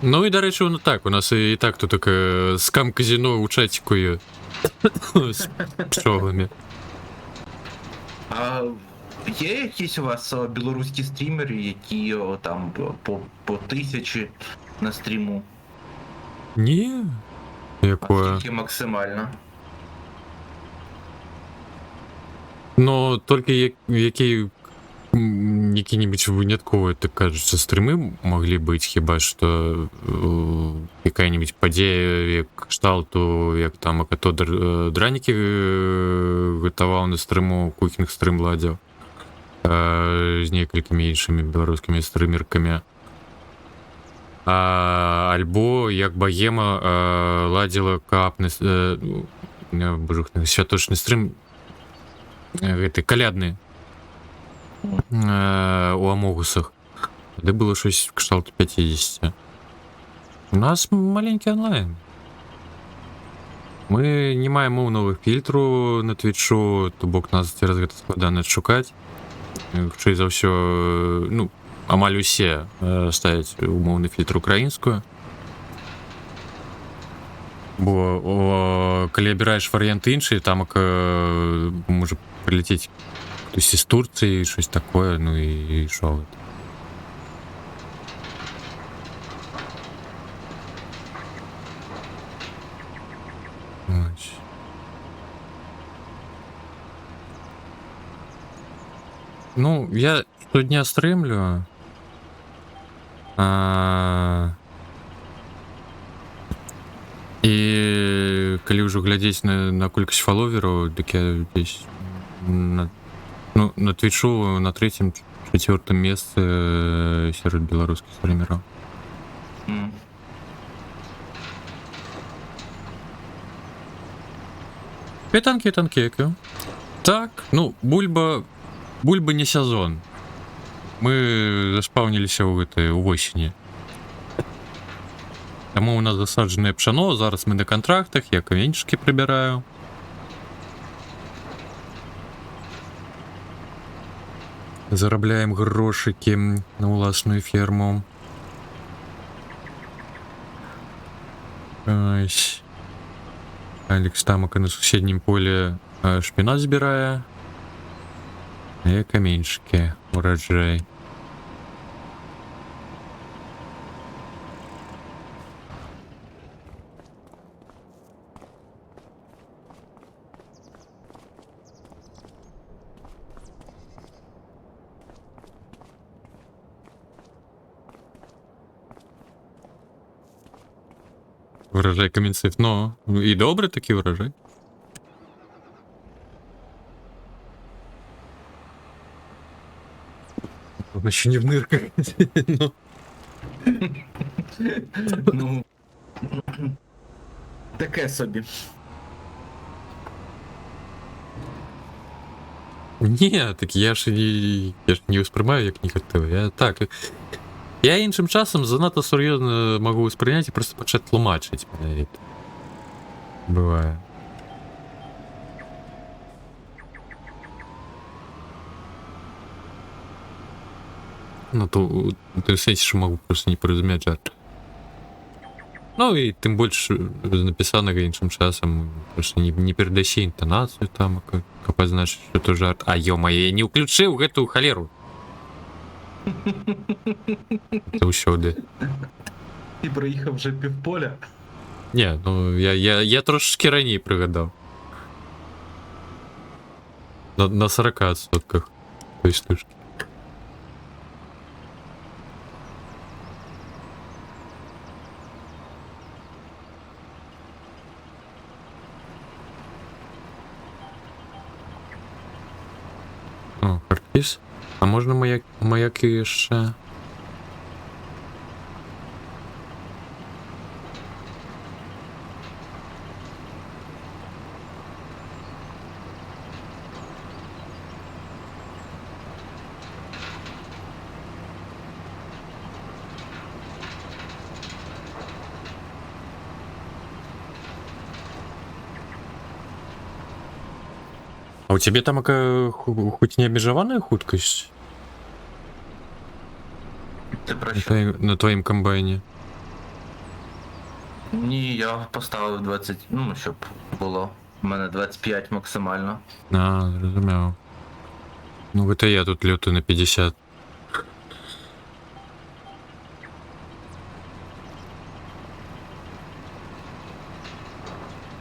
Ну і, дарэчы, ну так, у нас і так тут таке скам-казіно ў чаціку є. З пчолами. А є якісь у вас білоруські стрімери, які там по 1000 на стріму? Ні. А Якое? скільки максимально? Ну, толькі які-небудзь вынятковыя, так кажуцца, стрымы маглі быць, хіба што якая-небудзь падзея, як кшталту, як там Акато дранікі гатаваў на стрыму, кукінг стрым ладзіў з некалькімі іншымі беларускімі стрымеркамі. Альбо як Багема ладзіла капны святочны стрым, гэты калядны у Амогусах. Тады было щось кшталту 50. У нас маленькі онлайн. Мы не маем моўнавых фільтру на Твічу, то бок нас цераз гэта складана адшукаць. Хутчэй за ўсё, ну, амаль усе ставяць умоўны фільтр украінскую. Бо калі абіраеш варыянты іншыя, там можа прилетець хтось із Турції, щось такое, ну і що ви? Ось. Ну, я щодня стримлю. І калі ўжо глядзець на колькасць фаловераў, дык я дзесь на Твічу на 3-4 месцы сярод беларускіх стримераў. Танки. Так, ну, бульба не сезон. Мы заспаўніліся ў гэтай увосені. Таму у нас засаджанае пшано, зараз мы на контрактах, я каменьчыкі прыбіраю. Зарабляем грошыкі на ўласную ферму. Ось. Алекс Тамака на суседнім поле шпінат збірае. І каменьчыкі ураджай. Врожай камінців. Ну, і добре такий врожай. Вона ще не в нирках. Ну. Ну. Таке собі. Ні, так я ж не сприймаю як негатив. Я так. Я іншим часом занадто серйозно можу сприйняти і просто почати тлумачити мене. Буває. Ну, то в сенсі, що можу просто не порозуміти жарт. Ну і тим більше з написаного іншим часом просто не передачи інтонацію там, як познаєш, що то жарт. А ё-моё, я не включив эту холеру. Це усюди. Ти проїхав вже півполя. Ні, ну я трошки раніше пригадав. На 40% тої штучки. О, Харкіс. А можна маяки ще? А у тебе там хоть не обмежованная хуткость Ти про що? на твоем комбайне? Ні, я поставив 20, ну, щоб було. У мене 25 максимально. А, зрозумів. Ну, это я тут льоту на 50.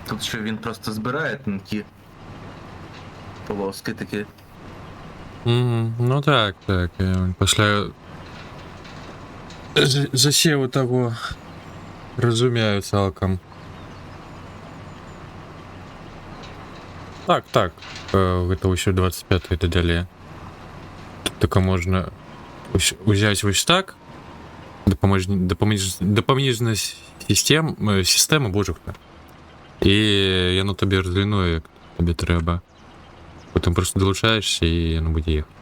Тут що він просто збирає тонкі полоски такі. Ну так. Після засіву того розумію цілком. Так. Это еще 25-й это далее. Только можно взять вот так. Допоміжна система, боже хто. І воно тобі розлінує, як тобі треба. Потім просто долучаєшся і воно буде їхати.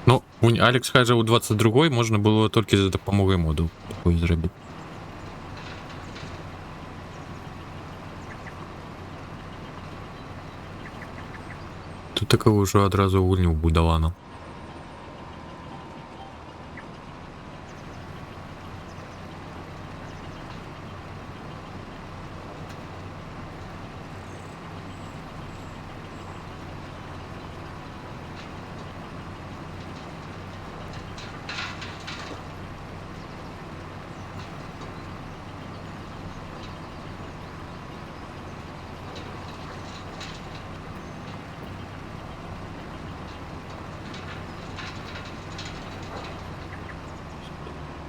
Ну, Алекс каже, у 22-й можна було тільки за допомогою моду такої зробити. Тут такого вже одразу гульню вбудовано.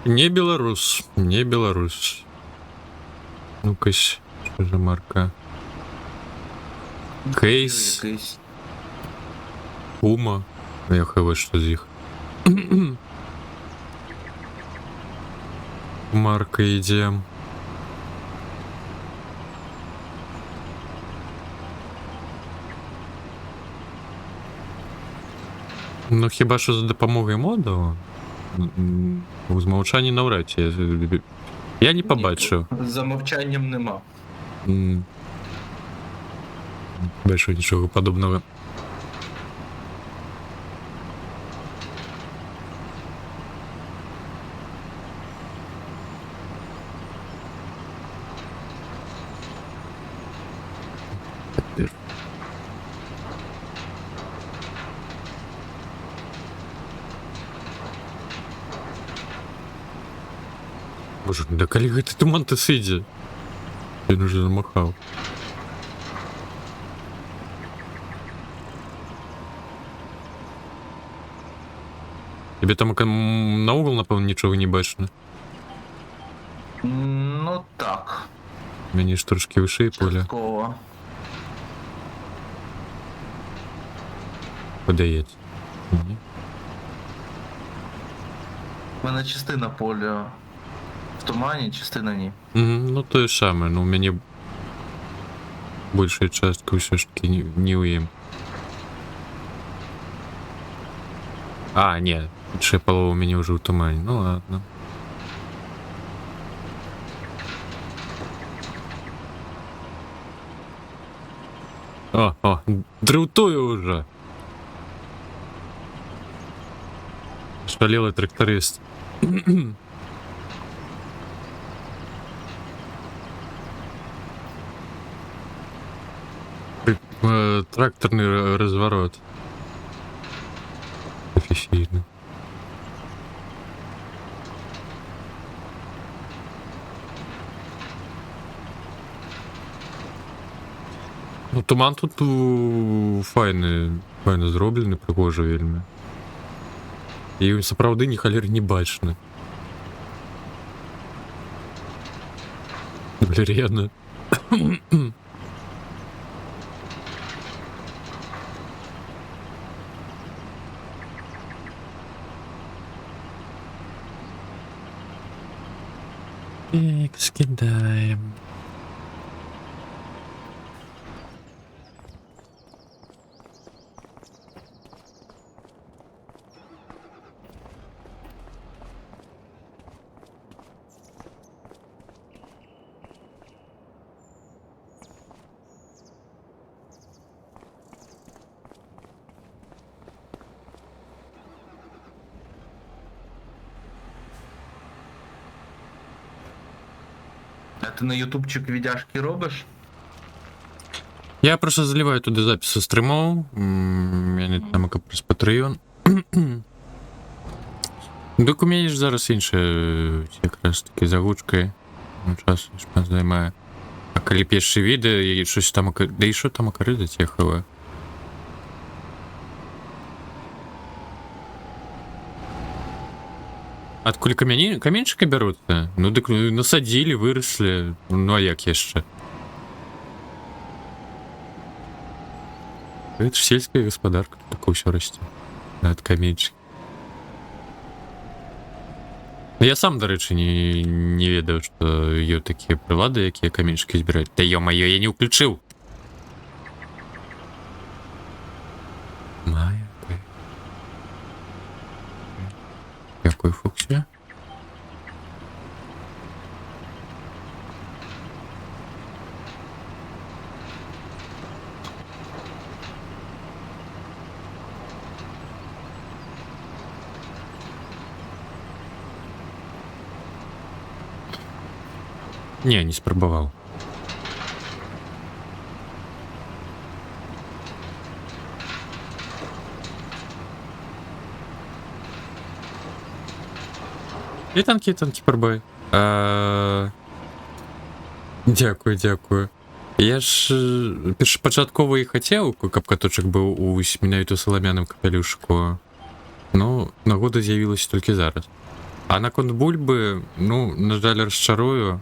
Не Беларусь. Ну-ка, що за марка? Кейс, Якийсь. Пума. Я хай що з їх. Марка йде. Ну хіба що за допомогою моду? У змовчанні навряд чи. Я не побачив. За мовчанням нема. Більше нічого подобного. Боже, да коли гэты туман-то сидя? Він уже замахав. Тебе там наогул, напевно, нічого не бачно. Ну так, Мені ж трошки вище поля. частково. Подається. Ні. У мене частина поля в тумані, частина ні. Ну, то ж саме, ну мені більшу частку все ж таки не уїм. А, ні, ще половина мені вже в тумані, ну ладно. О, дрифтую уже. Шалелый тракторист. Тракторный разворот. Офигенно. Ну, туман тут файно зроблений, пригоже вельми. І сапраўды ні халер не бачны. Валерьяна. Так, скидаем. А ти на ютубчик відяшки робиш? Я просто заливаю туди записи стримов. Я не там якось Patreon. Так у мене ж зараз інше якраз таки загучки. Час займає. А коли п'єш відео і щось там, да і що там окоридить, я хаваю. Откуда каменчики берутся? Ну, так насадили, выросли. Ну, а як еще? Это ж сельская господарка, такое все растет. Да, это каменчики. Я сам, до речі, не ведаю, що є такі прилади, які каменчики збирають. Та ё-моё, я не включив. Маю. Какой фуксия? Не спробовал. І танки пробуй. Дякую. Я ж першапачатково і хацеў, каб каточак быў у менавіта саламяным капялюшку. Ну, нагода з'явілася толькі зараз. А наконт бульбы, ну, на жаль, расчарую.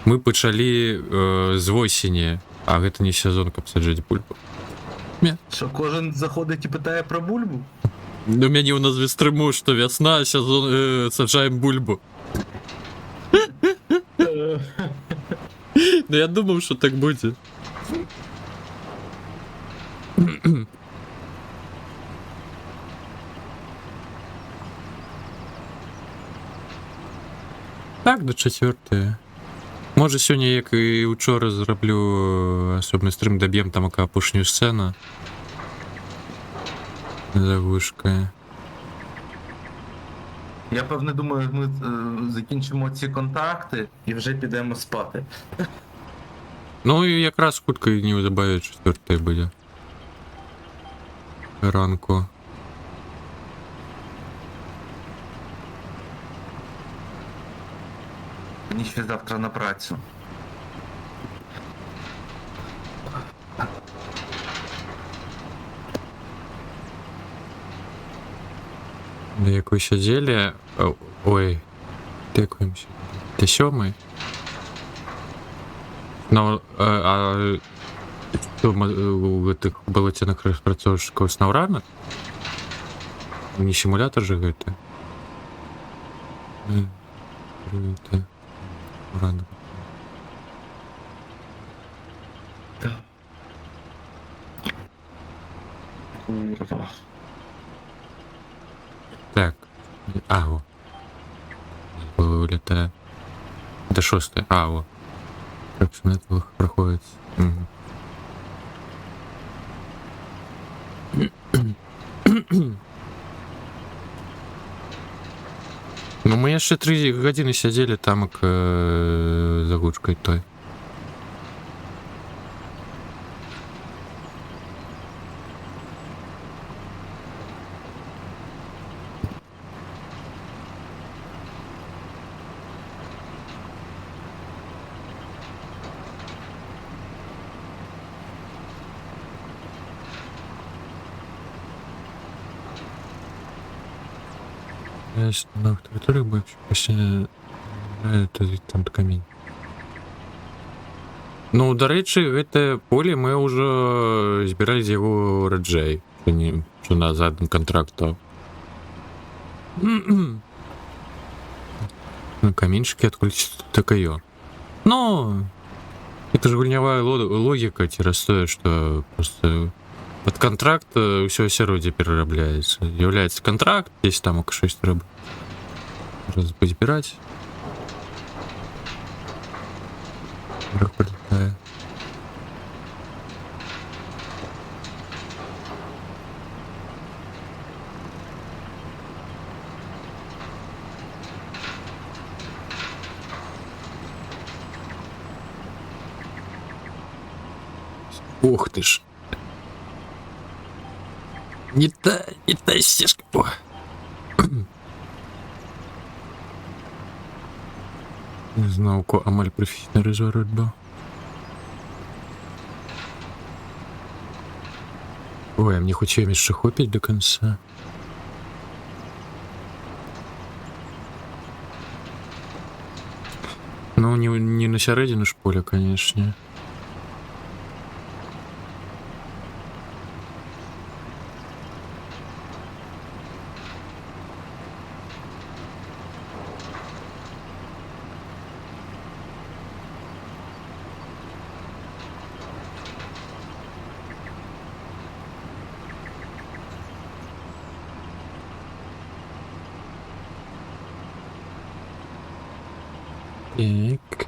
Мы пачалі з восені, а гэта не сезон, каб саджаць бульбу. Що кожен заходить і питає про бульбу? У мяне ў назве стрыму, што вясна, сезон, саджаем бульбу. Ну я думаў, што так будзе. Так, до 4. Можа сёння, як і учора, зраблю асобны стрым, даб'ем там апошнюю сцэну. Заглушка. Я певне думаю, ми закінчимо ці контакти і вже підемо спати. Ну і якраз хутка неўзабаве 4 будзе. Ранку. Мені ще завтра на працю. На якой сядзелі. Ой, дякуемся. Ты сёмы? Ну, што у гэтых балацяных распрацоўшчыкаў снаўрана? Не сімулятор же гэта. Гэта рано. Да. Курва. Так. Во. Вылетае. Это 6. Во. Как же на это проходит? Ну мы яшчэ 3 гадзіны сядзелі тамак за гучкай той. Есть на территории бывшей почти это там камень. Ну, дарэчы, гэтае поле мы ўжо збіралі з яго раджай, что на заднім контракту. Каменчики откуль такое. Ну, это же гульнявая логика цераз тое, что просто под контракт ўсё асяроддзе перарабляецца. З'яўляецца контракт, здесь там ок 6 трэба позбіраць. Пролетае. Ох ты ж. Не та стежка. О. Не знаю, ко амаль професійний розворот був. Ой, а мне хочется еще хопить до конца. Ну, не на середину ж поля, конечно. Так.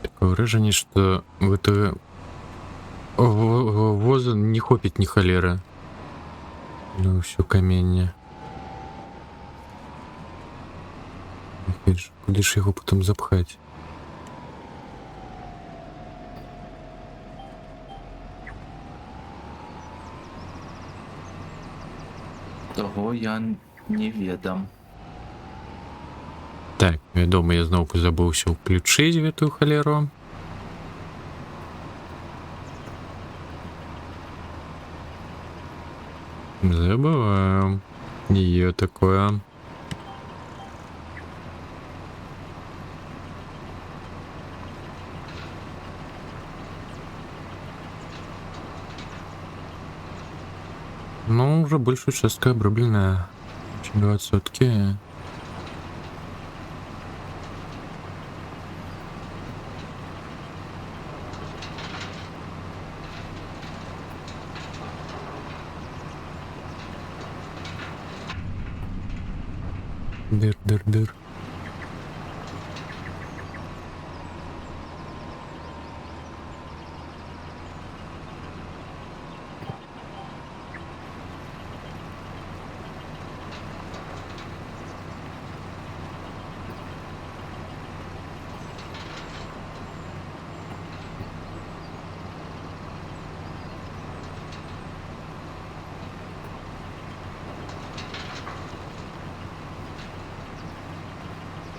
Такое выражение, что в это воза не хопить ни холера. Ну, все каменье. Куда ж его потом запхать? Того я не ведам. Так, вядома, я зноўку забыўся ўключыць гэтую халеру. Забываем. Є такое. Ну, уже большую частку обрубленная. 20%. Дыр.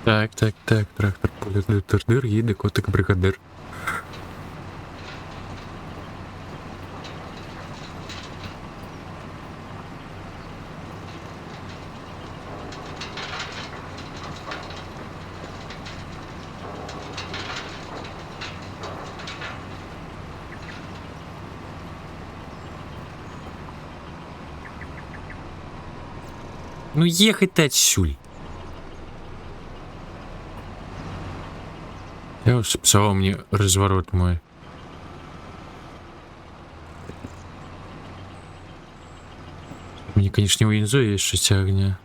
Так, так, так, трактор політер їде, котик бригадир. Ну ехать ты отсюль. Я уж писал мне разворот мой. Мне, конечно, у Инзо есть шестя огня.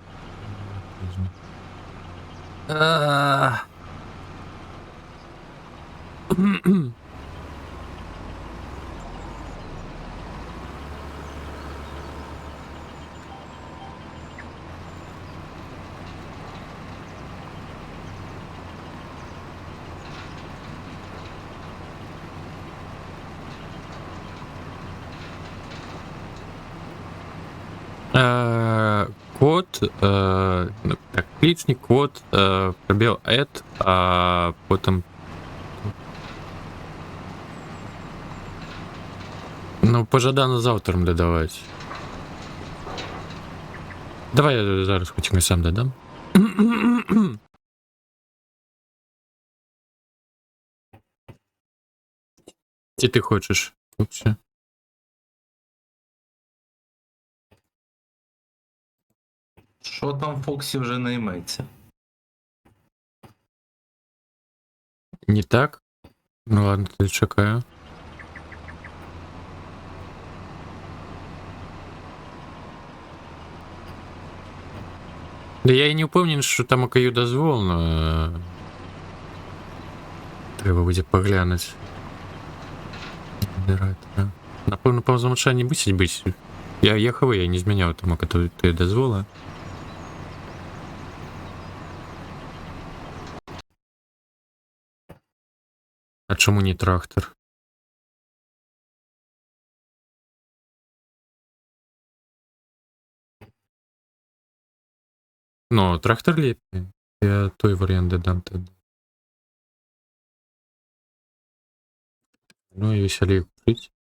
Код, ну, так, кличний код, пробел add, а потом... Ну, пожадано з автором додавати. Давай я зараз хоч не сам додам. Чи ти хочеш вообще? Що там Фоксі вже не йметься? Не так? Ну ладно, тоді чекаю. Да я і не впевнений, що там АКЮ дозволено. Треба буде поглянути. Модератора. Напевно, по замовчанні мусить бути. Я ХВ, я не зміняв тому, який ти дозволив. А чому не трактор? Ну, трактор ліпний. Я той варіант додам тоді. Ну і веселее купить.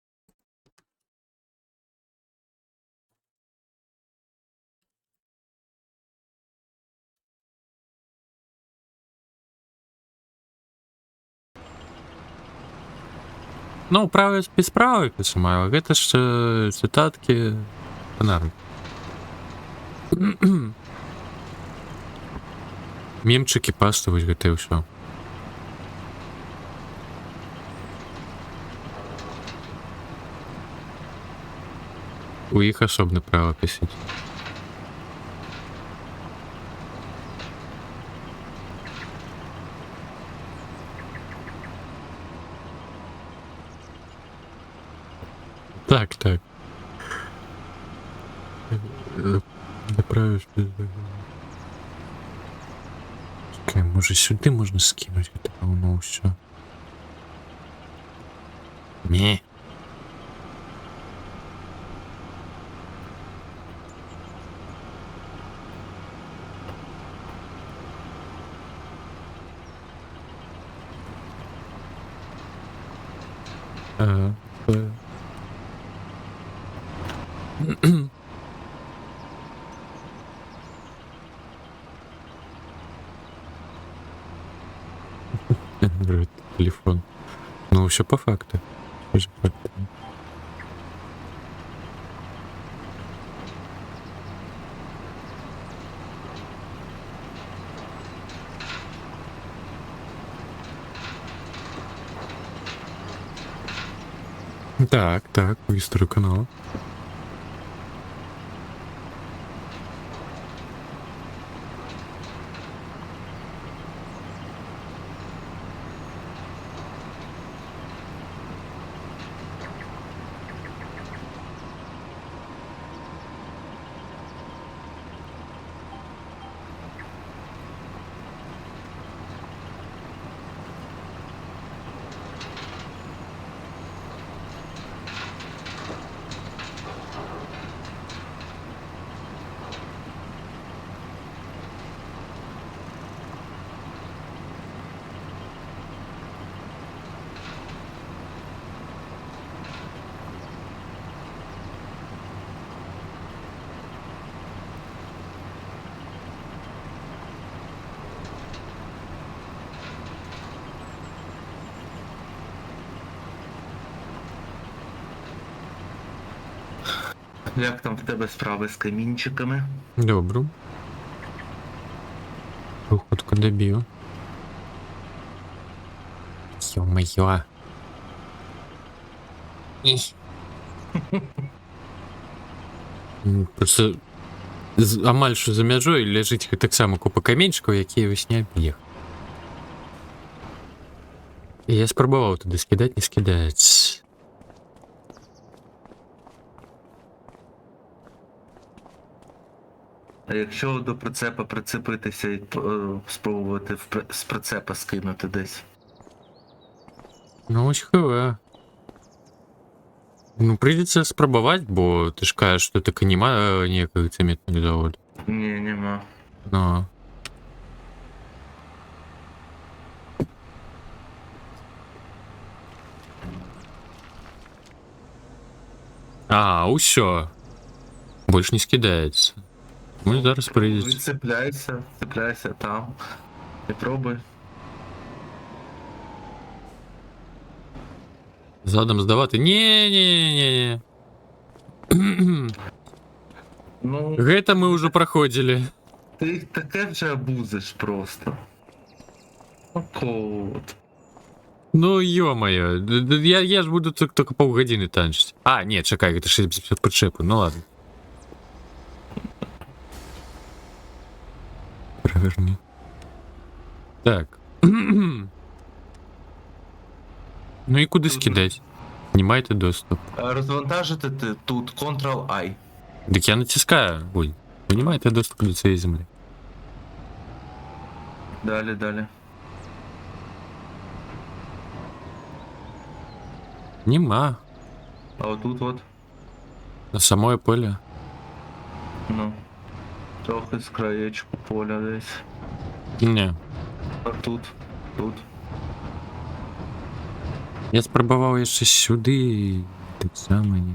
Ну, правы без правых сама, гэта ж цитатки фонарм. Мемчики, паста, вось гэта і ўсё. У іх асобны правапіс. Так, так. Направишь без Чекай, може сюди можна скинути это говно все. Не. Говорит, телефон. Ну, все по факту. Всё же по факту. Так, так, в историю канала. Як там в тебе справи з камінчиками? Добре. Походку добив. Ё-моё. Просто амаль що за мяжою ляжить так само купа каменчиків, які я весь не об'їхав. І я спробував туди скидати, не скидається. А якщо до прицепа прицепитися і спробувати з прицепа скинути десь? Ну, ось хв. Ну, прийдеться спробувати, бо ти ж кажеш, що так і немає ніяких цементних заводів. Ні, нема. Ну. А, усё. Больше не скидається. Ну, зараз прийдеться. Цепляйся там. І пробуй. Задом здавати. Ні. Ну, Гэта ми вже проходили. ти таке вже абузиш просто. Кот. Ну, ё-моё. Я ж буду только полгодини танчить. А, нет, чекай, это 60 причепу. Ну ладно. Проверни. Так. Ну і куди скидать? Знімайте доступ. Розвантажити ти тут Ctrl-I. Так я натискаю. Ой. Знімайте доступ до цієї землі. Далі. Нема. А отут от. На самое поле. Ну. Трохи з краєчку поля десь. Не. А тут. Я спробував ще сюди. Так само ні.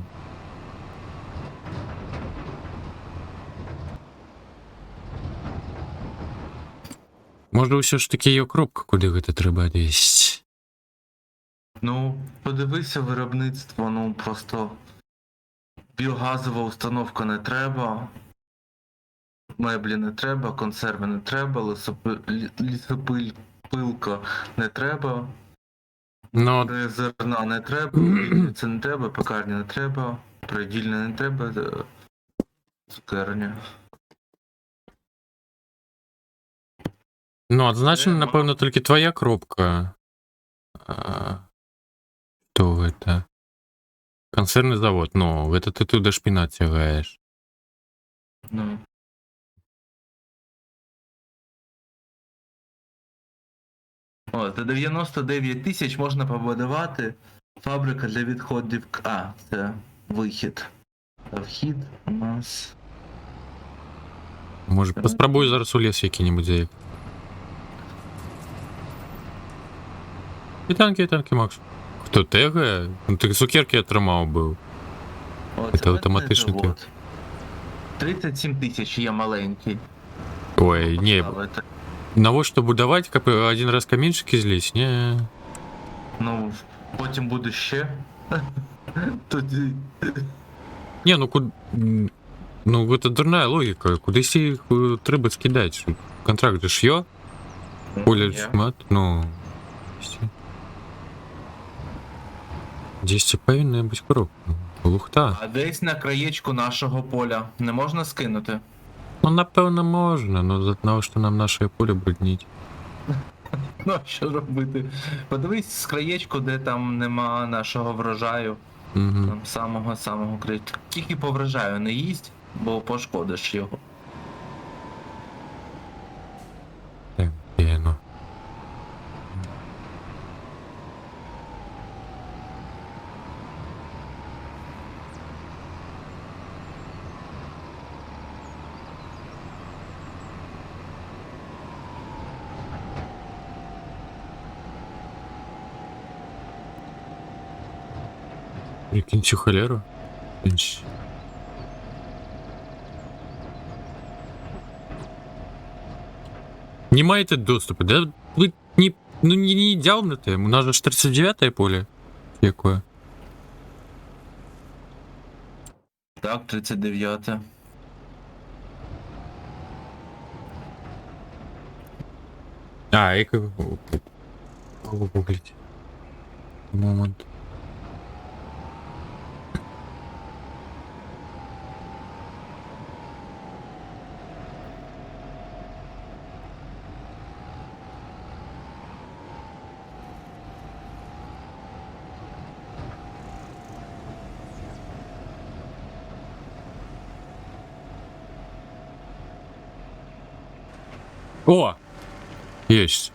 Може, все ж таки є кропка, куди це треба десь. Ну, подивися виробництво, ну просто біогазова установка не треба, меблі не треба, консерви не треба, лісопилка не треба, Ну, зерна не треба, це не треба, пекарня не треба, придільня не треба, цукерня. ну, однозначно, напевно, тільки твоя кропка. Что это? Консервный завод. Ну, это ты туда шпинат тягаешь. Ну. О, за 99 тисяч можна побудувати фабрика для відходів. А, це вихід. А вхід у нас. Может, поспробую зараз у лес який-нибудь заехать. І танки, Макс. Хто тегає? Ну ти цукерки отримав був. О, Це автоматичний завод. 37 тисяч є маленький. Ой, не, Але це, навошта будувати, один раз камінчики злізь? Не. ну, потім буде ще. Тоді. Не, ну ну, это дурная логика. Кудись їх треба скидати. Контракт же ж йо. Поле Ні. шмат, ну. Десь повинна бути коробка. Лухта. А десь на краєчку нашого поля не можна скинути? Ну, напевно, можна, але за того, що нам наше поле брудніть. Ну, а що робити? Подивись з краєчку, де там нема нашого врожаю. Угу. Там самого краєчку. Тільки по врожаю не їсть, бо пошкодиш його. Так, є, ну. Прикинь, цю холеру. Не маєте доступу, да? Ви не идеалны-то, у нас же 39-е поле. Якое? Так, 39. А, и как... Гуглить. Момент. О! Есть.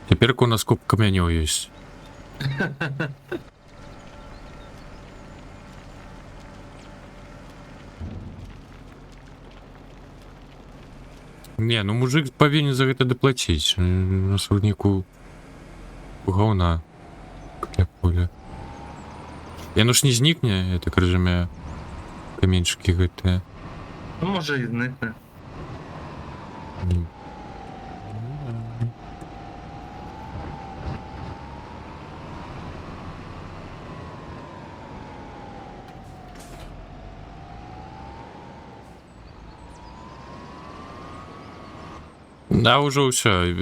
Теперь у нас куб каменев есть. Не, ну мужик повинен за это доплатить. На своднику говна. Капля поля. Яно ж не зникне, я так розумію. Камінчики ГТ. Ну, може і зникне. Ні. Да, уже все.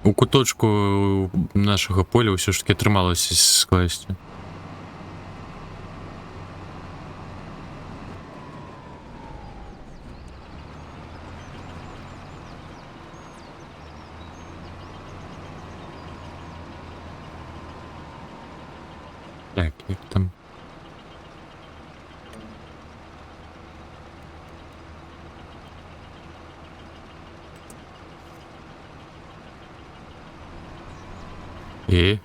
У куточку нашого поля все ж таки трималося скласти. Так, як там? И?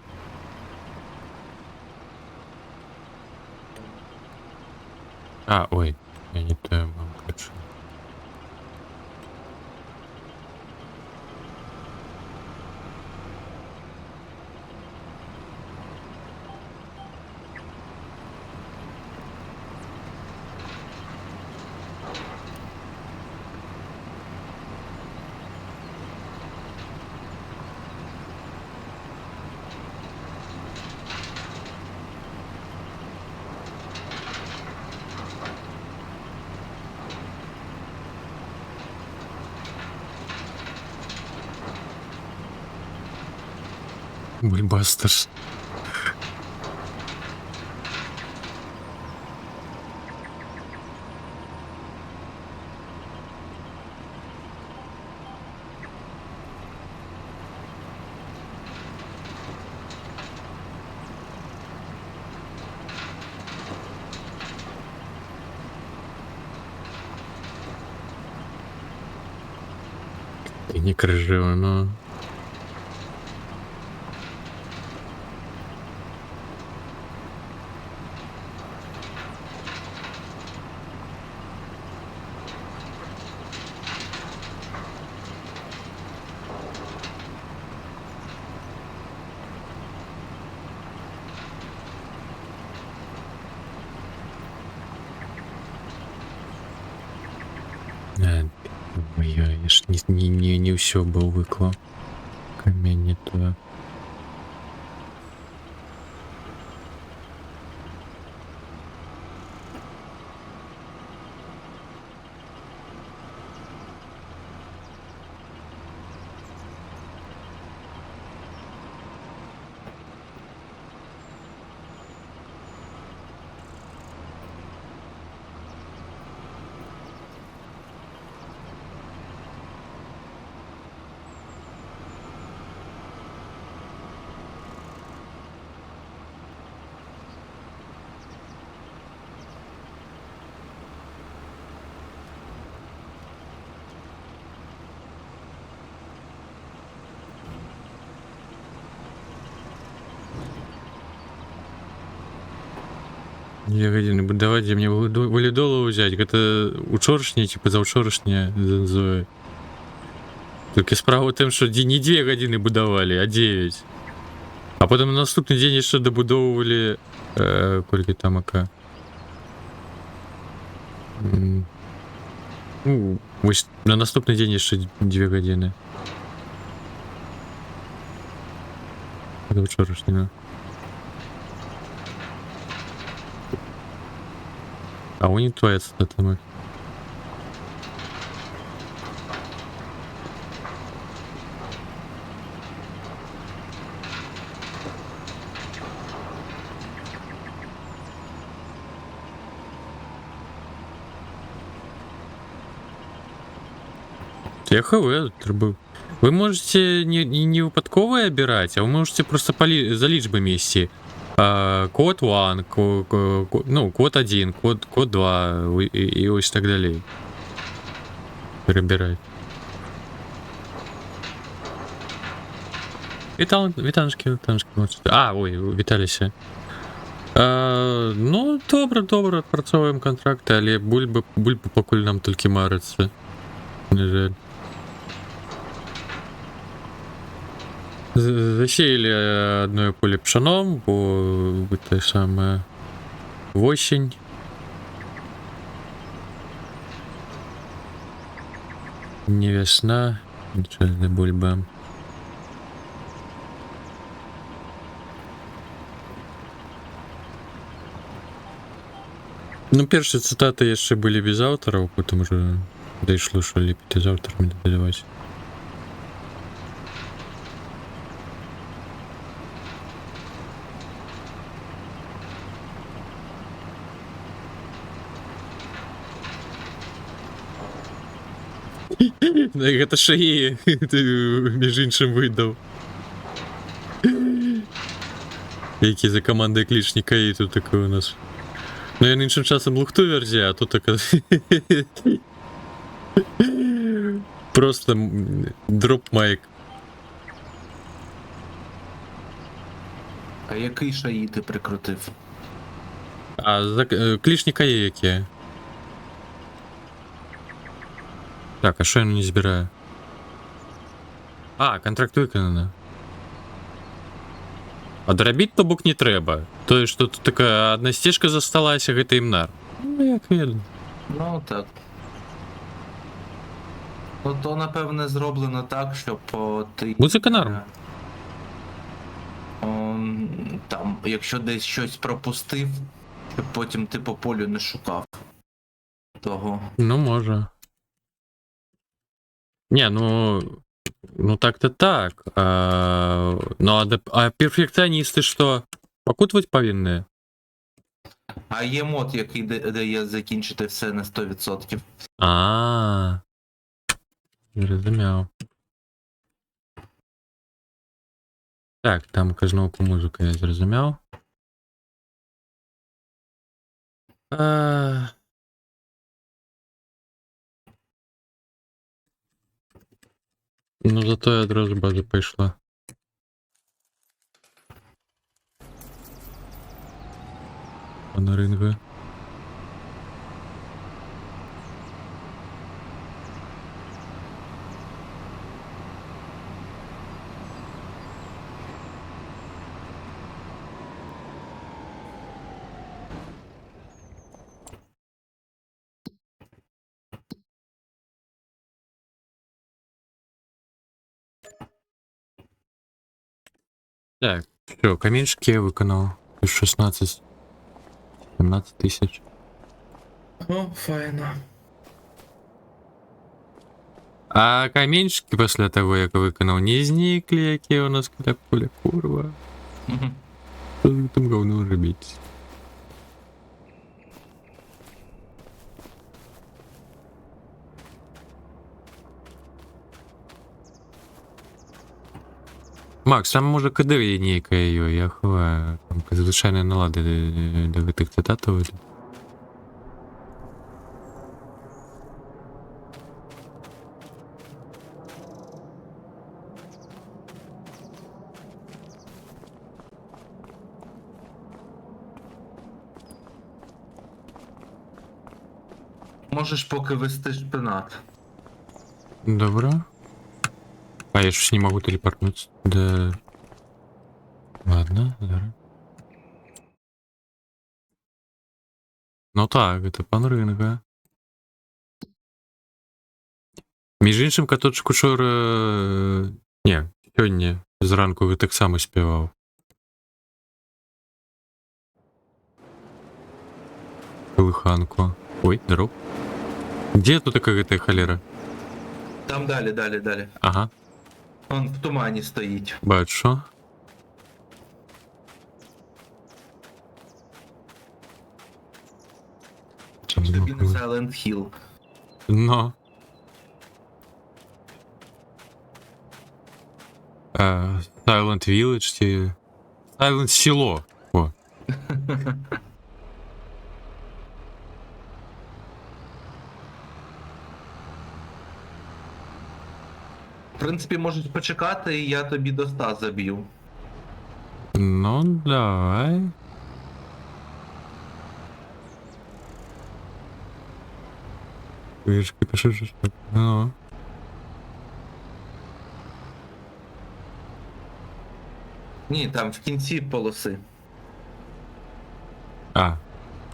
А, ой, я не то вам включил. Бульбастерс. Ты не крыжила, но... Я ж не все был выклал. Камень не туда. Я не буду давать, где мне валидолу взять. Это учорашнее, типа заучорашнее называют. Только справа в тем, что не 2 годины будовали, а 9. А потом на наступний день еще добудовували кольки там ака. Ну, ось на наступний день ще 2 години. Це вчорашнього. А у не твоя цитата, Макс. Я хв, треба. Вы можете не выпадковые обирать, а вы можете просто за лічбами идти. Код 1, ну, код 1, код 2 и ось так далее. Перебирать. Вітаночки. А, ой, віталіся. Ну, добре, відпрацьовуємо контракти, але бульба покуль нам тільки мариться. Не жаль. Засеяли одно поле пшеном, бо те саме в осінь. Не весна, нічого не бульба. Ну, перші цитати ще були без авторів, потім вже дійшло, що ліпити з авторами додавати. Это шаї, ти між іншим видав. Які за командою клічника і тут таке у нас. Ну я іншим часом лухту версія, а тут така. Просто дроп майк. А який шаї ти прикрутив? А клічника є які? Так, а що я не збираю? А, контракт виконано. А доробити то бук не треба. То, що тут така одна стежка засталася, гэта імнар. Ну, як видно. Ну так. Ну то напевне зроблено так, щоб ти. Музика норм. Там, якщо десь щось пропустив, щоб потім ти по полю не шукав того. Ну, може. Не, ну так-то так. А перфекціоністи що? Покутувати повинні? А є мод, який дає закінчити все на 100%. Зрозумів. Так, там казновку музику я зрозумів. Ну зато я одразу база пішла. На рингу. Так, все, камінчики я виконав. 16-17 тисяч. О, файно. А камінчики після того, як виконав, не зникли, які у нас катапуля, курва. Що ви там говно робите? Макс, там може КД є ніяка її, я ховаю. Там звичайно налади до тих цитат веду. Можеш поки вести шпинат. Добро. А я ж не могу телепортнуться. Да. Ладно, зараз. Ну так, это пан ринга. Між іншим, каточок учора... Ні, сьогодні зранку ви так само співав. Коли буханку. Ой, здоров. Где тут такая холера? Там далі. Ага, Он в тумані стоїть. бачу. Тобі не Silent Hill. Но. Silent Village ті. Silent Село. О. В принципі, можеш почекати, і я тобі до 100 заб'ю. Ну, давай. Вишки пиши, що. Ну. Ні, там в кінці полоси. А.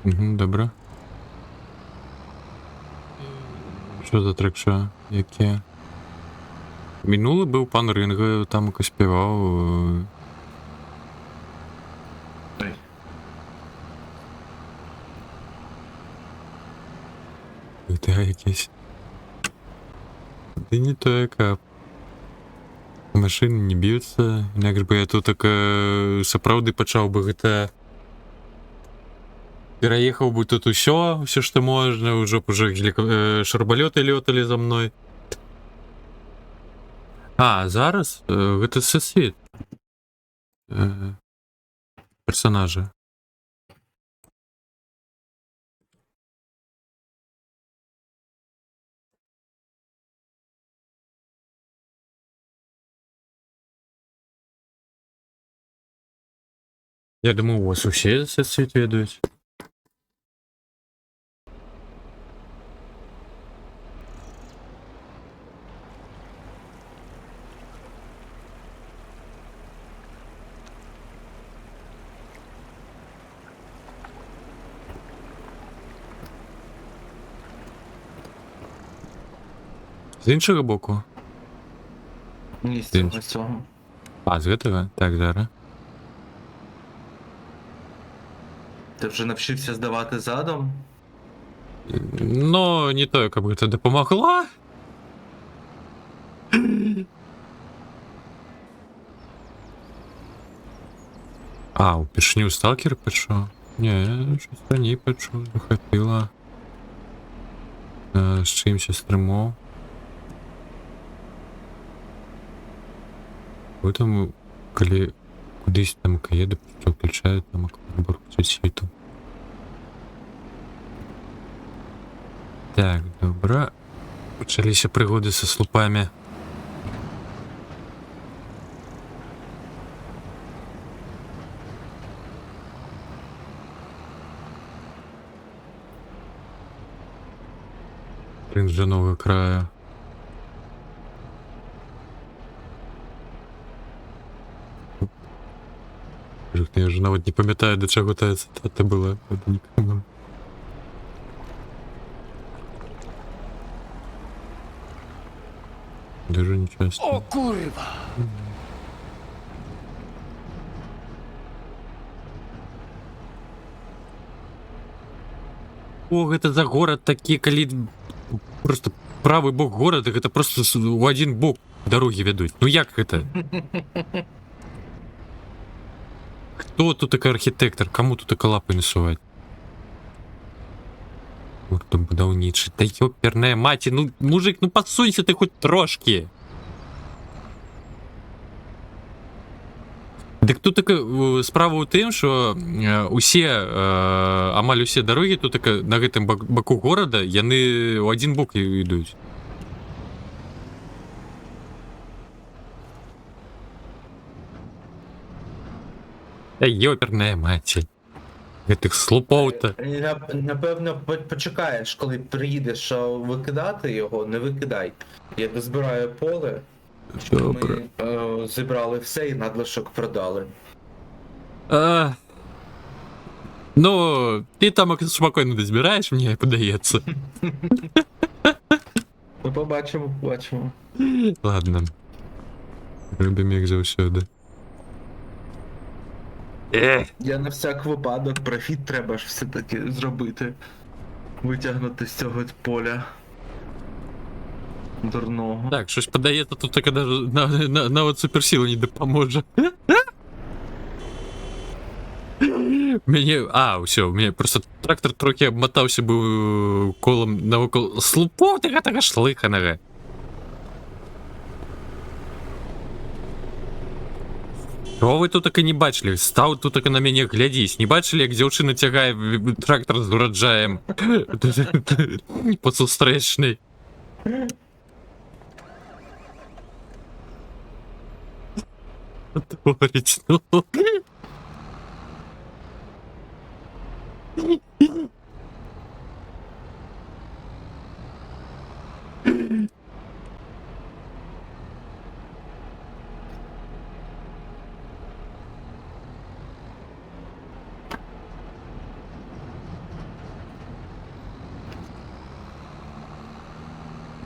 Угу, добре. Що за трек, що? Яке? Минулий був пан Ринго, там якось співав. Ой. GTA якесь. Ти не то яка. Машини не б'ються. Інакше би я тут так сапраўды пачаў бы GTA. Пераехаў бы тут усё што можна, ўжо б уже шарбалёты лёталі за мной. А, зараз гэта сусвет. Персонажа. Я думаю, у вас усе сусвет ведаюць. З іншого боку? Ні, з Він- цього. А, з гэтага? Так, зараз. Ти вже навчився здавати задом? Ну, не то, каб гэта дапамагла. А, упершню сталкер пачаў? Не, щось раней пачуў, захапіла. З чымся стрымаў. Вы там, калі кудысь там каеду, што ўключаю там акваборку світу. Так, добра. Пачаліся прыгоды са слупамі. Кринжаного краю. Я вже навіть не пам'ятаю, до чого та цитата була. Нікому. Даже нічого. O kurwa! О, гэта за горад такі, калі просто правы бок горада, гэта просто у один бок дарогі вядуць. Ну як гэта? Хто тут такой архітэктар? Каму тут так лапы насуваць? Гуртом будаўнічы. Да ёперная маці, ну мужик, ну падсунься ты хоць трошки. Дык тут так справа ў тым, што усе амаль усе дарогі тут так на гэтым баку горада яны ў адзін бок ідуць. Ёперная маці. Гэтых слупоў-то. Напевно, почекаєш, коли приїдеш викидати його, не викидай. Я дозбираю поле, щоб Добре. ми зібрали все і надлишок продали. Ну, ти там спокійно дозбираєш, мені подається. Ми побачимо. Ладно. Робимо як завсюди. Я на всяк випадок профіт треба ж все-таки зробити. витягнути з цього поля дурного. Так, щось подається, тут таке даже навіть суперсила не допоможе. Мені. Все, мені просто трактор трохи обмотався був колом навколо слупов така шлиханого. Чого ви тут таки не бачили? Став тут таки на мене глядись. Не бачили, як дівчина тягає трактор з урожаєм? Посустречний. Творить, ну.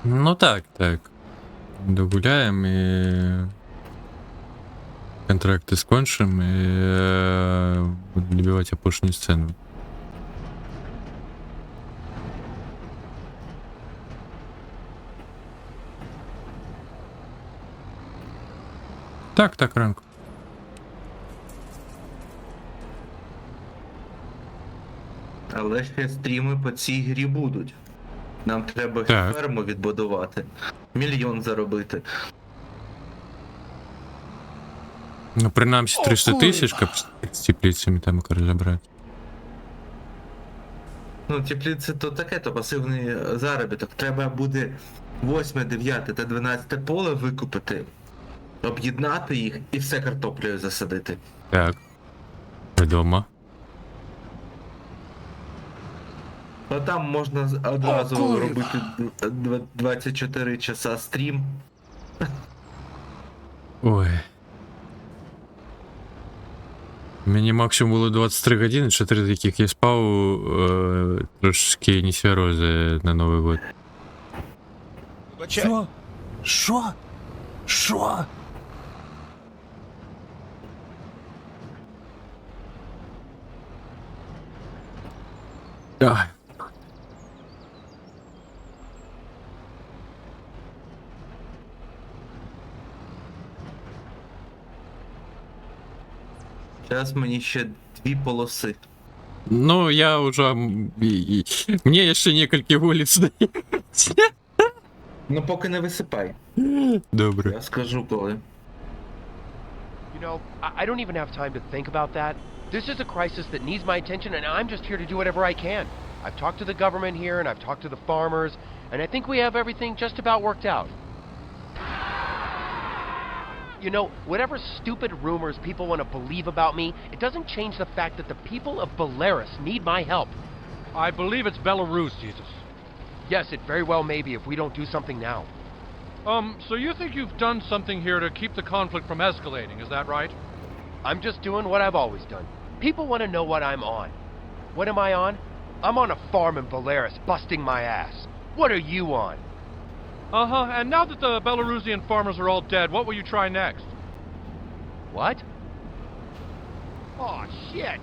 Ну так. Догуляємо і контракти скончимо і будемо добивати опошню сцену. Так, ранку. Але ще стріми по цій грі будуть. Нам треба Так. ферму відбудувати. 1 мільйон заробити. Ну, принаймні 300 тисяч, щоб з теплицями там розібрати. Ну, теплиці то таке, то пасивний заробіток. Треба буде 8, 9 та 12 поле викупити, об'єднати їх і все картоплею засадити. Так. Відомо. А там можна одразу робити 24 часа стрім. Ой. Мені максимум було 23 години, 4 з яких я спав трошки несерйози на Новий год. Що? Ай. Зараз мені ще 2 полоси. Ну, я уже... Мне ще несколько вулиць доїхати. Ну поки не висипай. Добре. Я скажу коли. You know, I don't even have time to think about that. This is a crisis that needs my attention, and I'm just here to do whatever I can. I've talked to the government here, and I've talked to the farmers, and I think we have everything just about worked out. You know, whatever stupid rumors people want to believe about me, it doesn't change the fact that the people of Belarus need my help. I believe it's Belarus, Jesus. Yes, it very well may be if we don't do something now. So you think you've done something here to keep the conflict from escalating, is that right? I'm just doing what I've always done. People want to know what I'm on. What am I on? I'm on a farm in Belarus, busting my ass. What are you on? Uh-huh, and now that the Belarusian farmers are all dead, what will you try next? What? Oh, shit!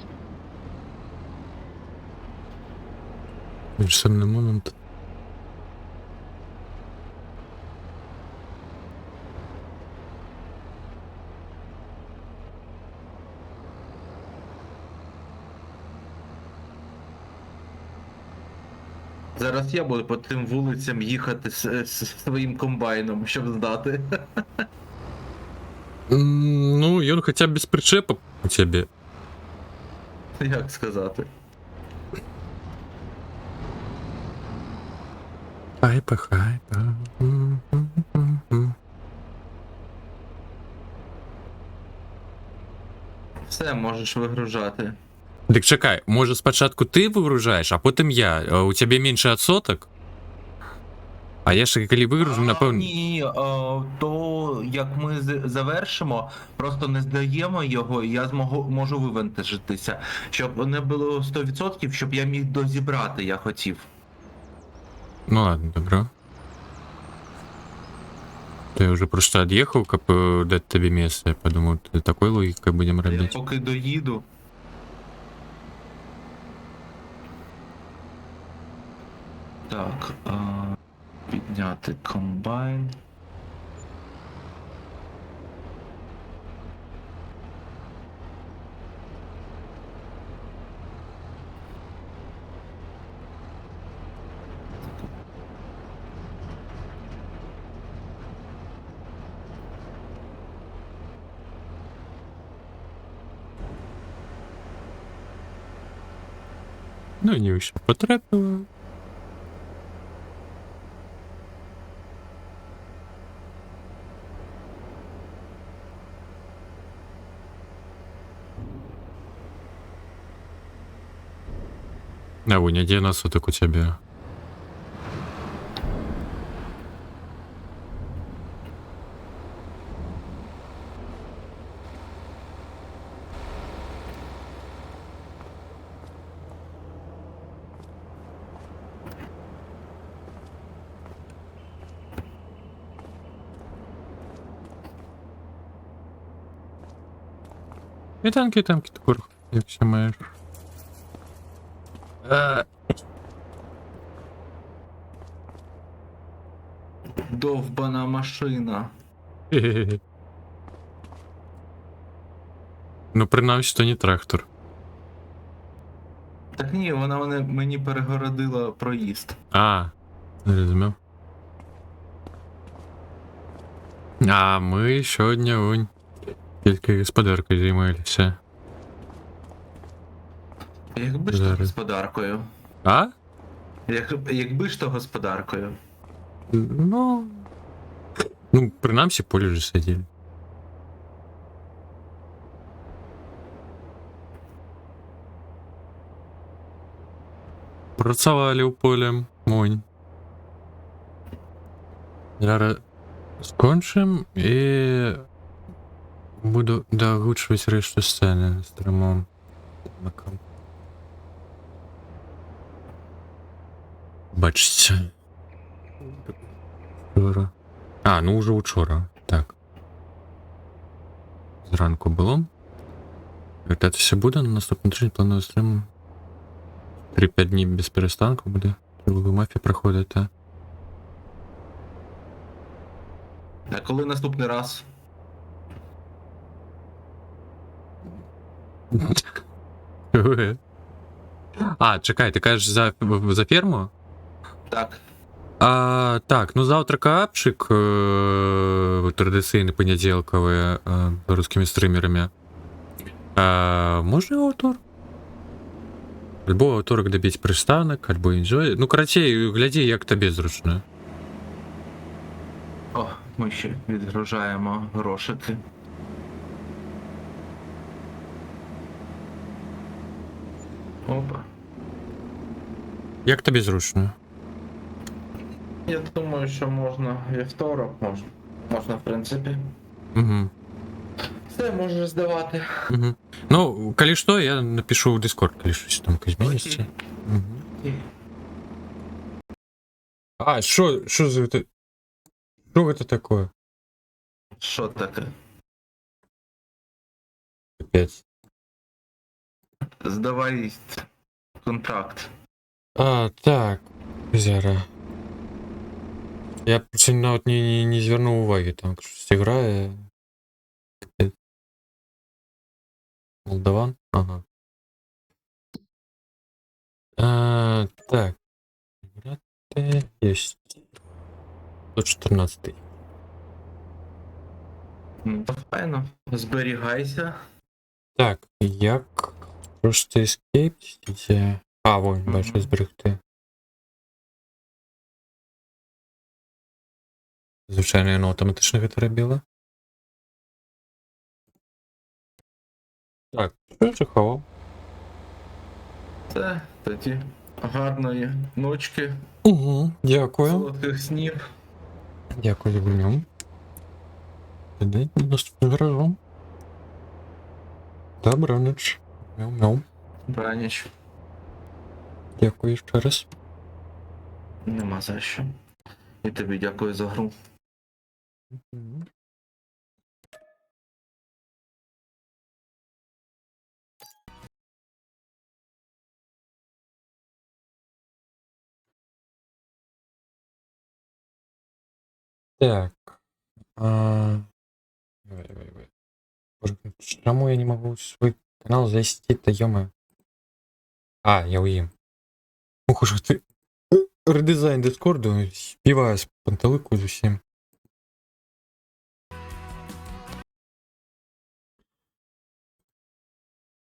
Інтересний момент. Зараз я буду по тим вулицям їхати з своїм комбайном, щоб здати. Ну, і он хоча б без причепа у тебе. Як сказати? Хайпа. Все, можеш вигружати. Так чекай, може спочатку ти вигружаєш, а потім я. У тебе менше відсоток? А я ще коли вигружу, напевно. Ні, то як ми завершимо, просто не здаємо його, і я можу вивантажитися. Щоб не було 100%, щоб я міг дозібрати, я хотів. Ну ладно, добро. То я вже просто від'їхав, щоб дати тобі місце. Я подумав, такою логікою будемо Я робити. поки доїду. Так, підняти комбайн. Ну, не вийшло потрапило. А, Вуня, где нас вот так у тебя? І танки, такур, як все маєш. Довбана машина. Хе-хе-хе. Ну, принаймні, то не трактор. Так ні, вона мені перегородила проїзд. А, зрозумів. А ми сьогодні, Унь, тільки господаркою займалися. Якби ж то Зараз. господаркою. А? Якби ж то господаркою. Ну, принаймні, поле вже сиділи. Працювали у полі, Монь. Зараз скончим і буду доозвучувати решту сцени з трьома маком. Бачите. Вчора. А, ну уже учора. Так. Зранку було. Вертатися буде, на наступний тиждень планую стрім. 3-5 днів без перестанку буде. Трилогію мафії проходити. А коли наступний раз? А, чекай, ти кажеш за ферму? Так. Так, ну завтра капчик традиційний понеділковий з русскими стримерами. Можна його автор? Альбо авторок добить пристанок, альбо інжой. Ну, короче, гляди, як тобі зручно. О, ми ще відгружаємо грошики. Опа. Як тобі зручно? Я думаю, що можна вівторок, можна в принципі. Угу. Все можеш здавати. Угу. Ну, коли що, я напишу в Discord, коли щось там якось зміниться. Угу. А, що за это? Що это такое? Що таке? Капець. Здавай контракт. Так. Зараз. Я просто навіть не звернув уваги, там щось грає. Молдаван? Ага. Так. Есть. 114. Ну, то файно. Зберігайся. Так, як просто escape. А, вон, бачу, зберегти. Звичайно, воно автоматично це робило. Так, що я заховав? Це тоді гарної ночки, Угу, дякую. солодких снів. Дякую за броню. Тоді наступного разу. Добраніч. Мяу-мяу. Браніч. Дякую ще раз. Нема за що. І тобі дякую за гру. Мгм. Так. Давай. Боже, чому я не можу свій канал завести, та йома? А, я уїм. Ох уж ти. Редизайн Дискорду, співаю з пантелику з усім.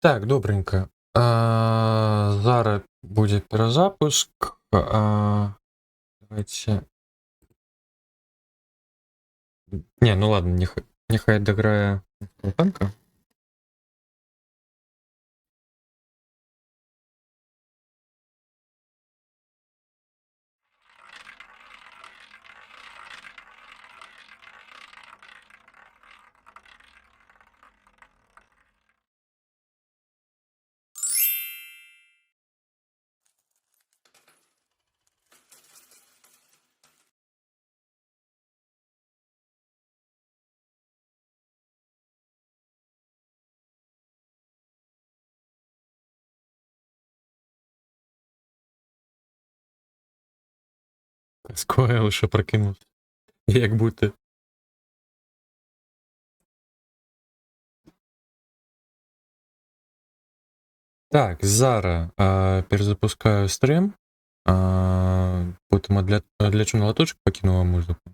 Так, добренько. Зараз буде перезапуск. Давайте. Не, ну ладно, нехай дограє танка. Скоро лише прокинув. Як бути. Так, зараз перезапускаю стрім. Потім для чого на лоточок покинула музику.